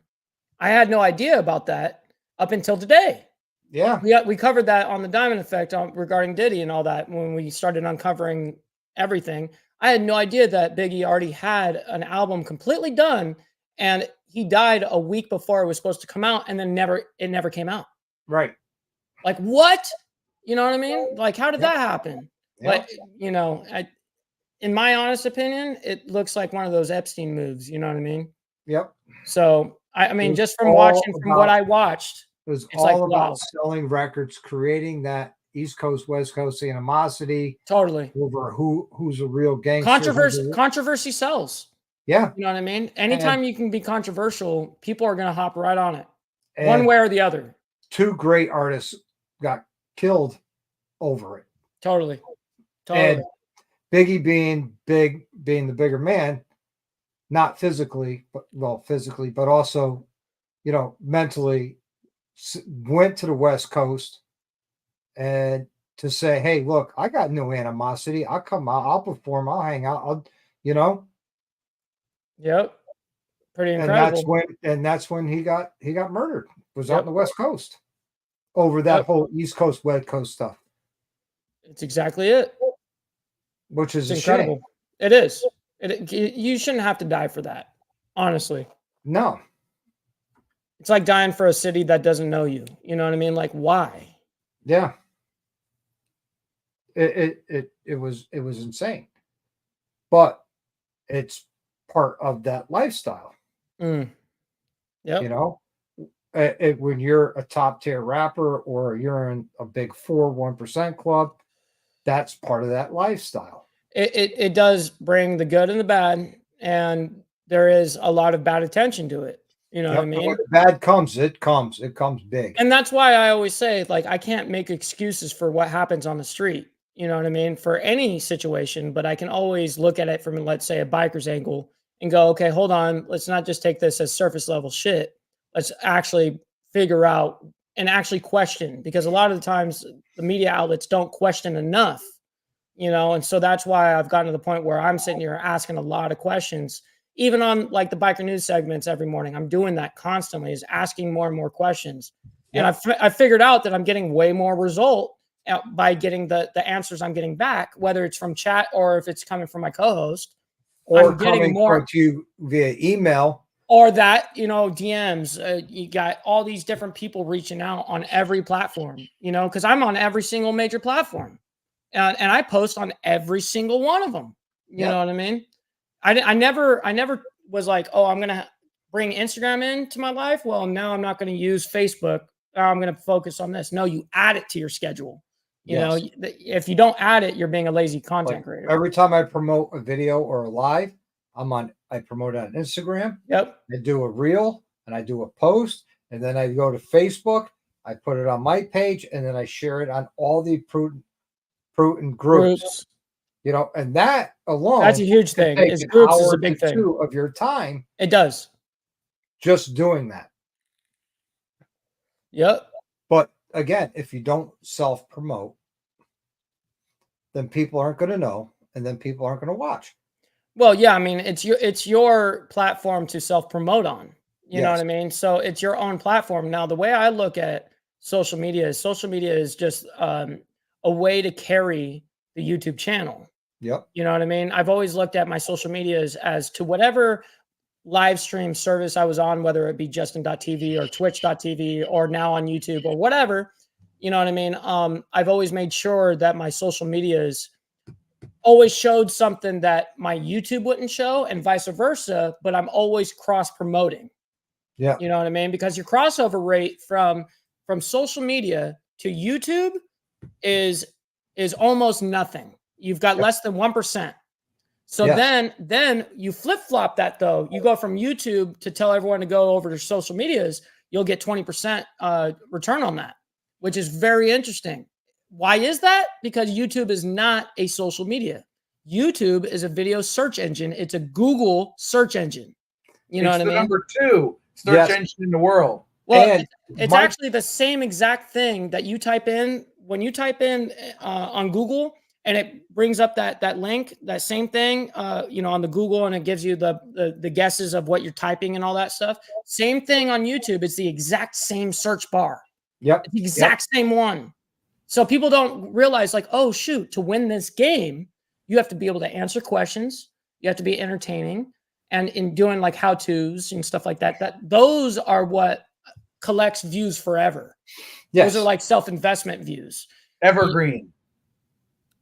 I had no idea about that up until today. Yeah. We covered that on the Diamond Effect regarding Diddy and all that when we started uncovering everything. I had no idea that Biggie already had an album completely done, and he died a week before it was supposed to come out, and then it never came out. Right. Like what? You know what I mean? Like how did Yep. that happen? Yeah. Like in my honest opinion, it looks like one of those Epstein moves. You know what I mean? Yep. So I mean, It's just from all watching from what about- I watched, It was it's all like, about wow. selling records, creating that East Coast, West Coast animosity Totally. over who's a real gangster. Controversy sells. Yeah. You know what I mean? Anytime And- you can be controversial, people are going to hop right on it, And one way or the other. two great artists got killed over it. Totally. And Biggie being the bigger man, not physically, but also, mentally, went to the West Coast and to say, hey, look, I got no animosity. I'll come out, I'll perform, I'll hang out, Yep. Pretty and incredible. that's when he got murdered. Was out Yep. on the West Coast over that Yep. whole East Coast, West Coast stuff, It's exactly it. which is It's a incredible. shame. It is. You shouldn't have to die for that. Honestly, No. it's like dying for a city that doesn't know you. You know what I mean? Like, why? Yeah. It was insane. But it's part of that lifestyle. Mm. Yep. When you're a top tier rapper or you're in a big 1% club, that's part of that lifestyle. It does bring the good and the bad, and there is a lot of bad attention to it. You know what I Yep. mean? When the bad comes, it comes big. And that's why I always say, like, I can't make excuses for what happens on the street. You know what I mean? For any situation, but I can always look at it from, let's say, a biker's angle and go, okay, hold on. Let's not just take this as surface level shit. Let's actually figure out and actually question, because a lot of the times the media outlets don't question enough, and so that's why I've gotten to the point where I'm sitting here asking a lot of questions, even on like the biker news segments every morning. I'm doing that constantly, is asking more and more questions. Yeah. And I figured out that I'm getting way more result by getting the answers I'm getting back, whether it's from chat or if it's coming from my co-host, Or I'm getting coming more to you via email. or that, DMs. You got all these different people reaching out on every platform, because I'm on every single major platform, and I post on every single one of them. You know what I mean? I never was like, oh, I'm gonna bring Instagram into my life. Well, now I'm not going to use Facebook. I'm going to focus on this. No, you add it to your schedule. If you don't add it, you're being a lazy content creator. Every time I promote a video or a live, I promote it on Instagram. Yep. I do a reel and I do a post, and then I go to Facebook. I put it on my page, and then I share it on all the prudent groups. And that alone, That's a huge thing. Take Is an groups is hour a big to thing. 2 of your time It does. just doing that. Yep. But again, if you don't self promote, then people aren't going to know, and then people aren't going to watch. Well, yeah, I mean, it's your platform to self-promote on. You know what I Yes. mean? So it's your own platform. Now, the way I look at social media is just a way to carry the YouTube channel. Yep. You know what I mean? I've always looked at my social media as to whatever live stream service I was on, whether it be Justin.tv or Twitch.tv or now on YouTube or whatever. You know what I mean? I've always made sure that my social medias always showed something that my YouTube wouldn't show, and vice versa, but I'm always cross promoting. Yeah. You know what I mean? Because your crossover rate from social media to YouTube is almost nothing. You've got less than 1%. So Yes. then you flip-flop that though. You go from YouTube to tell everyone to go over to social medias, you'll get 20% return on that, which is very interesting. Why is that? Because YouTube is not a social media. YouTube is a video search engine. It's a Google search engine. You know it's what I the mean? number 2 search Yes. engine in the world. Well, And it's my- actually the same exact thing that you type in when you type in on Google, and it brings up that link, that same thing, on the Google, and it gives you the guesses of what you're typing and all that stuff. Same thing on YouTube. It's the exact same search bar. Yep. It's the exact same one. So people don't realize, like, oh shoot, to win this game, you have to be able to answer questions. You have to be entertaining, and in doing like how-tos and stuff like that. Those are what collects views forever. Yes. Those are like self-investment views. Evergreen.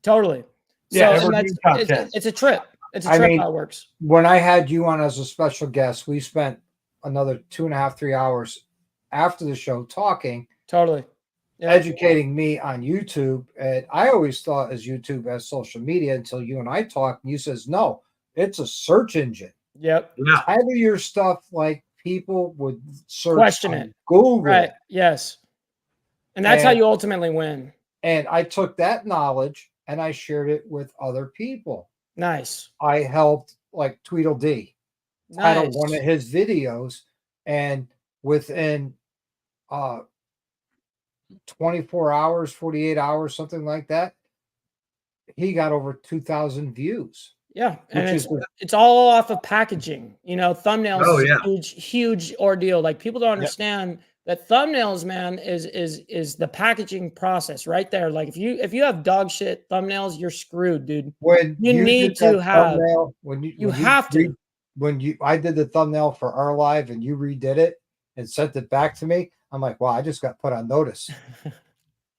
Totally. Yeah, So and evergreen that's, content. it's a trip. It's a I trip mean, how it works. when I had you on as a special guest, we spent another 2.5, 3 hours after the show talking, Totally. Yeah. educating me on YouTube. And I always thought as YouTube as social media until you and I talked, and you says, no, it's a search engine. Yep. Yeah. Title your stuff like people would search Question on it. Google. Right. Yes. And that's how And- you ultimately win. And I took that knowledge and I shared it with other people. Nice. I helped like Tweedledee title Nice. one of his videos, and within 24 hours, 48 hours, something like that, he got over 2,000 views. Yeah, and Which is it's all off of packaging. Thumbnails Oh, is yeah. a huge ordeal. Like, people don't understand that thumbnails, man, is the packaging process right there. Like, if you have dog shit thumbnails, you're screwed, dude. when You need did to that have- thumbnail, I did the thumbnail for our live and you redid it and sent it back to me, I'm like, wow, I just got put on notice.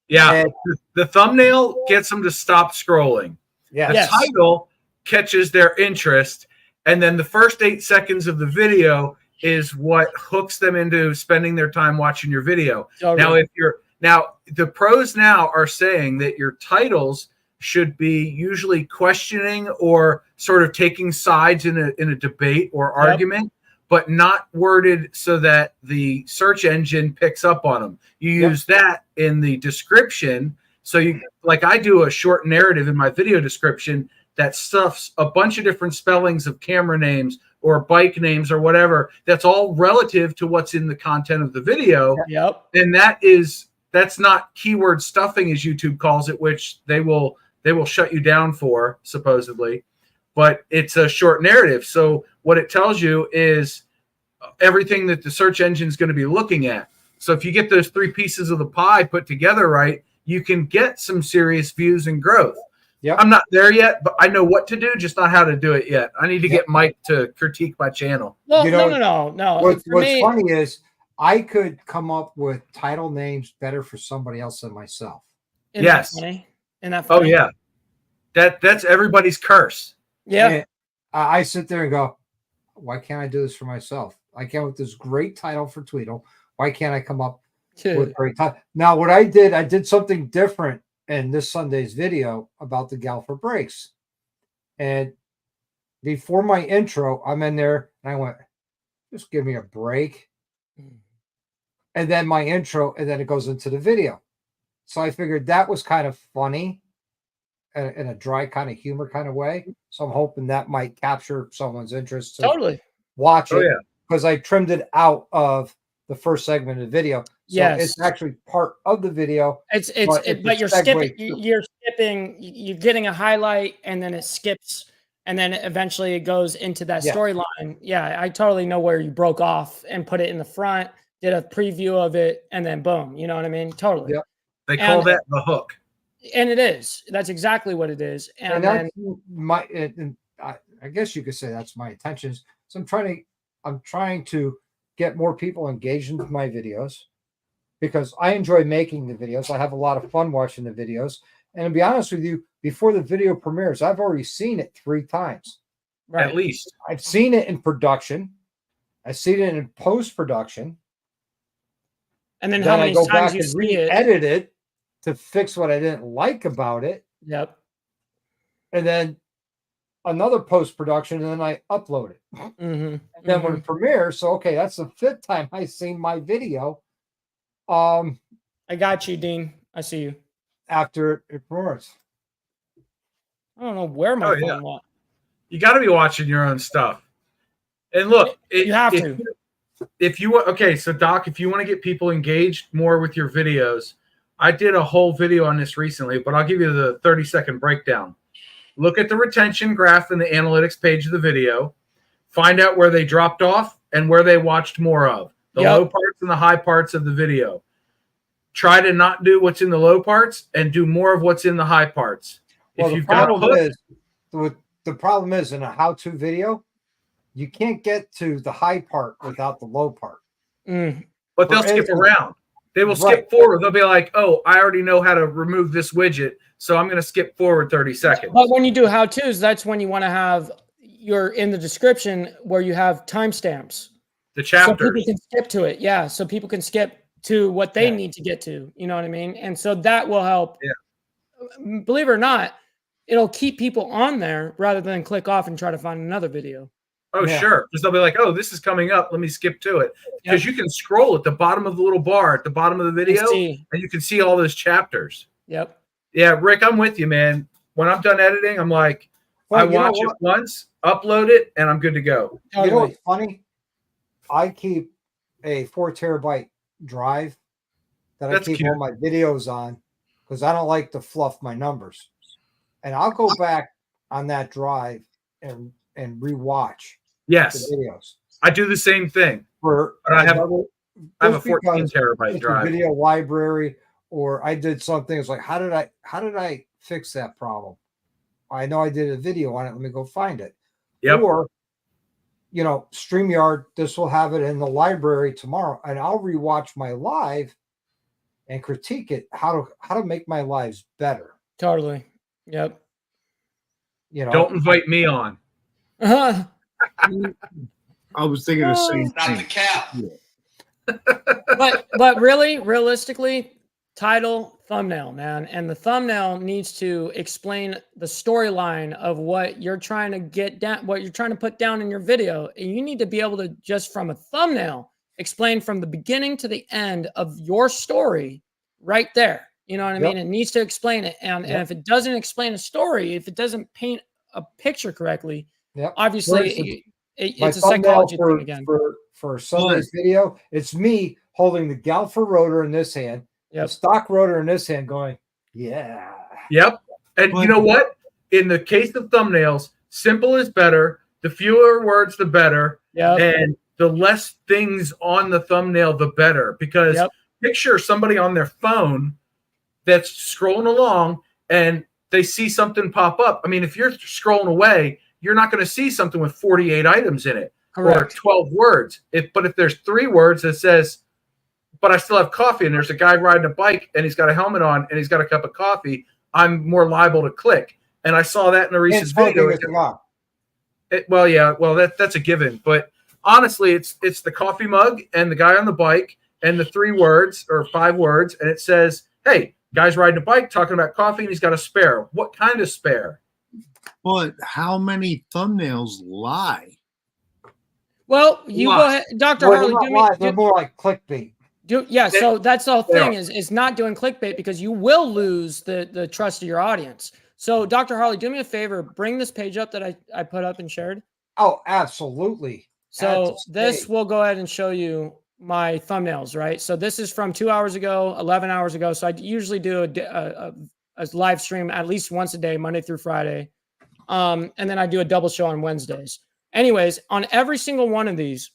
Yeah. And The thumbnail gets them to stop scrolling. yeah, The Yes. title catches their interest, and then the first 8 seconds of the video is what hooks them into spending their time watching your video. Totally. Now the pros now are saying that your titles should be usually questioning or sort of taking sides in a debate or argument, but not worded so that the search engine picks up on them. You use that in the description. So I do a short narrative in my video description that stuffs a bunch of different spellings of camera names or bike names or whatever. That's all relative to what's in the content of the video. Yep. And that's not keyword stuffing, as YouTube calls it, which they will shut you down for, supposedly. But it's a short narrative. So what it tells you is everything that the search engine is going to be looking at. So if you get those 3 pieces of the pie put together right, you can get some serious views and growth. Yep. I'm not there yet, but I know what to do, just not how to do it yet. I need to get Mike to critique my channel. Well, You know, no. What's For me, funny is I could come up with title names better for somebody else than myself. isn't Yes. that funny? Isn't that Oh funny? yeah, that's everybody's curse. Yeah. And I sit there and go, why can't I do this for myself? I came up with this great title for Tweedle. Why can't I come up Dude. with great title? Now, what I did something different in this Sunday's video about the gal for brakes. And before my intro, I'm in there and I went, just give me a break. And then my intro, and then it goes into the video. So I figured that was kind of funny in a dry kind of humor kind of way. So I'm hoping that might capture someone's interest to Totally. watch Oh, it, yeah. because I trimmed it out of the first segment of the video. So Yes. it's actually part of the video. But a you're segue skipping. too. You're skipping. You're getting a highlight, and then it skips, and then eventually it goes into that Yeah. storyline. Yeah, I totally know where you broke off and put it in the front. Did a preview of it, and then boom. You know what I mean? Totally. Yep. They call And- that the hook. And it is. That's exactly what it is. And And that's then my, and I guess you could say that's my intentions. So I'm trying to get more people engaged with my videos because I enjoy making the videos. I have a lot of fun watching the videos. And to be honest with you, before the video premieres, I've already seen it 3 times. right. At least. I've seen it in production. I've seen it in post-production. And then Then how I many go times back you and see it? re-edit it to fix what I didn't like about it. Yep. And then another post-production, and then I upload it. Mm-hmm. Then when it premieres, so okay, that's the 5th time I've seen my video. I got you, Dean. I see you. After it premieres. I don't know where my Oh, phone yeah. went. You got to be watching your own stuff. And look, You have to. If you okay, so Doc, if you want to get people engaged more with your videos, I did a whole video on this recently, but I'll give you the 30-second breakdown. Look at the retention graph in the analytics page of the video. Find out where they dropped off and where they watched more of. The Yep. low parts and the high parts of the video. Try to not do what's in the low parts and do more of what's in the high parts. Well, If the you've got a problem hook, is, the problem is in a how-to video, you can't get to the high part without the low part. Mm. but they'll For skip instance- around. They will Right. skip forward. They'll be like, oh, I already know how to remove this widget, so I'm going to skip forward 30 seconds. But when you do how-tos, that's when you want to have your in the description where you have timestamps. The So chapters. people can skip to it. Yeah. So people can skip to what they Yeah. need to get to. You know what I mean? And so that will help. Yeah. Believe it or not, it'll keep people on there rather than click off and try to find another video. Oh, Yeah. sure. Because they'll be like, oh, this is coming up. Let me skip to it. Because Yep. you can scroll at the bottom of the little bar at the bottom of the video, See. and you can see all those chapters. Yep. Yeah, Rick, I'm with you, man. When I'm done editing, I'm like, Well, I you know watch it what? once, upload it, and I'm good to go. You know Totally. what's funny? I keep a 4 terabyte drive that That's I keep cute. all my videos on because I don't like to fluff my numbers. And I'll go back on that drive and rewatch Yes, the videos I do the same thing. for But I have another- I have a just 14 because terabyte it's a drive. video library, or I did something. It's like, how did I fix that problem? I know I did a video on it. Let me go find it. Yep. Or, StreamYard, this will have it in the library tomorrow, and I'll rewatch my live and critique it, how to make my lives better. Totally. Yep. Don't invite me on. I was thinking the same thing. but really, realistically, title, thumbnail, man. And the thumbnail needs to explain the storyline of what you're trying to get down, what you're trying to put down in your video. And you need to be able to, just from a thumbnail, explain from the beginning to the end of your story right there. You know what I mean? It needs to explain it. And if it doesn't explain a story, if it doesn't paint a picture correctly, obviously it's a psychology thing again. For Sunday's video, it's me holding the Galfer rotor in this hand, the stock rotor in this hand, going, yeah. Yep. And you know what? In the case of thumbnails, simple is better. The fewer words, the better. And the less things on the thumbnail, the better. Because picture somebody on their phone that's scrolling along and they see something pop up. I mean, if you're scrolling away, you're not going to see something with 48 items in it. Correct. Or 12 words. But if there's 3 words that says, but I still have coffee, and there's a guy riding a bike and he's got a helmet on and he's got a cup of coffee, I'm more liable to click. And I saw that in a recent video. That's a given. But honestly, it's the coffee mug and the guy on the bike and the 3 words or 5 words, and it says, hey, guy's riding a bike talking about coffee and he's got a spare. What kind of spare? But how many thumbnails lie? Well, you go ahead, Dr. Harley. They're more like clickbait. So that's the whole thing is not doing clickbait, because you will lose the trust of your audience. So Dr. Harley, do me a favor, bring this page up that I put up and shared. Oh, absolutely. So this will go ahead and show you my thumbnails, right? So this is from 2 hours ago, 11 hours ago. So I usually do a live stream at least once a day, Monday through Friday. And then I do a double show on Wednesdays. Anyways, on every single one of these,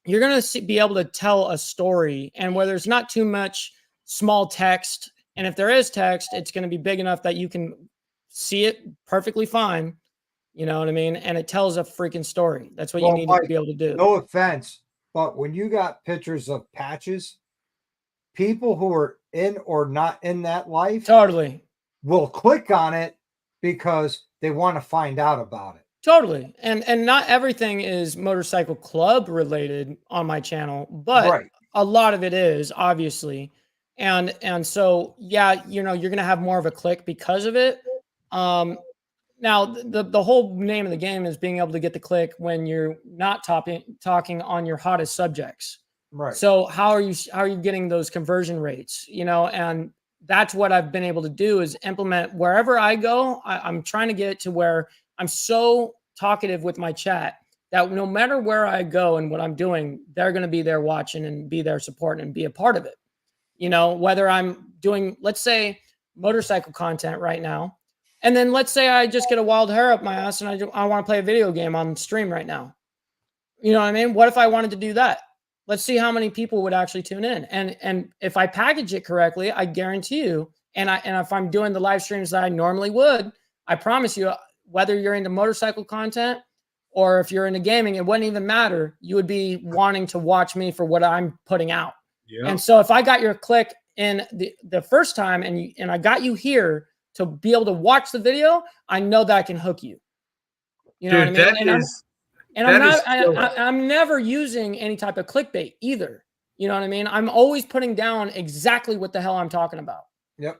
you're going to be able to tell a story, and where there's not too much small text. And if there is text, it's going to be big enough that you can see it perfectly fine. You know what I mean? And it tells a freaking story. That's what you need to be able to do. No offense, but when you got pictures of patches, people who are in or not in that life totally will click on it because they want to find out about it. Totally. And not everything is Motorcycle Club related on my channel, but a lot of it is, obviously. And so, yeah, you're going to have more of a click because of it. Now, the whole name of the game is being able to get the click when you're not talking on your hottest subjects. Right. So how are you getting those conversion rates? And that's what I've been able to do is implement wherever I go. I'm trying to get it to where I'm so talkative with my chat that no matter where I go and what I'm doing, they're going to be there watching and be there supporting and be a part of it. You know, whether I'm doing, let's say, motorcycle content right now, and then let's say I just get a wild hair up my ass and I want to play a video game on stream right now. You know what I mean? What if I wanted to do that? Let's see how many people would actually tune in. And if I package it correctly, I guarantee you, and if I'm doing the live streams that I normally would, I promise you, whether you're into motorcycle content or if you're into gaming, it wouldn't even matter. You would be wanting to watch me for what I'm putting out. Yeah. And so if I got your click in the first time and I got you here to be able to watch the video, I know that I can hook you. You know Dude, what I mean? I'm never using any type of clickbait either. You know what I mean? I'm always putting down exactly what the hell I'm talking about. Yep.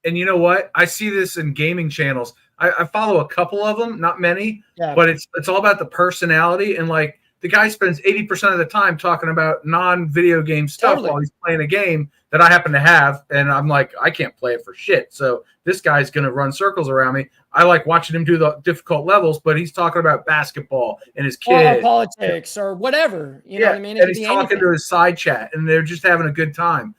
And you know what? I see this in gaming channels. I follow a couple of them, not many, Yeah. but it's all about the personality. And like the guy spends 80% of the time talking about non-video game stuff Totally. while he's playing a game that I happen to have. And I'm like, I can't play it for shit. So this guy's going to run circles around me. I like watching him do the difficult levels, but he's talking about basketball and his Or kid. politics or whatever. You know what I mean? It And could he's be talking anything. to his side chat and they're just having a good time.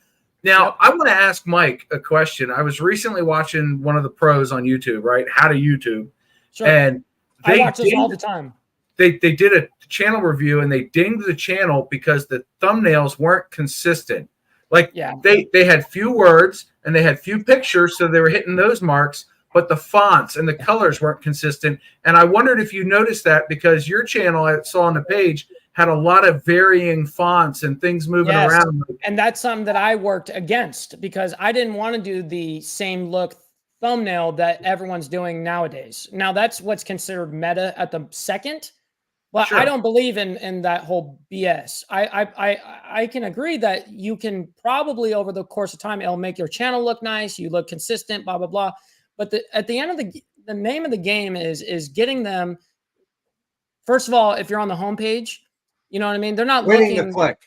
Now, Yep. I want to ask Mike a question. I was recently watching one of the pros on YouTube, right? How to YouTube. Sure. And I they watch this all the time. they did a channel review and they dinged the channel because the thumbnails weren't consistent. Like Yeah. they had few words and they had few pictures, so they were hitting those marks, but the fonts and the colors weren't consistent. And I wondered if you noticed that because your channel I saw on the page had a lot of varying fonts and things moving Yes. around. And that's something that I worked against because I didn't want to do the same look thumbnail that everyone's doing nowadays. Now that's what's considered meta at the second, but Sure. I don't believe in that whole BS. I can agree that you can probably over the course of time it'll make your channel look nice, you look consistent, blah blah blah. But at the end of the name of the game is getting them. First of all, if you're on the homepage, you know what I mean. They're not Winning looking. the click.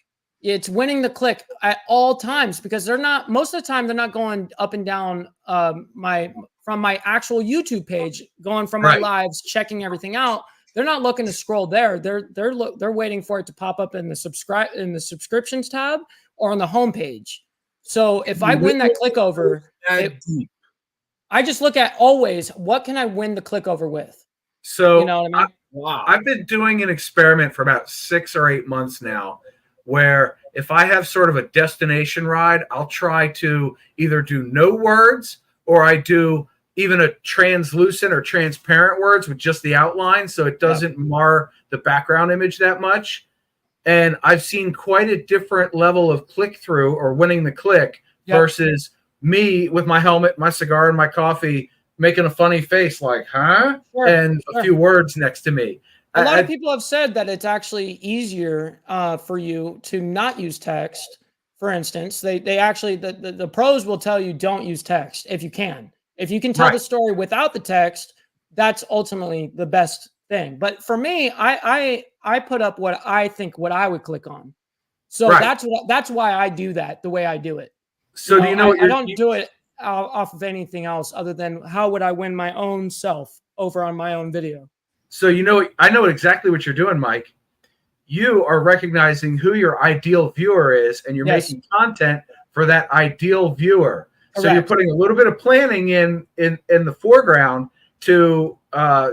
It's winning the click at all times because they're not most of the time they're not going up and down from my actual YouTube page, going from my Right. lives, checking everything out. They're not looking to scroll there. They're waiting for it to pop up in the subscriptions tab or on the homepage. So if I win that click over, I just look at always what can I win the click over with. So You know what I mean? Wow. I've been doing an experiment for about 6 or 8 months now where if I have sort of a destination ride, I'll try to either do no words or I do even a translucent or transparent words with just the outline so it doesn't mar the background image that much. And I've seen quite a different level of click-through or winning the click Yep. versus me with my helmet, my cigar, and my coffee making a funny face like, huh? Sure, And a sure. few words next to me. A lot I- of people have said that it's actually easier for you to not use text. For instance, they actually the pros will tell you don't use text if you can. If you can tell the Right. story without the text, that's ultimately the best thing. But for me, I put up what I think what I would click on. So Right. that's why I do that the way I do it. So do you know what I don't do it off of anything else other than how would I win my own self over on my own video. So I know exactly what you're doing, Mike. You are recognizing who your ideal viewer is, and you're Yes. making content for that ideal viewer. So you're Correct. putting a little bit of planning in the foreground to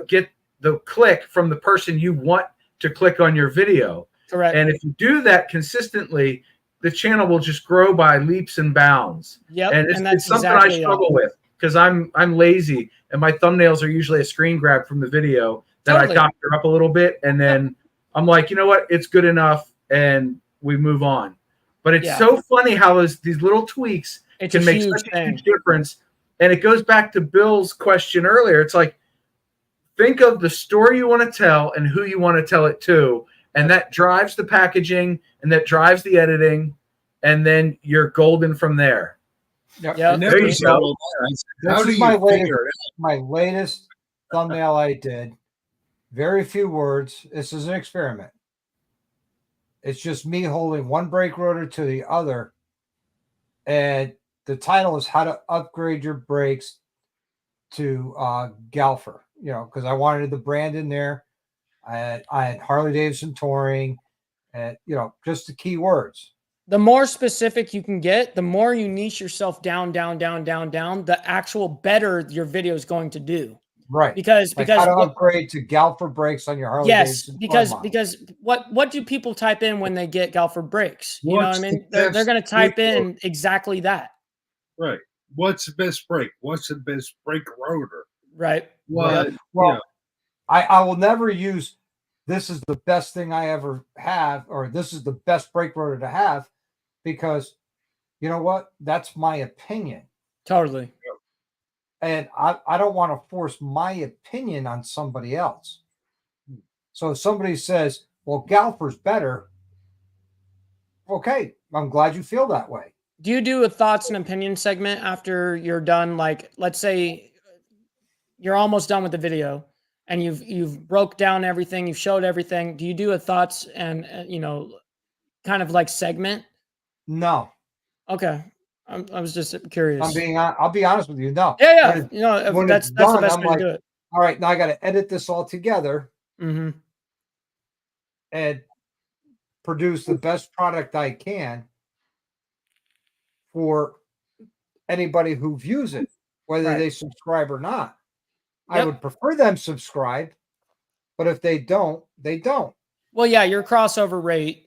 get the click from the person you want to click on your video. Correct. And if you do that consistently, the channel will just grow by leaps and bounds. Yep. And it's that's something exactly I struggle with because I'm lazy and my thumbnails are usually a screen grab from the video that Totally. I doctor up a little bit, and then I'm like, you know what, it's good enough, and we move on. But it's Yeah. so funny how these little tweaks It's can a make huge such a thing. huge difference. And it goes back to Bill's question earlier. It's like, think of the story you want to tell and who you want to tell it to, and that drives the packaging and that drives the editing, and then you're golden from there. Yep. Yep. Never There you said go. all that. I said, how This do is you my latest, figure it my latest thumbnail I did. Very few words. This is an experiment. It's just me holding one brake rotor to the other. And the title is how to upgrade your brakes to Galfer, because I wanted the brand in there. I had Harley Davidson touring, and just the key words. The more specific you can get, the more you niche yourself down, the actual better your video is going to do. Right. Because how to upgrade to Galfer brakes on your Harley Davidson. Because what do people type in when they get Galfer brakes? You know what I mean? They're going to type in exactly that. Right. What's the best brake? What's the best brake rotor? Right. What? Well, I will never use this is the best thing I ever have, or this is the best brake rotor to have, because you know what? That's my opinion. Totally. And I don't want to force my opinion on somebody else. So if somebody says, well, Galfer's better, okay, I'm glad you feel that way. Do you do a thoughts and opinion segment after you're done? Like, let's say you're almost done with the video and you've broke down everything, you've showed everything. Do you do a thoughts and kind of like segment? No. Okay. I was just curious. I'll be honest with you. No. Yeah. When That's it's done, the best I'm way like, to do it. All right, now I got to edit this all together Mm-hmm. and produce the best product I can for anybody who views it, whether they subscribe or not. Yep. I would prefer them subscribe, but if they don't, they don't. Well, yeah, your crossover rate,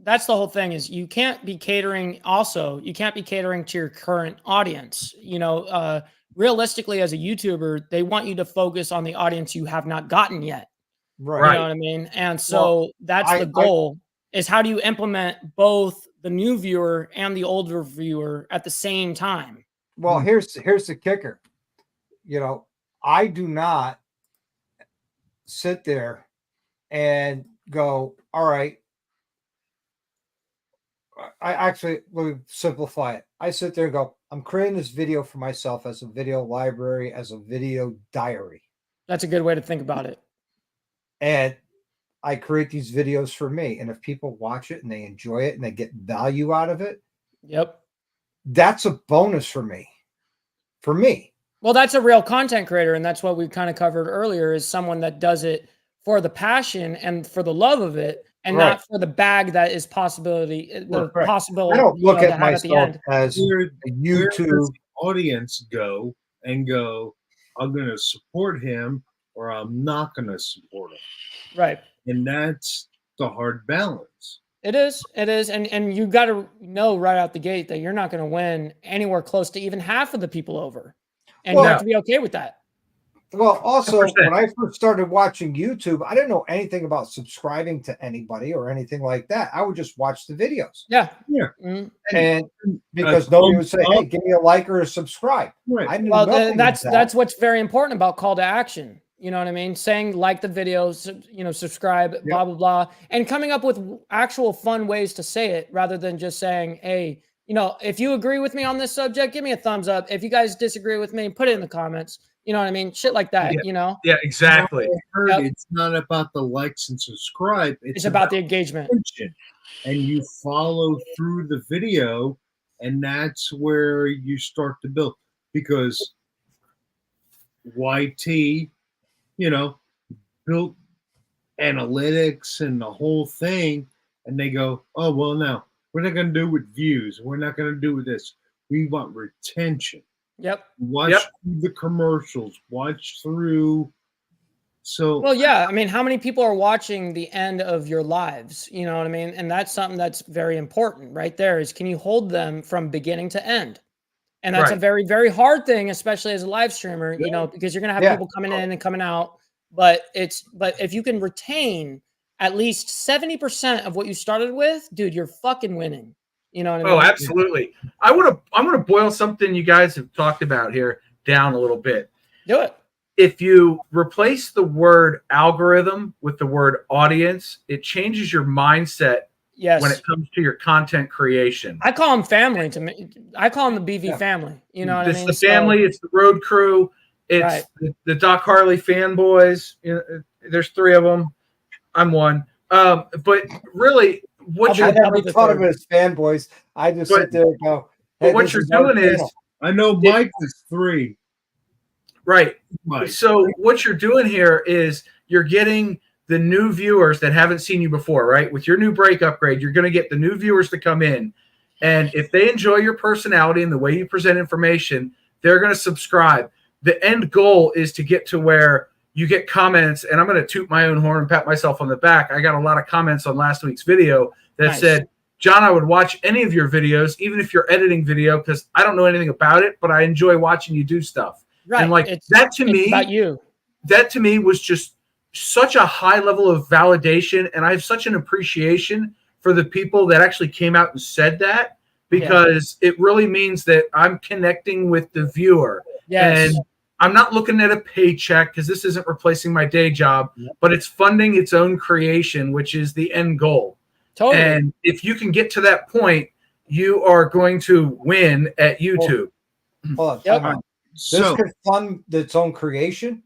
that's the whole thing is you can't be catering to your current audience. Realistically, as a YouTuber, they want you to focus on the audience you have not gotten yet. Right. You know what I mean? And so that's the goal is how do you implement both the new viewer and the older viewer at the same time? Well, here's the kicker. I do not sit there and go, all right. Let me simplify it. I sit there and go, I'm creating this video for myself as a video library, as a video diary. That's a good way to think about it. And I create these videos for me. And if people watch it and they enjoy it and they get value out of it, that's a bonus for me. For me. Well, that's a real content creator. And that's what we kind of covered earlier is someone that does it for the passion and for the love of it. And not for the bag that is possibility. The possibility. I don't look at myself as a YouTube audience go, I'm going to support him or I'm not going to support him. Right. And that's the hard balance. It is. And you got to know right out the gate that you're not going to win anywhere close to even half of the people over. And you have to be okay with that. Well, also, 100%. When I first started watching YouTube, I didn't know anything about subscribing to anybody or anything like that. I would just watch the videos. Yeah. Mm-hmm. And because nobody would say, hey, give me a like or a subscribe. Right. I knew that's what's very important about call to action. You know what I mean? Saying like the videos, subscribe, blah, blah, blah. And coming up with actual fun ways to say it rather than just saying, hey, if you agree with me on this subject, give me a thumbs up. If you guys disagree with me, put it in the comments. You know what I mean? Shit like that, Yeah, exactly. It's not about the likes and subscribe. It's about the engagement. Attention. And you follow through the video, and that's where you start to build. Because YT, built analytics and the whole thing, and they go, oh, well, now, we're not going to do with views. We're not going to do with this. We want retention. Yep. Watch through the commercials. Watch through. Well, yeah. I mean, how many people are watching the end of your lives? You know what I mean? And that's something that's very important right there is can you hold them from beginning to end? And that's a very, very hard thing, especially as a live streamer, because you're going to have people coming in and coming out. But if you can retain at least 70% of what you started with, dude, you're fucking winning. You know what I mean? Oh, absolutely. I'm gonna boil something you guys have talked about here down a little bit. Do it. If you replace the word algorithm with the word audience, it changes your mindset when it comes to your content creation. I call them family to me. I call them the BV family. You know what I mean? It's the family, it's the road crew, it's the Doc Harley fanboys. There's 3 of them. I'm one. But really, I never thought of it as fanboys. I just sit there and go, But what this you're is our doing is channel. I know Mike is 3. right. Mike. So what you're doing here is you're getting the new viewers that haven't seen you before, right? With your new break upgrade, you're going to get the new viewers to come in. And if they enjoy your personality and the way you present information, they're going to subscribe. The end goal is to get to where you get comments, and I'm going to toot my own horn and pat myself on the back. I got a lot of comments on last week's video that said, John, I would watch any of your videos, even if you're editing video, because I don't know anything about it, but I enjoy watching you do stuff. Right. And like that to me, about you. That to me was just such a high level of validation, and I have such an appreciation for the people that actually came out and said that, because it really means that I'm connecting with the viewer. Yes. And I'm not looking at a paycheck, because this isn't replacing my day job, but it's funding its own creation, which is the end goal. Totally. And if you can get to that point, you are going to win at YouTube. Hold on. Yep. time out. This So could fund its own creation.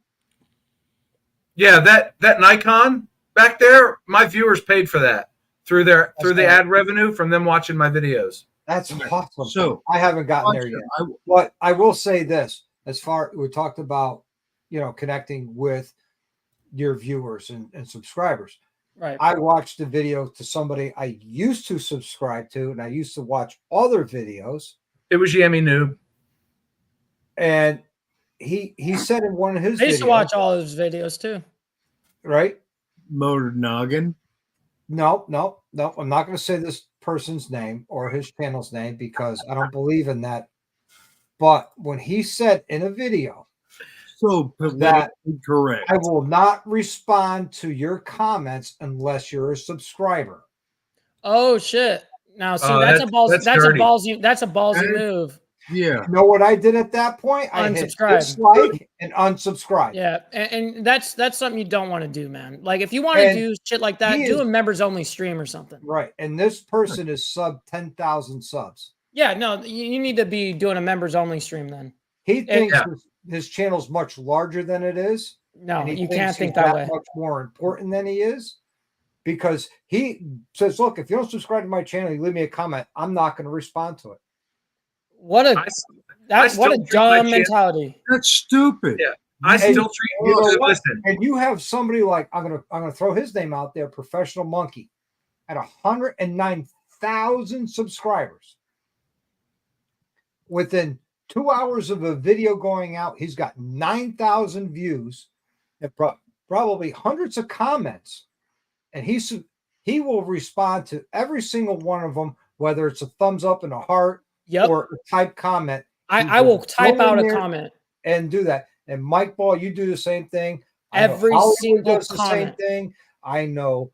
Yeah, that Nikon back there, my viewers paid for that through the right. ad revenue from them watching my videos. That's awesome. So I haven't gotten there yet. But I will say this: as far we talked about, connecting with your viewers and subscribers. Right. I watched a video to somebody I used to subscribe to, and I used to watch other videos. It was Yummy Noob. And he said in one of his I used videos, to watch all of his videos too. right? Motor Noggin. No. I'm not going to say this person's name or his channel's name because I don't believe in that. But when he said in a video So that correct. I will not respond to your comments unless you're a subscriber. Oh shit. Now see, Oh, that's a dirty. ballsy move. Yeah. You know what I did at that point? I hit Unsubscribe. dislike and unsubscribe. Yeah, and that's something you don't want to do, man. Like if you want to And do shit like that, he do a is- members only stream or something. Right. And this person is sub 10,000 subs. Yeah, no, you need to be doing a members only stream then. He thinks Yeah. his channel's much larger than it is. No, and he you thinks can't he's think that way. much more important than he is, because he says, "Look, if you don't subscribe to my channel, you leave me a comment. I'm not going to respond to it." What a still what a treat my dumb channel- mentality. That's stupid. Yeah. I Hey, still treat you know what? listen. And you have somebody like I'm gonna throw his name out there, Professional Monkey, at 109,000 subscribers. Within 2 hours of a video going out, he's got 9,000 views and probably hundreds of comments, and he will respond to every single one of them, whether it's a thumbs up and a heart Yep. or a type comment. I will type go in out a there comment. and do that. And Mike Ball, you do the same thing. I know Every Hollywood single does the same comment. thing. I know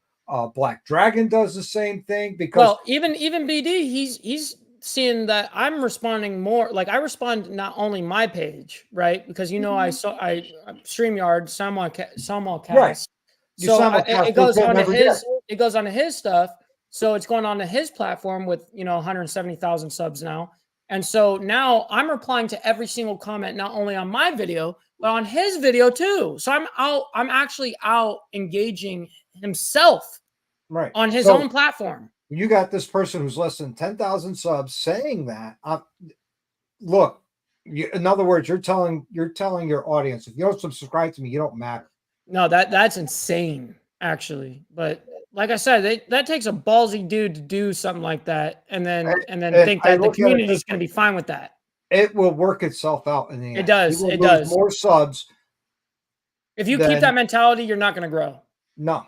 Black Dragon does the same thing because Well, even BD, he's seeing that I'm responding more. Like I respond not only my page, right? Because Mm-hmm. I StreamYard, simulcast. Right. You So simulcast, it goes which I onto never his did. it goes onto his stuff. So it's going onto his platform with 170,000 subs now. And so now I'm replying to every single comment, not only on my video, but on his video too. So I'm actually out engaging himself right on his So, own platform. You got this person who's less than 10,000 subs saying that. Look, in other words, you're telling your audience, if you don't subscribe to me, you don't matter. No, that's insane, actually. But like I said, that takes a ballsy dude to do something like that, and then think I that the look at it community is this going to be fine with that. It will work itself out in the end. It does. He will It lose does. more subs. If you keep then- that mentality, you're not going to grow. No.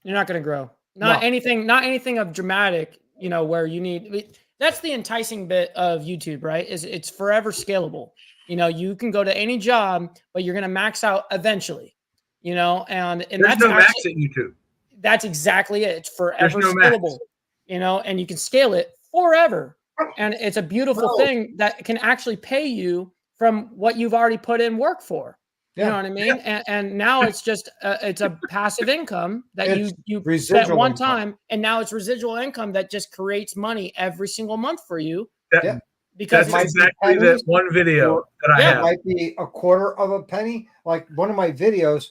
You're not going to grow. Not No. anything of dramatic. Where you need. That's the enticing bit of YouTube, right? Is it's forever scalable. You can go to any job, but you're going to max out eventually. And There's that's no max actually, at YouTube. that's exactly it. It's forever no max. scalable, and you can scale it forever. And it's a beautiful thing that can actually pay you from what you've already put in work for. You know what I mean? And now it's just it's a passive income that It's you spent residual one income. time, and now it's residual income that just creates money every single month for you. Yeah. Because might That's be exactly that pennies, one video that I Yeah. It have. might be a quarter of a penny. Like one of my videos,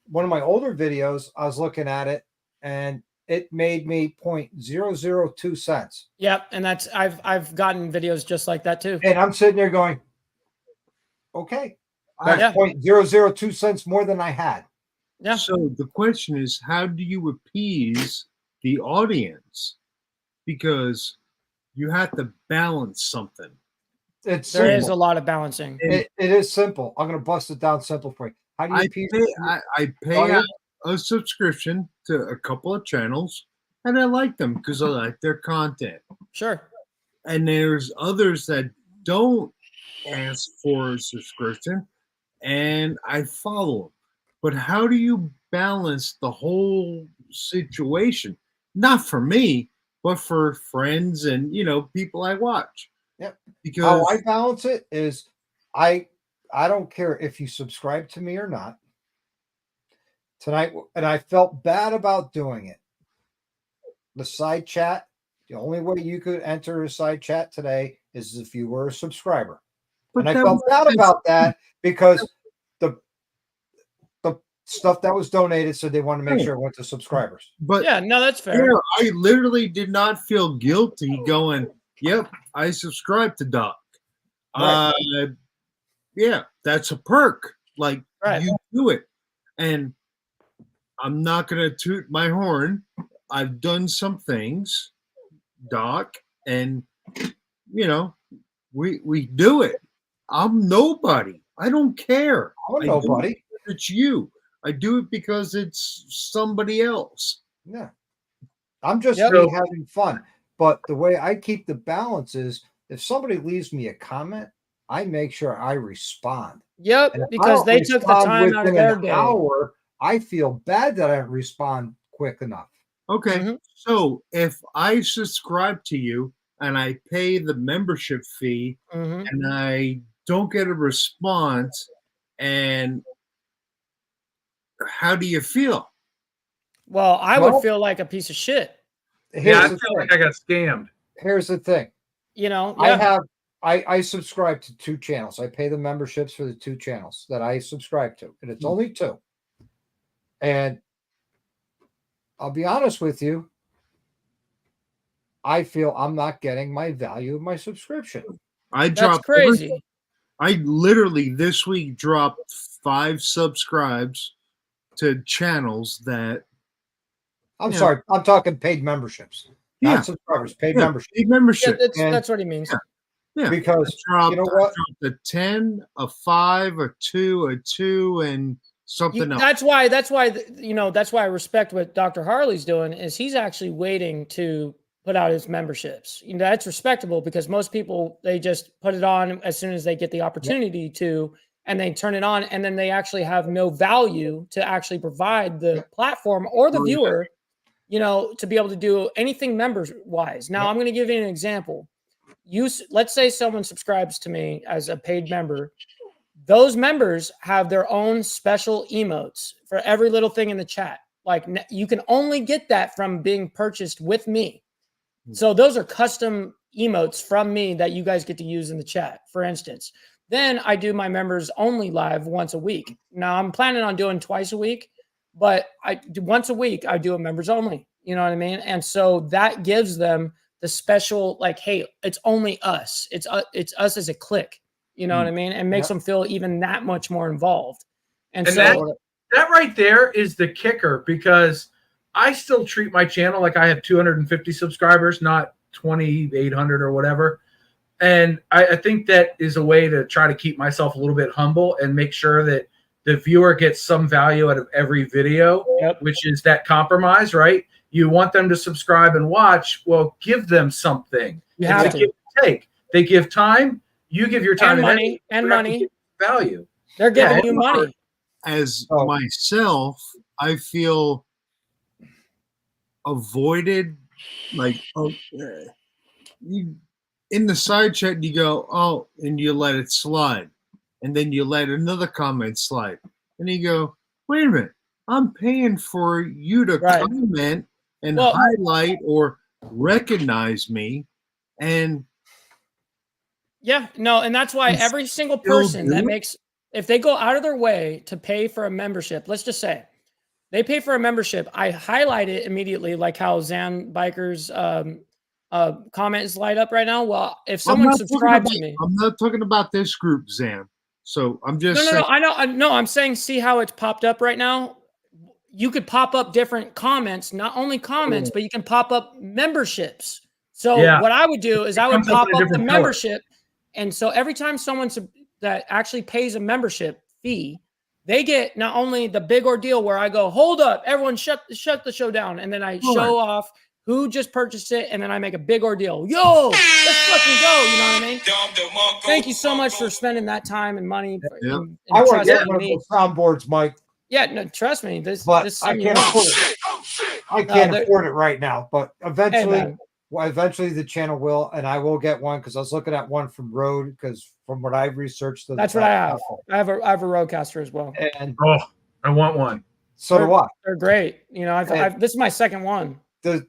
one of my older videos, I was looking at it and it made me 0.002 cents. Yep, and that's I've gotten videos just like that too. And I'm sitting there going, okay, that's Yeah. 0.002 cents more than I had. Yeah. So the question is, how do you appease the audience? Because you have to balance something. It's There is a simple. lot of balancing. It is simple. I'm going to bust it down simple for you. How do you appease? I pay out a subscription to a couple of channels, and I like them because I like their content. Sure. And there's others that don't ask for a subscription, and I follow them. But how do you balance the whole situation? Not for me, but for friends and people I watch. Yep. Because How I balance it is I don't care if you subscribe to me or not. Tonight, and I felt bad about doing it. The side chat, the only way you could enter a side chat today is if you were a subscriber. But And I that felt was- bad about that because the stuff that was donated said they wanted to make sure it went to subscribers. But Yeah, no, that's fair. yeah, I literally did not feel guilty going, yep, I subscribe to Doc. Right. Yeah, that's a perk. Like Right. you do it. And I'm not gonna toot my horn. I've done some things, Doc, and we do it. I'm nobody. I don't care. I'm a I do it nobody. because it's you. I do it because it's somebody else. Yeah. I'm just Yep. me having fun. But the way I keep the balance is if somebody leaves me a comment, I make sure I respond. Yep, And if I because don't they took the respond time out of within their an day. hour, I feel bad that I didn't respond quick enough. Okay. Mhm. So if I subscribe to you and I pay the membership fee Mhm. and I don't get a response, and how do you feel? Well, I Well- would feel like a piece of shit. Here's Yeah, I the feel like thing. I got scammed. Here's the thing. You know, I yeah. have I subscribe to 2 channels. I pay the memberships for the 2 channels that I subscribe to, and it's only 2. And I'll be honest with you, I feel I'm not getting my value of my subscription. I That's dropped crazy. I literally this week dropped 5 subscribes to channels that I'm Yeah. sorry, I'm talking paid memberships, Yeah. not subscribers, paid yeah, memberships. paid Yeah, membership. And- that's what he means. Yeah. Because I you know what? dropped a 10, a 5, a 2, and something else. That's why that's why I respect what Dr. Harley's doing is he's actually waiting to put out his memberships. That's respectable because most people they just put it on as soon as they get the opportunity to and they turn it on and then they actually have no value to actually provide the platform or the viewer, to be able to do anything members wise. Now I'm going to give you an example. Let's say someone subscribes to me as a paid member. Those members have their own special emotes for every little thing in the chat. Like you can only get that from being purchased with me. So those are custom emotes from me that you guys get to use in the chat, for instance. Then I do my members only live once a week. Now I'm planning on doing twice a week, but once a week I do a members only. You know what I mean? And so that gives them the special, like, hey, it's only us. It's us as a clique. You know what I mean? And makes them feel even that much more involved. And And so that right there is the kicker because I still treat my channel like I have 250 subscribers, not 2,800 or whatever. And I think that is a way to try to keep myself a little bit humble and make sure that the viewer gets some value out of every video, which is that compromise, right? You want them to subscribe and watch. Well, give them something. You It's have a to. give and take. They give time. You give your time And money, energy, and they're actually money. giving value. They're giving Yeah, you money. As Oh. myself, I feel avoided. Like, you in the side chat, you go, oh, and you let it slide, and then you let another comment slide, and you go, wait a minute, I'm paying for you to Right. comment and Well- highlight or recognize me, and Yeah, no, and that's why You every single still person do that it? makes, if they go out of their way to pay for a membership, let's just say They pay for a membership. I highlight it immediately, like how Zan Bikers comment is light up right now. Well, if someone subscribes to me, I'm not talking about this group, Zan. So I'm just no, saying. I know. No, I'm saying, see how it's popped up right now. You could pop up different comments, not only comments, but you can pop up memberships. So Yeah. what I would do is I would comes up pop in a up the different color. membership. And so every time someone that actually pays a membership fee, they get not only the big ordeal where I go, hold up, everyone shut the show down. And then I show off who just purchased it. And then I make a big ordeal. Yo, let's fucking go. You know what I mean? Thank you so much for spending that time and money. Yeah. And I want to trusting get one of me. those soundboards, Mike, Yeah, no, trust me. This I you can't know. afford it. I can't afford it right now, but eventually, man. eventually the channel will, and I will get one because I was looking at one from Rode because from what I've researched, That's what I have. I have a Rodecaster as well. And Oh, I want one. so do I. They're great. You know, this is my second one. I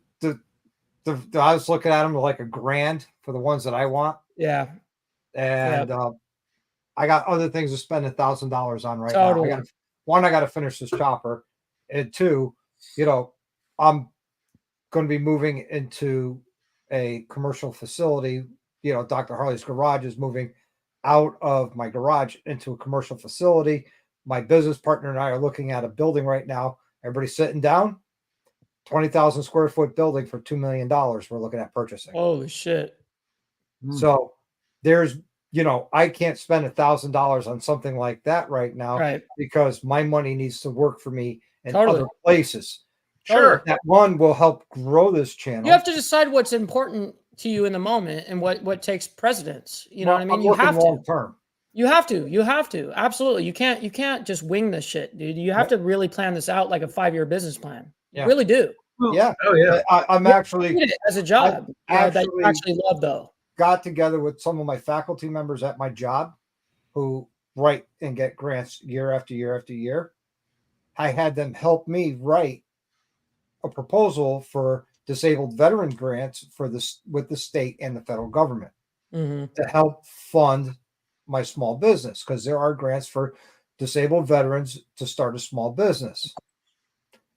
was looking at them like $1,000 for the ones that I want. Yeah. And I got other things to spend $1,000 on right Totally. now. I got to finish this chopper, and two, you know, I'm going to be moving into a commercial facility. You know, Dr. Harley's garage is moving out of my garage into a commercial facility. My business partner and I are looking at a building right now. Everybody's sitting down. 20,000 square foot building for $2 million. We're looking at purchasing. Holy shit. So there's, you know, I can't spend $1,000 on something like that right now because my money needs to work for me in other places. Sure. That one will help grow this channel. You have to decide what's important to you in the moment and what takes precedence. You know what I mean? You have to. Long term. You have to. Absolutely. You can't just wing this shit, dude. You have to really plan this out like a 5-year business plan. You really do. Yeah. Oh yeah. I'm actually as a job that you actually love though. Got together with some of my faculty members at my job who write and get grants year after year after year. I had them help me write a proposal for disabled veteran grants for this with the state and the federal government to help fund my small business, because there are grants for disabled veterans to start a small business.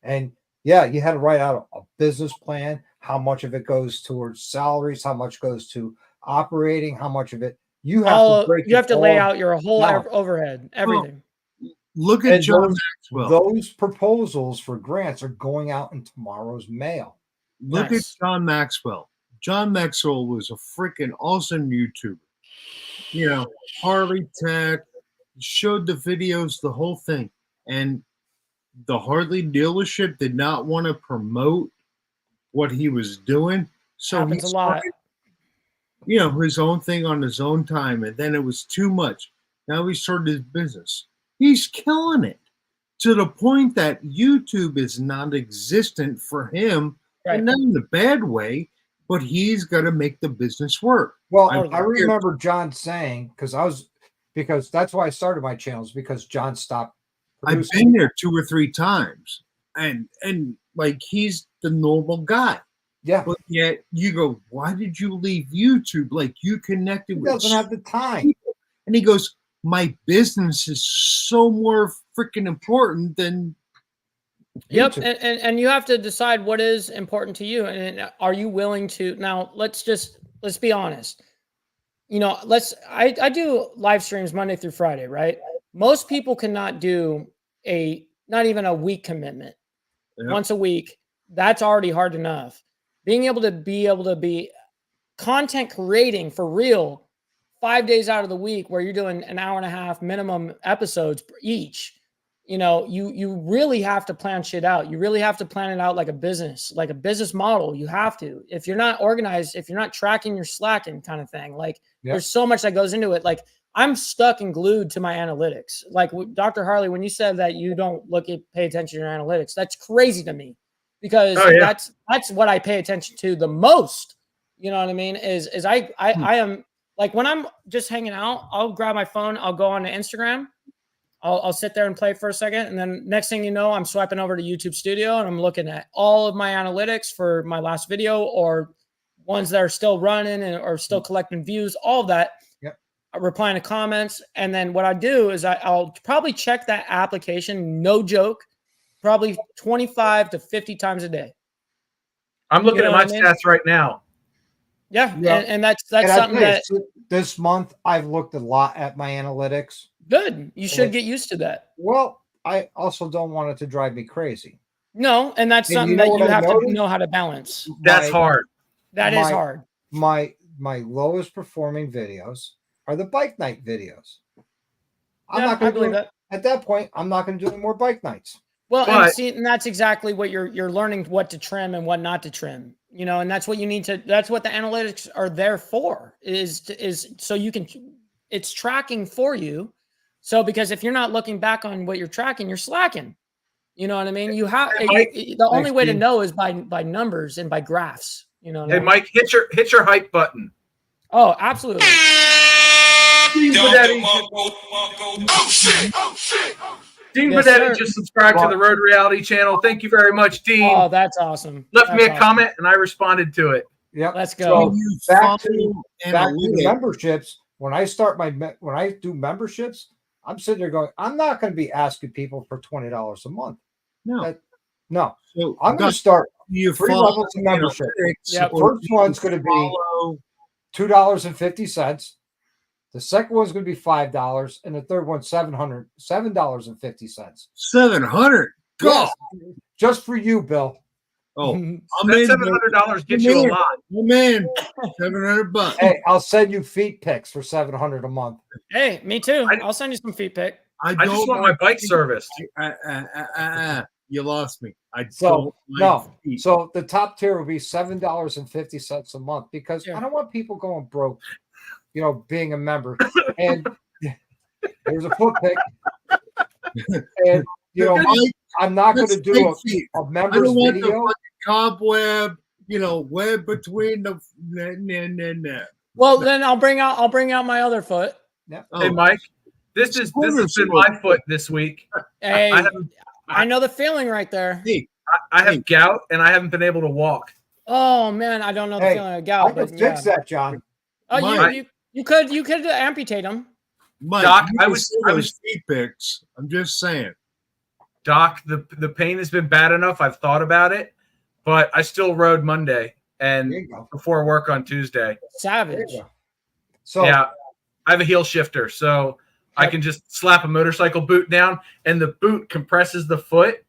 And yeah, you had to write out a business plan, how much of it goes towards salaries, how much goes to operating, how much of it you have to lay out your whole overhead, everything. Look at John Maxwell. Those proposals for grants are going out in tomorrow's mail. Look at John Maxwell. John Maxwell was a freaking awesome YouTuber. You know, Harley Tech, showed the videos, the whole thing. And the Harley dealership did not want to promote what he was doing. So happens he a lot. You know, his own thing on his own time. And then it was too much. Now he started his business. He's killing it to the point that YouTube is non-existent for him, and not in a bad way, but he's got to make the business work. Well, I remember John saying, because that's why I started my channels, because John stopped producing. I've been there 2 or 3 times, and like he's the normal guy. Yeah. But yet you go, why did you leave YouTube? Like you connected with. He doesn't have the time. People. And he goes, my business is so more freaking important than. Yep. And you have to decide what is important to you. And are you willing to, now let's be honest. You know, I do live streams Monday through Friday, right? Most people cannot do not even a week commitment. Once a week. That's already hard enough. Being able to be content creating for real 5 days out of the week where you're doing an hour and a half minimum episodes each, you know, you really have to plan shit out. You really have to plan it out like a business model. You have to. If you're not organized, if you're not tracking your slacking kind of thing, like there's so much that goes into it. Like I'm stuck and glued to my analytics. Like Dr. Harley, when you said that you don't pay attention to your analytics, that's crazy to me because that's what I pay attention to the most. You know what I mean? Is I am like when I'm just hanging out, I'll grab my phone, I'll go on to Instagram. I'll sit there and play for a second. And then next thing you know, I'm swiping over to YouTube Studio and I'm looking at all of my analytics for my last video or ones that are still running and are still collecting views, all of that. Yep. Replying to comments. And then what I do is I'll probably check that application, no joke, probably 25 to 50 times a day. I'm looking You know at my what I mean? stats right now. Yeah, Yeah. and that's And I something tell you, that this month I've looked a lot at my analytics. good. You should it- get used to that. Well, I also don't want it to drive me crazy. No, and that's And something you know that what you I have to noticed? know how to balance. That's hard. That is my- hard. My lowest performing videos are the bike night videos. I'm Yeah, not I going to believe do that. at that point. I'm not going to do any more bike nights. Well, and But- see, and that's exactly what you're learning what to trim and what not to trim. You know, and that's what you need to. That's what the analytics are there for. Is so you can. It's tracking for you. So because if you're not looking back on what you're tracking, you're slacking. You know what I mean? You have the only way to Steve. know is by numbers and by graphs. You know. What I Hey, mean? Mike, hit your hype button. Oh, absolutely. Dean Benetti Yes, sir. just subscribed to the Road Reality channel. Thank you very much, Dean. Oh, that's awesome. Left me That's a awesome. comment and I responded to it. Yep. Let's So go. You back to follow the analytics. memberships. When I start when I do memberships, I'm sitting there going, I'm not going to be asking people for $20 a month. No. No, So I'm going Doc, to start you 3 follow levels of membership. analytics, Yep. or First one's you going to be follow- $2.50. The second one's going to be $5, and the third one's $7.50. 700. God. Yes, just for you, Bill. Oh, That I'm in. $700 gets you a lot. I'm in. $700. Hey, I'll send you feet pics for $700 a month. Hey, me too. I- I'll send you some feet pic. I just want my bike serviced. You lost me. I So don't like no, feet. so the top tier will be $7.50 a month because Yeah. I don't want people going broke. You know, being a member, and there's a foot pick, and you know, Mike, I'm not going let's to do take feet. a I members don't want the video. fucking cobweb, web between the. Nah. Well, then I'll bring out my other foot. Yeah. Oh, Hey, Mike, this has been my foot this week. Hey, I I know the feeling right there. Hey, I have gout and I haven't been able to walk. Oh man, I don't know the Hey, feeling of I gout, can but fix yeah. that, John. Oh, Mike. you could amputate them. Mike, Doc, you I can was- see I those was- feet pics. I'm just saying. Doc, the pain has been bad enough. I've thought about it, but I still rode Monday and There you go. before work on Tuesday. There Savage. you go. So Yeah, I have a heel shifter, so I can just slap a motorcycle boot down, and the boot compresses the foot.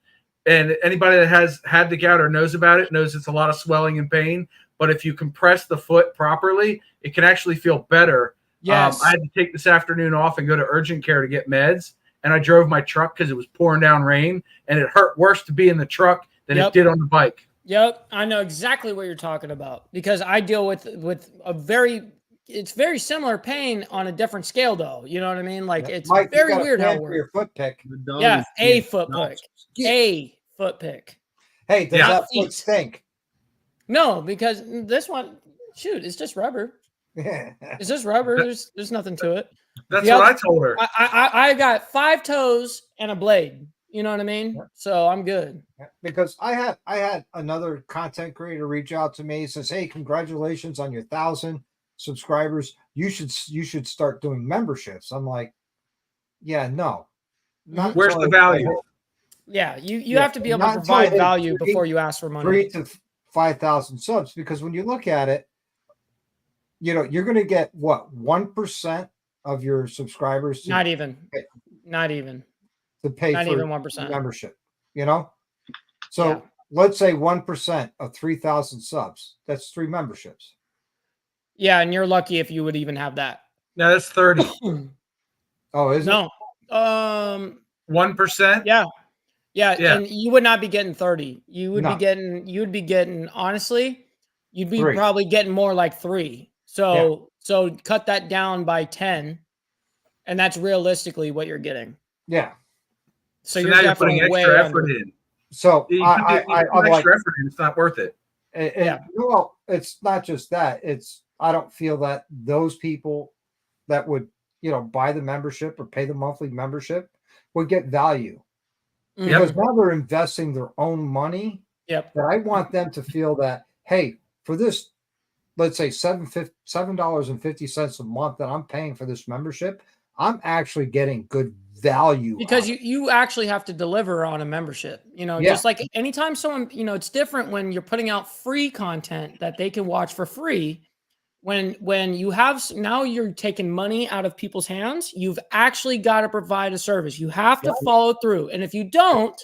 And anybody that has had the gout or knows about it knows it's a lot of swelling and pain. But if you compress the foot properly, it can actually feel better. Yes. I had to take this afternoon off and go to urgent care to get meds. And I drove my truck because it was pouring down rain, and it hurt worse to be in the truck than Yep. it did on the bike. Yep, I know exactly what you're talking about because I deal with it's very similar pain on a different scale though. You know what I mean? Like it's Mike, you very got a weird how plan it for your works. foot pick. The dog Yeah, is a being foot pick. obnoxious. A foot pick. Hey, does Yeah. that Feet. foot stink? No, because this one, shoot, it's just rubber. It's just rubber. There's nothing to it. That's Yeah. what I told her. I got 5 toes and a blade. You know what I mean? Yeah. So I'm good. Because I had another content creator reach out to me. He says, "Hey, congratulations on your 1,000 subscribers. You should start doing memberships." I'm like, "Yeah, no." Not Where's until the I- value? Yeah, you Yeah, have to be able not to until provide I value hit before you ask for money. 3,000 to 5,000 subs, because when you look at it, you're going to get what 1% of your subscribers Not even. Okay. Not even. to pay Not for even 1%. membership. So Yeah. let's say 1% of 3,000 subs. That's 3 memberships. Yeah, and you're lucky if you would even have that. No, that's 30. Oh, is it? No. 1%? Yeah. Yeah, Yeah. and you would not be getting 30. You would No. be getting honestly, you'd be 3. probably getting more like 3. So cut that down by 10 and that's realistically what you're getting. Yeah. So, So you're now you're putting definitely way extra effort under. in. So You I'm put like, extra effort in. It's not worth it. Yeah. well, it's not just that. It's I don't feel that those people that would buy the membership or pay the monthly membership would get value, Mhm. because now they're investing their own money. Yep. That I want them to feel that, hey, for this, let's say $7.50 a month that I'm paying for this membership, I'm actually getting good value because out of it. you actually have to deliver on a membership, Yeah. just like anytime someone, it's different when you're putting out free content that they can watch for free. When you have, now you're taking money out of people's hands, you've actually got to provide a service. You have to follow through. And if you don't,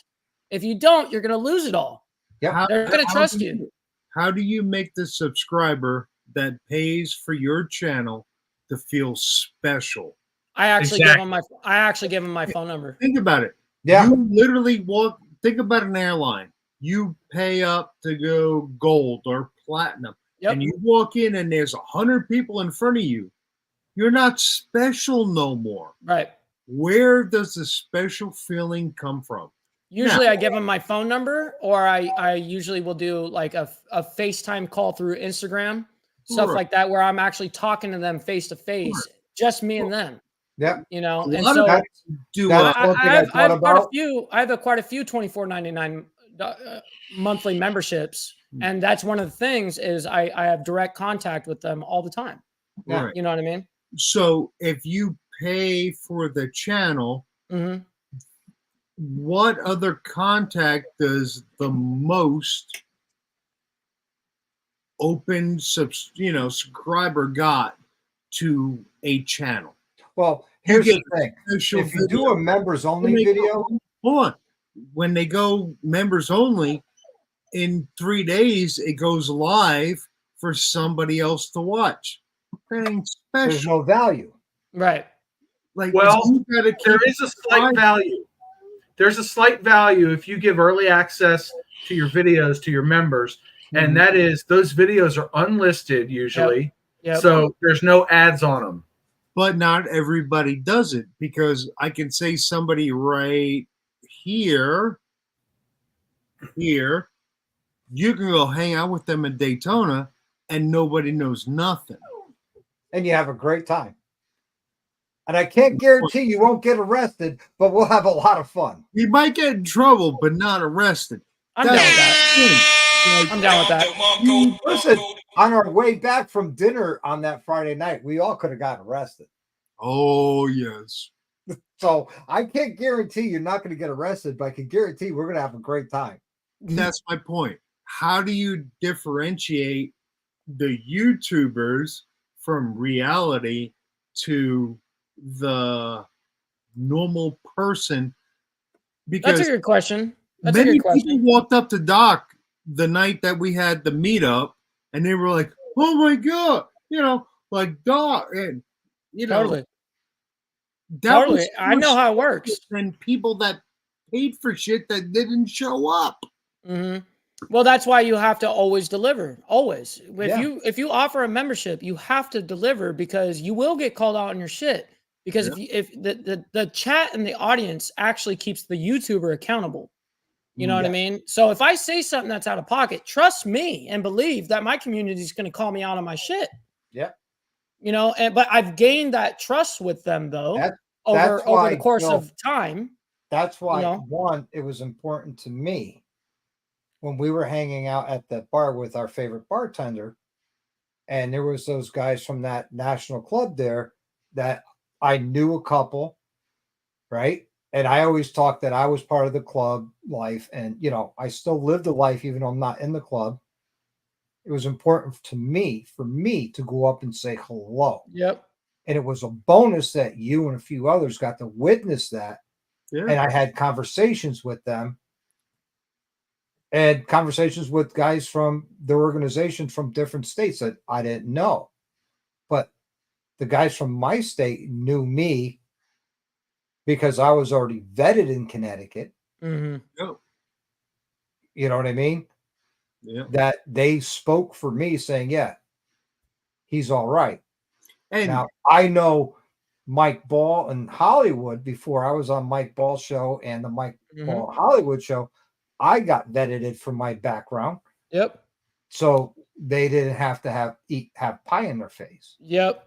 you're going to lose it all. Yep. They're going to trust you. How do you make the subscriber that pays for your channel to feel special? I actually give them my phone number. Think about it. Yeah. You literally think about an airline. You pay up to go gold or platinum. Yep. And you walk in and there's 100 people in front of you. You're not special no more. Right. Where does the special feeling come from? Usually I give them my phone number, or I usually will do like a FaceTime call through Instagram, stuff like that, where I'm actually talking to them face to face, just me and them. Yep. And so I have quite a few $24.99 monthly memberships, and that's one of the things is I have direct contact with them all the time. Right. You know what I mean? So if you pay for the channel, what other contact does the most open subscriber got to a channel? Well, here's the thing. If you do a members only video, hold on. When they go members only, in 3 days it goes live for somebody else to watch. That ain't special. There's no value. Right. Like, well, there is a slight value. There's a slight value if you give early access to your videos to your members, and that is those videos are unlisted usually. Yep. So there's no ads on them. But not everybody does it, because I can say somebody right here, you can go hang out with them in Daytona and nobody knows nothing. And you have a great time. And I can't guarantee you won't get arrested, but we'll have a lot of fun. You might get in trouble, but not arrested. I'm down with that. I'm down with that. Listen, on our way back from dinner on that Friday night, we all could have gotten arrested. Oh, yes. So I can't guarantee you're not going to get arrested, but I can guarantee we're going to have a great time. That's my point. How do you differentiate the YouTubers from reality to the normal person? Because that's a good question. Many people walked up to Doc the night that we had the meetup, and they were like, "Oh my god!" Like Doc, and totally. Totally. I know how it works. And people that paid for shit that didn't show up. Well, that's why you have to always deliver. Always. If you offer a membership, you have to deliver, because you will get called out on your shit. Because if the chat and the audience actually keeps the YouTuber accountable. You know what I mean? So if I say something that's out of pocket, trust me and believe that my community is going to call me out on my shit. Yeah. But I've gained that trust with them though over the course of time. That's why one, it was important to me when we were hanging out at the bar with our favorite bartender, and there was those guys from that national club there that I knew a couple, right? And I always talked that I was part of the club life, and I still live the life even though I'm not in the club. It was important for me to go up and say hello. Yep. And it was a bonus that you and a few others got to witness that. Yeah. And I had conversations with them, and conversations with guys from the organization from different states that I didn't know. But the guys from my state knew me because I was already vetted in Connecticut. Mm-hmm. You know what I mean? Yeah. That they spoke for me saying, yeah, he's all right. And now I know Mike Ball in Hollywood before I was on Mike Ball's show and the Mike Ball Hollywood show. I got vetted for my background. Yep. So they didn't have to have pie in their face. Yep.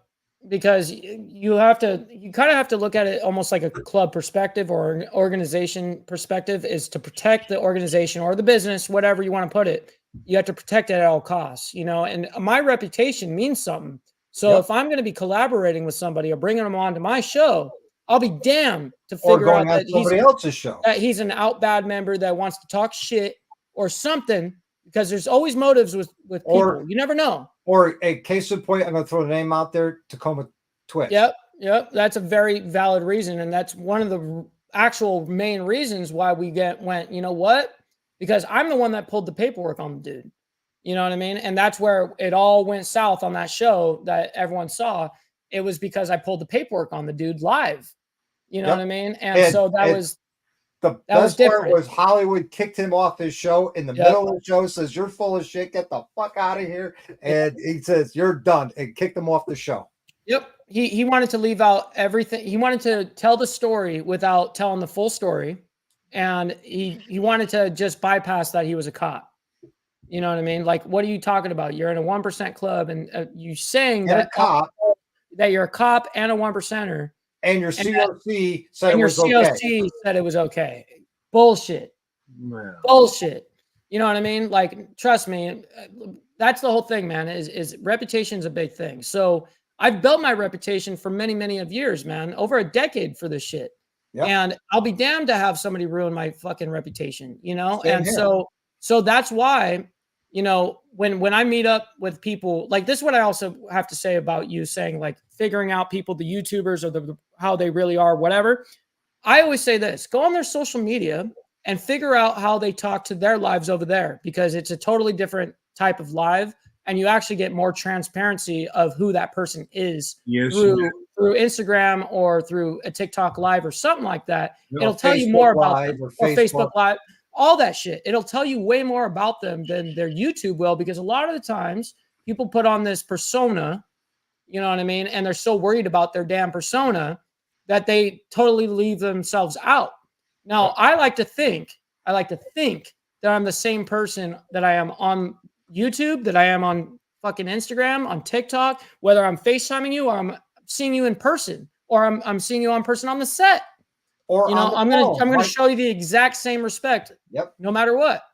Because you kind of have to look at it almost like a club perspective or an organization perspective, is to protect the organization or the business, whatever you want to put it. You have to protect it at all costs, and my reputation means something. So Yep. if I'm going to be collaborating with somebody or bringing them onto my show, I'll be damned to Or figure out going on that somebody else's show. he's an out bad member that wants to talk shit or something, because there's always motives with people. Or- You never know. Or a case in point, I'm going to throw the name out there, Tacoma Twitch. Yep. That's a very valid reason. And that's one of the actual main reasons why we went, you know what? Because I'm the one that pulled the paperwork on the dude. You know what I mean? And that's where it all went south on that show that everyone saw. It was because I pulled the paperwork on the dude live. You know Yep. what I mean? And so that was The that was best part different. was Hollywood kicked him off his show in the Yep. middle of the show, says, "You're full of shit. Get the fuck out of here." And he says, "You're done," and kicked him off the show. Yep. He wanted to leave out everything. He wanted to tell the story without telling the full story. And he wanted to just bypass that he was a cop. You know what I mean? Like, what are you talking about? You're in a 1% club, and you saying And that a cop, that you're a cop and a 1%er, and your CRC said and it your was okay. COC said it was okay. Bullshit. Well, Bullshit. You know what I mean? Like, trust me, that's the whole thing, man. Is reputation is a big thing. So I've built my reputation for many, many of years, man, over a decade for this shit. Yep. And I'll be damned to have somebody ruin my fucking reputation, you know? Same And here. so that's why, you know, when I meet up with people, like, this is what I also have to say about you saying, like, figuring out people, the YouTubers, or how they really are, whatever. I always say this: go on their social media and figure out how they talk to their lives over there, because it's a totally different type of live, and you actually get more transparency of who that person is yes, through Instagram or through a TikTok live or something like that. Yeah, It'll tell you Facebook more about Live them, or or Facebook Facebook. Live, all that shit. It'll tell you way more about them than their YouTube will, because a lot of the times people put on this persona, you know what I mean? And they're so worried about their damn persona that they totally leave themselves out. Now, I like to think that I'm the same person that I am on YouTube, that I am on fucking Instagram, on TikTok, whether I'm FaceTiming you or I'm seeing you in person, or I'm seeing you on person on the set. Or You know, on the I'm phone. gonna Mike- show you the exact same respect, Yep. no matter what.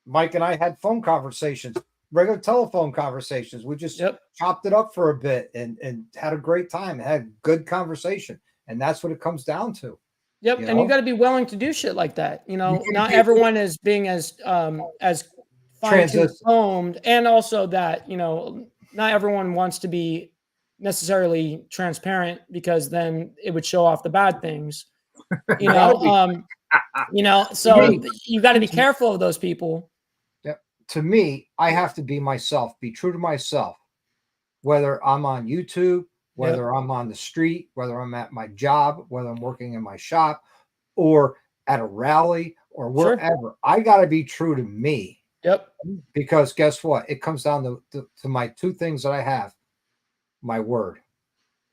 Mike and I had phone conversations, regular telephone conversations. We just Yep. chopped it up for a bit and had a great time, had good conversation. And that's what it comes down to. Yep, You and you know? got to be willing to do shit like that. You know, gotta not be- everyone is being as fine-tooth Transit- combed, and also that, you know, not everyone wants to be necessarily transparent, because then it would show off the bad things. You know, so you got to be careful of those people. To me, I have to be myself, be true to myself, whether I'm on YouTube, whether I'm on the street, whether I'm at my job, whether I'm working in my shop, or at a rally, or Sure. wherever. I got to be true to me, Yep. because guess what? It comes down to my two things that I have. My word.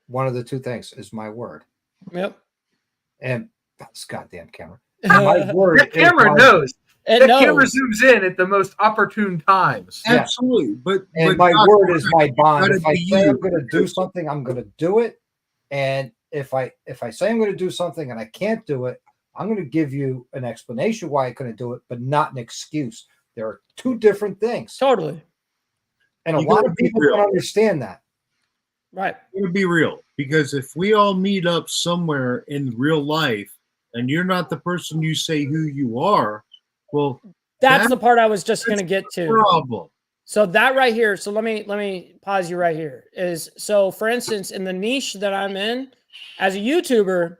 One of the two things is my word. Yep. And this goddamn camera. My word. That camera is my- knows. It That camera knows. zooms in at the most opportune times. Yeah. absolutely. But And my Doc, word is my bond. gotta If I be say I'm you. going to do something, I'm going to do it. And if I say I'm going to do something and I can't do it, I'm going to give you an explanation why I couldn't do it, but not an excuse. There are two different things, Totally. and a You lot gotta of be people real. don't understand that. Right. to be real, because if we all meet up somewhere in real life and you're not the person you say who you are, well, That's That- the part I was just going to get to. problem. So that right here. So let me pause you right here. Is so, for instance, in the niche that I'm in as a YouTuber,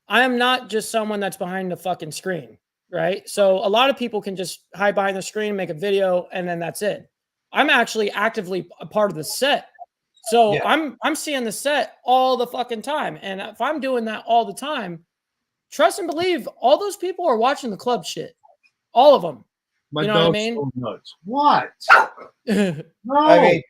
I am not just someone that's behind the fucking screen, right? So a lot of people can just hide behind the screen, make a video, and then that's it. I'm actually actively a part of the set. So Yeah. I'm seeing the set all the fucking time. And if I'm doing that all the time, trust and believe all those people are watching the club shit. All of them. My You know what I dog's mean? going nuts. What? No. I mean,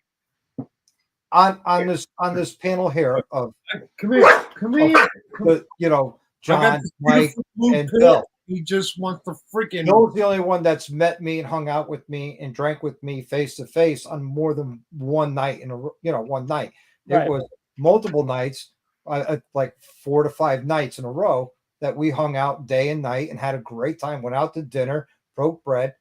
on this panel here of Come here. Come here. the, you know, I got John, this Mike, beautiful blue and pill. Bill. He just wants the freaking. Bill's the only one that's met me and hung out with me and drank with me face to face on more than one night one night. Right. It was multiple nights, like 4 to 5 nights in a row that we hung out day and night and had a great time. Went out to dinner, broke bread.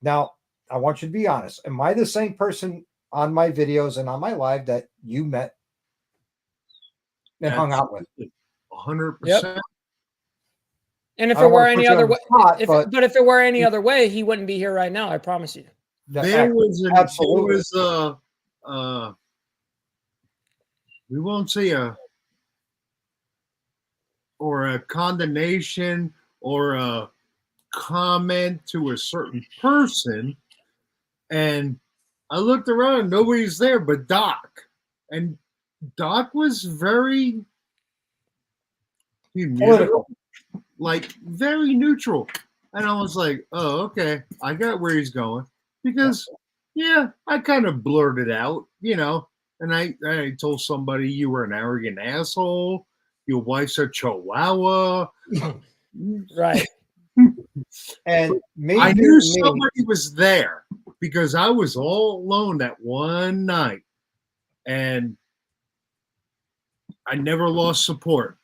Now, I want you to be honest. Am I the same person on my videos and on my live that you met and hung out with. 100%. And if I it don't were wanna any put you other on the way, spot, but if it were any other way, he wouldn't be here right now. I promise you. There was absolutely. We won't say a condemnation or a comment to a certain person, and I looked around, nobody's there but Doc, and Doc was very Political. like very neutral, and I was like, oh, okay, I got where he's going, because yeah, I kind of blurted out, and I told somebody, you were an arrogant asshole, your wife's a chihuahua. Right. And I knew somebody was there because I was all alone that one night, and I never lost support.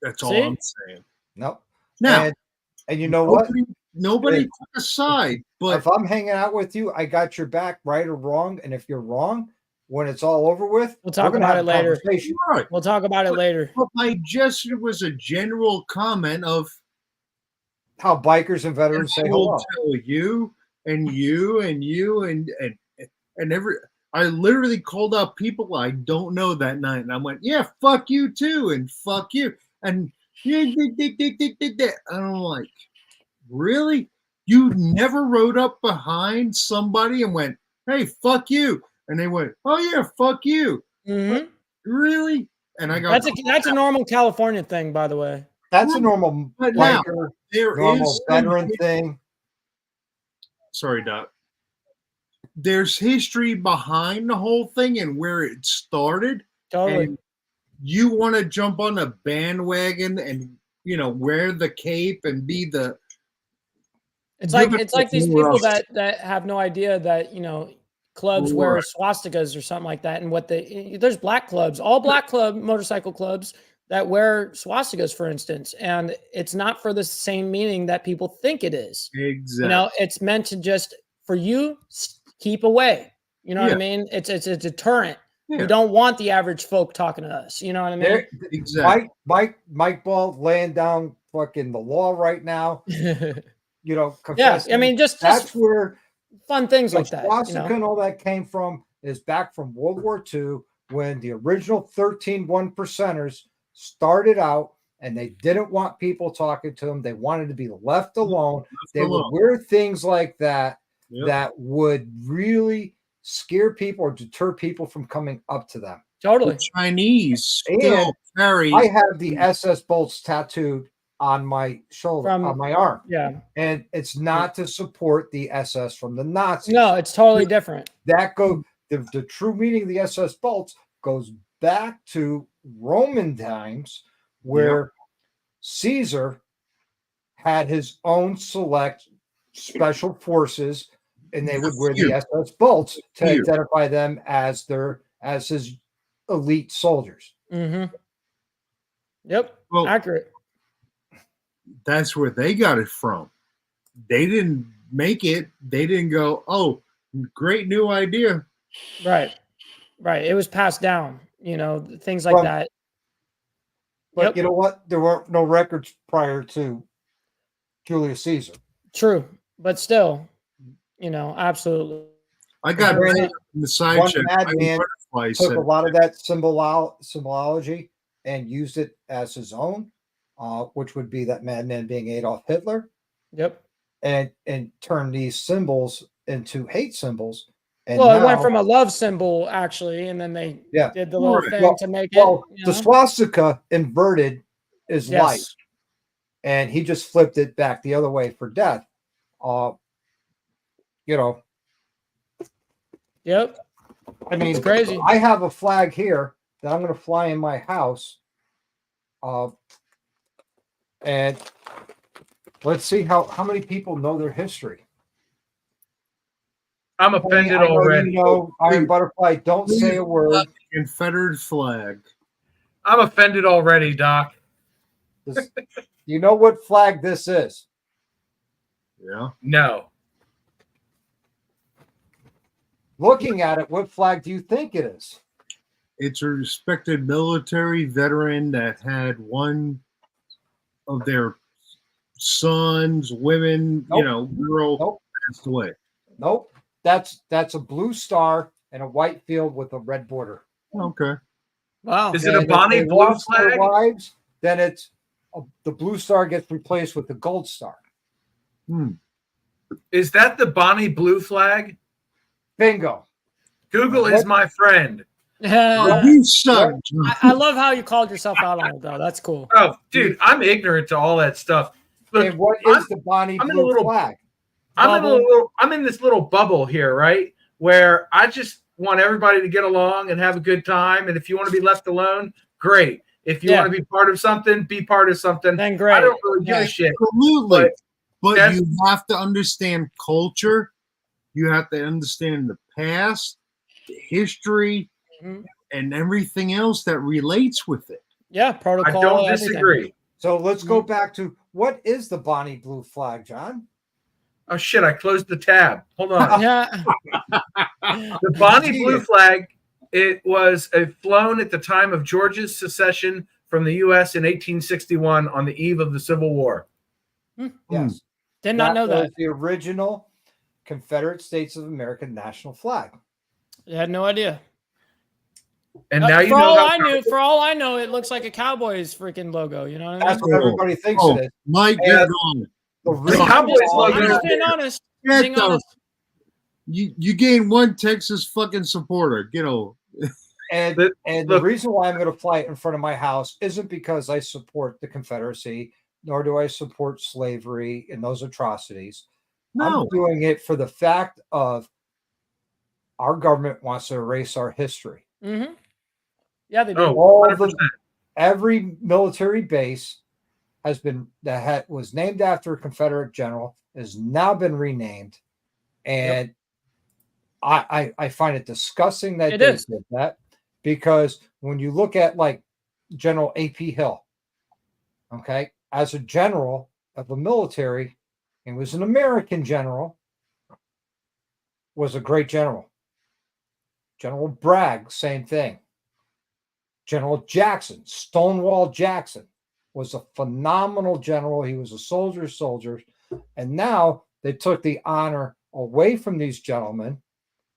That's all I'm saying. Nope. Now, and you know what? Nobody took a side, but if I'm hanging out with you, I got your back, right or wrong. And if you're wrong, when it's all over with, we'll talk we're gonna about have it a later. conversation. Right. We'll talk about it later. But my gesture was a general comment of how bikers and veterans say hello. Tell you and you and you and every. I literally called out people I don't know that night, and I went, "Yeah, fuck you too, and fuck you." And I'm like, really? You never rode up behind somebody and went, "Hey, fuck you," and they went, "Oh yeah, fuck you." Mm-hmm. Really? And I got that's a normal California thing, by the way. That's a normal biker, normal veteran thing. Sorry, Doc. There's history behind the whole thing and where it started. Totally. And you want to jump on a bandwagon and wear the cape and be the. It's like these people that have no idea that clubs wear swastikas or something like that, and there's black clubs, all black motorcycle clubs that wear swastikas, for instance, and it's not for the same meaning that people think it is. Exactly. It's meant to just for you keep away. You know what I mean? It's a deterrent. Yeah. We don't want the average folk talking to us. You know what I mean? Exactly. Mike Ball laying down fucking the law right now. Confessing. Yeah. I mean, that's where fun things like that. Swastika and all that came from is back from World War II when the original 13 1%ers started out and they didn't want people talking to them. They wanted to be left alone. They would wear things like that that would really scare people or deter people from coming up to them. Totally. The Chinese and I have the SS bolts tattooed on my shoulder, on my arm. Yeah. And it's not to support the SS from the Nazis. No, it's totally different. That the true meaning of the SS bolts goes back to Roman times where Caesar had his own select special forces, and they would wear the SS bolts to identify them as his elite soldiers. Mm-hmm. Yep. Well, accurate. That's where they got it from. They didn't make it. They didn't go, oh, great new idea. Right. It was passed down, things like that. But you know what? There were no records prior to Julius Caesar. True. But still, absolutely. I got in the side one check. Madman took a lot of that symbology and used it as his own, which would be that madman being Adolf Hitler. Yep. And turned these symbols into hate symbols. And it went from a love symbol actually, and then they did the little thing to make it. The swastika inverted is life, and he just flipped it back the other way for death. Yep. I mean, it's crazy. I have a flag here that I'm going to fly in my house. And let's see how many people know their history. I'm offended already. Iron Butterfly, don't say a word. Confederate flag. I'm offended already, Doc. You know what flag this is? Yeah. No. Looking at it, what flag do you think it is? It's a respected military veteran that had one of their sons, women, Nope. girl Nope. passed away. Nope. That's a blue star and a white field with a red border. Okay. Wow. Is it a And if Bonnie they blue lost their flag? wives, then it's the blue star gets replaced with the gold star. Is that the Bonnie blue flag? Bingo. Google is my friend. Oh, I, you son. I love how you called yourself out on it, though. That's cool. Oh, dude, I'm ignorant to all that stuff. Look, And what is the Bonnie I'm in a blue little- flag? I'm in this little bubble here, right? Where I just want everybody to get along and have a good time. And if you want to be left alone, great. If you want to be part of something, be part of something. Then great. I don't really give a shit. Absolutely. But that's- you have to understand culture. You have to understand the past, the history, Mhm. and everything else that relates with it. Yeah, I protocol. don't everything. disagree. So let's go back to what is the Bonnie blue flag, John? Oh shit! I closed the tab. Hold on. Yeah. The Bonnie blue flag. It was flown at the time of Georgia's secession from the U.S. in 1861 on the eve of the Civil War. Yes. Did not know was that. the original Confederate States of America national flag. I had no idea. And now you for know all how I knew, for all I know, it looks like a Cowboys freaking logo. You know what I mean? That's what everybody thinks Oh, it is. Mike, And you're gone. the the reason Cowboys why- I'm logo. just being honest. Get Being those. honest. You gained one Texas fucking supporter. Get over. And But, the look- reason why I'm going to fly it in front of my house isn't because I support the Confederacy, nor do I support slavery and those atrocities. No. I'm doing it for the fact of our government wants to erase our history. Mm-hmm. Yeah, they do. Oh, All 100%. every military base has been was named after a Confederate general has now been renamed, and I find it disgusting that It they is. did that, because when you look at like General A.P. Hill, okay, as a general of the military, and was an American general, was a great general. General Bragg, same thing. General Jackson, Stonewall Jackson, was a phenomenal general. He was a soldier. And now they took the honor away from these gentlemen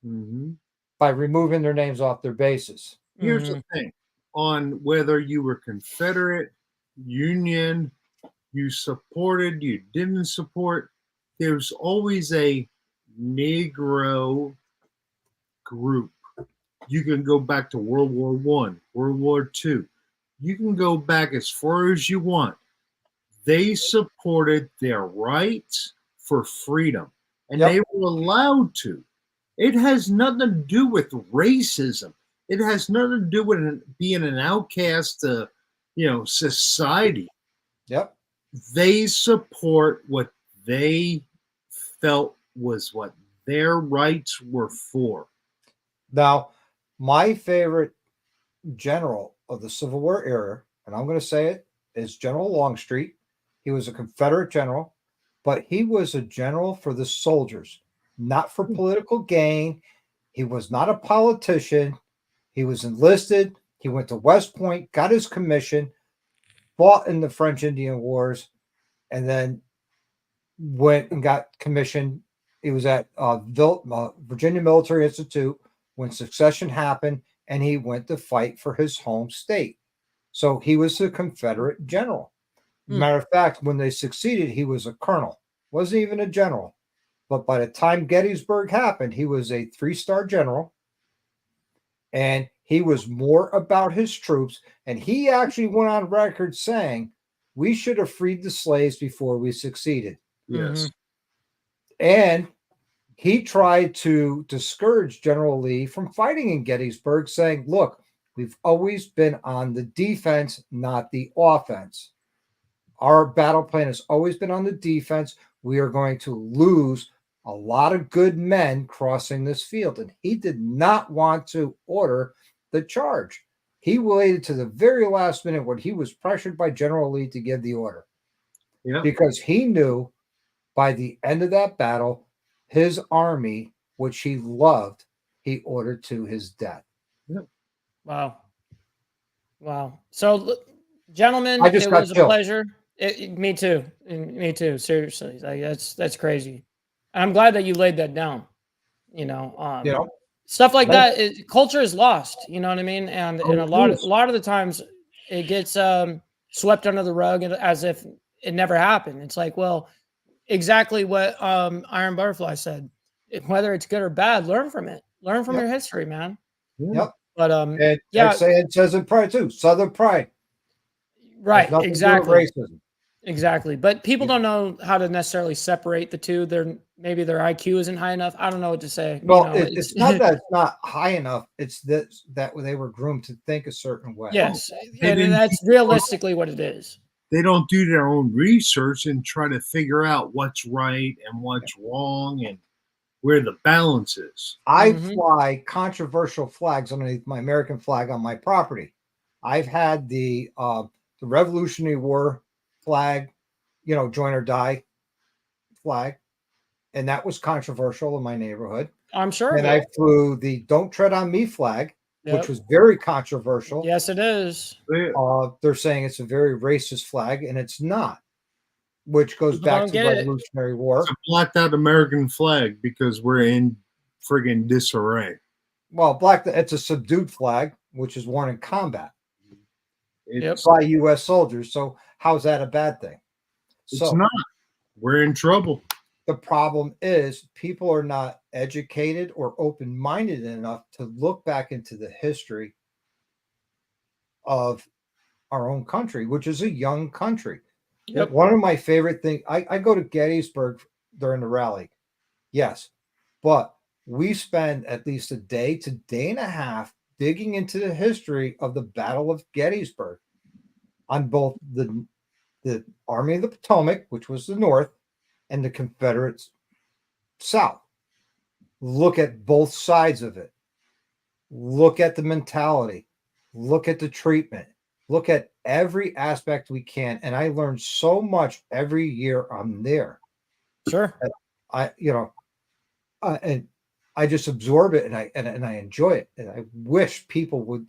Mm-hmm. by removing their names off their bases. Here's the thing on whether you were Confederate, Union, you supported, you didn't support, there's always a Negro group. You can go back to World War I, World War II. You can go back as far as you want. They supported their rights for freedom, and they were allowed to. It has nothing to do with racism. It has nothing to do with being an outcast to, society. Yep. They support what they felt was what their rights were for. Now, my favorite general of the Civil War era, and I'm going to say it, is General Longstreet. He was a Confederate general, but he was a general for the soldiers, not for political gain. He was not a politician. He was enlisted. He went to West Point, got his commission, fought in the French Indian Wars, and then went and got commissioned. He was at Virginia Military Institute when secession happened, and he went to fight for his home state. So he was a Confederate general. Matter of fact, when they succeeded, he was a colonel, wasn't even a general. But by the time Gettysburg happened, he was a 3-star general, and he was more about his troops. And he actually went on record saying, we should have freed the slaves before we succeeded. Yes. And he tried to discourage General Lee from fighting in Gettysburg, saying, look, we've always been on the defense, not the offense. Our battle plan has always been on the defense. We are going to lose a lot of good men crossing this field. And he did not want to order the charge. He waited to the very last minute when he was pressured by General Lee to give the order. Yeah. Because he knew by the end of that battle, his army, which he loved, he ordered to his death. Wow. Wow. So, gentlemen, I just it got was a killed. pleasure. Me too. Me too. Seriously. Like, that's crazy. And I'm glad that you laid that down. You know, Stuff like Let- that. Culture is lost. You know what I mean? And Oh, a it is. lot of the times it gets swept under the rug as if it never happened. It's like, well, exactly what Iron Butterfly said. Whether it's good or bad, learn from it. Learn from Yep. your history, man. Yep. But And yeah, it says in pride too. Southern pride has right, nothing exactly. to do with racism. Exactly. But people Yeah. don't know how to necessarily separate the two. Maybe their IQ isn't high enough. I don't know what to say. Well, it's not that it's not high enough. It's that they were groomed to think a certain way. yes, They and didn't that's realistically what it is. They don't do their own research and try to figure out what's right and what's wrong and where the balance is. I Mhm. fly controversial flags underneath my American flag on my property. I've had the Revolutionary War flag, join or die flag, and that was controversial in my neighborhood. I'm sure of And I it. flew the "Don't Tread on Me" flag, Yep. which was very controversial. Yes, it is. They're saying it's a very racist flag, and it's not, which goes People back don't to get the it. Revolutionary War. It's a blacked out American flag because we're in friggin' disarray. Well, it's a subdued flag, which is worn in combat It's, by U.S. soldiers. So how's that a bad thing? it's So not. We're in trouble. the problem is people are not educated or open-minded enough to look back into the history of our own country, which is a young country. Yep. One of my favorite things, I go to Gettysburg during the rally. Yes. But we spend at least a day to day and a half digging into the history of the Battle of Gettysburg on both the Army of the Potomac, which was the North, and the Confederates South. Look at both sides of it. Look at the mentality. Look at the treatment. Look at every aspect we can. And I learn so much every year I'm there. Sure. And I just absorb it and I enjoy it. And I wish people would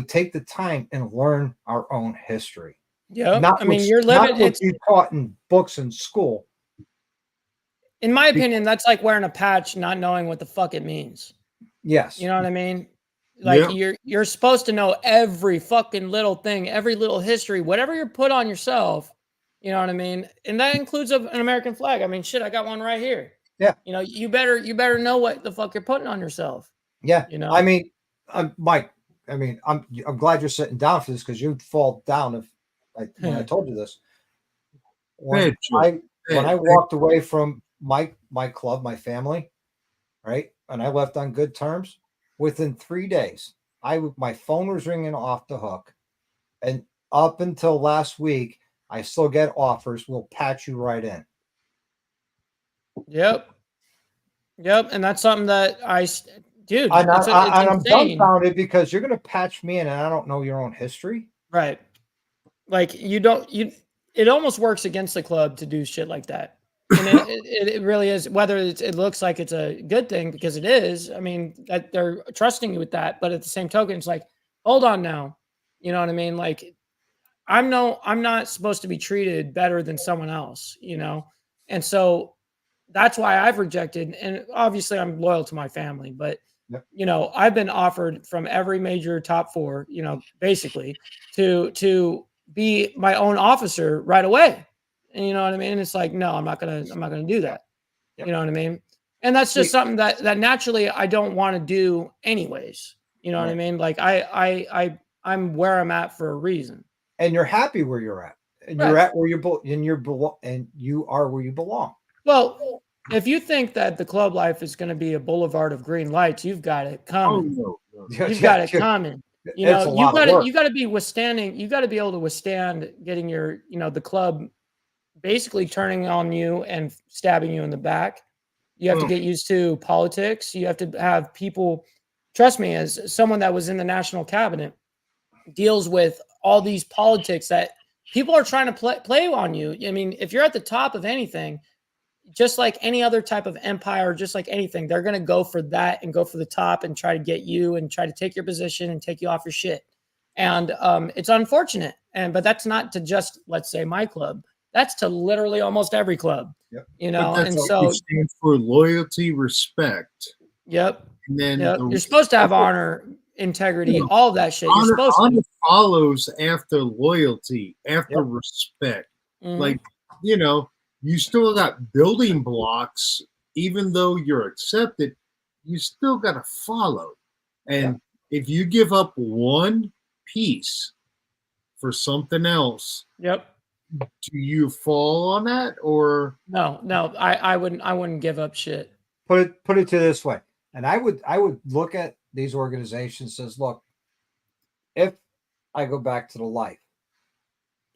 take the time and learn our own history. Yeah. Not I mean, what's- you're living. not what It's you taught in books in school. in my opinion, that's like wearing a patch, not knowing what the fuck it means. Yes. You know what I mean? Like Yeah. you're supposed to know every fucking little thing, every little history, whatever you're put on yourself. You know what I mean? And that includes an American flag. I mean, shit, I got one right here. Yeah. You know, you better know what the fuck you're putting on yourself. Yeah. You know? I mean, Mike, I'm glad you're sitting down for this because you'd fall down when I told you this. When I walked away from my club, my family, right? And I left on good terms. Within 3 days, my phone was ringing off the hook, and up until last week, I still get offers. We'll patch you right in. Yep. And that's something that dude, And it's I'm insane. dumbfounded because you're going to patch me in, and I don't know your own history. Right. Like it almost works against the club to do shit like that. And it really is, whether it looks like it's a good thing because it is. I mean, that they're trusting you with that, but at the same token, it's like, hold on now. You know what I mean? Like I'm not supposed to be treated better than someone else, And so that's why I've rejected, and obviously I'm loyal to my family, but Yep. I've been offered from every major top four, basically to be my own officer right away. And you know what I mean? It's like, no, I'm not gonna do that. Yep. You know what I mean? And that's just something that naturally I don't want to do anyways. You know what I mean? Like I'm where I'm at for a reason. And you're happy where you're at. And Right. you're at where you are where you belong. Well, if you think that the club life is going to be a boulevard of green lights, you've got it coming. no. You've got it coming. You It's know, a lot of work. you got to be withstanding. You got to be able to withstand getting your, the club basically turning on you and stabbing you in the back. You have to get used to politics. You have to have people. Trust me, as someone that was in the national cabinet, deals with all these politics that people are trying to play on you. I mean, if you're at the top of anything, just like any other type of empire, just like anything, they're going to go for that and go for the top and try to get you and try to take your position and take you off your shit. And it's unfortunate. But that's not to just, let's say, my club. That's to literally almost every club. Yep. You know, and what so you stand for loyalty, respect. Yep. And then Yep. You're supposed to have honor, integrity, all of that shit. You're supposed honor to. follows after loyalty, after Yep. respect. Mhm. Like, you know, you still got building blocks, even though you're accepted, you still got to follow. And if you give up one piece for something else, Yep. do you fall on that, or No, I wouldn't give up shit. Put it to this way, and I would look at these organizations and says, look, if I go back to the life,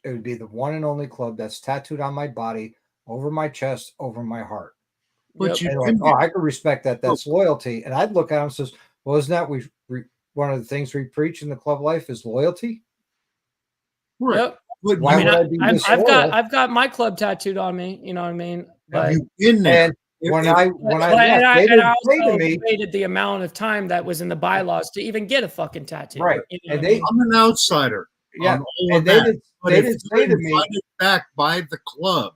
it would be the one and only club that's tattooed on my body, over my chest, over my heart. but Yep. you And can I could respect that. That's loyalty. And I'd look at them and says, well, isn't that one of the things we preach in the club life is loyalty? right. Yep. But Why I mean, would I be disloyal? I've got my club tattooed on me. You know what I mean? But you in there? And when If- I But- left, and I they didn't say also to me, debated the amount of time that was in the bylaws to even get a fucking tattoo. right? You know And what I they, mean? I'm an outsider. yeah, on all and of they that. did. But They if didn't you're say to me, invited back by the club,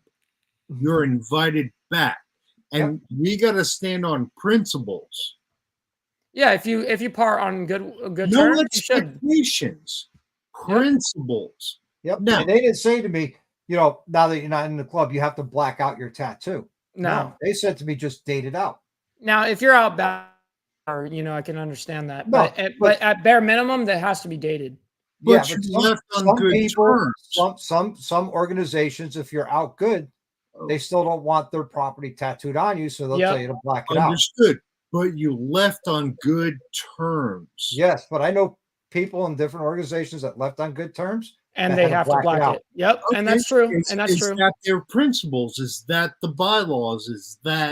you're invited back, and we got to stand on principles. Yeah, if you part on good No terms, you should. expectations, Yep. principles. yep. No. And they didn't say to me, you know, now that you're not in the club, you have to black out your tattoo. No. They said to me, just date it out. Now, if you're out back, or I can understand that. No, But at bare minimum, that has to be dated. But Yeah, you but left on some good people, terms. some organizations, if you're out good, they still don't want their property tattooed on you, so they'll Yep. tell you to black it out. Understood. But you left on good terms. Yes, but I know people in different organizations that left on good terms, And that they had to have to black it black out. it. Yep. And that's true. Is, And that's is true. that their principles? Is that the bylaws? Is that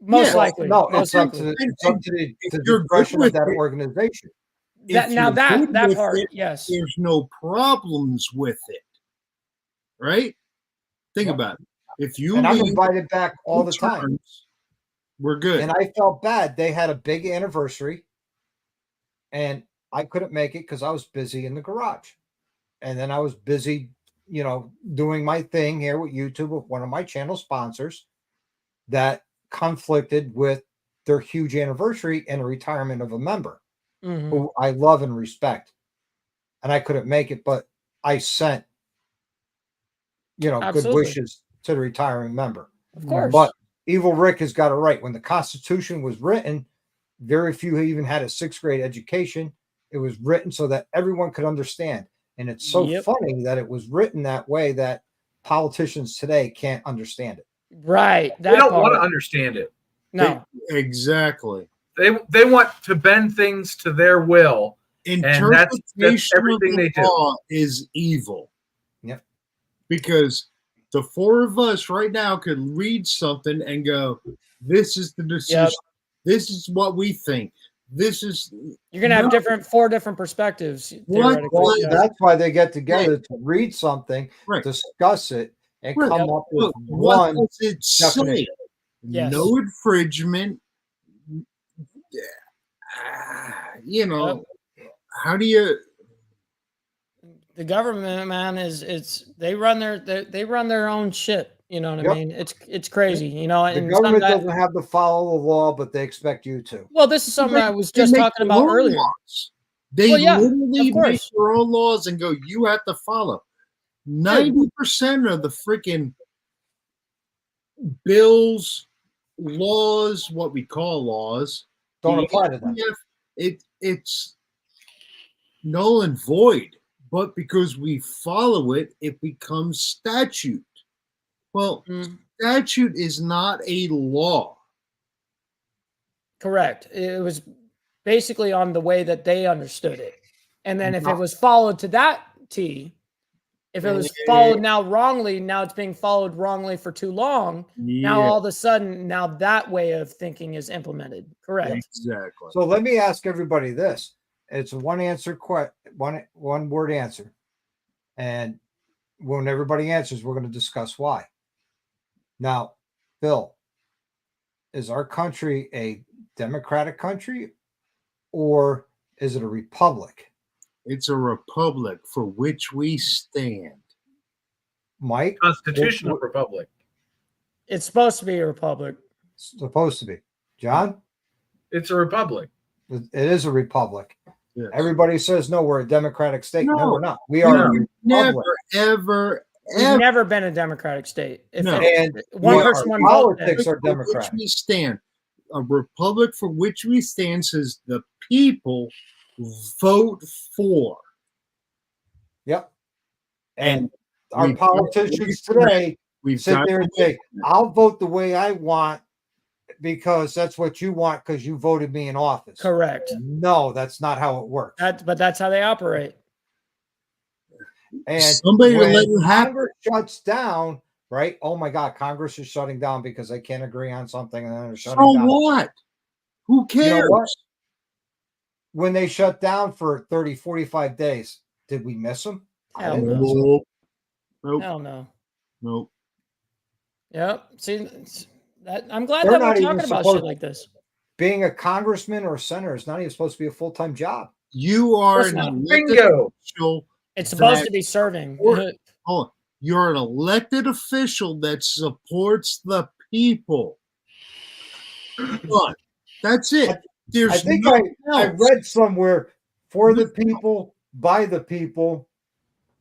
Most Yeah. likely. No, most it's up likely. to it's up to the you're good discretion of with that it- organization. That, if now you're that good that with part, it, yes. there's no problems with it, right? Think Yep. about it. If you And I'm leave invited back all the good time. terms, we're good. And I felt bad. They had a big anniversary, and I couldn't make it because I was busy in the garage. And then I was busy, doing my thing here with YouTube with one of my channel sponsors that conflicted with their huge anniversary and a retirement of a member Mhm. who I love and respect. And I couldn't make it, but I sent, good Absolutely. wishes to the retiring member. Of course. But Evil Rick has got it right. When the Constitution was written, very few even had a 6th grade education. It was written so that everyone could understand. And it's so Yep. funny that it was written that way that politicians today can't understand it. Right. They That don't want to part. understand it. No. Exactly. They want to bend things to their will. Interpretation of everything the they do. law is evil. Yep. Because the four of us right now could read something and go, "This is the decision. Yep. This is what we think. This is." You're gonna have No. 4 different perspectives. What? Theoretically. Well, yes. that's why they get together to read something, Right. discuss it, and Right. come up with Look, what one does it say? definition. Yes. No infringement. How do you? The government, man, they run their own shit. You know what I Yep. mean? It's crazy. The And government doesn't have to follow the law, but they expect you to. well, this is something I was They just make talking their about own earlier. laws. They Well, yeah, literally of make course. their own laws and go, "You have to follow." 90% of the freaking bills, laws, what we call laws, Don't the apply to them. it's null and void. But because we follow it, it becomes statute. Well, Mm, statute is not a law. correct. It was basically on the way that they understood it, and then if it Not- was followed to that T, if it was followed now wrongly, now it's being followed wrongly for too long. Now all of a sudden, now that way of thinking is implemented. Correct. Exactly. So let me ask everybody this. It's a one word answer. And when everybody answers, we're going to discuss why. Now, Phil, is our country a democratic country or is it a republic? It's a republic for which we stand. Mike? Constitutional republic. It's supposed to be a republic. Supposed to be. John? It's a republic. It is a republic. Yes. Everybody says, no, we're a democratic state. No, No. we're not. We are a republic. Never, ever, We've ever. never been a democratic state. If No. And one we person, are- one vote. politics are For which democratic. we stand. A republic for which we stand says the people vote for. Yep. And And our we've- politicians today We've sit got there and say, I'll vote the way I want because that's what you want because you voted me in office. Correct. No, that's not how it works. But that's how they operate. And somebody to when let it happen. Congress shuts down, right? Oh my God, Congress is shutting down because they can't agree on something and then they're shutting So down. what? Who You know cares? what? When they shut down for 30, 45 days, did we miss them? I Hell didn't no. miss 'em. Nope. Nope. Hell no. Nope. Yep. See, I'm glad They're that we're not even talking about supposed- shit like this. Being a congressman or a senator is not even supposed to be a full-time job. You are course an not. elected Bingo. official. It's supposed that- to be serving. Hold on. You're an elected official that supports the people. Done. That's it. There's I think nothing I else. read somewhere for the people, by the people,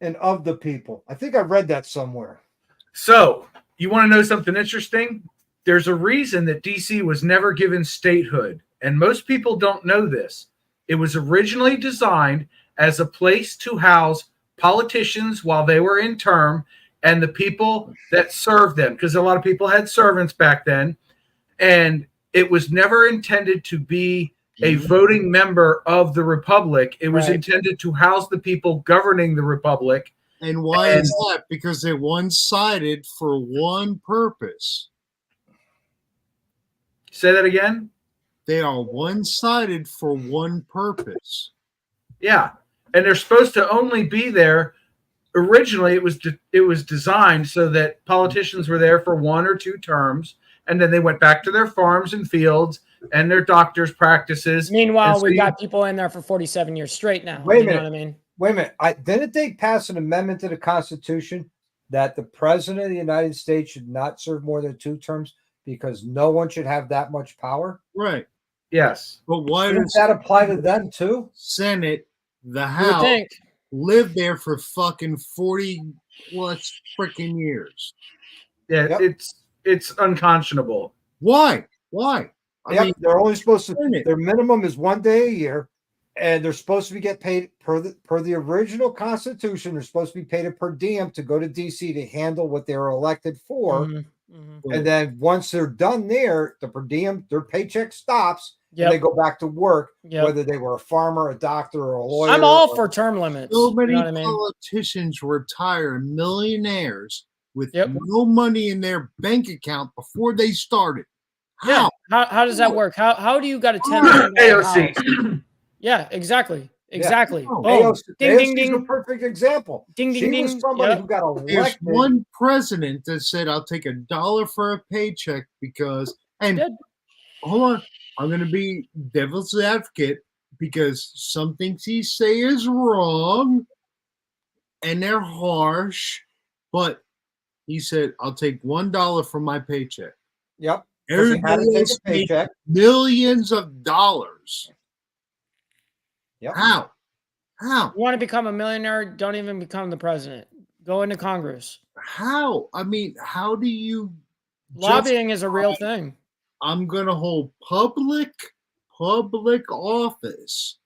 and of the people. I think I read that somewhere. So, you want to know something interesting? There's a reason that DC was never given statehood, and most people don't know this. It was originally designed as a place to house politicians while they were in term and the people that served them, because a lot of people had servants back then, and it was never intended to be a voting member of the republic. It was Right. intended to house the people governing the republic. And why is that? Because they're one-sided for one purpose. Say that again? They are one-sided for one purpose. Yeah, and they're supposed to only be there. Originally, it was designed so that politicians were there for 1 or 2 terms, and then they went back to their farms and fields and their doctors' practices. Meanwhile, And so we you- got people in there for 47 years straight now. Wait a you know minute. what I mean? Wait a minute. Didn't they pass an amendment to the Constitution that the president of the United States should not serve more than 2 terms because no one should have that much power? Right. Yes. But why Didn't does that apply to them too? Senate, the You would House, think. live there for fucking 40 plus freaking years? Yeah, Yep. it's unconscionable. Why? Why? I Yep, mean, they're only supposed to. Senate. Their minimum is 1 day a year, and they're supposed to be get paid per the original Constitution. They're supposed to be paid a per diem to go to DC to handle what they were elected for. Mhm, mhm. And then once they're done there, the per diem, their paycheck stops, and they Yep. go back to work, Yep. whether they were a farmer, a doctor, or a lawyer. I'm all or- for term limits. so You many know what I mean? politicians retire millionaires with Yep. no money in their bank account before they started. Yeah. How? How does that work? How do you got a 10 Oh, million house? AOC. Yeah, exactly. Exactly. Oh, Boom. AOC, Ding, AOC ding, is a ding. perfect example. Ding, She ding, was ding. somebody Yep. who got There's elected. one president that said, I'll take $1 for a paycheck because, and Did. hold on, I'm going to be devil's advocate because some things he say is wrong and they're harsh, but he said, I'll take $1 from my paycheck. Yep. 'Cause he had to Everybody take else a makes paycheck. millions of dollars. Yep. How? How? You want to become a millionaire? Don't even become the president. Go into Congress. How? I mean, how do you Lobbying is a real thing. I'm going to hold public office.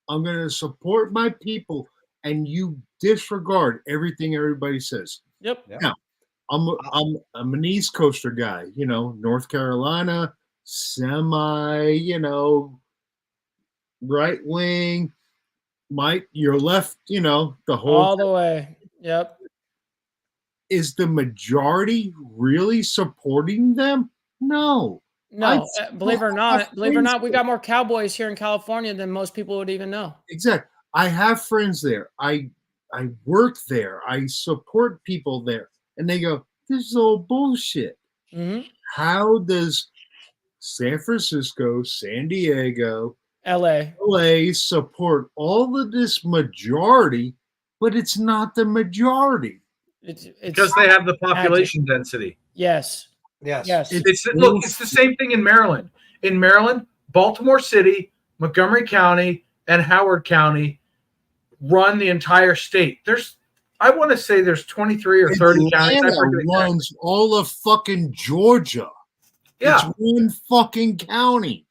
I'm going to support my people, and you disregard everything everybody says. Yep. I'm an East Coaster guy, North Carolina, semi, right wing. Mike, you're left, the whole. All the way. Yep. Is the majority really supporting them? No. No, I'd- believe it or I not, we got more cowboys here in California than most people would even know. Exactly. I have friends there. I work there. I support people there. And they go, this is all bullshit. Hmm. How does San Francisco, San Diego, LA. LA support all of this majority, but it's not the majority. It's because they have the population density. yes. Yes. Yes. It's the same thing in Maryland. In Maryland, Baltimore City, Montgomery County, and Howard County run the entire state. I want to say there's 23 or 30 counties. Atlanta runs all of fucking Georgia. Yeah, It's one fucking county.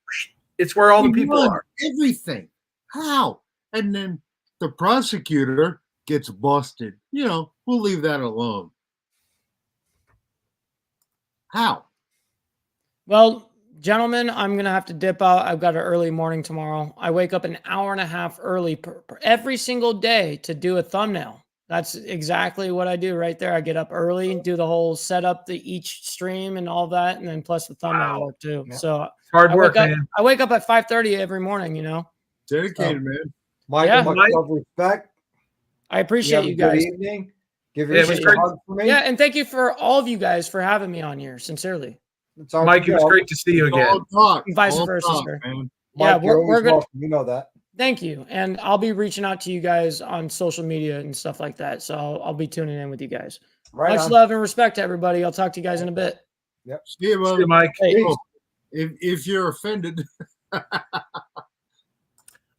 it's where all the We people run are. everything. How? And then the prosecutor gets busted. You know, we'll leave that alone. How? Well, gentlemen, I'm going to have to dip out. I've got an early morning tomorrow. I wake up an hour and a half early every single day to do a thumbnail. That's exactly what I do right there. I get up early, do the whole setup, each stream and all that, and then plus the thumbnail work too. Yeah. So Hard work, man. I wake up at 5:30 every morning, you know. Dedicated, man. Michael, Yeah. much love, respect. I appreciate have you a good guys. evening. Give Yeah, it was your great. a hug for me. Yeah, and thank you for all of you guys for having me on here, sincerely. It's our Mike, it was job. great to see you again. All talk. Vice all versa, talk, sir. man. Yeah, Mike, you're we're always gonna welcome. You know that. thank you. And I'll be reaching out to you guys on social media and stuff like that. So I'll be tuning in with you guys. Right Much on. love and respect to everybody. I'll talk to you guys in a bit. See you, See brother. you, Mike. Hey, Peace. If you're offended,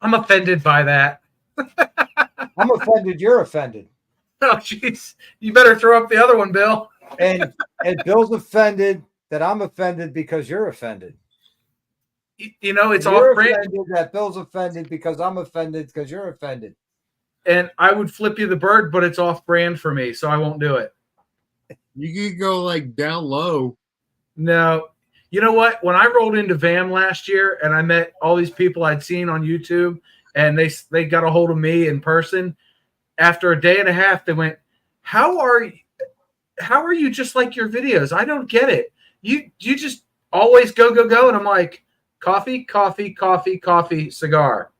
I'm offended by that. I'm offended. You're offended. Oh, jeez. You better throw up the other one, Bill. And Bill's offended that I'm offended because you're offended. You know, it's You're off brand. offended that Bill's offended because I'm offended because you're offended. And I would flip you the bird, but it's off brand for me, so I won't do it. you could go like down low. No. You know what? When I rolled into VAM last year and I met all these people I'd seen on YouTube and they got a hold of me in person, after a day and a half, they went, How are you just like your videos? I don't get it. You just always go, go, go. And I'm like, coffee, coffee, coffee, coffee, cigar.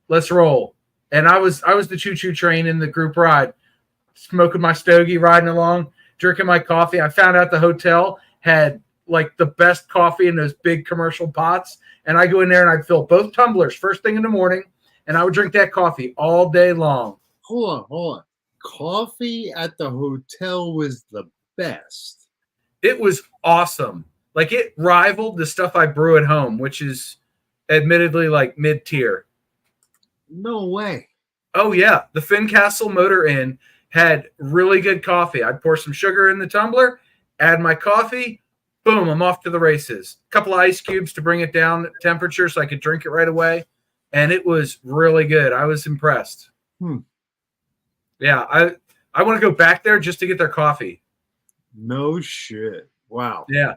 Let's roll. And I was the choo-choo train in the group ride, smoking my stogie, riding along, drinking my coffee. I found out the hotel had like the best coffee in those big commercial pots. And I go in there and I'd fill both tumblers first thing in the morning. And I would drink that coffee all day long. Hold on. Coffee at the hotel was the best. It was awesome. Like it rivaled the stuff I brew at home, which is admittedly like mid-tier. No way. Oh yeah, the Fincastle Motor Inn had really good coffee. I'd pour some sugar in the tumbler, add my coffee, boom, I'm off to the races. A couple of ice cubes to bring it down temperature so I could drink it right away, and it was really good. I was impressed. Yeah, I want to go back there just to get their coffee. No shit. Wow. Yeah.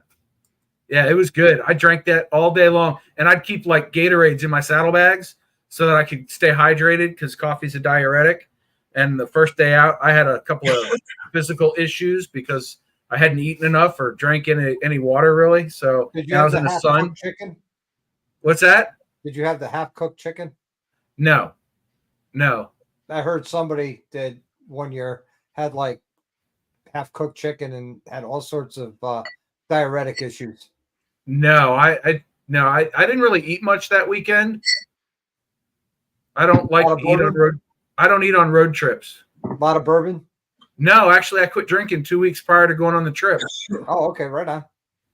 Yeah, it was good. I drank that all day long, and I'd keep like Gatorades in my saddlebags so that I could stay hydrated because coffee's a diuretic. And the first day out, I had a couple of physical issues because I hadn't eaten enough or drank any water really. So Did you I have was the in the half sun. cooked chicken? What's that? Did you have the half cooked chicken? No. I heard somebody did one year had like half cooked chicken and had all sorts of diuretic issues. No, I didn't really eat much that weekend. I don't like to eat on road. I don't eat on road trips. A lot of bourbon. No, actually, I quit drinking 2 weeks prior to going on the trip. Oh, okay, right on.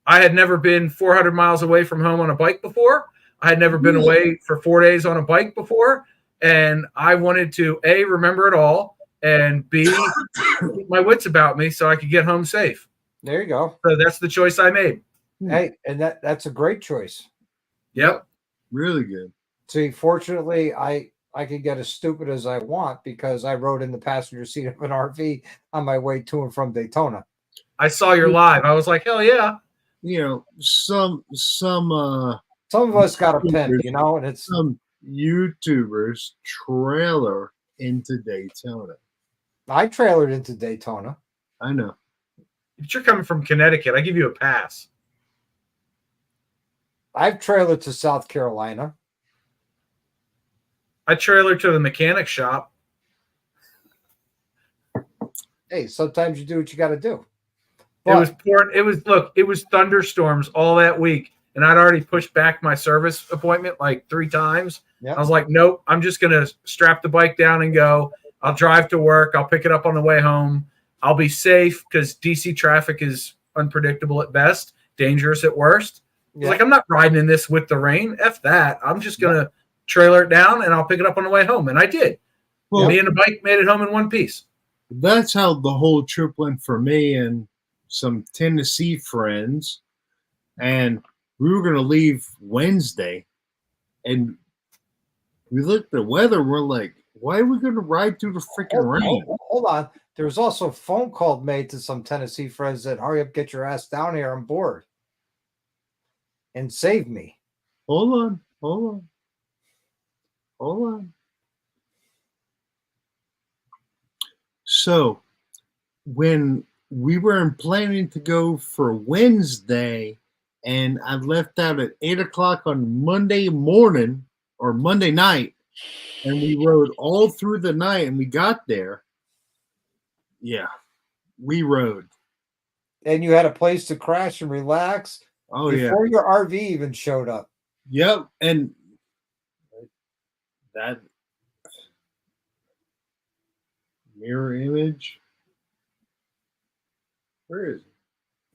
I had never been 400 miles away from home on a bike before. I had never been away for 4 days on a bike before. And I wanted to, A, remember it all, and B, keep my wits about me so I could get home safe. There you go. So that's the choice I made. Hey, and that's a great choice. Yep. Really good. See, fortunately, I can get as stupid as I want because I rode in the passenger seat of an RV on my way to and from Daytona. I saw your live. I was like, hell yeah. You know, some Some of us got a pimp, you know, and it's some YouTubers trailer into Daytona. I trailered into Daytona. I know. If you're coming from Connecticut, I give you a pass. I've trailered to South Carolina. I trailered to the mechanic shop. Hey, sometimes you do what you got to do. It was pouring. It was thunderstorms all that week. and I'd already pushed back my service appointment like 3 times. Yep. I was like, nope, I'm just going to strap the bike down and go. I'll drive to work. I'll pick it up on the way home. I'll be safe because DC traffic is unpredictable at best, dangerous at worst. I was like, I'm not riding in this with the rain. F that. I'm just going to trailer it down and I'll pick it up on the way home. And I did. Well, Me and the bike made it home in one piece. that's how the whole trip went for me and some Tennessee friends. And we were going to leave Wednesday. And we looked at the weather. We're like, why are we going to ride through the freaking rain? Hold on. There was also a phone call made to some Tennessee friends that hurry up, get your ass down here on board and save me. Hold on. So when we were planning to go for Wednesday, and I left out at 8:00 on Monday morning or Monday night, and we rode all through the night, and we got there. Yeah, we rode. And you had a place to crash and relax Oh yeah, before your RV even showed up. yep. And that mirror image. Where is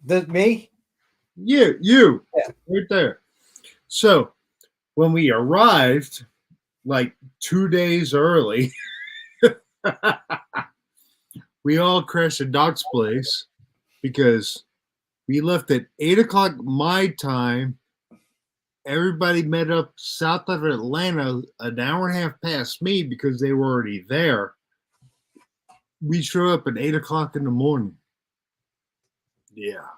it? Me? You, Yeah. right there. So when we arrived, like 2 days early, we all crashed at Doc's place because we left at 8:00 my time. Everybody met up south of Atlanta an hour and a half past me because they were already there. We showed up at 8:00 in the morning. Yeah.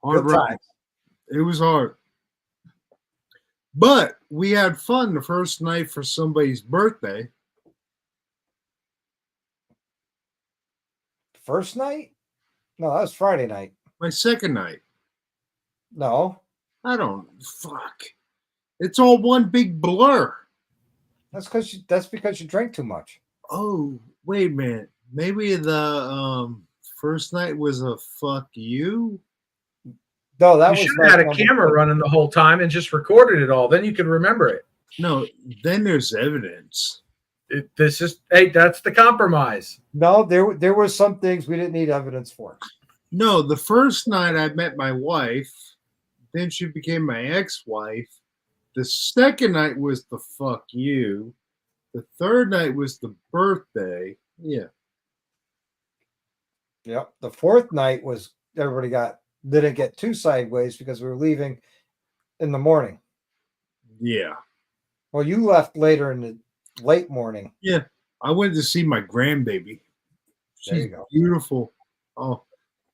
Hard Good ride. times. It was hard. But we had fun the first night for somebody's birthday. First night? No, that was Friday night. My second night. No, I don't fuck. It's all one big blur. that's because you drank too much. Oh, wait a minute. Maybe the first night was a fuck you. No, that You was should night have had a number camera 2. running the whole time and just recorded it all. Then you could remember it. No, then there's evidence. This is hey, that's the compromise. No, there were some things we didn't need evidence for. No, the first night I met my wife, then she became my ex-wife. The second night was the fuck you. The third night was the birthday. Yeah. Yep. The fourth night was everybody didn't get too sideways because we were leaving in the morning. Yeah. Well, you left later in the late morning. Yeah. I went to see my grandbaby. There you She's go. beautiful. Oh,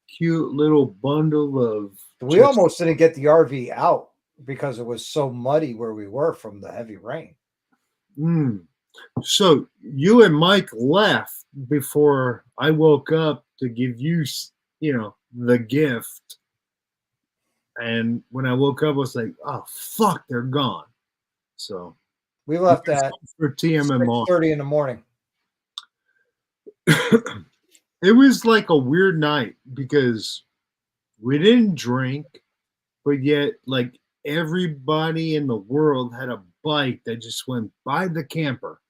cute little bundle of. We almost didn't get the RV out because it was so muddy where we were from the heavy rain. So you and Mike left before I woke up to give you, the gift. And when I woke up, I was like, oh, fuck, they're gone. So We left at for TMMR. 6:30 in the morning. It was like a weird night because we didn't drink, but yet, like, everybody in the world had a bike that just went by the camper.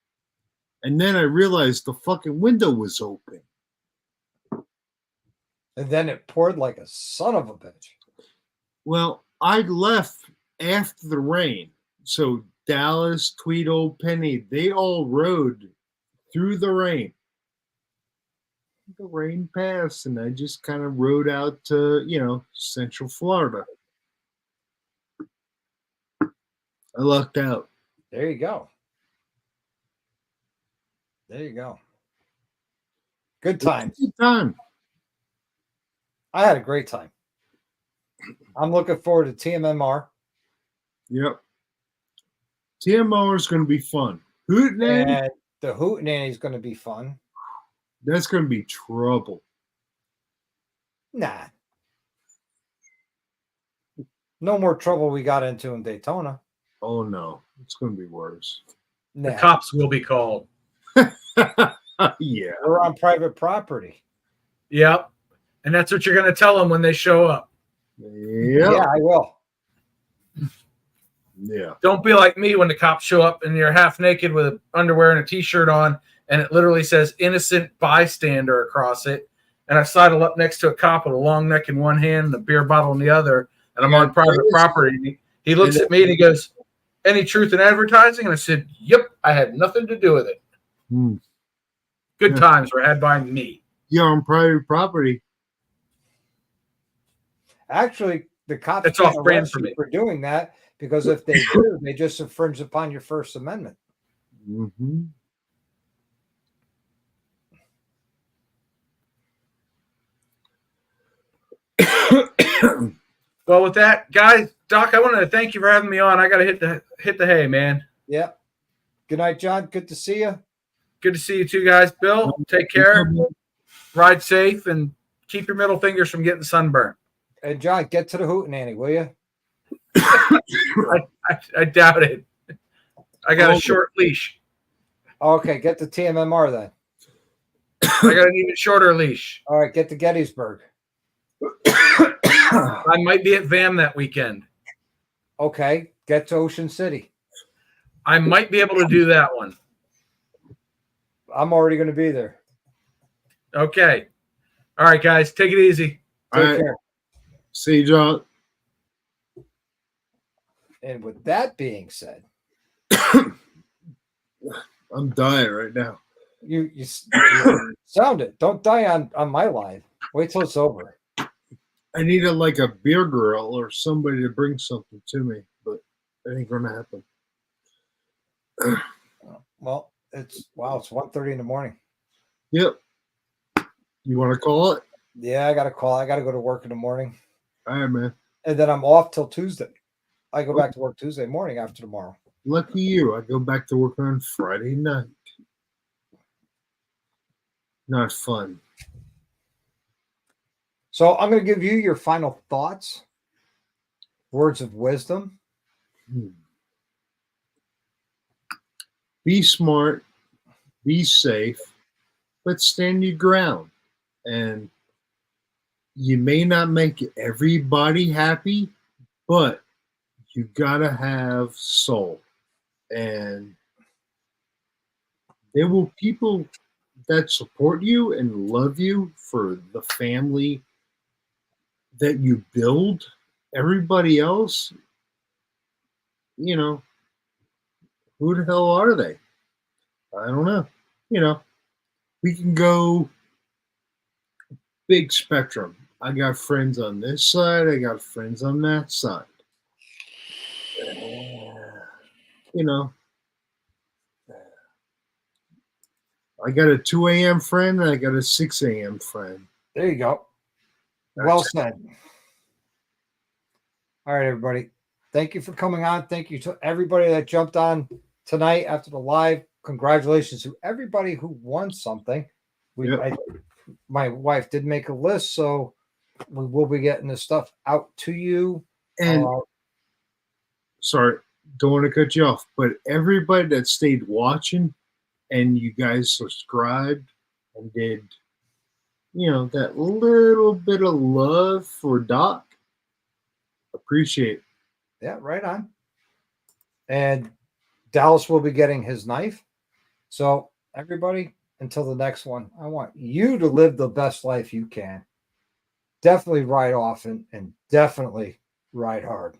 And then I realized the fucking window was open. And then it poured like a son of a bitch. Well, I left after the rain. So Dallas, Tweedle, Penny, they all rode through the rain. The rain passed, and I just kind of rode out to, Central Florida. I lucked out. There you go. There you go. Good time. Good time. I had a great time. I'm looking forward to TMMR. Yep. TMR is going to be fun. Hootenanny, And the Hootenanny is going to be fun. that's going to be trouble. Nah. No more trouble we got into in Daytona. Oh, no. It's going to be worse. The Nah. cops will be called. Yeah. We're on private property. Yep. And that's what you're going to tell them when they show up. Yeah, Yeah. I will. Yeah. Don't be like me when the cops show up and you're half naked with underwear and a t-shirt on, and it literally says innocent bystander across it. And I sidle up next to a cop with a long neck in one hand and a beer bottle in the other, and I'm on private property. He looks at me and he goes, "Any truth in advertising?" And I said, "Yep, I had nothing to do with it." Good times were had by me. You're on private property. Actually, the cops That's can't off-brand arrest for you me. for doing that, because if they do, they just infringe upon your First Amendment. Mm-hmm. Well, with that, guys, Doc, I wanted to thank you for having me on. I got to hit the hay, man. Yeah. Good night, John. Good to see you. Good to see you too, guys. Bill, take care. Ride safe and keep your middle fingers from getting sunburned. And John, get to the hootenanny, will you? I doubt it. I got a short leash. Okay, get to TMMR then. I got an even shorter leash. All right, get to Gettysburg. I might be at VAM that weekend. Okay, get to Ocean City. I might be able to do that one. I'm already going to be there. Okay. All right, guys, take it easy. Take care. See you, John. And with that being said, I'm dying right now. you sound it. Don't die on my live. Wait till it's over. I need like a beer girl or somebody to bring something to me, but that ain't gonna happen. Well, it's 1:30 in the morning. Yep. You want to call it? Yeah, I got to call. I got to go to work in the morning, All right, man. and then I'm off till Tuesday. I go back to work Tuesday morning after tomorrow. Lucky you. I go back to work on Friday night. Not fun. So I'm going to give you your final thoughts, words of wisdom. Be smart, be safe, but stand your ground. And you may not make everybody happy, but you gotta have soul. And there will people that support you and love you for the family that you build. Everybody else, you know, who the hell are they? I don't know. You know, we can go big spectrum. I got friends on this side. I got friends on that side. You know, I got a 2 a.m. friend and I got a 6 a.m. friend. There you go. Well said. All right, everybody. Thank you for coming on. Thank you to everybody that jumped on tonight after the live. Congratulations to everybody who won something. My wife did make a list, so we will be getting this stuff out to you. And sorry, don't want to cut you off, but everybody that stayed watching and you guys subscribed and did, you know, that little bit of love for Doc, appreciate it. Yeah, right on. And Dallas will be getting his knife. So everybody, until the next one, I want you to live the best life you can. Definitely ride often and definitely ride hard.